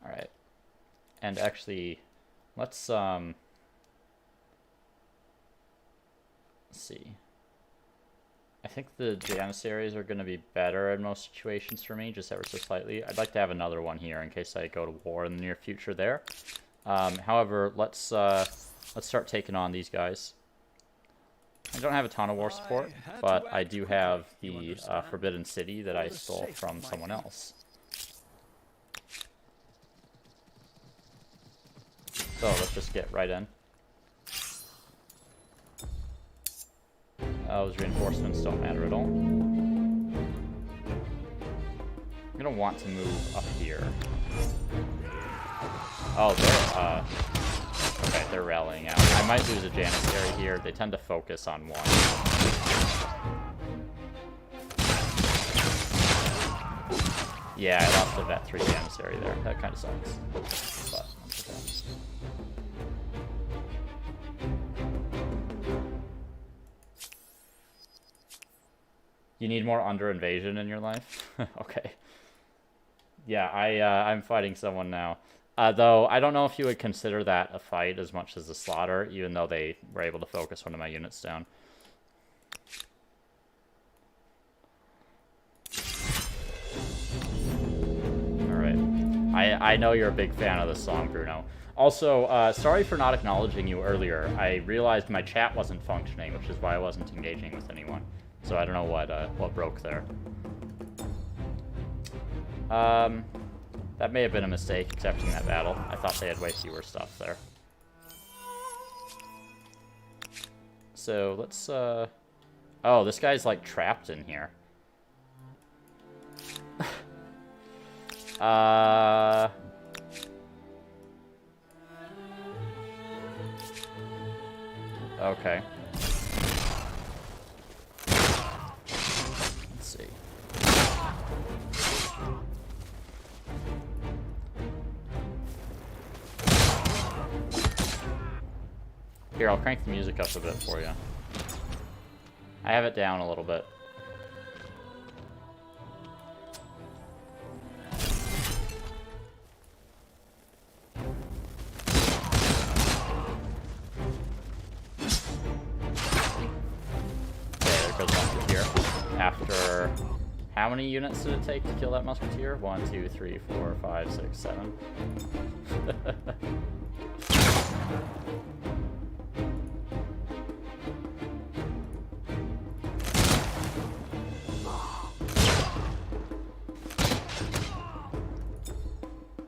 Alright. And actually, let's see. I think the Janissaries are going to be better in most situations for me, just ever so slightly. I'd like to have another one here in case I go to war in the near future there. However, let's start taking on these guys. I don't have a ton of war support, but I do have the Forbidden City that I stole from someone else. So let's just get right in. Those reinforcements don't matter at all. I'm gonna want to move up here. Oh, they're, okay, they're rallying out. I might lose a Janissary here. They tend to focus on one. Yeah, I lost the Vet 3 Janissary there. That kind of sucks. But, that's okay. You need more under-invasion in your life? Okay. Yeah, I'm fighting someone now. Though, I don't know if you would consider that a fight as much as a slaughter, even though they were able to focus one of my units down. Alright. I know you're a big fan of this song, Bruno. Also, sorry for not acknowledging you earlier. I realized my chat wasn't functioning, which is why I wasn't engaging with anyone. So I don't know what broke there. That may have been a mistake, accepting that battle. I thought they had way fewer stuff there. So, let's, Oh, this guy's, like, trapped in here. Okay. Let's see. Here, I'll crank the music up a bit for you. I have it down a little bit. After how many units did it take to kill that musketeer? 1, 2, 3, 4, 5, 6, 7.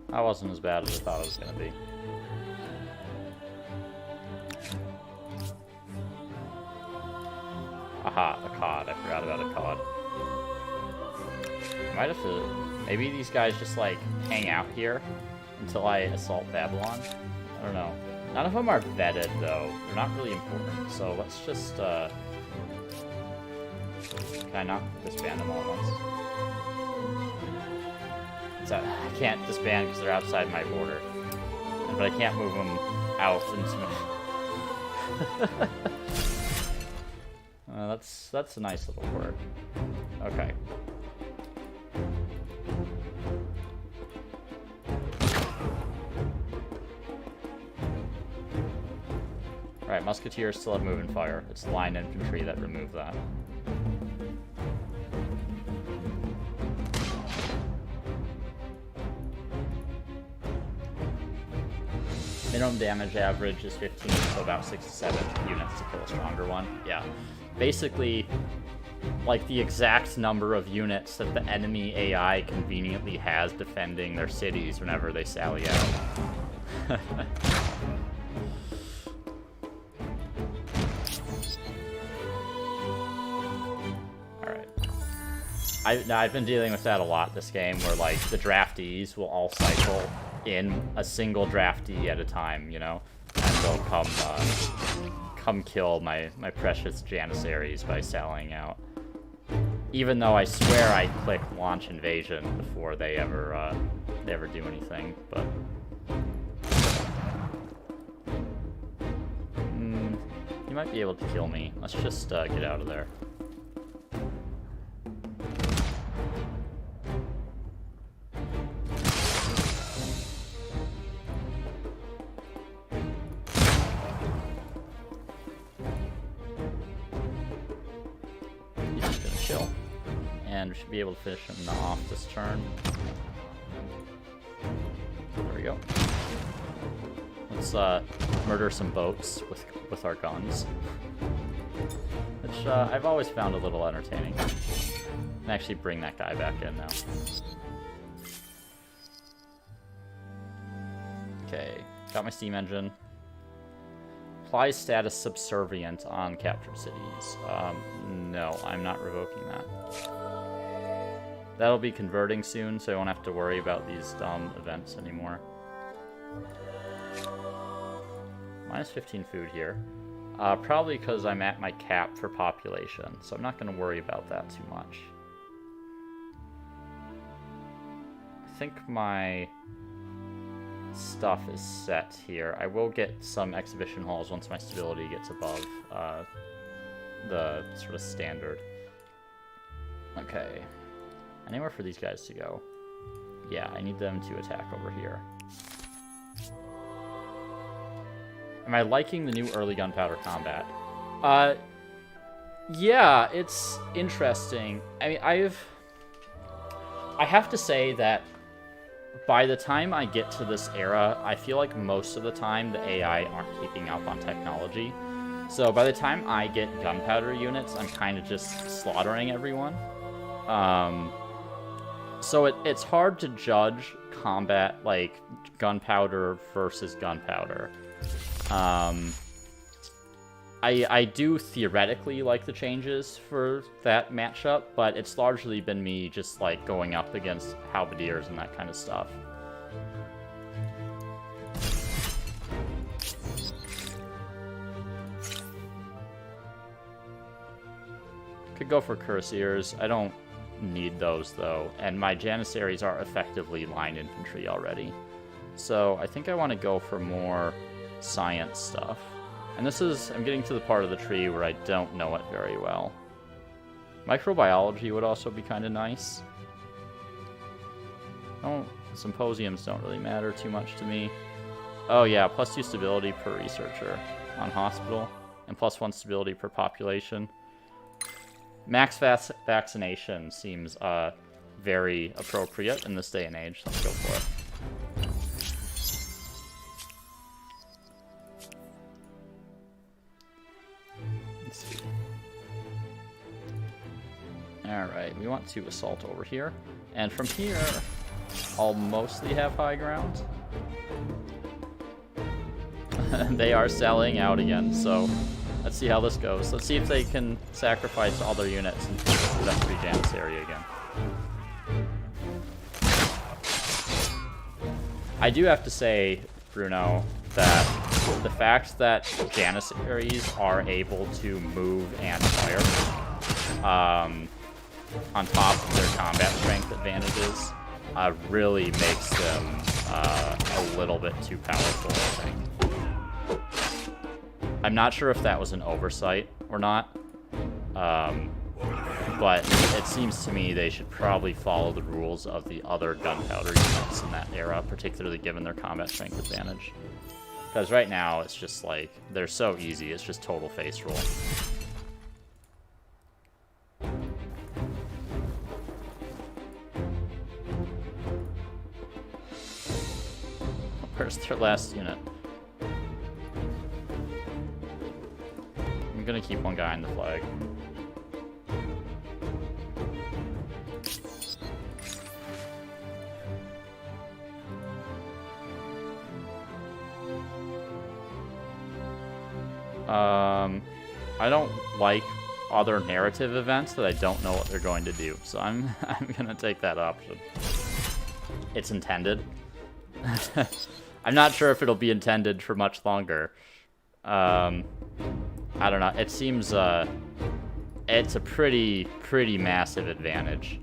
That wasn't as bad as I thought it was going to be. Aha, a cod. I forgot about a cod. I might have to... Maybe these guys just, like, hang out here until I assault Babylon? I don't know. None of them are vetted, though. They're not really important. So let's just, Can I not disband them all at once? So, I can't disband because they're outside my border. But I can't move them out into my... That's a nice little quirk. Okay. Alright, musketeers still have moving fire. It's line infantry that remove that. Minimum damage average is 15, so about 6 to 7 units to kill a stronger one. Yeah. Basically, like the exact number of units that the enemy AI conveniently has defending their cities whenever they sally out. Alright. I've been dealing with that a lot this game, where like the draftees will all cycle in a single draftee at a time, you know? And they'll come kill my precious Janissaries by sallying out. Even though I swear I click launch invasion before they ever do anything, but... you might be able to kill me. Let's just get out of there. And we should be able to finish him off this turn. There we go. Let's murder some boats with our guns, which I've always found a little entertaining. And actually bring that guy back in now. Okay, got my steam engine. Applies status subservient on captured cities. No, I'm not revoking that. That'll be converting soon, so I won't have to worry about these dumb events anymore. Minus 15 food here. Probably because I'm at my cap for population, so I'm not going to worry about that too much. I think my stuff is set here. I will get some exhibition halls once my stability gets above the sort of standard. Okay. Anywhere for these guys to go? Yeah, I need them to attack over here. Am I liking the new early gunpowder combat? Yeah, it's interesting. I mean, I have to say that by the time I get to this era, I feel like most of the time the AI aren't keeping up on technology. So by the time I get gunpowder units, I'm kind of just slaughtering everyone. So it's hard to judge combat, like, gunpowder versus gunpowder. I do theoretically like the changes for that matchup, but it's largely been me just, like, going up against halberdiers and that kind of stuff. Could go for cuirassiers. I don't need those, though, and my janissaries are effectively line infantry already. So I think I want to go for more science stuff. And this is, I'm getting to the part of the tree where I don't know it very well. Microbiology would also be kind of nice. Oh, symposiums don't really matter too much to me. Oh yeah, +2 stability per researcher on hospital, and +1 stability per population. Max vaccination seems very appropriate in this day and age. Let's go for it. Alright, we want to assault over here. And from here, I'll mostly have high ground. They are selling out again, so let's see how this goes. Let's see if they can sacrifice all their units and do that 3 Janissary again. I do have to say, Bruno, that the fact that Janissaries are able to move and fire, on top of their combat strength advantages, really makes them a little bit too powerful, I think. I'm not sure if that was an oversight or not, but it seems to me they should probably follow the rules of the other gunpowder units in that era, particularly given their combat strength advantage. Because right now, it's just like, they're so easy, it's just total face roll. Where's their last unit? I'm gonna keep one guy in the flag. I don't like other narrative events that I don't know what they're going to do, so I'm gonna take that option. It's intended. I'm not sure if it'll be intended for much longer. I don't know. It seems it's a pretty massive advantage.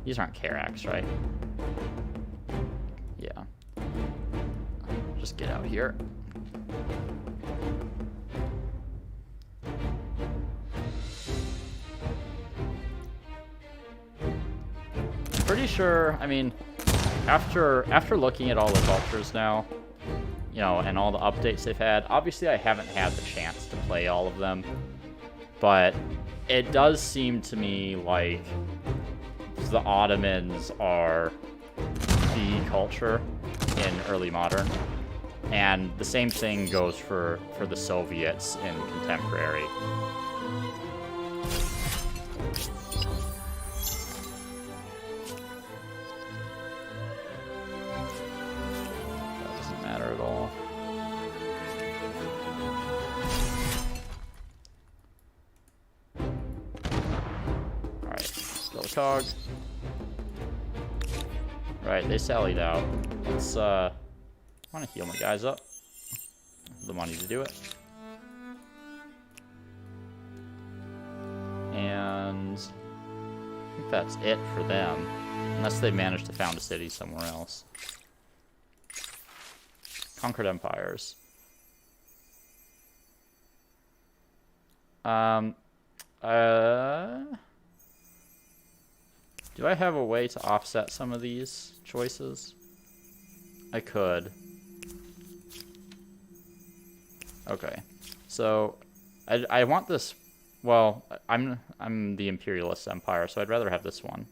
These aren't Karax, right? Yeah. Just get out here. Pretty sure, I mean, after looking at all the vultures now, you know, and all the updates they've had, obviously I haven't had the chance to play all of them, but it does seem to me like the Ottomans are the culture in early modern, and the same thing goes for the Soviets in contemporary. At all. Alright, kill the cog. Right, they sallied out. Let's I wanna heal my guys up. The money to do it. And I think that's it for them. Unless they manage to found a city somewhere else. Conquered empires. Do I have a way to offset some of these choices? I could. Okay. So, I want this well, I'm the Imperialist Empire, so I'd rather have this one.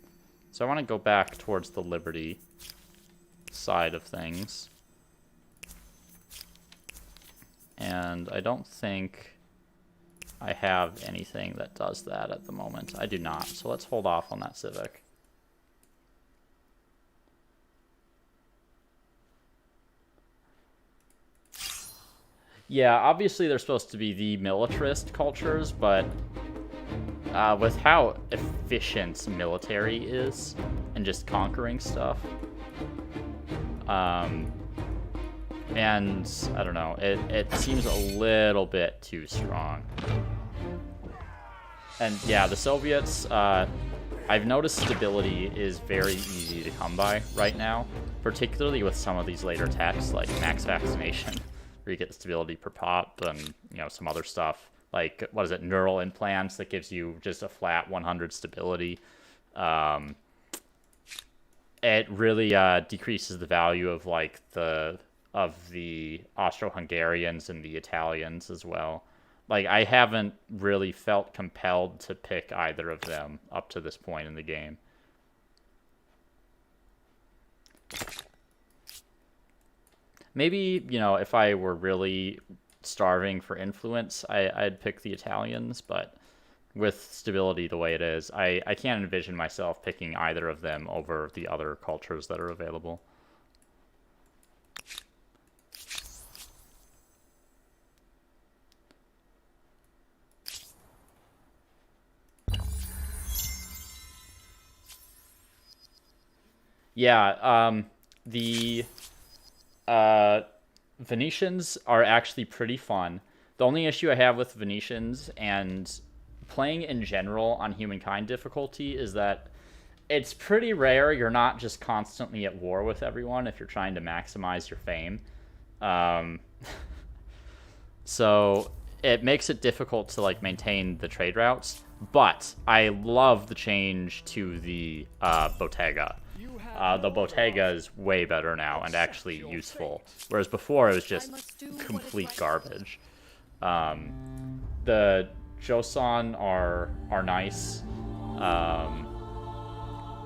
So I want to go back towards the Liberty side of things. And I don't think I have anything that does that at the moment. I do not, so let's hold off on that civic. Yeah, obviously they're supposed to be the militarist cultures, but with how efficient military is and just conquering stuff, and I don't know, it seems a little bit too strong. And yeah, the Soviets, I've noticed stability is very easy to come by right now, particularly with some of these later techs like max vaccination, where you get the stability per pop and, you know, some other stuff. Like, what is it, neural implants that gives you just a flat 100 stability. It really decreases the value of, like, the Austro-Hungarians and the Italians as well. Like, I haven't really felt compelled to pick either of them up to this point in the game. Maybe, you know, if I were really starving for influence, I'd pick the Italians, but with stability the way it is, I can't envision myself picking either of them over the other cultures that are available. Yeah, the Venetians are actually pretty fun. The only issue I have with Venetians and playing in general on Humankind difficulty is that it's pretty rare you're not just constantly at war with everyone if you're trying to maximize your fame. So it makes it difficult to, like, maintain the trade routes, but I love the change to the Bottega. The Bottega is way better now and actually useful, whereas before it was just complete garbage. The Joseon are nice.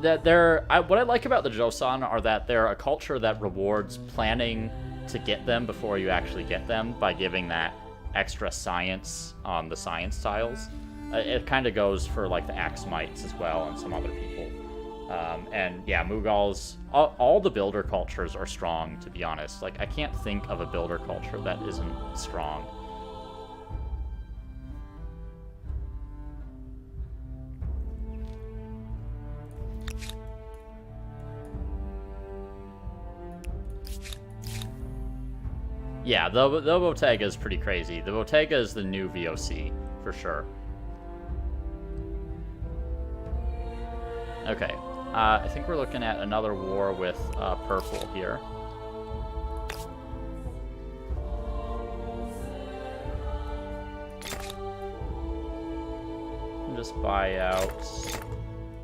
What I like about the Joseon are that they're a culture that rewards planning to get them before you actually get them by giving that extra science on the science tiles. It kind of goes for, like, the Axumites as well and some other people. And yeah, Mughals, all the builder cultures are strong, to be honest. Like, I can't think of a builder culture that isn't strong. Yeah, the Bottega is pretty crazy. The Bottega is the new VOC, for sure. Okay. I think we're looking at another war with purple here. Just buy out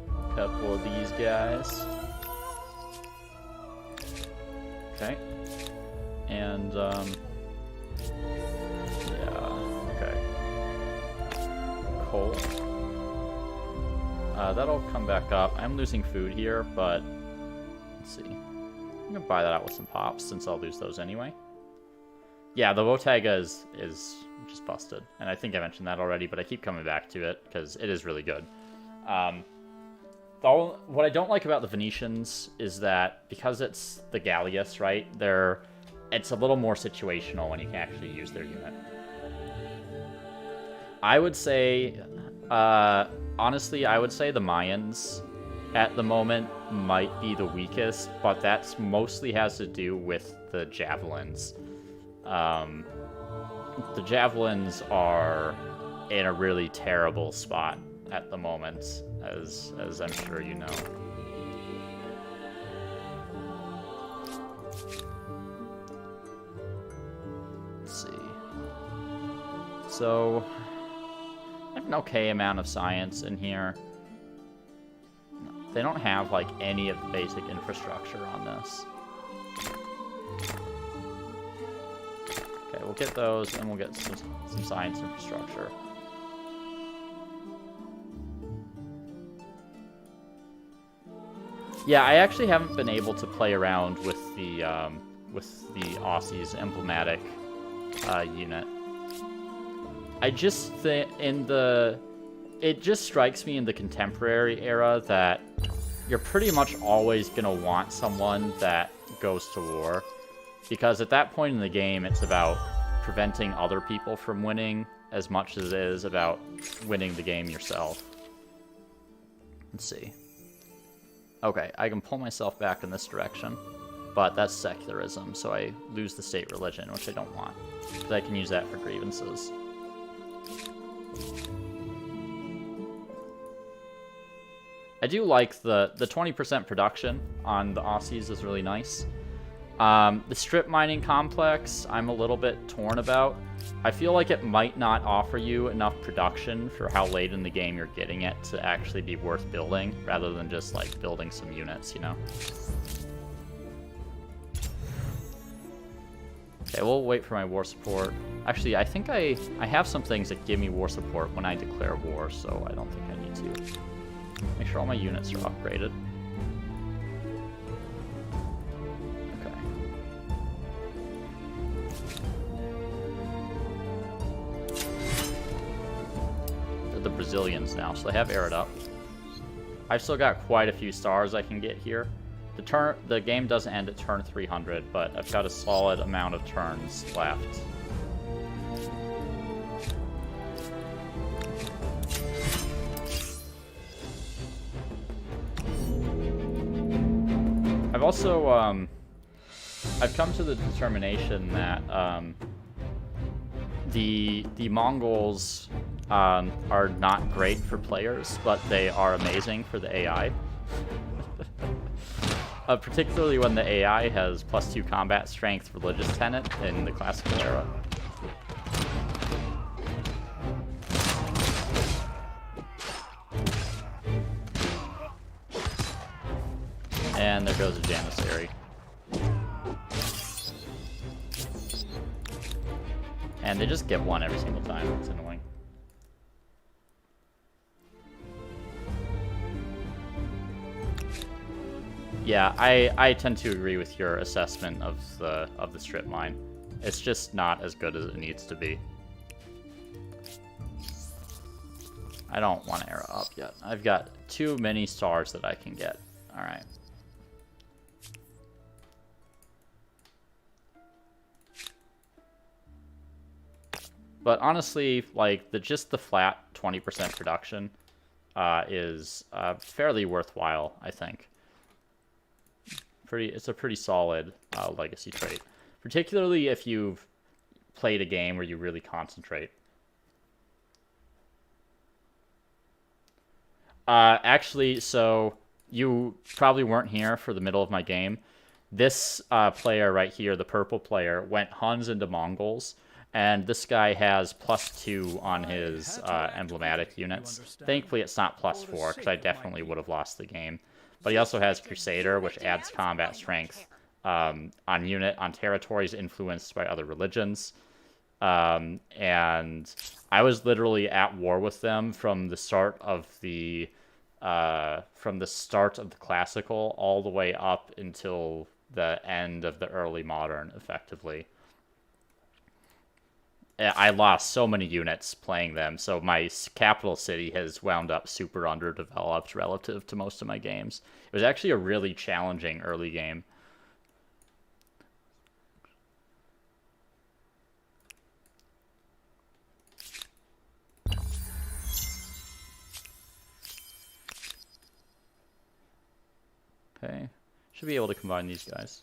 a couple of these guys. Okay. And, yeah, okay. Coal. That'll come back up. I'm losing food here, but let's see. I'm gonna buy that out with some pops since I'll lose those anyway. Yeah, the Bottega is just busted, and I think I mentioned that already, but I keep coming back to it because it is really good. What I don't like about the Venetians is that because it's the Gallius, right? It's a little more situational when you can actually use their unit. I would say, honestly, I would say the Mayans at the moment might be the weakest, but that's mostly has to do with the javelins. The javelins are in a really terrible spot at the moment, as I'm sure you know. Let's see. So I have an okay amount of science in here. They don't have, like, any of the basic infrastructure on this. Okay, we'll get those, and we'll get some science infrastructure. Yeah, I actually haven't been able to play around with the Aussie's emblematic unit. I just think it just strikes me in the contemporary era that you're pretty much always gonna want someone that goes to war, because at that point in the game, it's about preventing other people from winning as much as it is about winning the game yourself. Let's see. Okay, I can pull myself back in this direction, but that's secularism, so I lose the state religion, which I don't want, because I can use that for grievances. I do like the 20% production on the Aussies is really nice. The strip mining complex, I'm a little bit torn about. I feel like it might not offer you enough production for how late in the game you're getting it to actually be worth building, rather than just like building some units, you know? Okay, we'll wait for my war support. Actually, I think I have some things that give me war support when I declare war, so I don't think I need to. Make sure all my units are upgraded. Okay. They're the Brazilians now, so they have aired up. I've still got quite a few stars I can get here. The game doesn't end at turn 300, but I've got a solid amount of turns left. I've also, I've come to the determination that the Mongols are not great for players, but they are amazing for the AI. Particularly when the AI has +2 combat strength religious tenet in the classical era. And there goes a Janissary. And they just get one every single time. It's annoying. Yeah, I tend to agree with your assessment of the strip mine. It's just not as good as it needs to be. I don't want to era up yet. I've got too many stars that I can get. All right. But honestly, like just the flat 20% production is fairly worthwhile, I think. It's a pretty solid legacy trait, particularly if you've played a game where you really concentrate. Actually, so you probably weren't here for the middle of my game. This player right here, the purple player, went Huns into Mongols, and this guy has +2 on his emblematic units. Thankfully, it's not +4, because I definitely would have lost the game. But he also has Crusader, which adds combat strength on territories influenced by other religions. And I was literally at war with them from the start of the classical all the way up until the end of the early modern, effectively. I lost so many units playing them, so my capital city has wound up super underdeveloped relative to most of my games. It was actually a really challenging early game. Okay, should be able to combine these guys.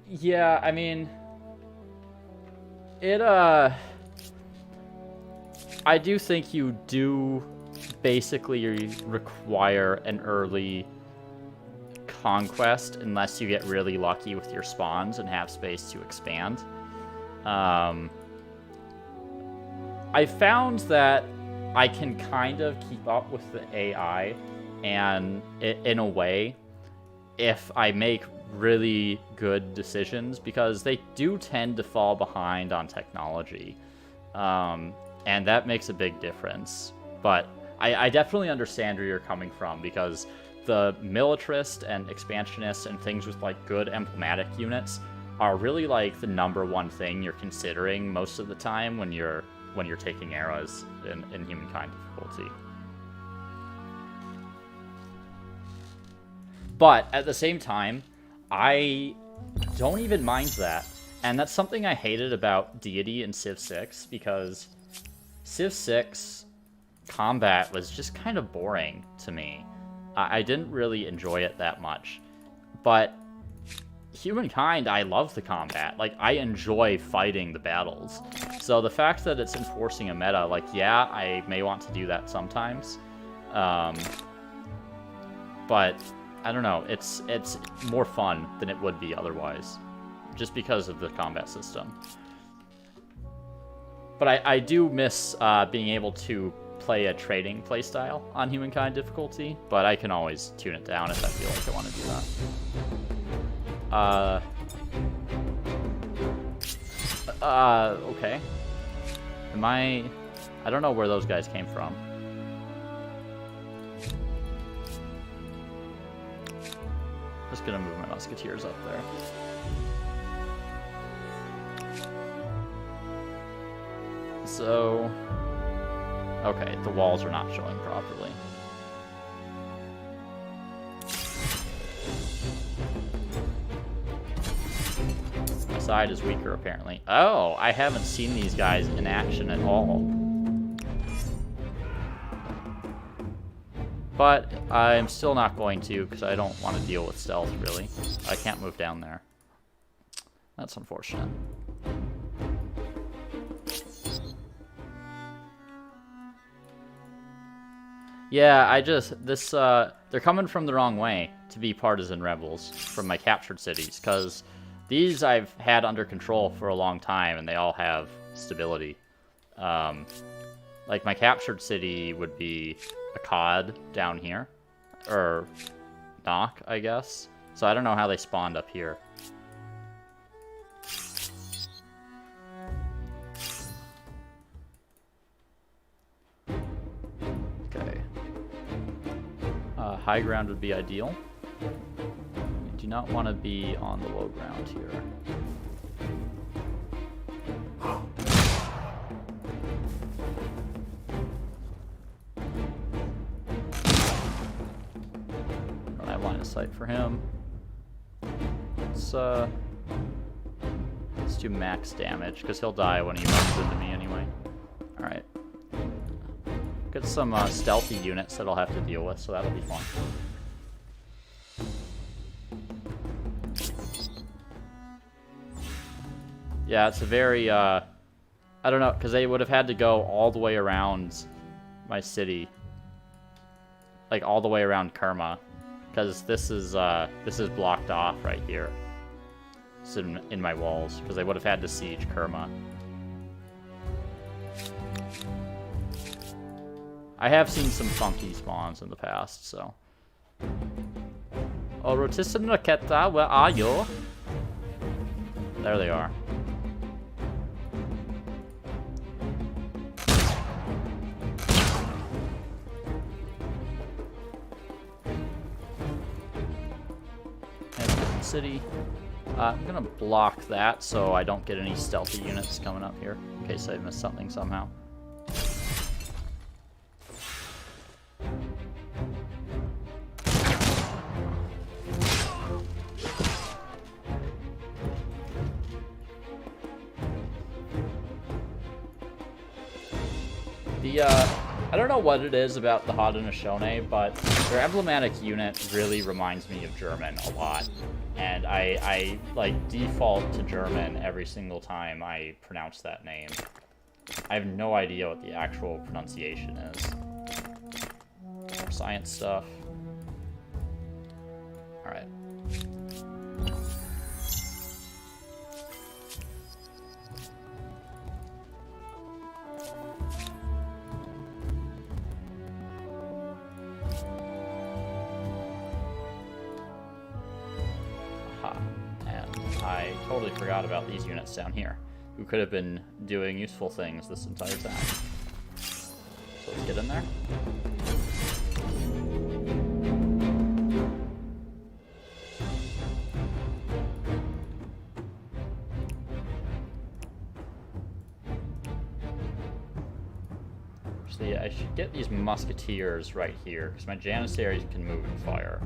Yeah, I mean, I do think you do basically require an early conquest unless you get really lucky with your spawns and have space to expand. I found that I can kind of keep up with the AI and in a way if I make really good decisions, because they do tend to fall behind on technology. And that makes a big difference. But I definitely understand where you're coming from, because the militarist and expansionist and things with like good emblematic units are really like the #1 thing you're considering most of the time when you're taking eras in Humankind difficulty. But at the same time, I don't even mind that. And that's something I hated about Deity in Civ 6, because Civ 6 combat was just kind of boring to me. I didn't really enjoy it that much. But Humankind, I love the combat. Like, I enjoy fighting the battles. So the fact that it's enforcing a meta, like, yeah, I may want to do that sometimes. But I don't know, it's more fun than it would be otherwise, just because of the combat system. But I do miss being able to play a trading playstyle on Humankind difficulty, but I can always tune it down if I feel like I want to do that. Okay. I don't know where those guys came from. Just gonna move my musketeers up there. So, okay, the walls are not showing properly. My side is weaker, apparently. Oh, I haven't seen these guys in action at all. But I'm still not going to, because I don't want to deal with stealth, really. I can't move down there. That's unfortunate. Yeah, they're coming from the wrong way to be partisan rebels from my captured cities, because these I've had under control for a long time, and they all have stability. Like, my captured city would be Akkad down here, or Nock, I guess. So I don't know how they spawned up here. Okay. High ground would be ideal. We do not want to be on the low ground here. Don't have line of sight for him. Let's do max damage, because he'll die when he runs into me anyway. Alright. Get some stealthy units that I'll have to deal with, so that'll be fun. Yeah, it's a very, I don't know, because they would have had to go all the way around my city. Like, all the way around Kerma. Because this is blocked off right here. It's in my walls, because they would have had to siege Kerma. I have seen some funky spawns in the past, so. Oh, Rotisserie Raketa, where are you? There they are. And city. I'm gonna block that so I don't get any stealthy units coming up here, in case I missed something somehow. I don't know what it is about the Haudenosaunee, but their emblematic unit really reminds me of German a lot. And I like default to German every single time I pronounce that name. I have no idea what the actual pronunciation is. Science stuff. Alright. totally forgot about these units down here, who could have been doing useful things this entire time. So let's get in there. Actually, I should get these musketeers right here, because my janissaries can move and fire.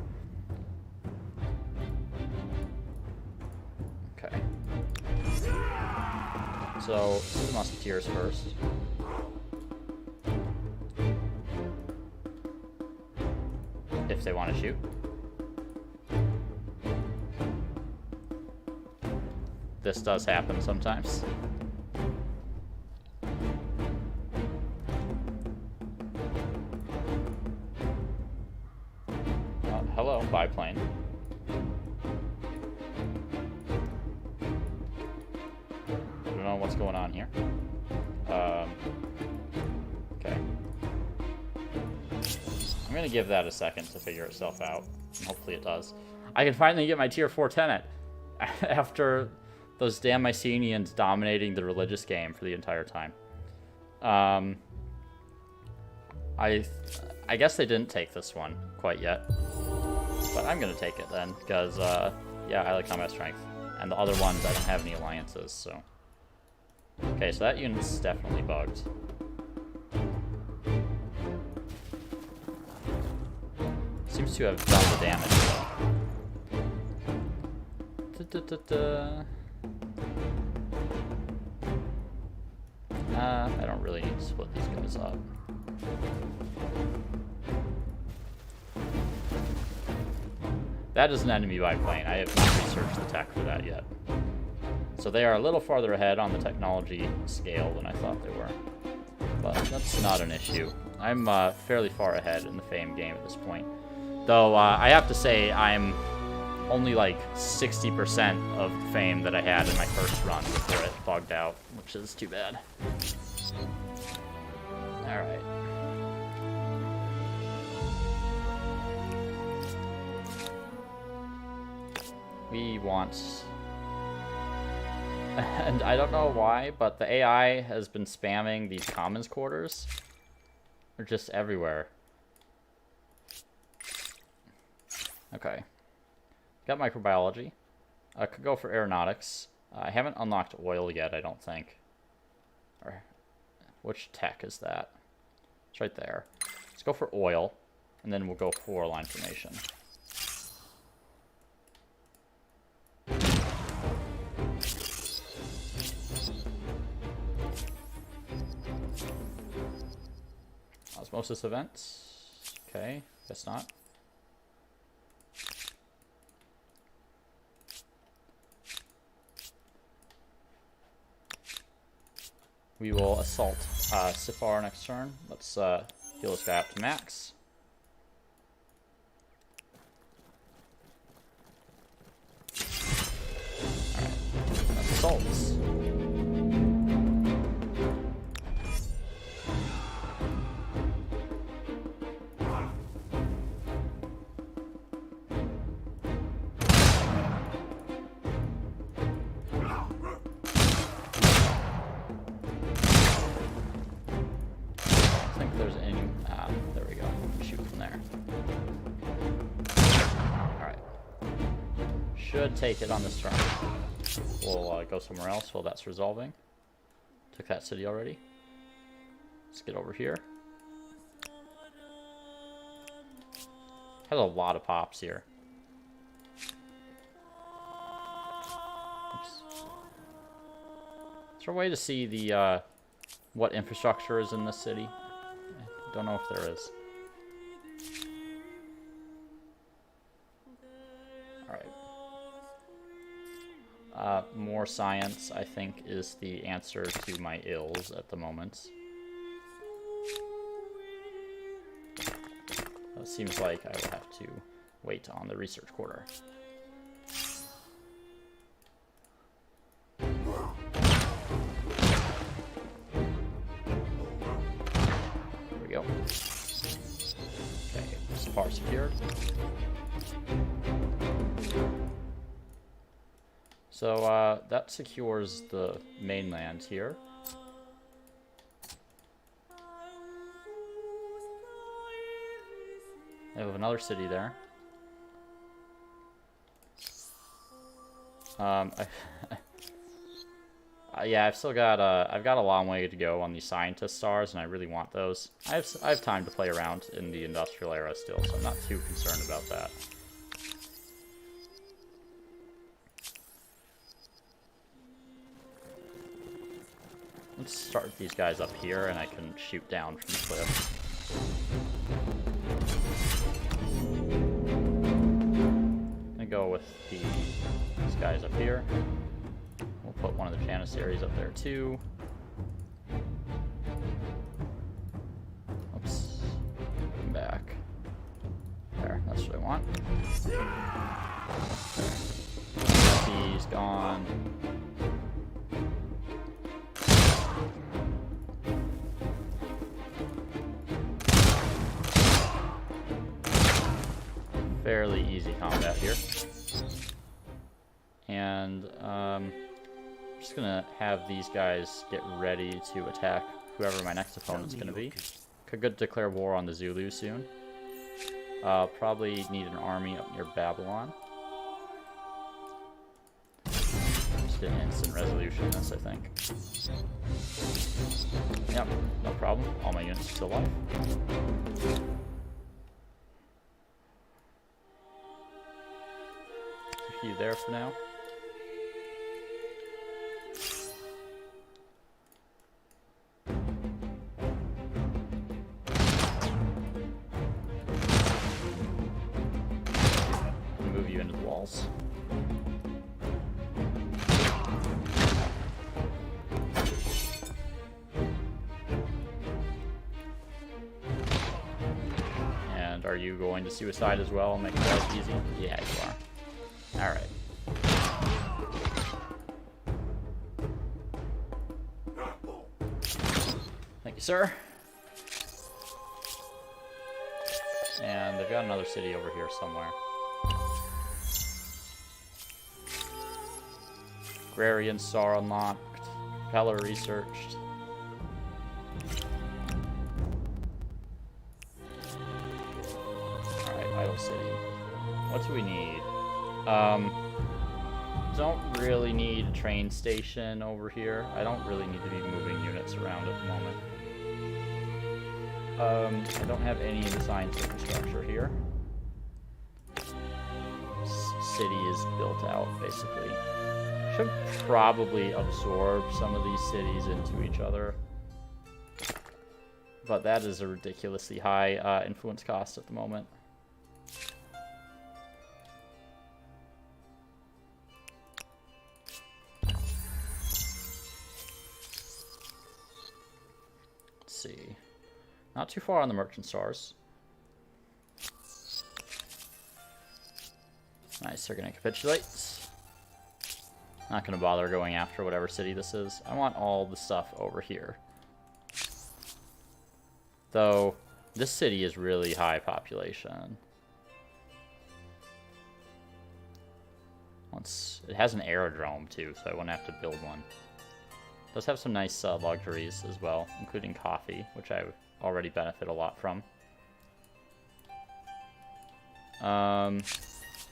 Okay. So, let's do the musketeers first. If they want to shoot. This does happen sometimes. Hello, biplane. I don't know what's going on here. Okay. I'm gonna give that a second to figure itself out. And hopefully it does. I can finally get my tier 4 Tenet after those damn Mycenaeans dominating the religious game for the entire time. I guess they didn't take this one quite yet. But I'm gonna take it then, because, yeah, I like combat strength. And the other ones, I don't have any alliances, so... Okay, so that unit's definitely bugged. Seems to have done the damage, though. I don't really need to split these guys up. That is an enemy biplane. I have not researched the tech for that yet. So they are a little farther ahead on the technology scale than I thought they were. But that's not an issue. I'm fairly far ahead in the Fame game at this point. Though I have to say I'm only like 60% of the Fame that I had in my first run before it bugged out, which is too bad. Alright. We want... And I don't know why, but the AI has been spamming these commons quarters. They're just everywhere. Okay. Got microbiology. I could go for aeronautics. I haven't unlocked oil yet, I don't think. Or, which tech is that? It's right there. Let's go for oil, and then we'll go for line formation. Osmosis events. Okay, guess not. We will assault Sifar next turn. Let's heal this guy up to max. Alright, let's assault. Should take it on this turn. We'll go somewhere else while that's resolving. Took that city already. Let's get over here. Has a lot of pops here. Oops. Is there a way to see the what infrastructure is in this city? I don't know if there is. More science, I think, is the answer to my ills at the moment. It seems like I will have to wait on the research quarter. Here we go. Okay, Safar secured. So that secures the mainland here. They have another city there. Yeah, I've got a long way to go on these scientist stars, and I really want those. I have time to play around in the industrial era still, so I'm not too concerned about that. Let's start these guys up here, and I can shoot down from the cliff. I'm gonna go with these guys up here. We'll put one of the Janissaries up there too. Oops. Come back. There, that's what I want. There. He's gone. Fairly easy combat here. And I'm just gonna have these guys get ready to attack whoever my next opponent's gonna be. Could declare war on the Zulu soon. Probably need an army up near Babylon. Just an instant resolution this, I think. Yep, no problem. All my units are still alive. A few there for now. Move you into the walls. And are you going to suicide as well? Make it life easy? Yeah, you are. Alright. Thank you, sir. And they've got another city over here somewhere. Agrarian Star unlocked. Propeller researched. Alright, Idle City. What do we need? Don't really need a train station over here. I don't really need to be moving units around at the moment. I don't have any of the science infrastructure here. City is built out, basically. Should probably absorb some of these cities into each other. But that is a ridiculously high influence cost at the moment. See. Not too far on the merchant stars. Nice, they're gonna capitulate. Not gonna bother going after whatever city this is. I want all the stuff over here. Though, this city is really high population. It has an aerodrome too, so I wouldn't have to build one. It does have some nice luxuries as well, including coffee, which I already benefit a lot from.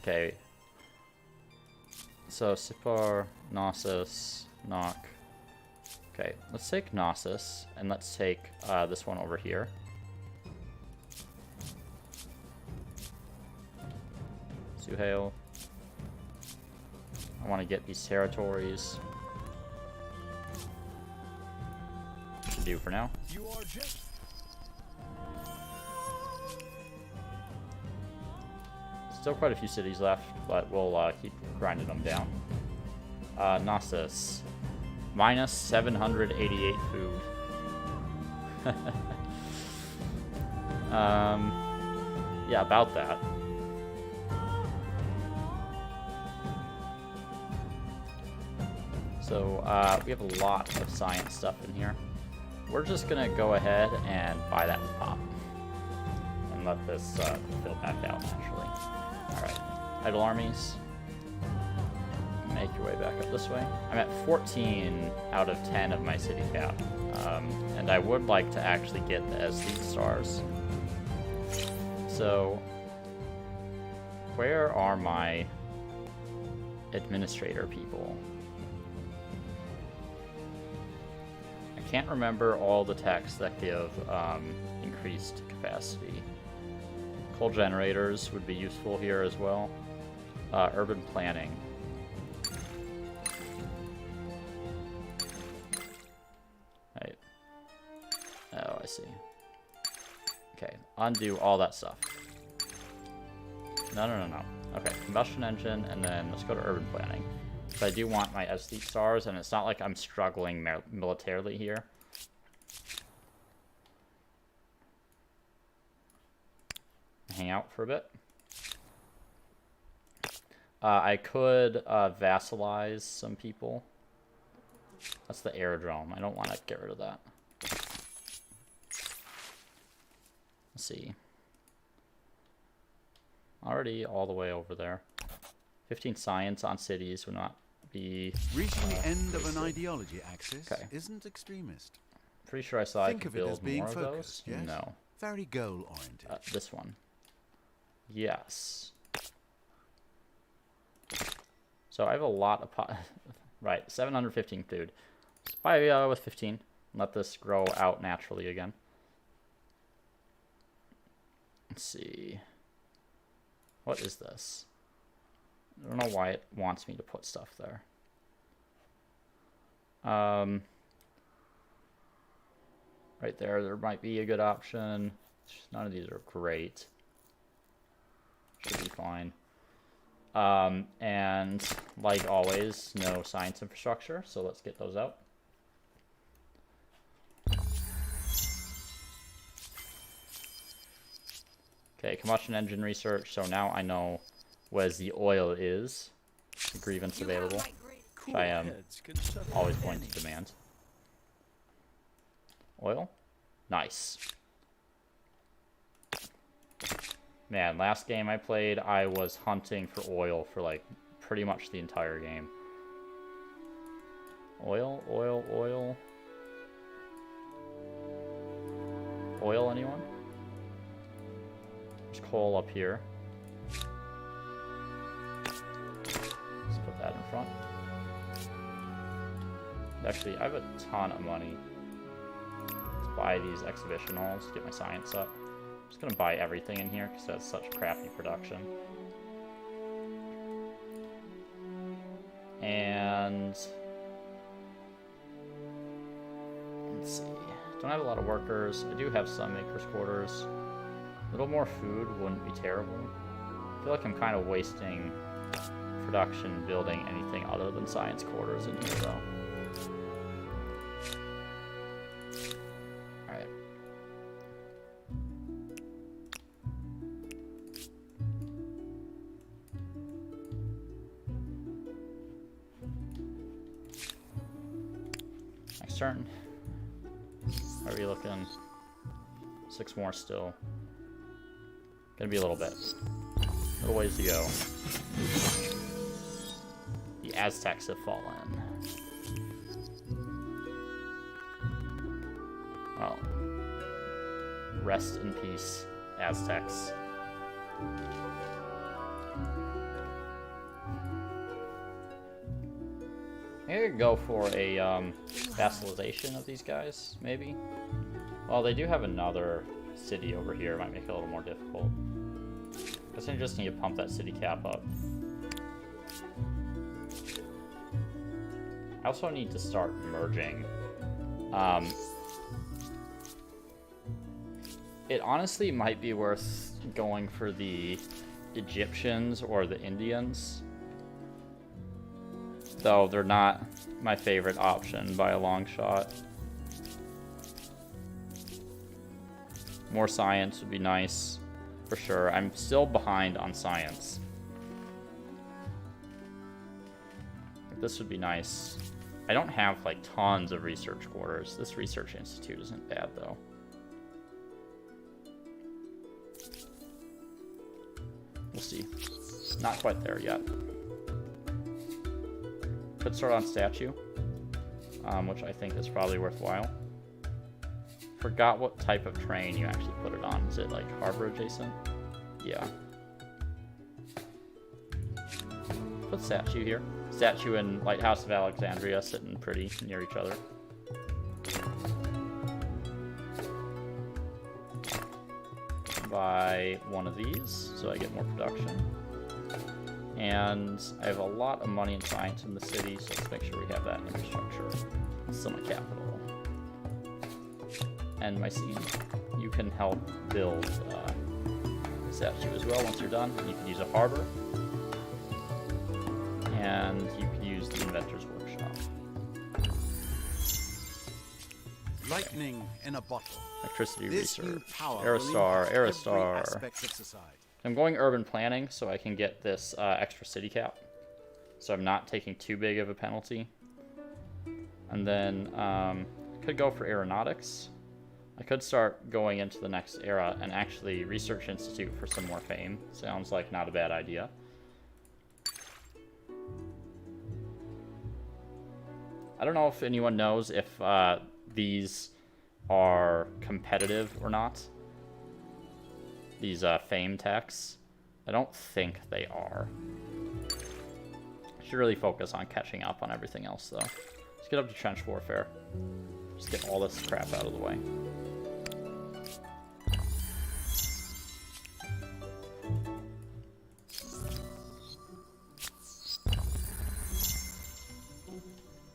Okay. So, Sipar, Knossos, Knock. Okay, let's take Knossos, and let's take this one over here. Suhail. I want to get these territories. Should do for now. You are just Still quite a few cities left, but we'll keep grinding them down. Knossos. Minus 788 food. Yeah, about that. So, we have a lot of science stuff in here. We're just gonna go ahead and buy that with pop. And let this fill back out naturally. Alright. Idle armies. make your way back up this way. I'm at 14 out of 10 of my city cap. And I would like to actually get the SD stars. So, where are my administrator people? I can't remember all the techs that give increased capacity. Coal generators would be useful here as well. Urban planning. Right. Oh, I see. Okay, undo all that stuff. No. Okay, combustion engine, and then let's go to urban planning. So I do want my SD stars, and it's not like I'm struggling militarily here. Hang out for a bit. I could vassalize some people. That's the aerodrome. I don't want to get rid of that. Let's see. Already all the way over there. 15 science on cities would not be... Reaching the end of an ideology axis isn't extremist. Pretty sure I saw Think I could of it as build being more of focused, those. yes? No. Very goal-oriented. This one. Yes. So I have a lot of right, 715 food. Let's buy with 15. Let this grow out naturally again. Let's see. What is this? I don't know why it wants me to put stuff there. Right there might be a good option. None of these are great. Should be fine. And like always, no science infrastructure, so let's get those out. Okay, combustion engine research, so now I know where the oil is. The grievance available, which I am always going to demand. Oil? Nice. Man, last game I played, I was hunting for oil for like pretty much the entire game. Oil? Oil, anyone? There's coal up here. Let's put that in front. Actually, I have a ton of money. Let's buy these exhibition halls, get my science up. I'm just gonna buy everything in here because that's such crappy production. And let's see. Don't have a lot of workers. I do have some makers' quarters. A little more food wouldn't be terrible. I feel like I'm kind of wasting production building anything other than science quarters in here, though. Alright. Next turn. How are we looking? 6 more still. Gonna be a little bit. Little ways to go. The Aztecs have fallen. Well, rest in peace, Aztecs. I could go for a vassalization of these guys, maybe. Well, they do have another city over here. Might make it a little more difficult. I guess I just need to pump that city cap up. I also need to start merging. It honestly might be worth going for the Egyptians or the Indians. Though they're not my favorite option by a long shot. More science would be nice, for sure. I'm still behind on science. This would be nice. I don't have like tons of research quarters. This research institute isn't bad though. We'll see. Not quite there yet. Could start on statue, which I think is probably worthwhile. Forgot what type of train you actually put it on. Is it like harbor adjacent? Yeah. Put statue here. Statue and Lighthouse of Alexandria sitting pretty near each other. Buy one of these so I get more production. And I have a lot of money and science in the city, so let's make sure we have that infrastructure. Still my capital. And my scene. You can help build statue as well once you're done. You can use a harbor. And you can use the inventor's workshop. Lightning in a bottle. Electricity This new research. power will Aerostar, impact every Aerostar. aspect of society. I'm going urban planning so I can get this extra city cap. So I'm not taking too big of a penalty. And then could go for aeronautics. I could start going into the next era and actually research institute for some more fame. Sounds like not a bad idea. I don't know if anyone knows if these are competitive or not. These fame techs. I don't think they are. Should really focus on catching up on everything else though. Let's get up to trench warfare. Just get all this crap out of the way.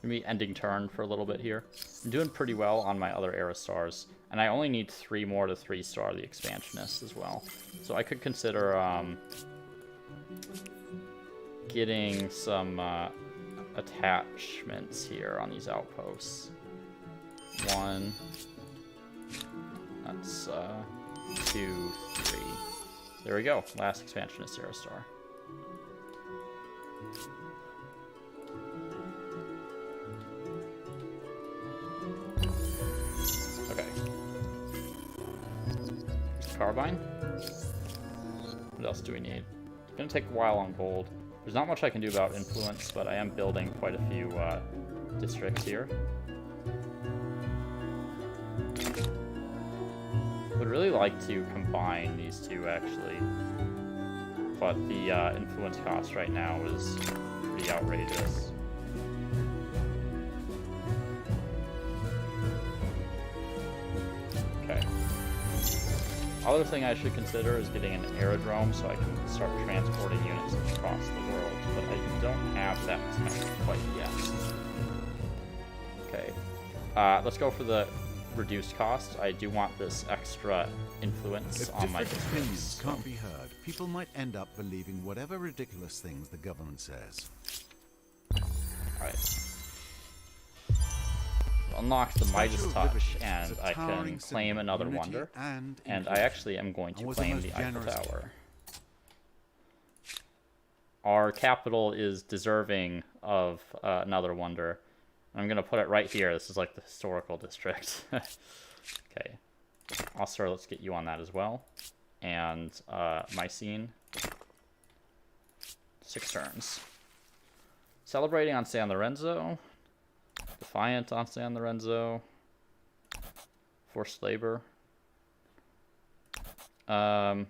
Gonna be ending turn for a little bit here. I'm doing pretty well on my other era stars, and I only need 3 more to 3-star the expansionist as well. So I could consider getting some attachments here on these outposts. 1. That's 2, 3. There we go. Last expansionist era star. Carbine. What else do we need? It's gonna take a while on gold. There's not much I can do about influence, but I am building quite a few districts here. Would really like to combine these two actually, but the influence cost right now is pretty outrageous. Okay. Other thing I should consider is getting an aerodrome so I can start transporting units across the world, but I don't have that tech quite yet. Okay, let's go for the reduced cost. I do want this extra influence on my districts. If different opinions so. can't be heard, people might end up believing whatever ridiculous things the government says. Alright. Unlock the Midas Touch, and I can claim another wonder. And I actually am going to claim the Eiffel Tower. Our capital is deserving of another wonder. I'm going to put it right here. This is like the historical district. Okay. Also, let's get you on that as well. And Mycene. 6 turns. Celebrating on San Lorenzo. Defiant on San Lorenzo. Forced labor. I'd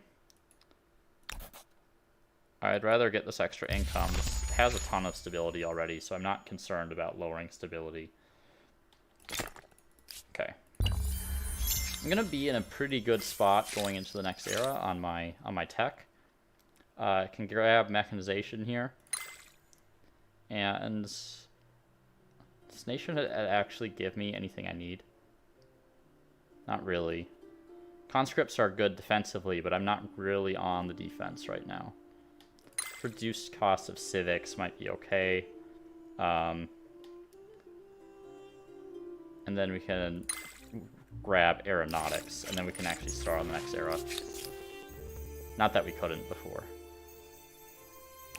rather get this extra income. This has a ton of stability already, so I'm not concerned about lowering stability. Okay. I'm gonna be in a pretty good spot going into the next era on my tech. I can grab mechanization here. And does Nation actually give me anything I need? Not really. Conscripts are good defensively, but I'm not really on the defense right now. Reduced cost of civics might be okay. And then we can grab aeronautics, and then we can actually start on the next era. Not that we couldn't before.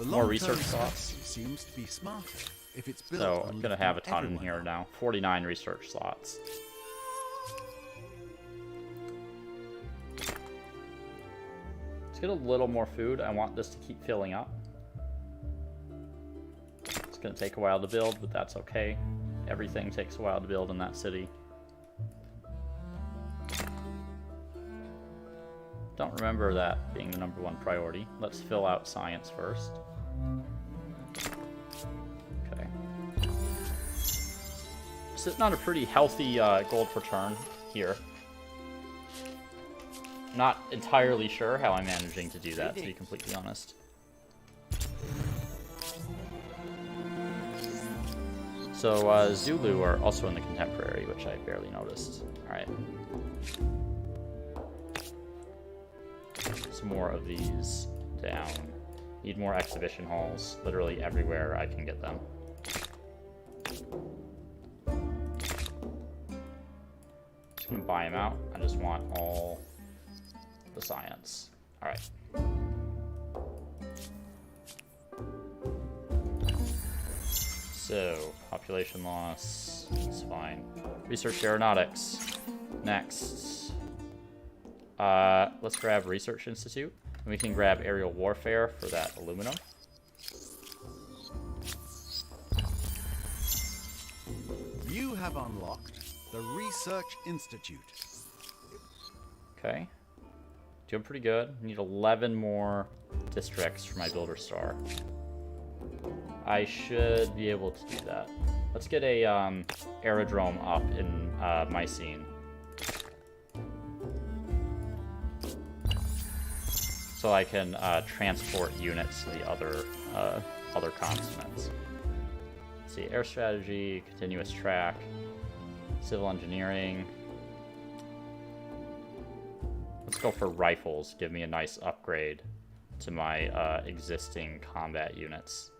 More research slots. Seems to be smarter if it's built So I'm gonna have a ton in here now. 49 research slots. Let's get a little more food. I want this to keep filling up. Let's going to take a while to build, but that's okay. Everything takes a while to build in that city. Don't remember that being the #1 priority. Let's fill out science first. Okay. Sitting on a pretty healthy gold per turn here. Not entirely sure how I'm managing to do that, to be completely honest. So, Zulu are also in the contemporary, which I barely noticed. Alright. Some more of these down. Need more exhibition halls, literally everywhere I can get them. Just gonna buy them out. I just want all the science. Alright. So, population loss, it's fine. Research aeronautics. Next. Let's grab Research Institute. And we can grab aerial warfare for that aluminum. You have unlocked the Research Institute. Okay. Doing pretty good. Need 11 more districts for my builder star. I should be able to do that. Let's get a aerodrome up in Mycene. So I can transport units to the other continents. Let's see, air strategy, continuous track, civil engineering. Let's go for rifles. Give me a nice upgrade to my existing combat units.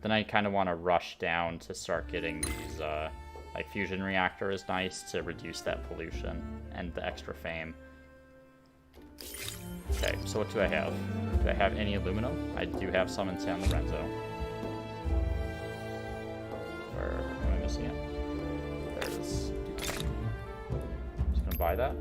Then I kind of want to rush down to start getting these, like fusion reactor is nice to reduce that pollution and the extra fame. Okay, so what do I have? Do I have any aluminum? I do have some in San Lorenzo. Where am I missing it? There it is. Just gonna buy that.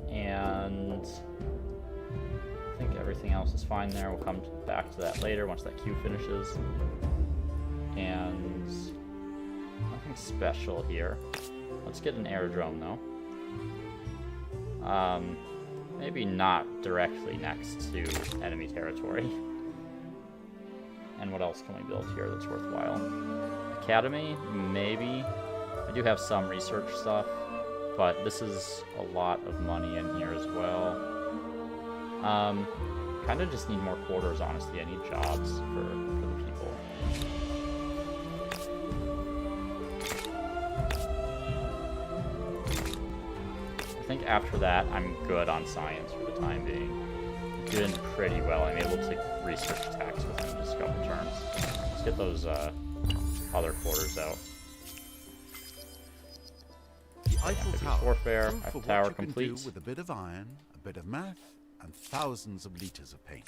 And I think everything else is fine there. We'll come back to that later once that queue finishes. And nothing special here. Let's get an aerodrome though. Maybe not directly next to enemy territory. And what else can we build here that's worthwhile? Academy, maybe. I do have some research stuff, but this is a lot of money in here as well. Kind of just need more quarters, honestly. I need jobs for the people. I think after that, I'm good on science for the time being. Doing pretty well. I'm able to research tax within just a couple turns. Let's get those other quarters out. The Eiffel Tower. Warfare. Proof Eiffel of Tower what you can complete. do with a bit of iron, a bit of math, and thousands of liters of paint.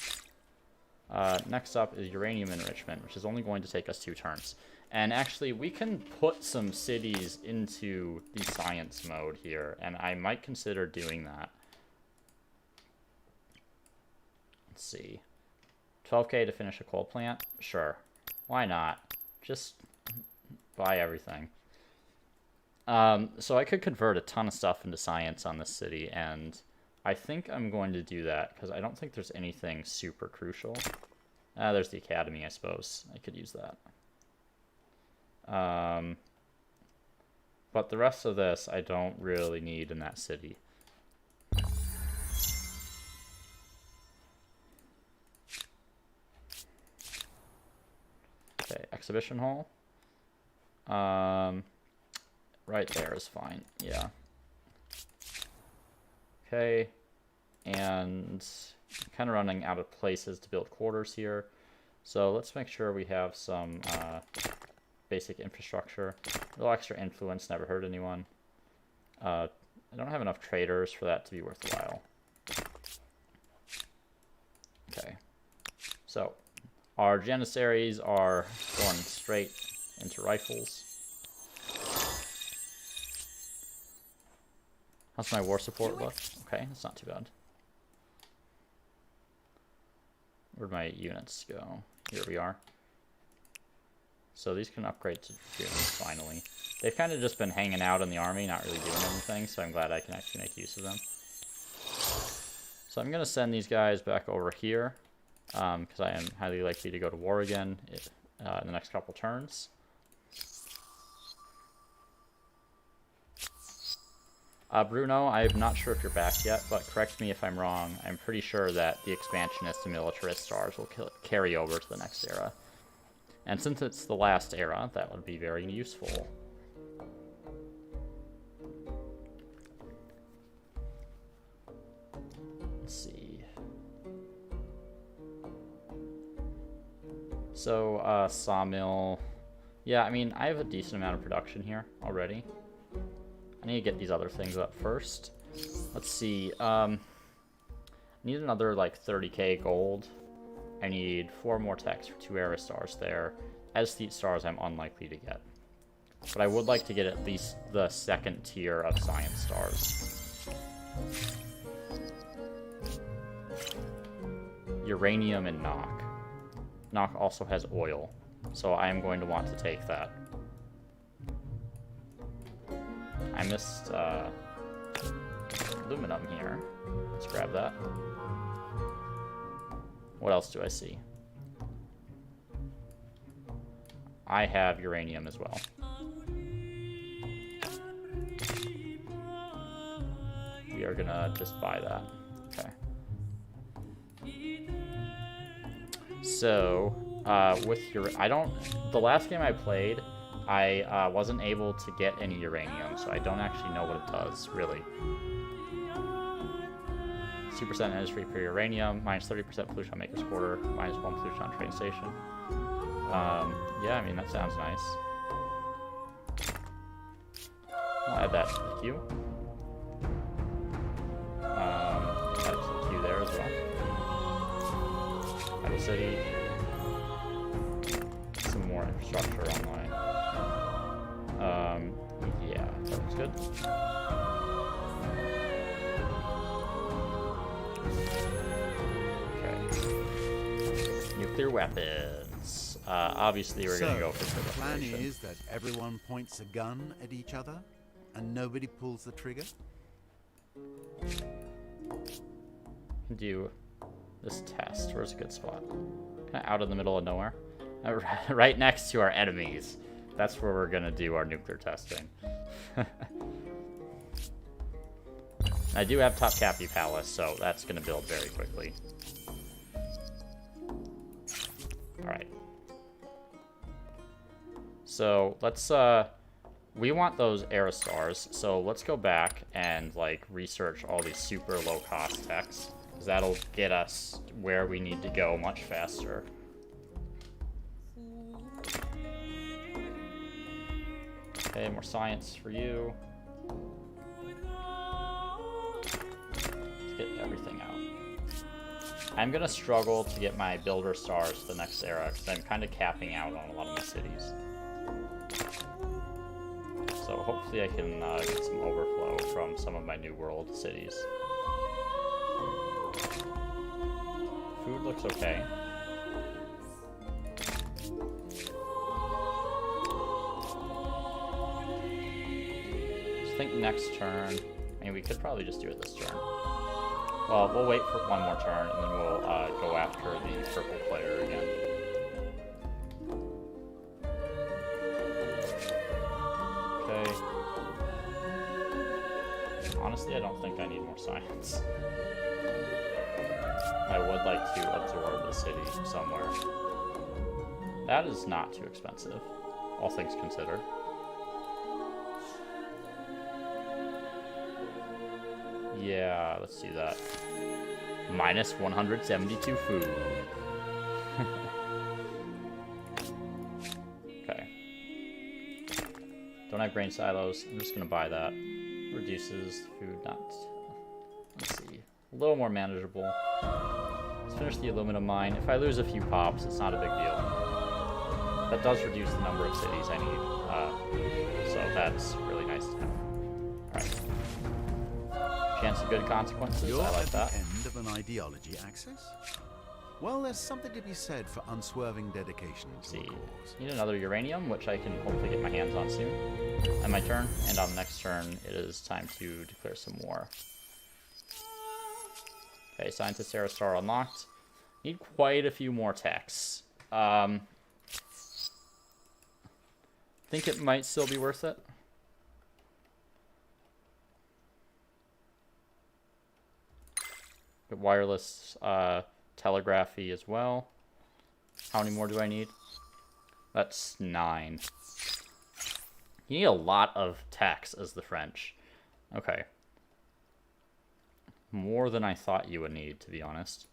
Next up is uranium enrichment, which is only going to take us 2 turns. And actually, we can put some cities into the science mode here, and I might consider doing that. Let's see. 12k to finish a coal plant? Sure. Why not? Just buy everything. So I could convert a ton of stuff into science on this city, and I think I'm going to do that, because I don't think there's anything super crucial. There's the academy, I suppose. I could use that. But the rest of this I don't really need in that city. Okay, exhibition hall. Right there is fine, yeah. Okay, and I'm kind of running out of places to build quarters here. So let's make sure we have some basic infrastructure. A little extra influence, never hurt anyone. I don't have enough traders for that to be worthwhile. Okay, so our Janissaries are going straight into rifles. How's my war support look? Okay, that's not too bad. Where'd my units go? Here we are. So these can upgrade to dragoons finally. They've kind of just been hanging out in the army, not really doing anything, so I'm glad I can actually make use of them. So I'm going to send these guys back over here, because I am highly likely to go to war again in the next couple turns. Bruno, I'm not sure if you're back yet, but correct me if I'm wrong. I'm pretty sure that the expansionist and militarist stars will carry over to the next era. And since it's the last era, that would be very useful. Let's see. So, sawmill. Yeah, I mean, I have a decent amount of production here already. I need to get these other things up first. Let's see. I need another like 30k gold. I need 4 more techs for 2 era stars there. Aesthete stars I'm unlikely to get. But I would like to get at least the 2nd tier of science stars. Uranium and Nock. Nock also has oil, so I am going to want to take that. I missed aluminum here. Let's grab that. What else do I see? I have uranium as well. We are gonna just buy that. Okay. So, with the last game I played, I wasn't able to get any uranium, so I don't actually know what it does, really. 2% industry per uranium, minus 30% pollution on Maker's Quarter, minus 1 pollution on train station. Yeah, I mean, that sounds nice. I'll add that to the queue. Add it to the queue there as well. Add a city. Some more infrastructure online. Yeah, that looks good. Okay. Nuclear weapons. Obviously, we're going to go for the plan is that everyone points a gun at each other, and nobody pulls the trigger? Do this test. Where's a good spot? Kind of out in the middle of nowhere. Right next to our enemies. That's where we're going to do our nuclear testing. I do have Topkapi Palace, so that's going to build very quickly. Alright. So, let's, we want those era stars, so let's go back and, like, research all these super low-cost techs, because that'll get us where we need to go much faster. Okay, more science for you. Let's get everything out. I'm gonna struggle to get my builder stars to the next era because I'm kind of capping out on a lot of my cities. So hopefully I can get some overflow from some of my New World cities. Food looks okay. I think next turn, I mean, we could probably just do it this turn. Well, we'll wait for one more turn, and then we'll go after the purple player again. Okay. Honestly, I don't think I need more science. I would like to absorb the city somewhere. That is not too expensive, all things considered. Yeah, let's do that. Minus 172 food. Okay. Don't have grain silos. I'm just gonna buy that. Reduces food not. Let's see. A little more manageable. Let's finish the aluminum mine. If I lose a few pops, it's not a big deal. That does reduce the number of cities I need. So that's really nice to have. Alright. Chance of good consequences. You're I like at that. the end of an ideology axis? Well, there's something to be said for unswerving dedication to a cause. Need another uranium, which I can hopefully get my hands on soon. And my turn, and on the next turn, it is time to declare some war. Okay, Scientist Era Star unlocked. Need quite a few more techs. Think it might still be worth it. Get wireless telegraphy as well. How many more do I need? That's 9. You need a lot of techs as the French. Okay. More than I thought you would need, to be honest.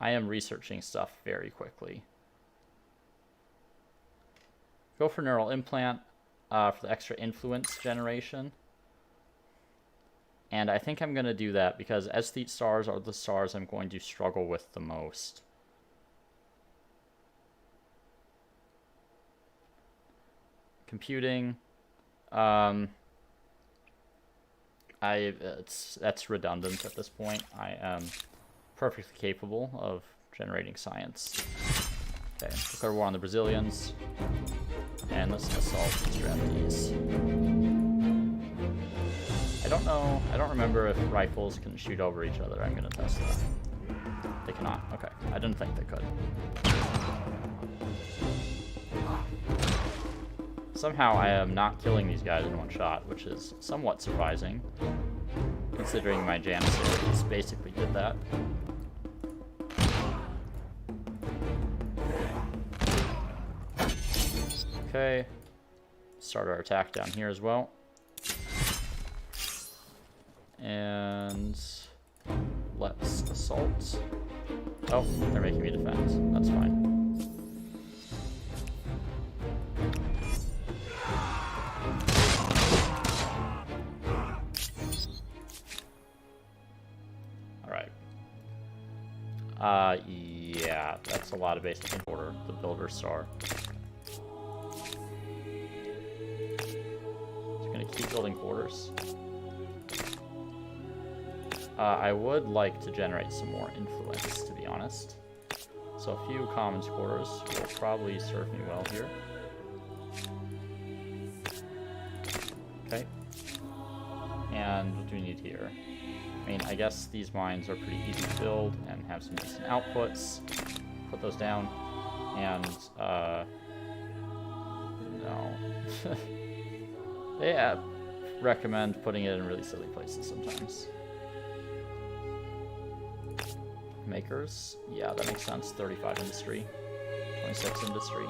I am researching stuff very quickly. Go for neural implant for the extra influence generation. And I think I'm going to do that because aesthete stars are the stars I'm going to struggle with the most. Computing. That's redundant at this point. I am perfectly capable of generating science. Okay, declare war on the Brazilians. And let's assault these Japanese. I don't remember if rifles can shoot over each other. I'm gonna test that. They cannot. Okay, I didn't think they could. Somehow I am not killing these guys in one shot, which is somewhat surprising, considering my Janissaries basically did that. Okay, start our attack down here as well. And let's assault. Oh, they're making me defend. That's fine. Alright. Yeah, that's a lot of basic order. The Builder Star. Just gonna keep building quarters. I would like to generate some more influence, to be honest. So a few commons quarters will probably serve me well here. Okay. And what do we need here? I mean, I guess these mines are pretty easy to build and have some decent outputs. Put those down. And, no. Yeah, recommend putting it in really silly places sometimes. Makers, yeah, that makes sense. 35 industry, 26 industry.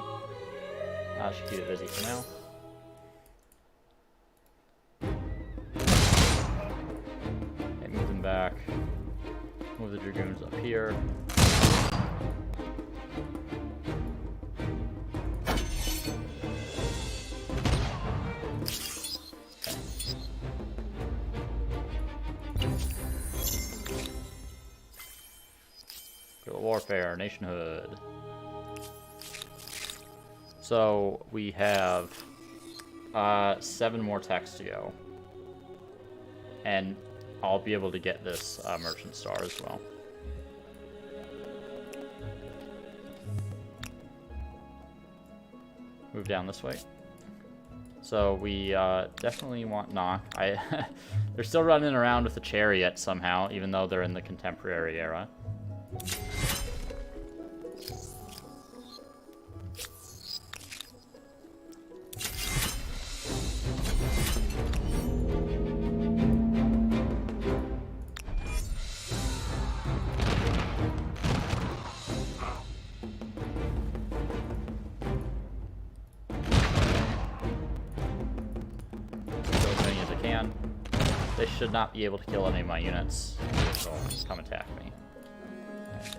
I should keep it busy for now. Okay, move them back. Move the dragoons up here. Warfare, nationhood. So we have 7 more techs to go, and I'll be able to get this merchant star as well. Move down this way. So we definitely want knock. They're still running around with the chariot somehow, even though they're in the contemporary era. They should not be able to kill any of my units, so come attack me. Okay.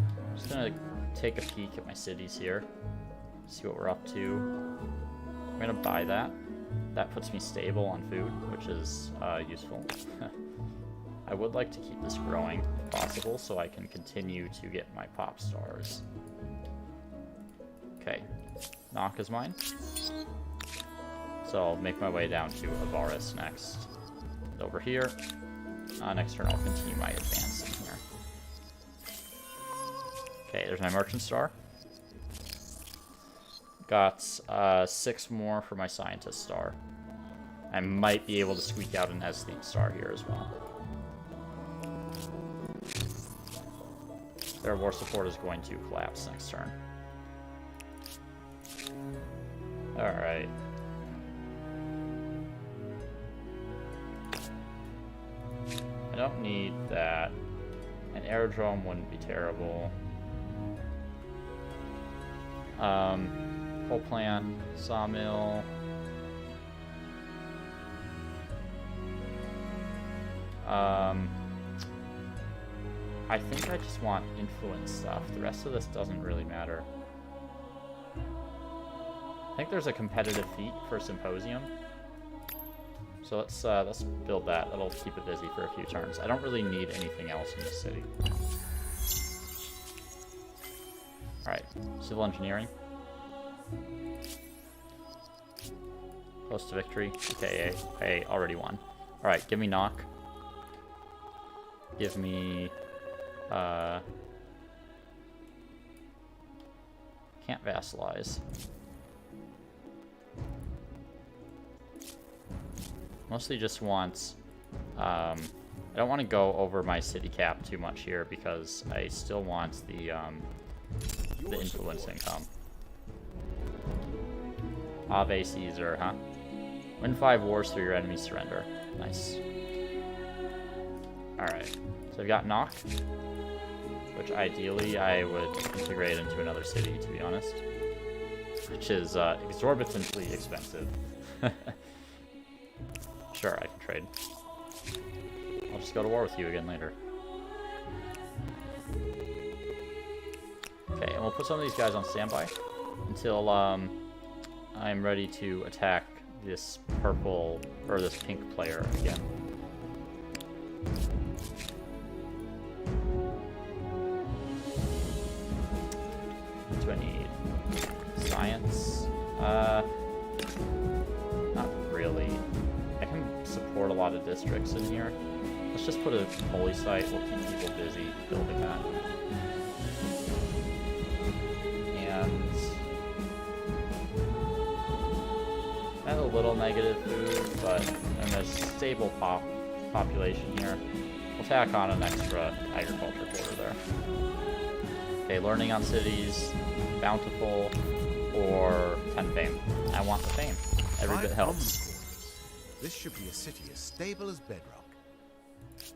I'm just gonna take a peek at my cities here, see what we're up to. I'm gonna buy that. That puts me stable on food, which is useful. I would like to keep this growing if possible, so I can continue to get my pop stars. Okay, knock is mine. So I'll make my way down to Avaris next. Over here. Next turn I'll continue my advance in here. Okay, there's my merchant star. Got 6 more for my scientist star. I might be able to squeak out an aesthete star here as well. Their war support is going to collapse next turn. Alright. I don't need that. An aerodrome wouldn't be terrible. Coal plant, sawmill. I think I just want influence stuff. The rest of this doesn't really matter. I think there's a competitive feat for Symposium. So let's build that. That'll keep it busy for a few turns. I don't really need anything else in this city. Alright, civil engineering. Close to victory. Okay, I already won. Alright, give me knock. Give me... can't vassalize. Mostly just wants... I don't want to go over my city cap too much here because I still want the influence income. Ave Caesar, huh? Win 5 wars through your enemy's surrender. Nice. Alright, so I've got knock, which ideally I would integrate into another city, to be honest. Which is exorbitantly expensive. Sure, I can trade. I'll just go to war with you again later. Okay, and we'll put some of these guys on standby until I'm ready to attack this purple, or this pink player again. Do I need science? Not really. I can support a lot of districts in here. Let's just put a holy site. We'll keep people busy building that. And I have a little negative food, and there's stable population here. We'll tack on an extra agriculture quarter there. Okay, learning on cities, bountiful, or 10 fame. I want the fame. Every bit helps. This should be a city as stable as bedrock.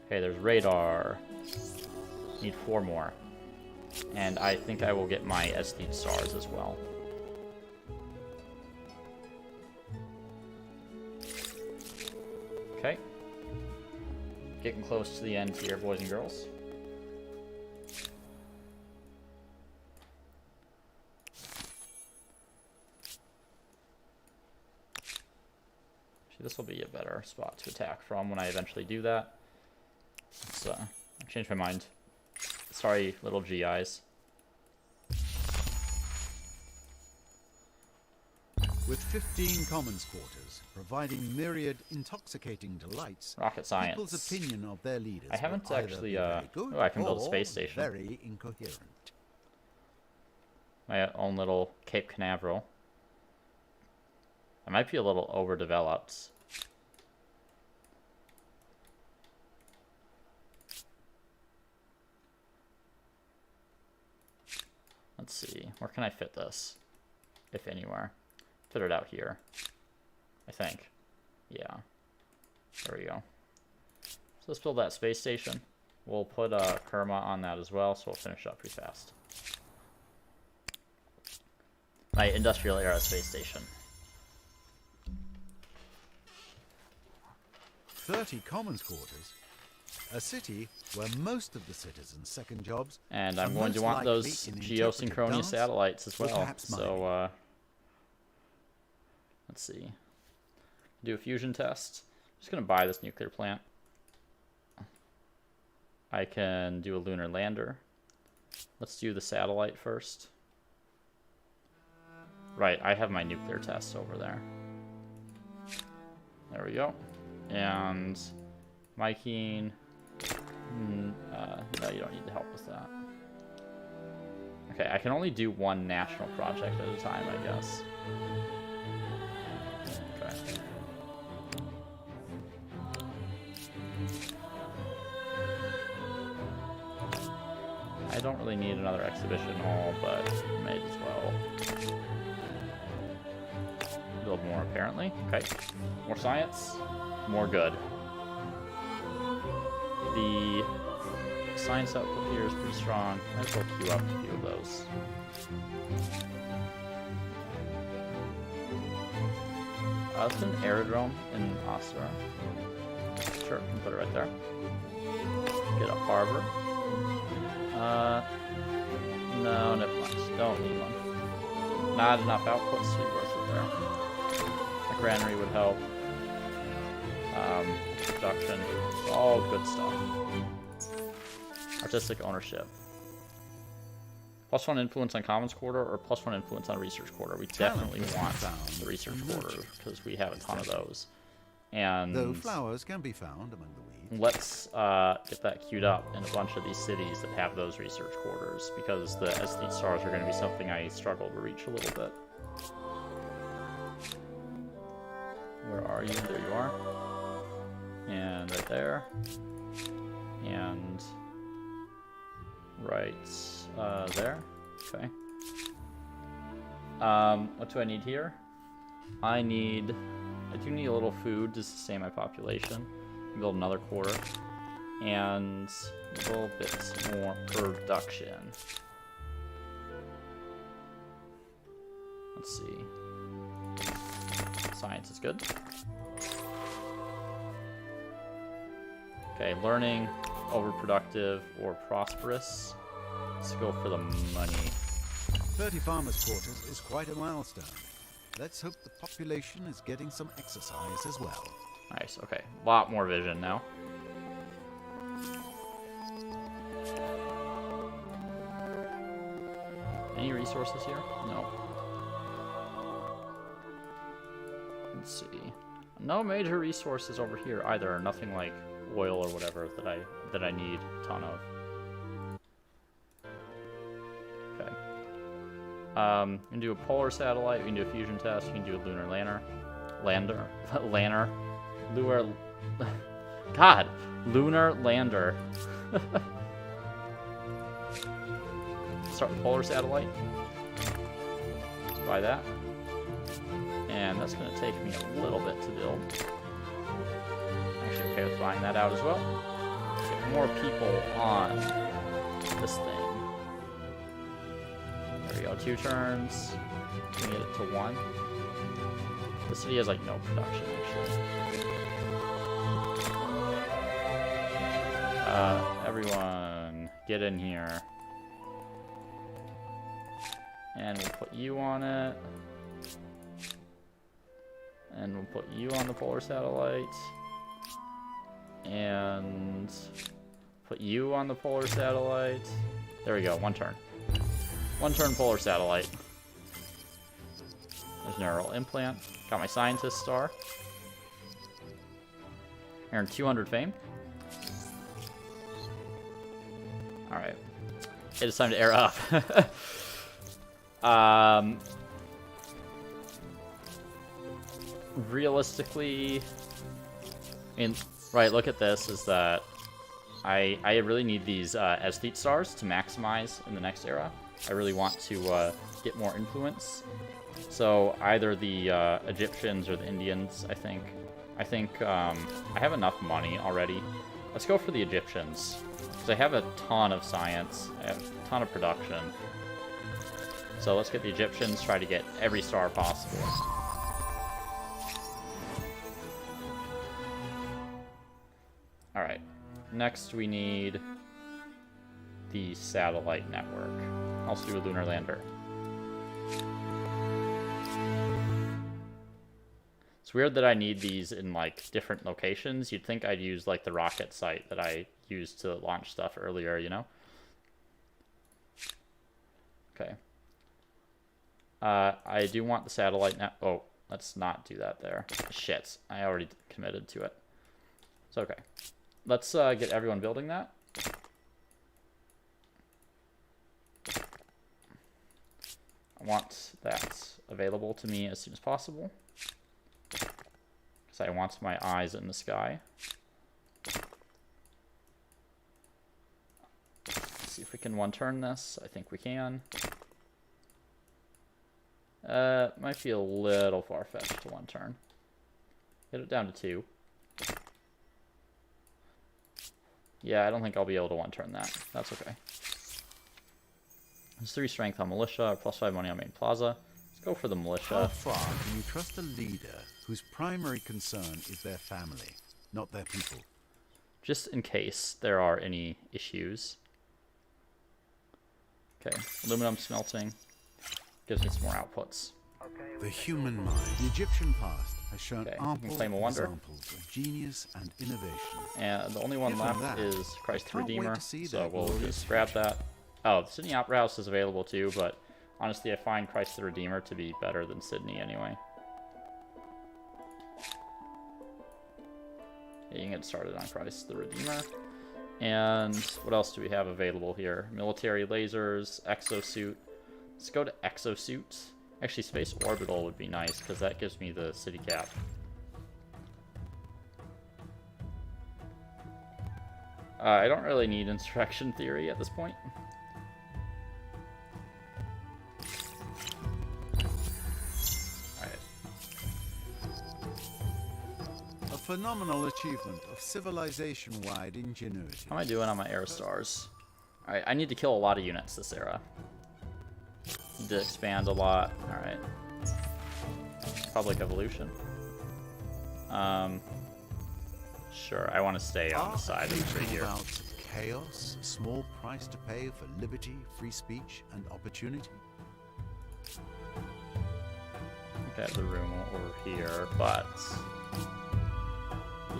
Okay, there's radar. Need 4 more. And I think I will get my aesthete stars as well. Okay. Getting close to the end here, boys and girls. This will be a better spot to attack from when I eventually do that. Let's change my mind. Sorry, little GIs. With 15 commons quarters, providing myriad intoxicating delights, rocket science. People's opinion of their leaders I haven't actually, good oh, I can build a space station. Very incoherent. My own little Cape Canaveral. I might be a little overdeveloped. Let's see, where can I fit this? If anywhere. Fit it out here, I think. Yeah, there we go. So let's build that space station. We'll put Kerma on that as well, so we'll finish up pretty fast. My industrial era space station. 30 commons quarters. A city where most of the citizens' second jobs. And I'm going to want those geosynchronous satellites as well. So, let's see. Do a fusion test. I'm just going to buy this nuclear plant. I can do a lunar lander. Let's do the satellite first. Right, I have my nuclear tests over there. There we go. And Mikeen. No, you don't need to help with that. Okay, I can only do one national project at a time, I guess. Okay. I don't really need another exhibition hall, but might as well. Build more, apparently. Okay. More science. More good. The science output here is pretty strong. Might as well queue up a few of those. Let's put an aerodrome in Ostra. Sure, can put it right there. Get a harbor. No, never mind. Don't need one. Not enough outputs to be worth it there. A granary would help. Production. All good stuff. Artistic ownership. +1 influence on Commons Quarter or +1 influence on Research Quarter. We definitely want the Research Quarter because we have a ton of those. And though flowers can be found among the weeds. Let's get that queued up in a bunch of these cities that have those Research Quarters because the aesthete stars are going to be something I struggle to reach a little bit. Where are you? There you are. And right there. And right there. Okay. What do I need here? I do need a little food to sustain my population. Build another quarter. And a little bit more production. Let's see. Science is good. Okay, learning, overproductive, or prosperous. Let's go for the money. 30 farmers' quarters is quite a milestone. Let's hope the population is getting some exercise as well. Nice, okay. A lot more vision now. Any resources here? No. Let's see. No major resources over here either. Nothing like oil or whatever that I need a ton of. Okay. We can do a polar satellite, we can do a fusion test, we can do a lunar lander. God, lunar lander. Start with polar satellite. Let's buy that. And that's going to take me a little bit to build. Actually, okay with buying that out as well. Get more people on this thing. There we go, 2 turns. Can we get it to 1? The city has like no production actually. Everyone, get in here. And we'll put you on it. And we'll put you on the polar satellite. And put you on the polar satellite. There we go, 1 turn. 1 turn polar satellite. There's neural implant. Got my scientist star. Earned 200 fame. Alright. It is time to air up. Realistically, I mean, right, look at this, is that I really need these aesthete stars to maximize in the next era. I really want to get more influence. So either the Egyptians or the Indians, I think. I have enough money already. Let's go for the Egyptians, because I have a ton of science. I have a ton of production. So let's get the Egyptians, try to get every star possible. Alright, next we need the satellite network. Also do a lunar lander. It's weird that I need these in like different locations. You'd think I'd use like the rocket site that I used to launch stuff earlier, you know? Okay. I do want the satellite net. Oh, let's not do that there. Shit, I already committed to it. It's okay. Let's get everyone building that. I want that available to me as soon as possible. Because I want my eyes in the sky. Let's see if we can one-turn this. I think we can. Might be a little far-fetched to one turn. Get it down to 2. Yeah, I don't think I'll be able to one-turn that. That's okay. There's 3 strength on militia, plus 5 money on main plaza. Let's go for the militia. How far can you trust a leader whose primary concern is their family, not their people? Just in case there are any issues. Okay, aluminum smelting. Gives me some more outputs. The human mind, the Egyptian past, has shown ample claim a wonder. examples of genius and innovation. And the only one Given left that, is Christ the I can't wait Redeemer, to see so that we'll glorious just grab that. Oh, the Sydney Opera House is available too, but honestly I find Christ the Redeemer to be better than Sydney anyway. Yeah, you can get started on Christ the Redeemer. And what else do we have available here? Military lasers, exosuit. Let's go to exosuit. Actually, space orbital would be nice because that gives me the city cap. I don't really need insurrection theory at this point. Alright. A phenomenal achievement of civilization-wide ingenuity. How am I doing on my air stars? Alright, I need to kill a lot of units this era. Need to expand a lot. Alright. Public evolution. Sure, I want to stay on the side of the tree here. Bouts of chaos, a small price to pay for liberty, free speech, and opportunity. Okay, the room over here, but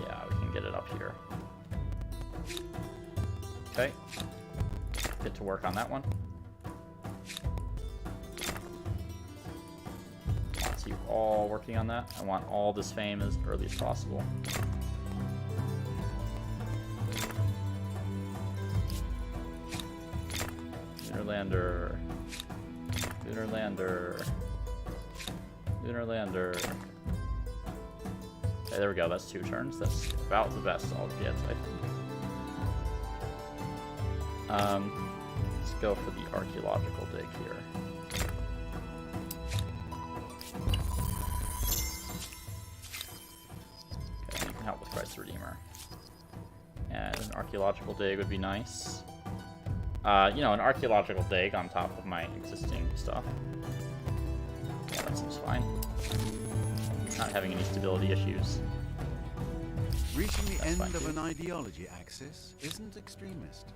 yeah, we can get it up here. Okay, get to work on that one. Want you all working on that. I want all this fame as early as possible. Lunar lander. Lunar lander. Okay, there we go. That's 2 turns. That's about the best I'll get, I think. Let's go for the archaeological dig here. Okay, you can help with Christ the Redeemer. And an archaeological dig would be nice. You know, an archaeological dig on top of my existing stuff. Yeah, that seems fine. Not having any stability issues. Reaching the end fine, of too. an ideology axis isn't extremist.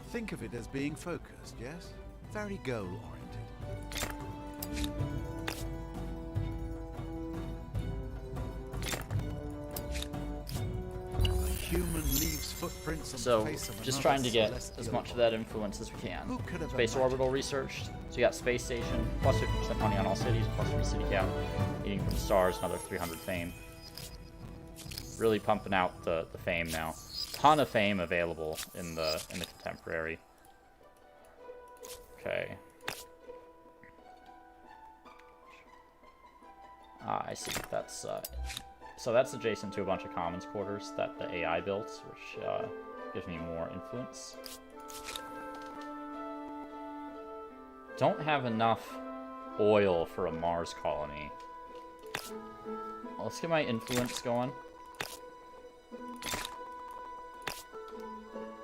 Think of it as being focused, yes? Very goal-oriented. Human leaves footprints on So, the face of just another trying to get celestial as much of body. that influence as we can. Who could have Space imagined? orbital researched. So you got space station, plus 50% money on all cities, plus 3 city cap. Eating from the stars, another 300 fame. Really pumping out the fame now. Ton of fame available in the contemporary. Okay. I see. That's so that's adjacent to a bunch of commons quarters that the AI built, which gives me more influence. Don't have enough oil for a Mars colony. Well, let's get my influence going.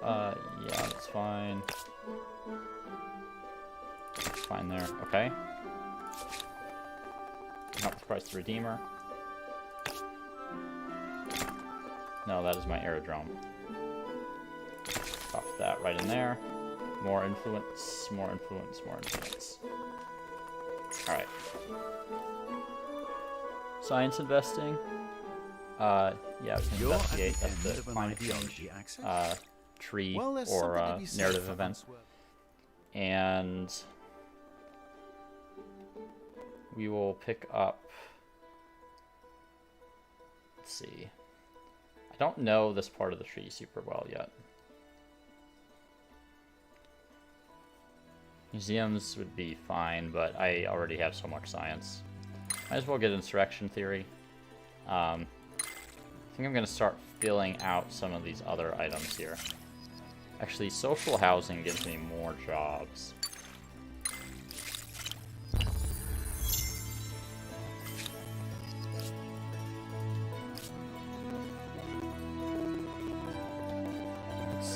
Yeah, that's fine. Fine there. Okay. Help with Christ the Redeemer. No, that is my aerodrome. Pop that right in there. More influence, more influence, more influence. Alright. Science investing. Yeah, we can You're investigate at at the the end of an climate ideology change axis? tree Well, there's or something to be said narrative for event. unswerving. And we will pick up, let's see, I don't know this part of the tree super well yet. Museums would be fine, but I already have so much science. Might as well get insurrection theory. I think I'm going to start filling out some of these other items here. Actually, social housing gives me more jobs.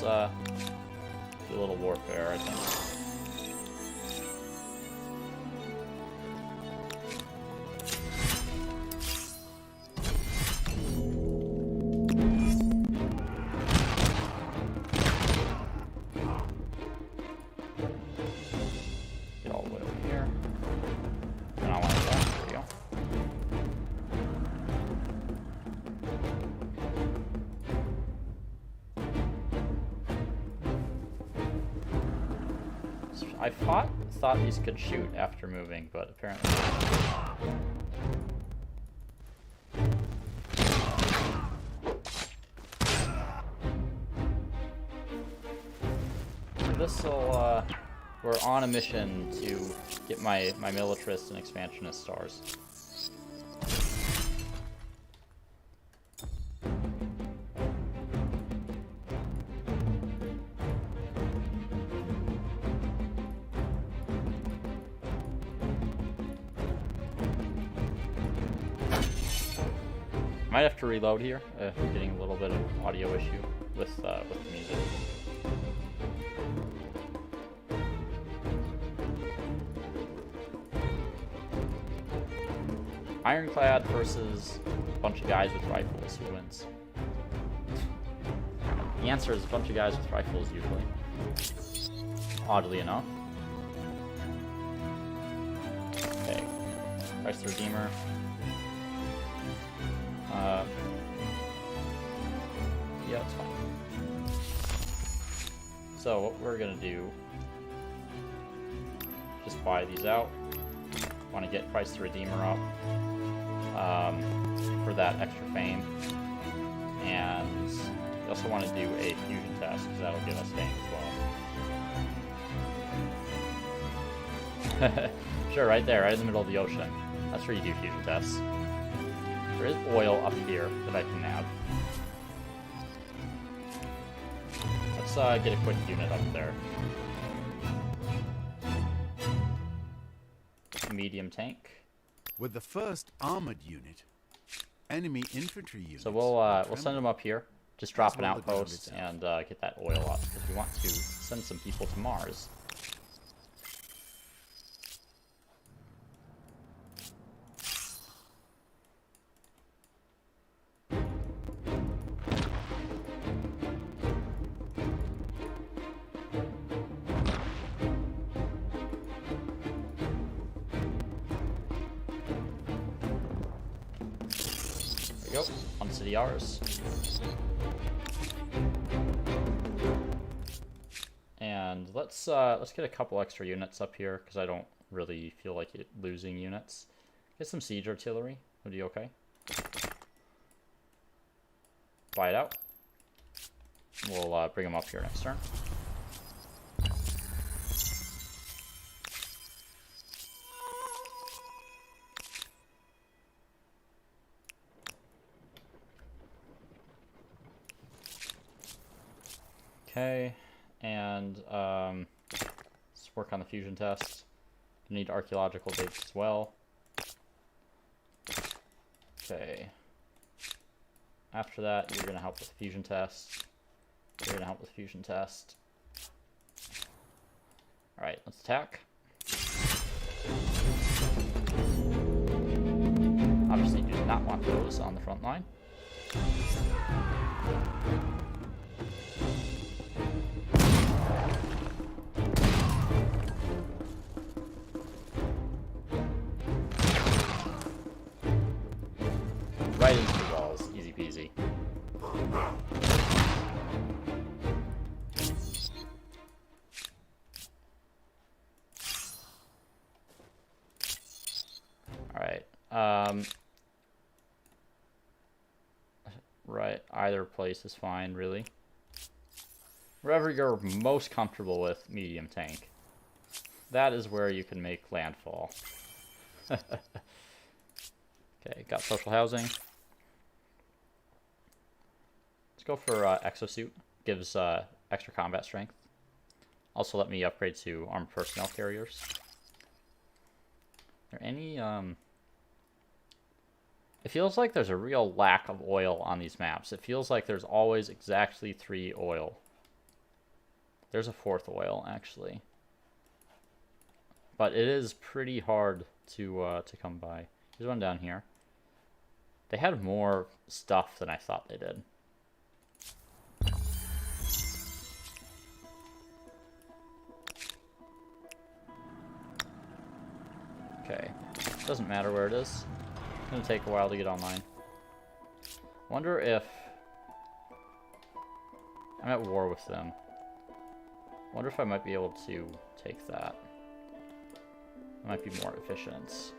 Let's do a little warfare, I think. Get all the way over here. And I want that. There we go. I thought these could shoot after moving, but apparently this'll we're on a mission to get my militarist and expansionist stars. Might have to reload here. I'm getting a little bit of audio issue with the music. Ironclad versus a bunch of guys with rifles. Who wins? The answer is a bunch of guys with rifles, usually. Oddly enough. Okay. Christ the Redeemer. Yeah, it's fine. So what we're gonna do, just buy these out. Want to get Christ the Redeemer up for that extra fame, and we also want to do a fusion test because that'll give us fame as well. Sure, right there, right in the middle of the ocean. That's where you do fusion tests. There is oil up here that I can nab. Let's get a quick unit up there. Medium tank. With the first armored unit, enemy infantry units. So we'll send them up here. Just drop an outpost and get that oil up because we want to send some people to Mars. There we go. On city ours. And let's get a couple extra units up here because I don't really feel like losing units. Get some siege artillery. Would be okay. Buy it out. We'll bring them up here next turn. Okay, and let's work on the fusion test. You need archaeological dates as well. Okay. After that, you're gonna help with the fusion test. You're gonna help with the fusion test. Alright, let's attack. Obviously, do not want those on the front line. Right into the walls, easy peasy. Alright, right, either place is fine, really. Wherever you're most comfortable with medium tank. that is where you can make landfall. Okay, got social housing. Let's go for exosuit. Gives extra combat strength. Also let me upgrade to armored personnel carriers. Are there any it feels like there's a real lack of oil on these maps. It feels like there's always exactly 3 oil. There's a 4th oil, actually. But it is pretty hard to come by. There's one down here. They had more stuff than I thought they did. Okay. Doesn't matter where it is. It's gonna take a while to get online. Wonder if I'm at war with them. Wonder if I might be able to take that. It might be more efficient.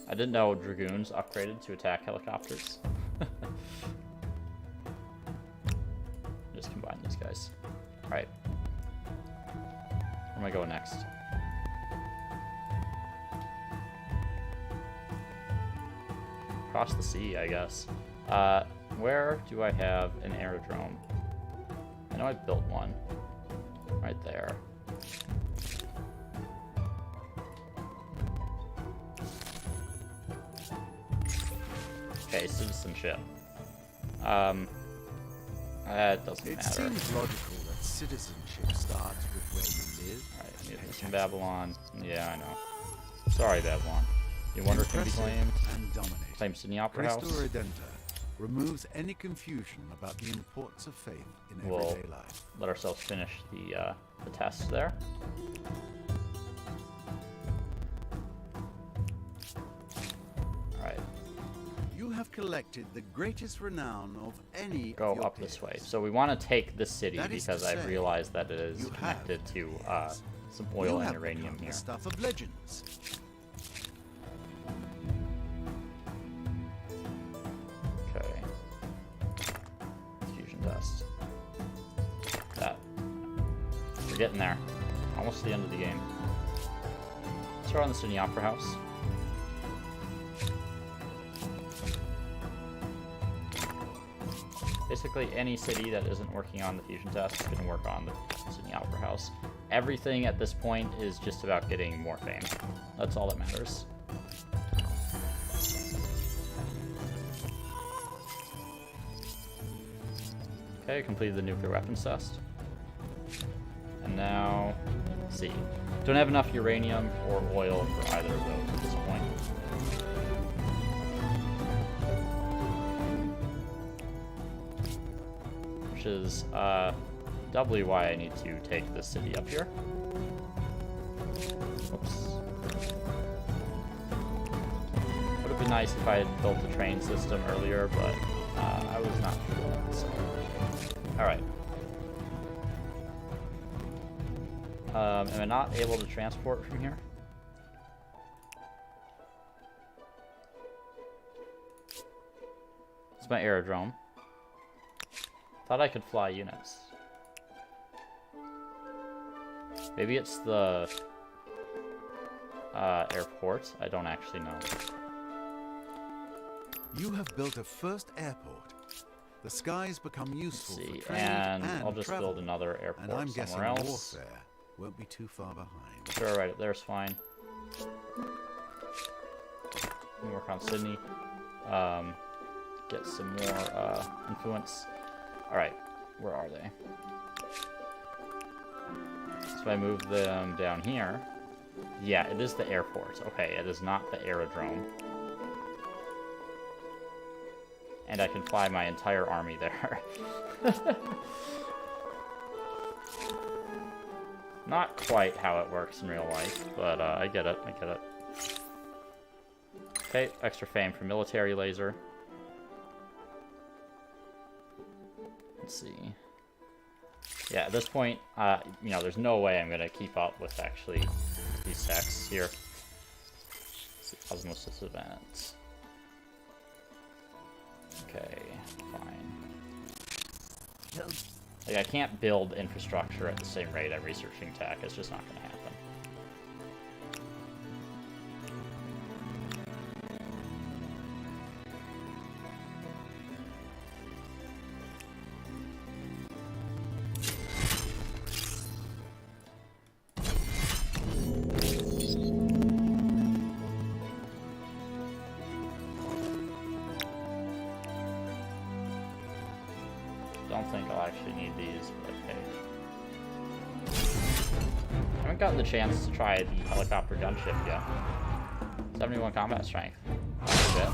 I didn't know dragoons upgraded to attack helicopters. Just combine these guys. Alright. Where am I going next? Across the sea, I guess. Where do I have an aerodrome? I know I built one. Right there. Okay, citizenship. That doesn't matter. It seems logical that citizenship starts with where you live. Alright, I need this in Babylon. Yeah, I know. Sorry, Babylon. You wonder if it can be claimed? And dominate. Claim Sydney Opera Crystal House. Redenta removes any confusion about the importance of faith in We'll everyday life. let ourselves finish the test there. Alright, You have collected the greatest renown of any go of your up this peers. way. So we want to take this city That is because to I've say, realized that it is you have connected to peers. some You oil and have uranium become here. the stuff of legends. Okay. Fusion test. That. We're getting there. Almost to the end of the game. Start on the Sydney Opera House. Basically, any city that isn't working on the fusion test can work on the Sydney Opera House. Everything at this point is just about getting more fame. That's all that matters. Okay, completed the nuclear weapons test. And now, let's see. Don't have enough uranium or oil for either of those at this point. Which is doubly why I need to take this city up here. Oops. Would have been nice if I had built a train system earlier, but I was not sure. So. Alright. Am I not able to transport from here? It's my aerodrome. Thought I could fly units. Maybe it's the airport. I don't actually know. You have built a first airport. The skies become useful Let's see, for trade and and I'll just travel. build another airport And I'm guessing somewhere else. warfare won't be too far behind. Sure, right up there's fine. We'll work on Sydney. Get some more influence. Alright, where are they? So if I move them down here. Yeah, it is the airport. Okay, it is not the aerodrome. And I can fly my entire army there. Not quite how it works in real life, but I get it, I get it. Okay, extra fame for military laser. Let's see. Yeah, at this point, you know, there's no way I'm going to keep up with actually these texts here. Let's see, osmosis events. Okay, fine. Like, I can't build infrastructure at the same rate I'm researching tech. It's just not going to happen. Don't think I'll actually need these, but okay. I haven't gotten the chance to try the helicopter gunship yet. 71 combat strength. That's a bit.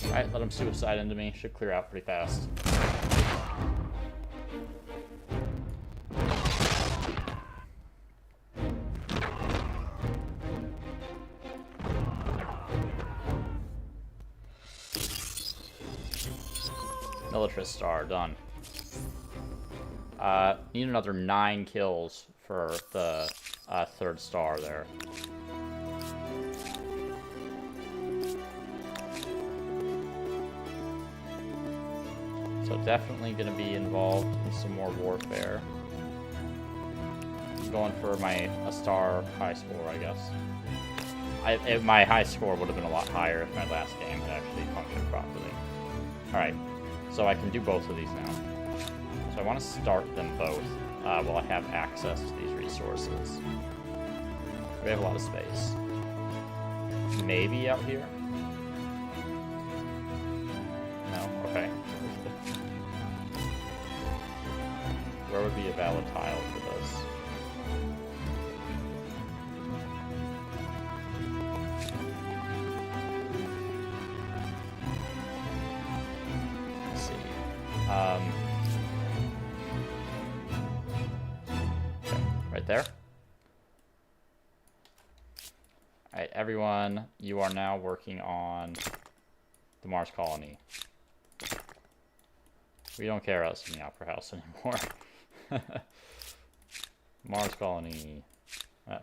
Alright, let him suicide into me. Should clear out pretty fast. Militarist star, done. Need another 9 kills for the 3rd star there. So definitely going to be involved in some more warfare. I'm going for a star high score, I guess. My high score would have been a lot higher if my last game had actually functioned properly. Alright. So I can do both of these now. So I want to start them both while I have access to these resources. We have a lot of space. Maybe out here? No? Okay. Where would be a valid tile for this? Okay, right there. Alright, everyone, you are now working on the Mars colony. We don't care us in the Opera House anymore. Mars colony.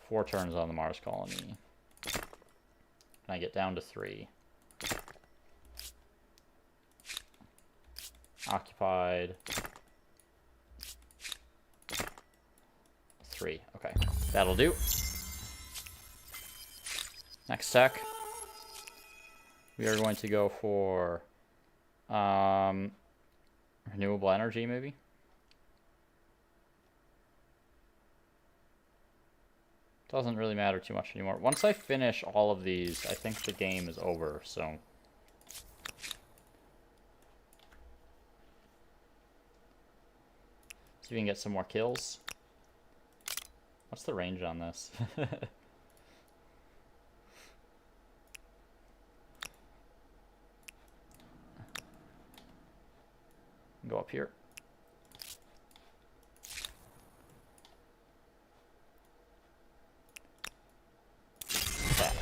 4 turns on the Mars colony. And I get down to 3. Occupied. 3. Okay. That'll do. Next tech. We are going to go for renewable energy, maybe? Doesn't really matter too much anymore. Once I finish all of these, I think the game is over, so... See if we can get some more kills. What's the range on this? Go up here. Attack.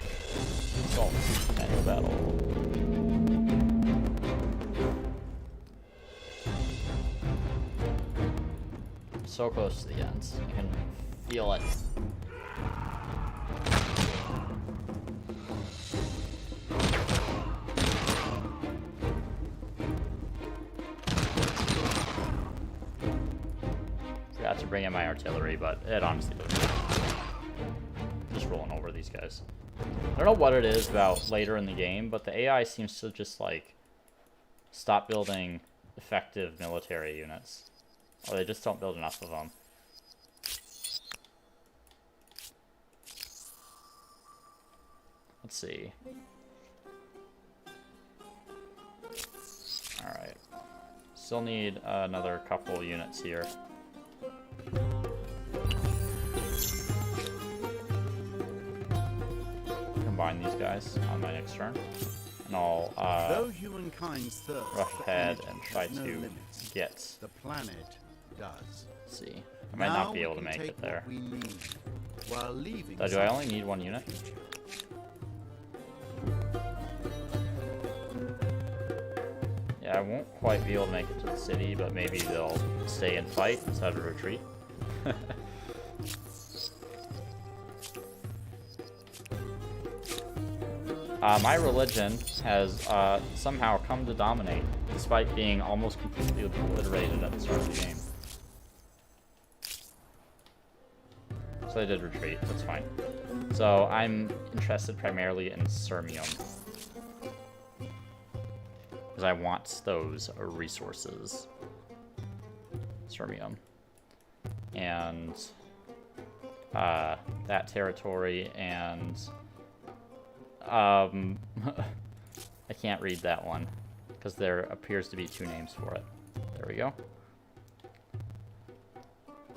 Assault. Manual battle. So close to the end. I can feel it. Forgot to bring in my artillery, but it honestly doesn't matter. Just rolling over these guys. I don't know what it is about later in the game, but the AI seems to just like stop building effective military units. Or they just don't build enough of them. Let's see. Alright. Still need another couple units here. Combine these guys on my next turn. And I'll Though humankind's thirst rush for ahead energy and try has no to limits, get... the planet does. Let's see. I might not be able to make it there. We need, while leaving So do I only need 1 unit? Yeah, I won't quite be able to make it to the city, but maybe they'll stay and fight instead of retreat. my religion has somehow come to dominate, despite being almost completely obliterated at the start of the game. So they did retreat, that's fine. So I'm interested primarily in Sirmium, because I want those resources. Sirmium. And that territory, and I can't read that one because there appears to be 2 names for it. There we go.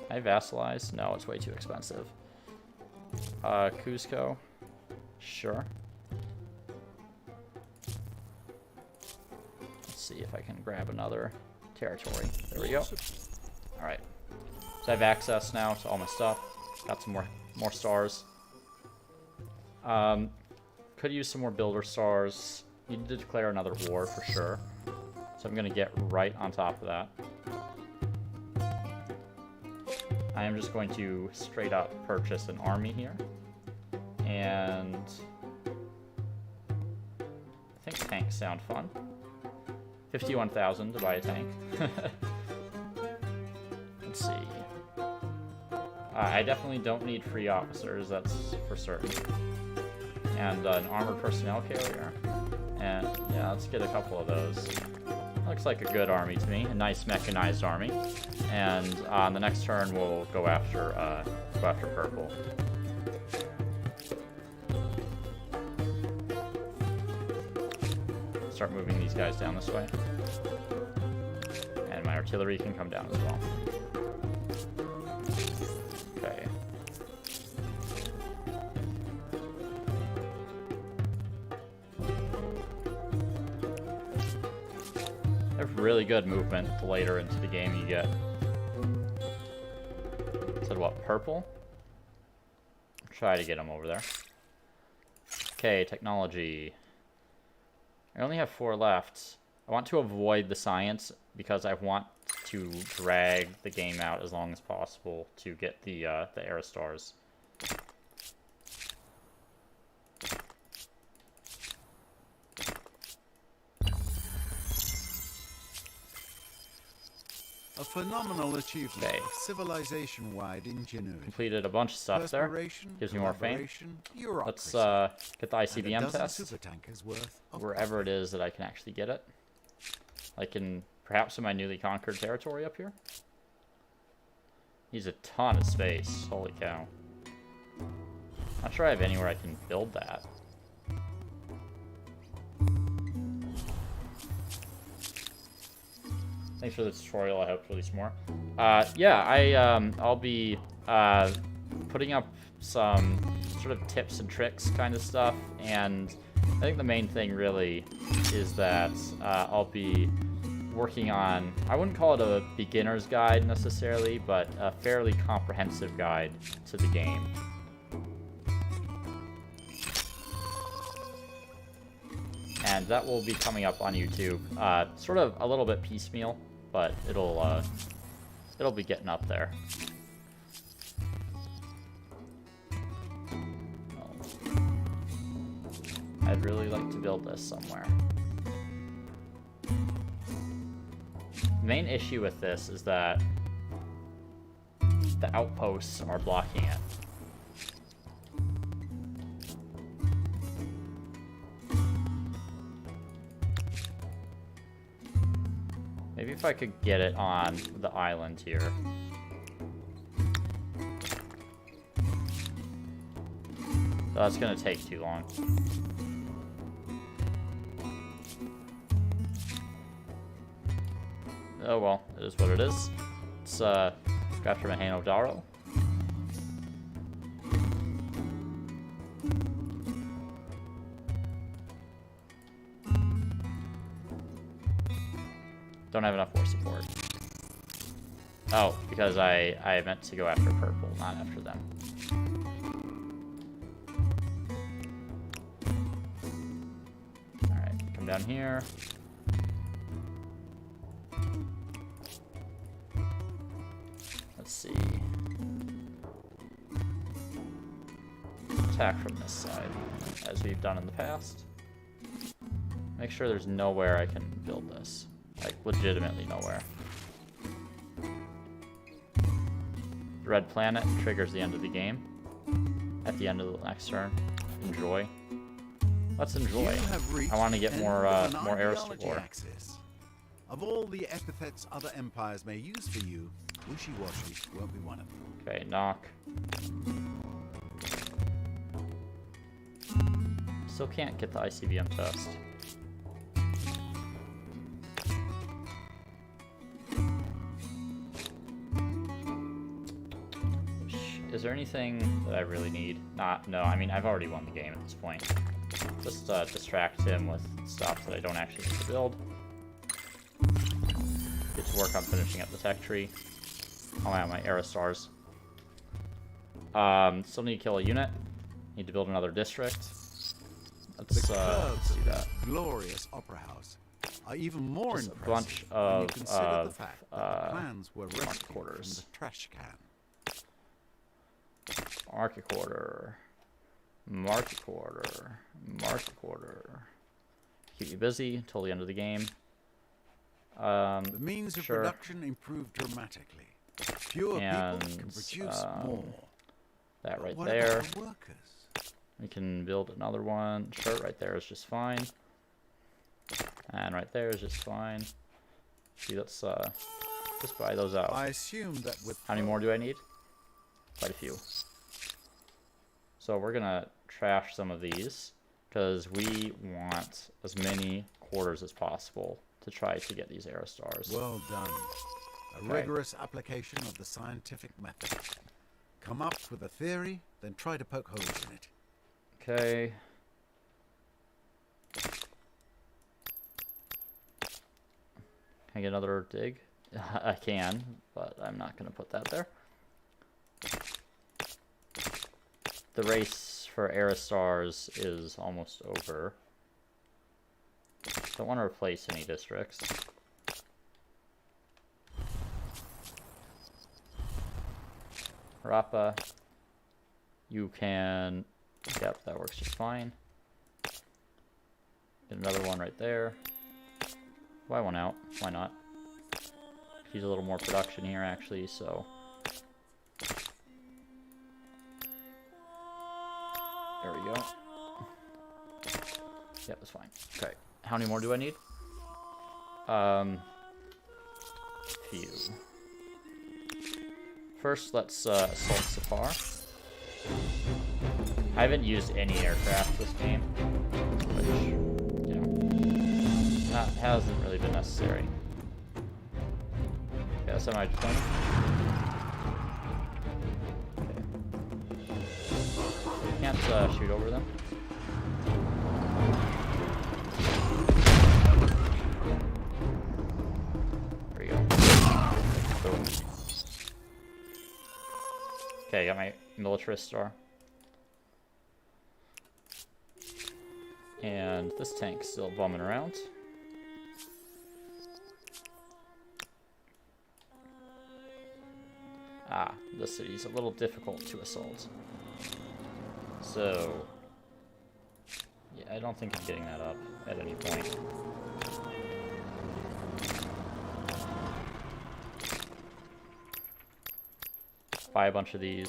Can I vassalize? No, it's way too expensive. Cusco. Sure. Let's see if I can grab another territory. There we go. Alright. So I have access now to all my stuff. Got some more stars. Could use some more builder stars. Need to declare another war for sure. So I'm gonna get right on top of that. I am just going to straight up purchase an army here. And I think tanks sound fun. 51,000 to buy a tank. Let's see. I definitely don't need free officers, that's for certain. And an armored personnel carrier. And yeah, let's get a couple of those. Looks like a good army to me, a nice mechanized army. And on the next turn, we'll go after purple. Start moving these guys down this way. And my artillery can come down as well. Okay. They have really good movement the later into the game you get. Said what, purple? Try to get them over there. Okay, technology. I only have 4 left. I want to avoid the science because I want to drag the game out as long as possible to get the Era Stars. A phenomenal achievement. Okay. Civilization-wide ingenuity. Completed a bunch of stuff there. Gives me more fame. Let's get the ICBM test. Wherever it is that I can actually get it. Like in perhaps in my newly conquered territory up here. Needs a ton of space. Holy cow. Not sure I have anywhere I can build that. Thanks for the tutorial. I hope to release more. Yeah, I'll be putting up some sort of tips and tricks kind of stuff, and I think the main thing really is that I'll be working on, I wouldn't call it a beginner's guide necessarily, but a fairly comprehensive guide to the game. And that will be coming up on YouTube, sort of a little bit piecemeal, but it'll be getting up there. I'd really like to build this somewhere. The main issue with this is that the outposts are blocking it. Maybe if I could get it on the island here. So that's gonna take too long. Oh well, it is what it is. Let's go after Mahano Daro. Don't have enough war support. Oh, because I meant to go after purple, not after them. Alright, come down here. Let's see. Attack from this side, as we've done in the past. Make sure there's nowhere I can build this. Like, legitimately nowhere. The red planet triggers the end of the game. At the end of the next turn. Enjoy. Let's enjoy. I want to get more Aristocor. Axis. Of all the epithets other empires may use for you, wishy-washy won't be one of them. Okay, knock. Still can't get the ICBM test. Is there anything that I really need? No, I mean, I've already won the game at this point. Just distract him with stuff that I don't actually need to build. Get to work on finishing up the tech tree. Oh wow, my Aerostars. Still need to kill a unit. Need to build another district. Let's do that. Glorious opera house are even more just impressive a bunch when you of consider the fact that the plans were rescued from quarters. the trash can. Market quarter. Market quarter. Market quarter. Keep you busy until the end of the game. The means of sure. production improved dramatically. Fewer And, people can produce more. That right What there. about the workers? We can build another one. Sure, right there is just fine. And right there is just fine. See, let's just buy those out. I assume that with How many more do I need? Quite a few. So we're gonna trash some of these because we want as many quarters as possible to try to get these Aerostars. well done. A Okay. rigorous application of the scientific method. Come up with a theory, then try to poke holes in it. Okay. Can I get another dig? I can, but I'm not going to put that there. The race for Aerostars is almost over. Don't want to replace any districts. Rappa. You can... Yep, that works just fine. Get another one right there. Buy one out. Why not? Use a little more production here, actually, so... There we go. Yeah, that's fine. Okay. How many more do I need? Few. First, let's assault Safar. I haven't used any aircraft this game, which, you know, that hasn't really been necessary. Okay, that's my deployment. Okay. Can't shoot over them. There we go. Boom. Okay, got my militarist star. And this tank's still bumming around. Ah, this city's a little difficult to assault. So, yeah, I don't think I'm getting that up at any point. Buy a bunch of these.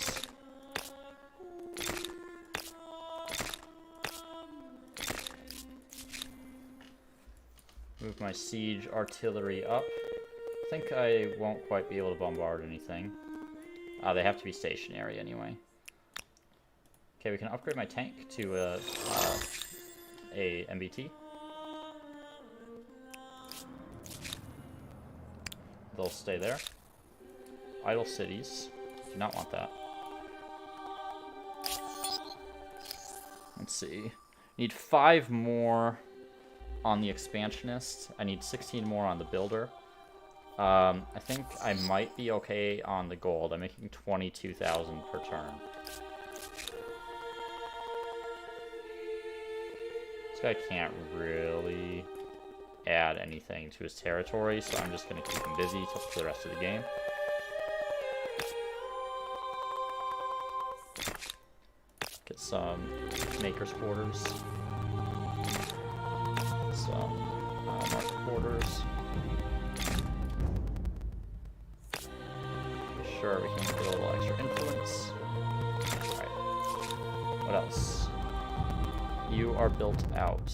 Move my siege artillery up. I think I won't quite be able to bombard anything. They have to be stationary anyway. Okay, we can upgrade my tank to a MBT. They'll stay there. Idle cities. Do not want that. Let's see. Need 5 more on the expansionist. I need 16 more on the builder. I think I might be okay on the gold. I'm making 22,000 per turn. This guy can't really add anything to his territory, so I'm just going to keep him busy for the rest of the game. Get some maker's quarters. It's some market quarters. Sure, we can get a little extra influence. Alright. What else? You are built out.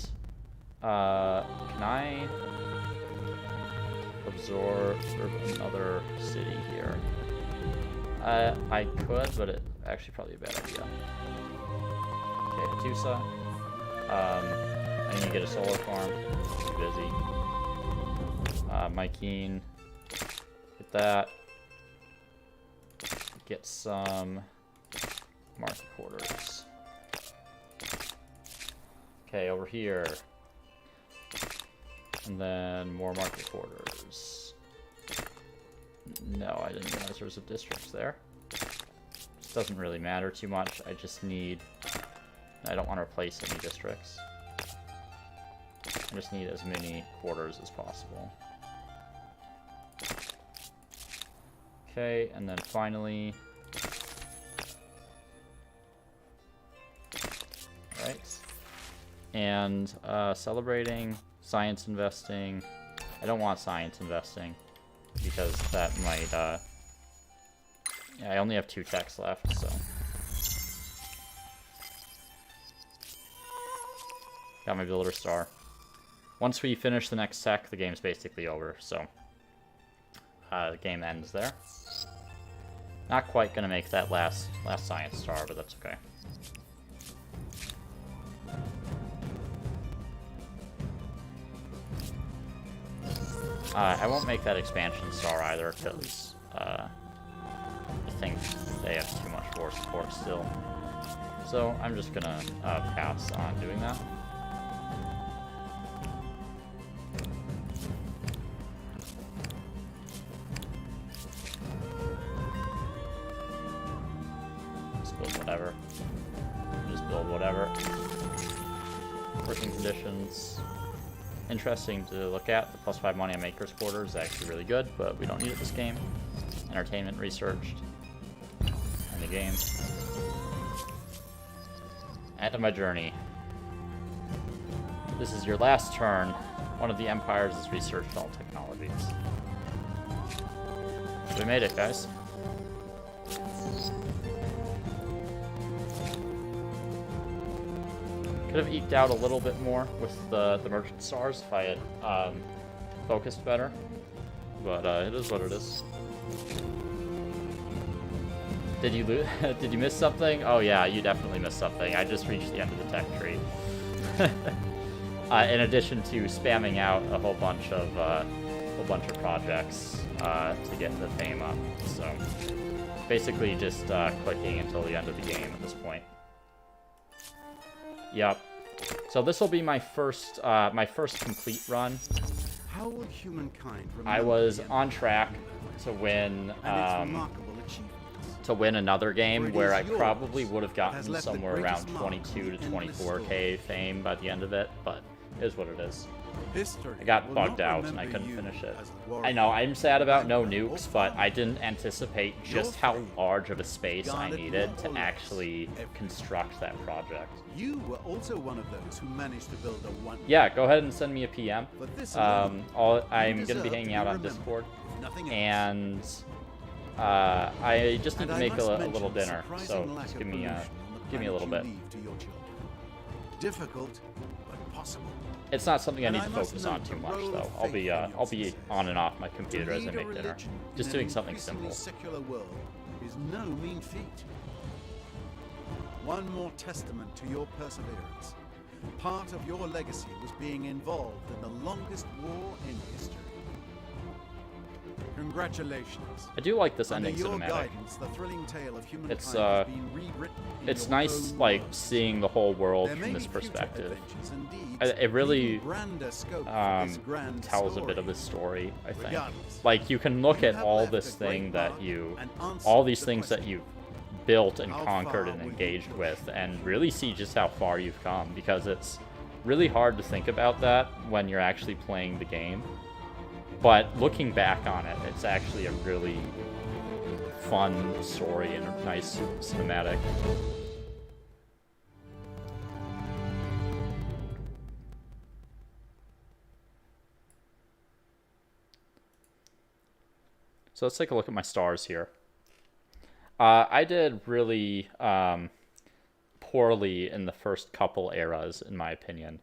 Can I absorb another city here? I could, but it actually probably a bad idea. Okay, Hatusa. I need to get a solar farm. Too busy. Mykeen. Get that. Get some market quarters. Okay, over here. And then more market quarters. No, I didn't realize there was a district there. This doesn't really matter too much. I just need... I don't want to replace any districts. I just need as many quarters as possible. Okay, and then finally... Right. And celebrating science investing. I don't want science investing because that might... yeah, I only have 2 techs left, so... Got my builder star. Once we finish the next tech, the game's basically over, so... the game ends there. Not quite gonna make that last science star, but that's okay. I won't make that expansion star either, because I think they have too much war support still. So I'm just gonna pass on doing that. Whatever. Just build whatever. Working conditions. Interesting to look at. The +5 money on Maker's Quarter is actually really good, but we don't need it this game. Entertainment researched. End the game. End of my journey. This is your last turn. One of the empires has researched all technologies. We made it, guys. Could have eked out a little bit more with the merchant stars if I had focused better, but it is what it is. Did you did you miss something? Oh yeah, you definitely missed something. I just reached the end of the tech tree. In addition to spamming out a whole bunch of projects to get the fame up. So basically just clicking until the end of the game at this point. Yep. So this will be my first complete run. How will humankind I was on track to win another game where I probably would have gotten somewhere around 22 to 24k fame by the end of it, but it is what it is. I got bugged out and I couldn't finish it. I know, I'm sad about no nukes, but I didn't anticipate just how large of a space I needed to actually construct that project. You were also one of those who managed to build a one. Yeah, go ahead and send me a PM. I'm going to be hanging out on Discord, and I just need to make a little dinner, so just give me a little bit. Difficult, but possible. It's not something I need to focus on too much, though. I'll be on and off my computer as I make dinner, just doing something simple. Secular world is no mean feat. One more testament to your perseverance. Part of your legacy was being involved in the longest war in history. Congratulations. I do like this ending cinematic. It's nice, like, seeing the whole world from this perspective. It really tells a bit of the story, I think. Like, you can look at all these things that you've built and conquered and engaged with, and really see just how far you've come, because it's really hard to think about that when you're actually playing the game. But looking back on it, it's actually a really fun story and a nice cinematic. So let's take a look at my stars here. I did really poorly in the first couple eras, in my opinion.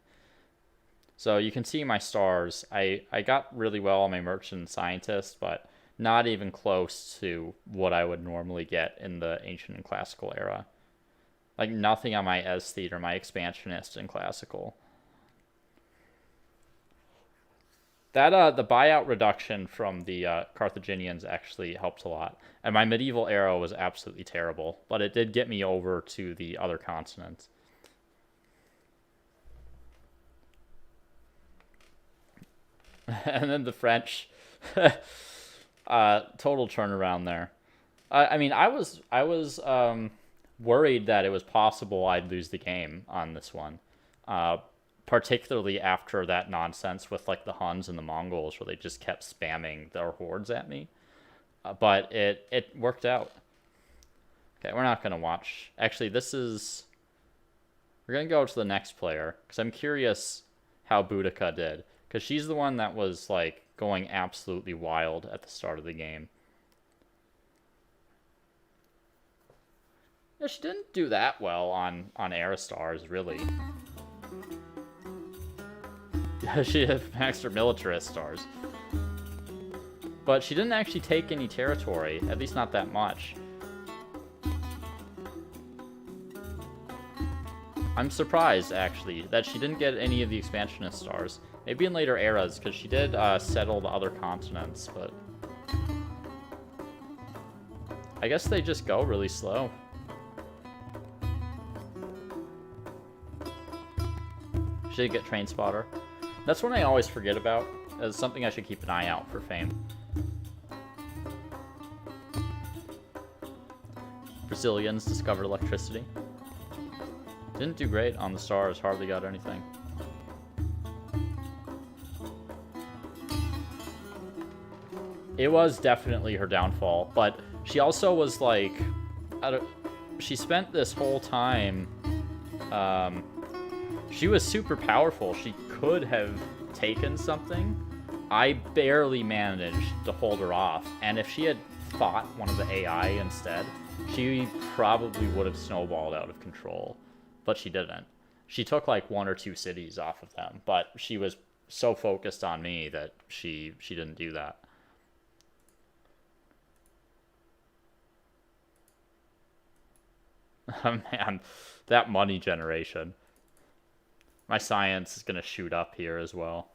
So you can see my stars. I got really well on my merchant scientist, but not even close to what I would normally get in the ancient and classical era. Like nothing on my aesthete or my expansionist in classical. That the buyout reduction from the Carthaginians actually helped a lot. And my medieval era was absolutely terrible, but it did get me over to the other continents. And then the French, total turnaround there. I mean, I was worried that it was possible I'd lose the game on this one. Particularly after that nonsense with like the Huns and the Mongols where they just kept spamming their hordes at me. But it worked out. Okay, we're not going to watch. Actually, we're going to go to the next player because I'm curious how Boudica did. Because she's the one that was like going absolutely wild at the start of the game. Yeah, she didn't do that well on Aerostars, really. She maxed her militarist stars. But she didn't actually take any territory, at least not that much. I'm surprised, actually, that she didn't get any of the expansionist stars. Maybe in later eras, because she did settle the other continents, but... I guess they just go really slow. She did get Train Spotter. That's one I always forget about, as something I should keep an eye out for fame. Brazilians discovered electricity. Didn't do great on the stars, hardly got anything. It was definitely her downfall, but she also was like, she spent this whole time, she was super powerful. She could have taken something. I barely managed to hold her off, and if she had fought one of the AI instead, she probably would have snowballed out of control, but she didn't. She took like 1 or 2 cities off of them, but she was so focused on me that she didn't do that. Oh man, that money generation. My science is gonna shoot up here as well.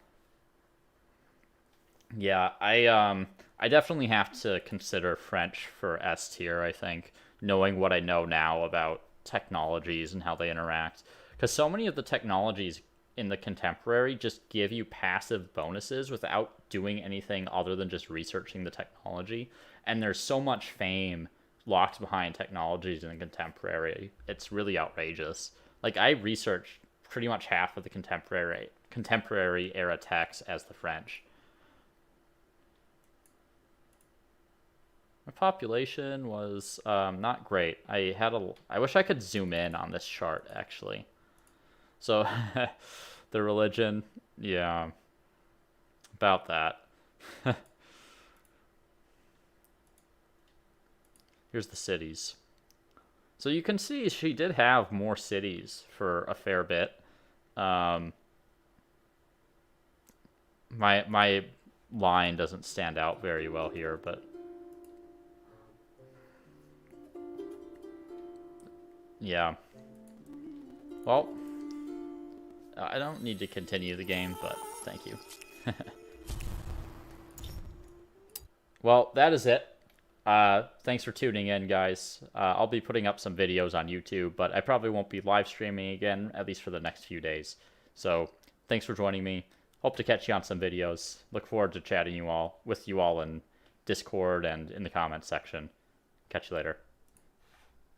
Yeah, I definitely have to consider French for S tier, I think, knowing what I know now about technologies and how they interact. Because so many of the technologies in the contemporary just give you passive bonuses without doing anything other than just researching the technology. And there's so much fame locked behind technologies in the contemporary. It's really outrageous. Like, I researched pretty much half of the contemporary era techs as the French. My population was not great. I wish I could zoom in on this chart, actually. So, the religion, yeah, about that. Here's the cities. So you can see she did have more cities for a fair bit. My line doesn't stand out very well here, but yeah. Well, I don't need to continue the game, but thank you. Well, that is it. Thanks for tuning in, guys. I'll be putting up some videos on YouTube, but I probably won't be live streaming again, at least for the next few days. So, thanks for joining me. Hope to catch you on some videos. Look forward to chatting with you all in Discord and in the comments section. Catch you later.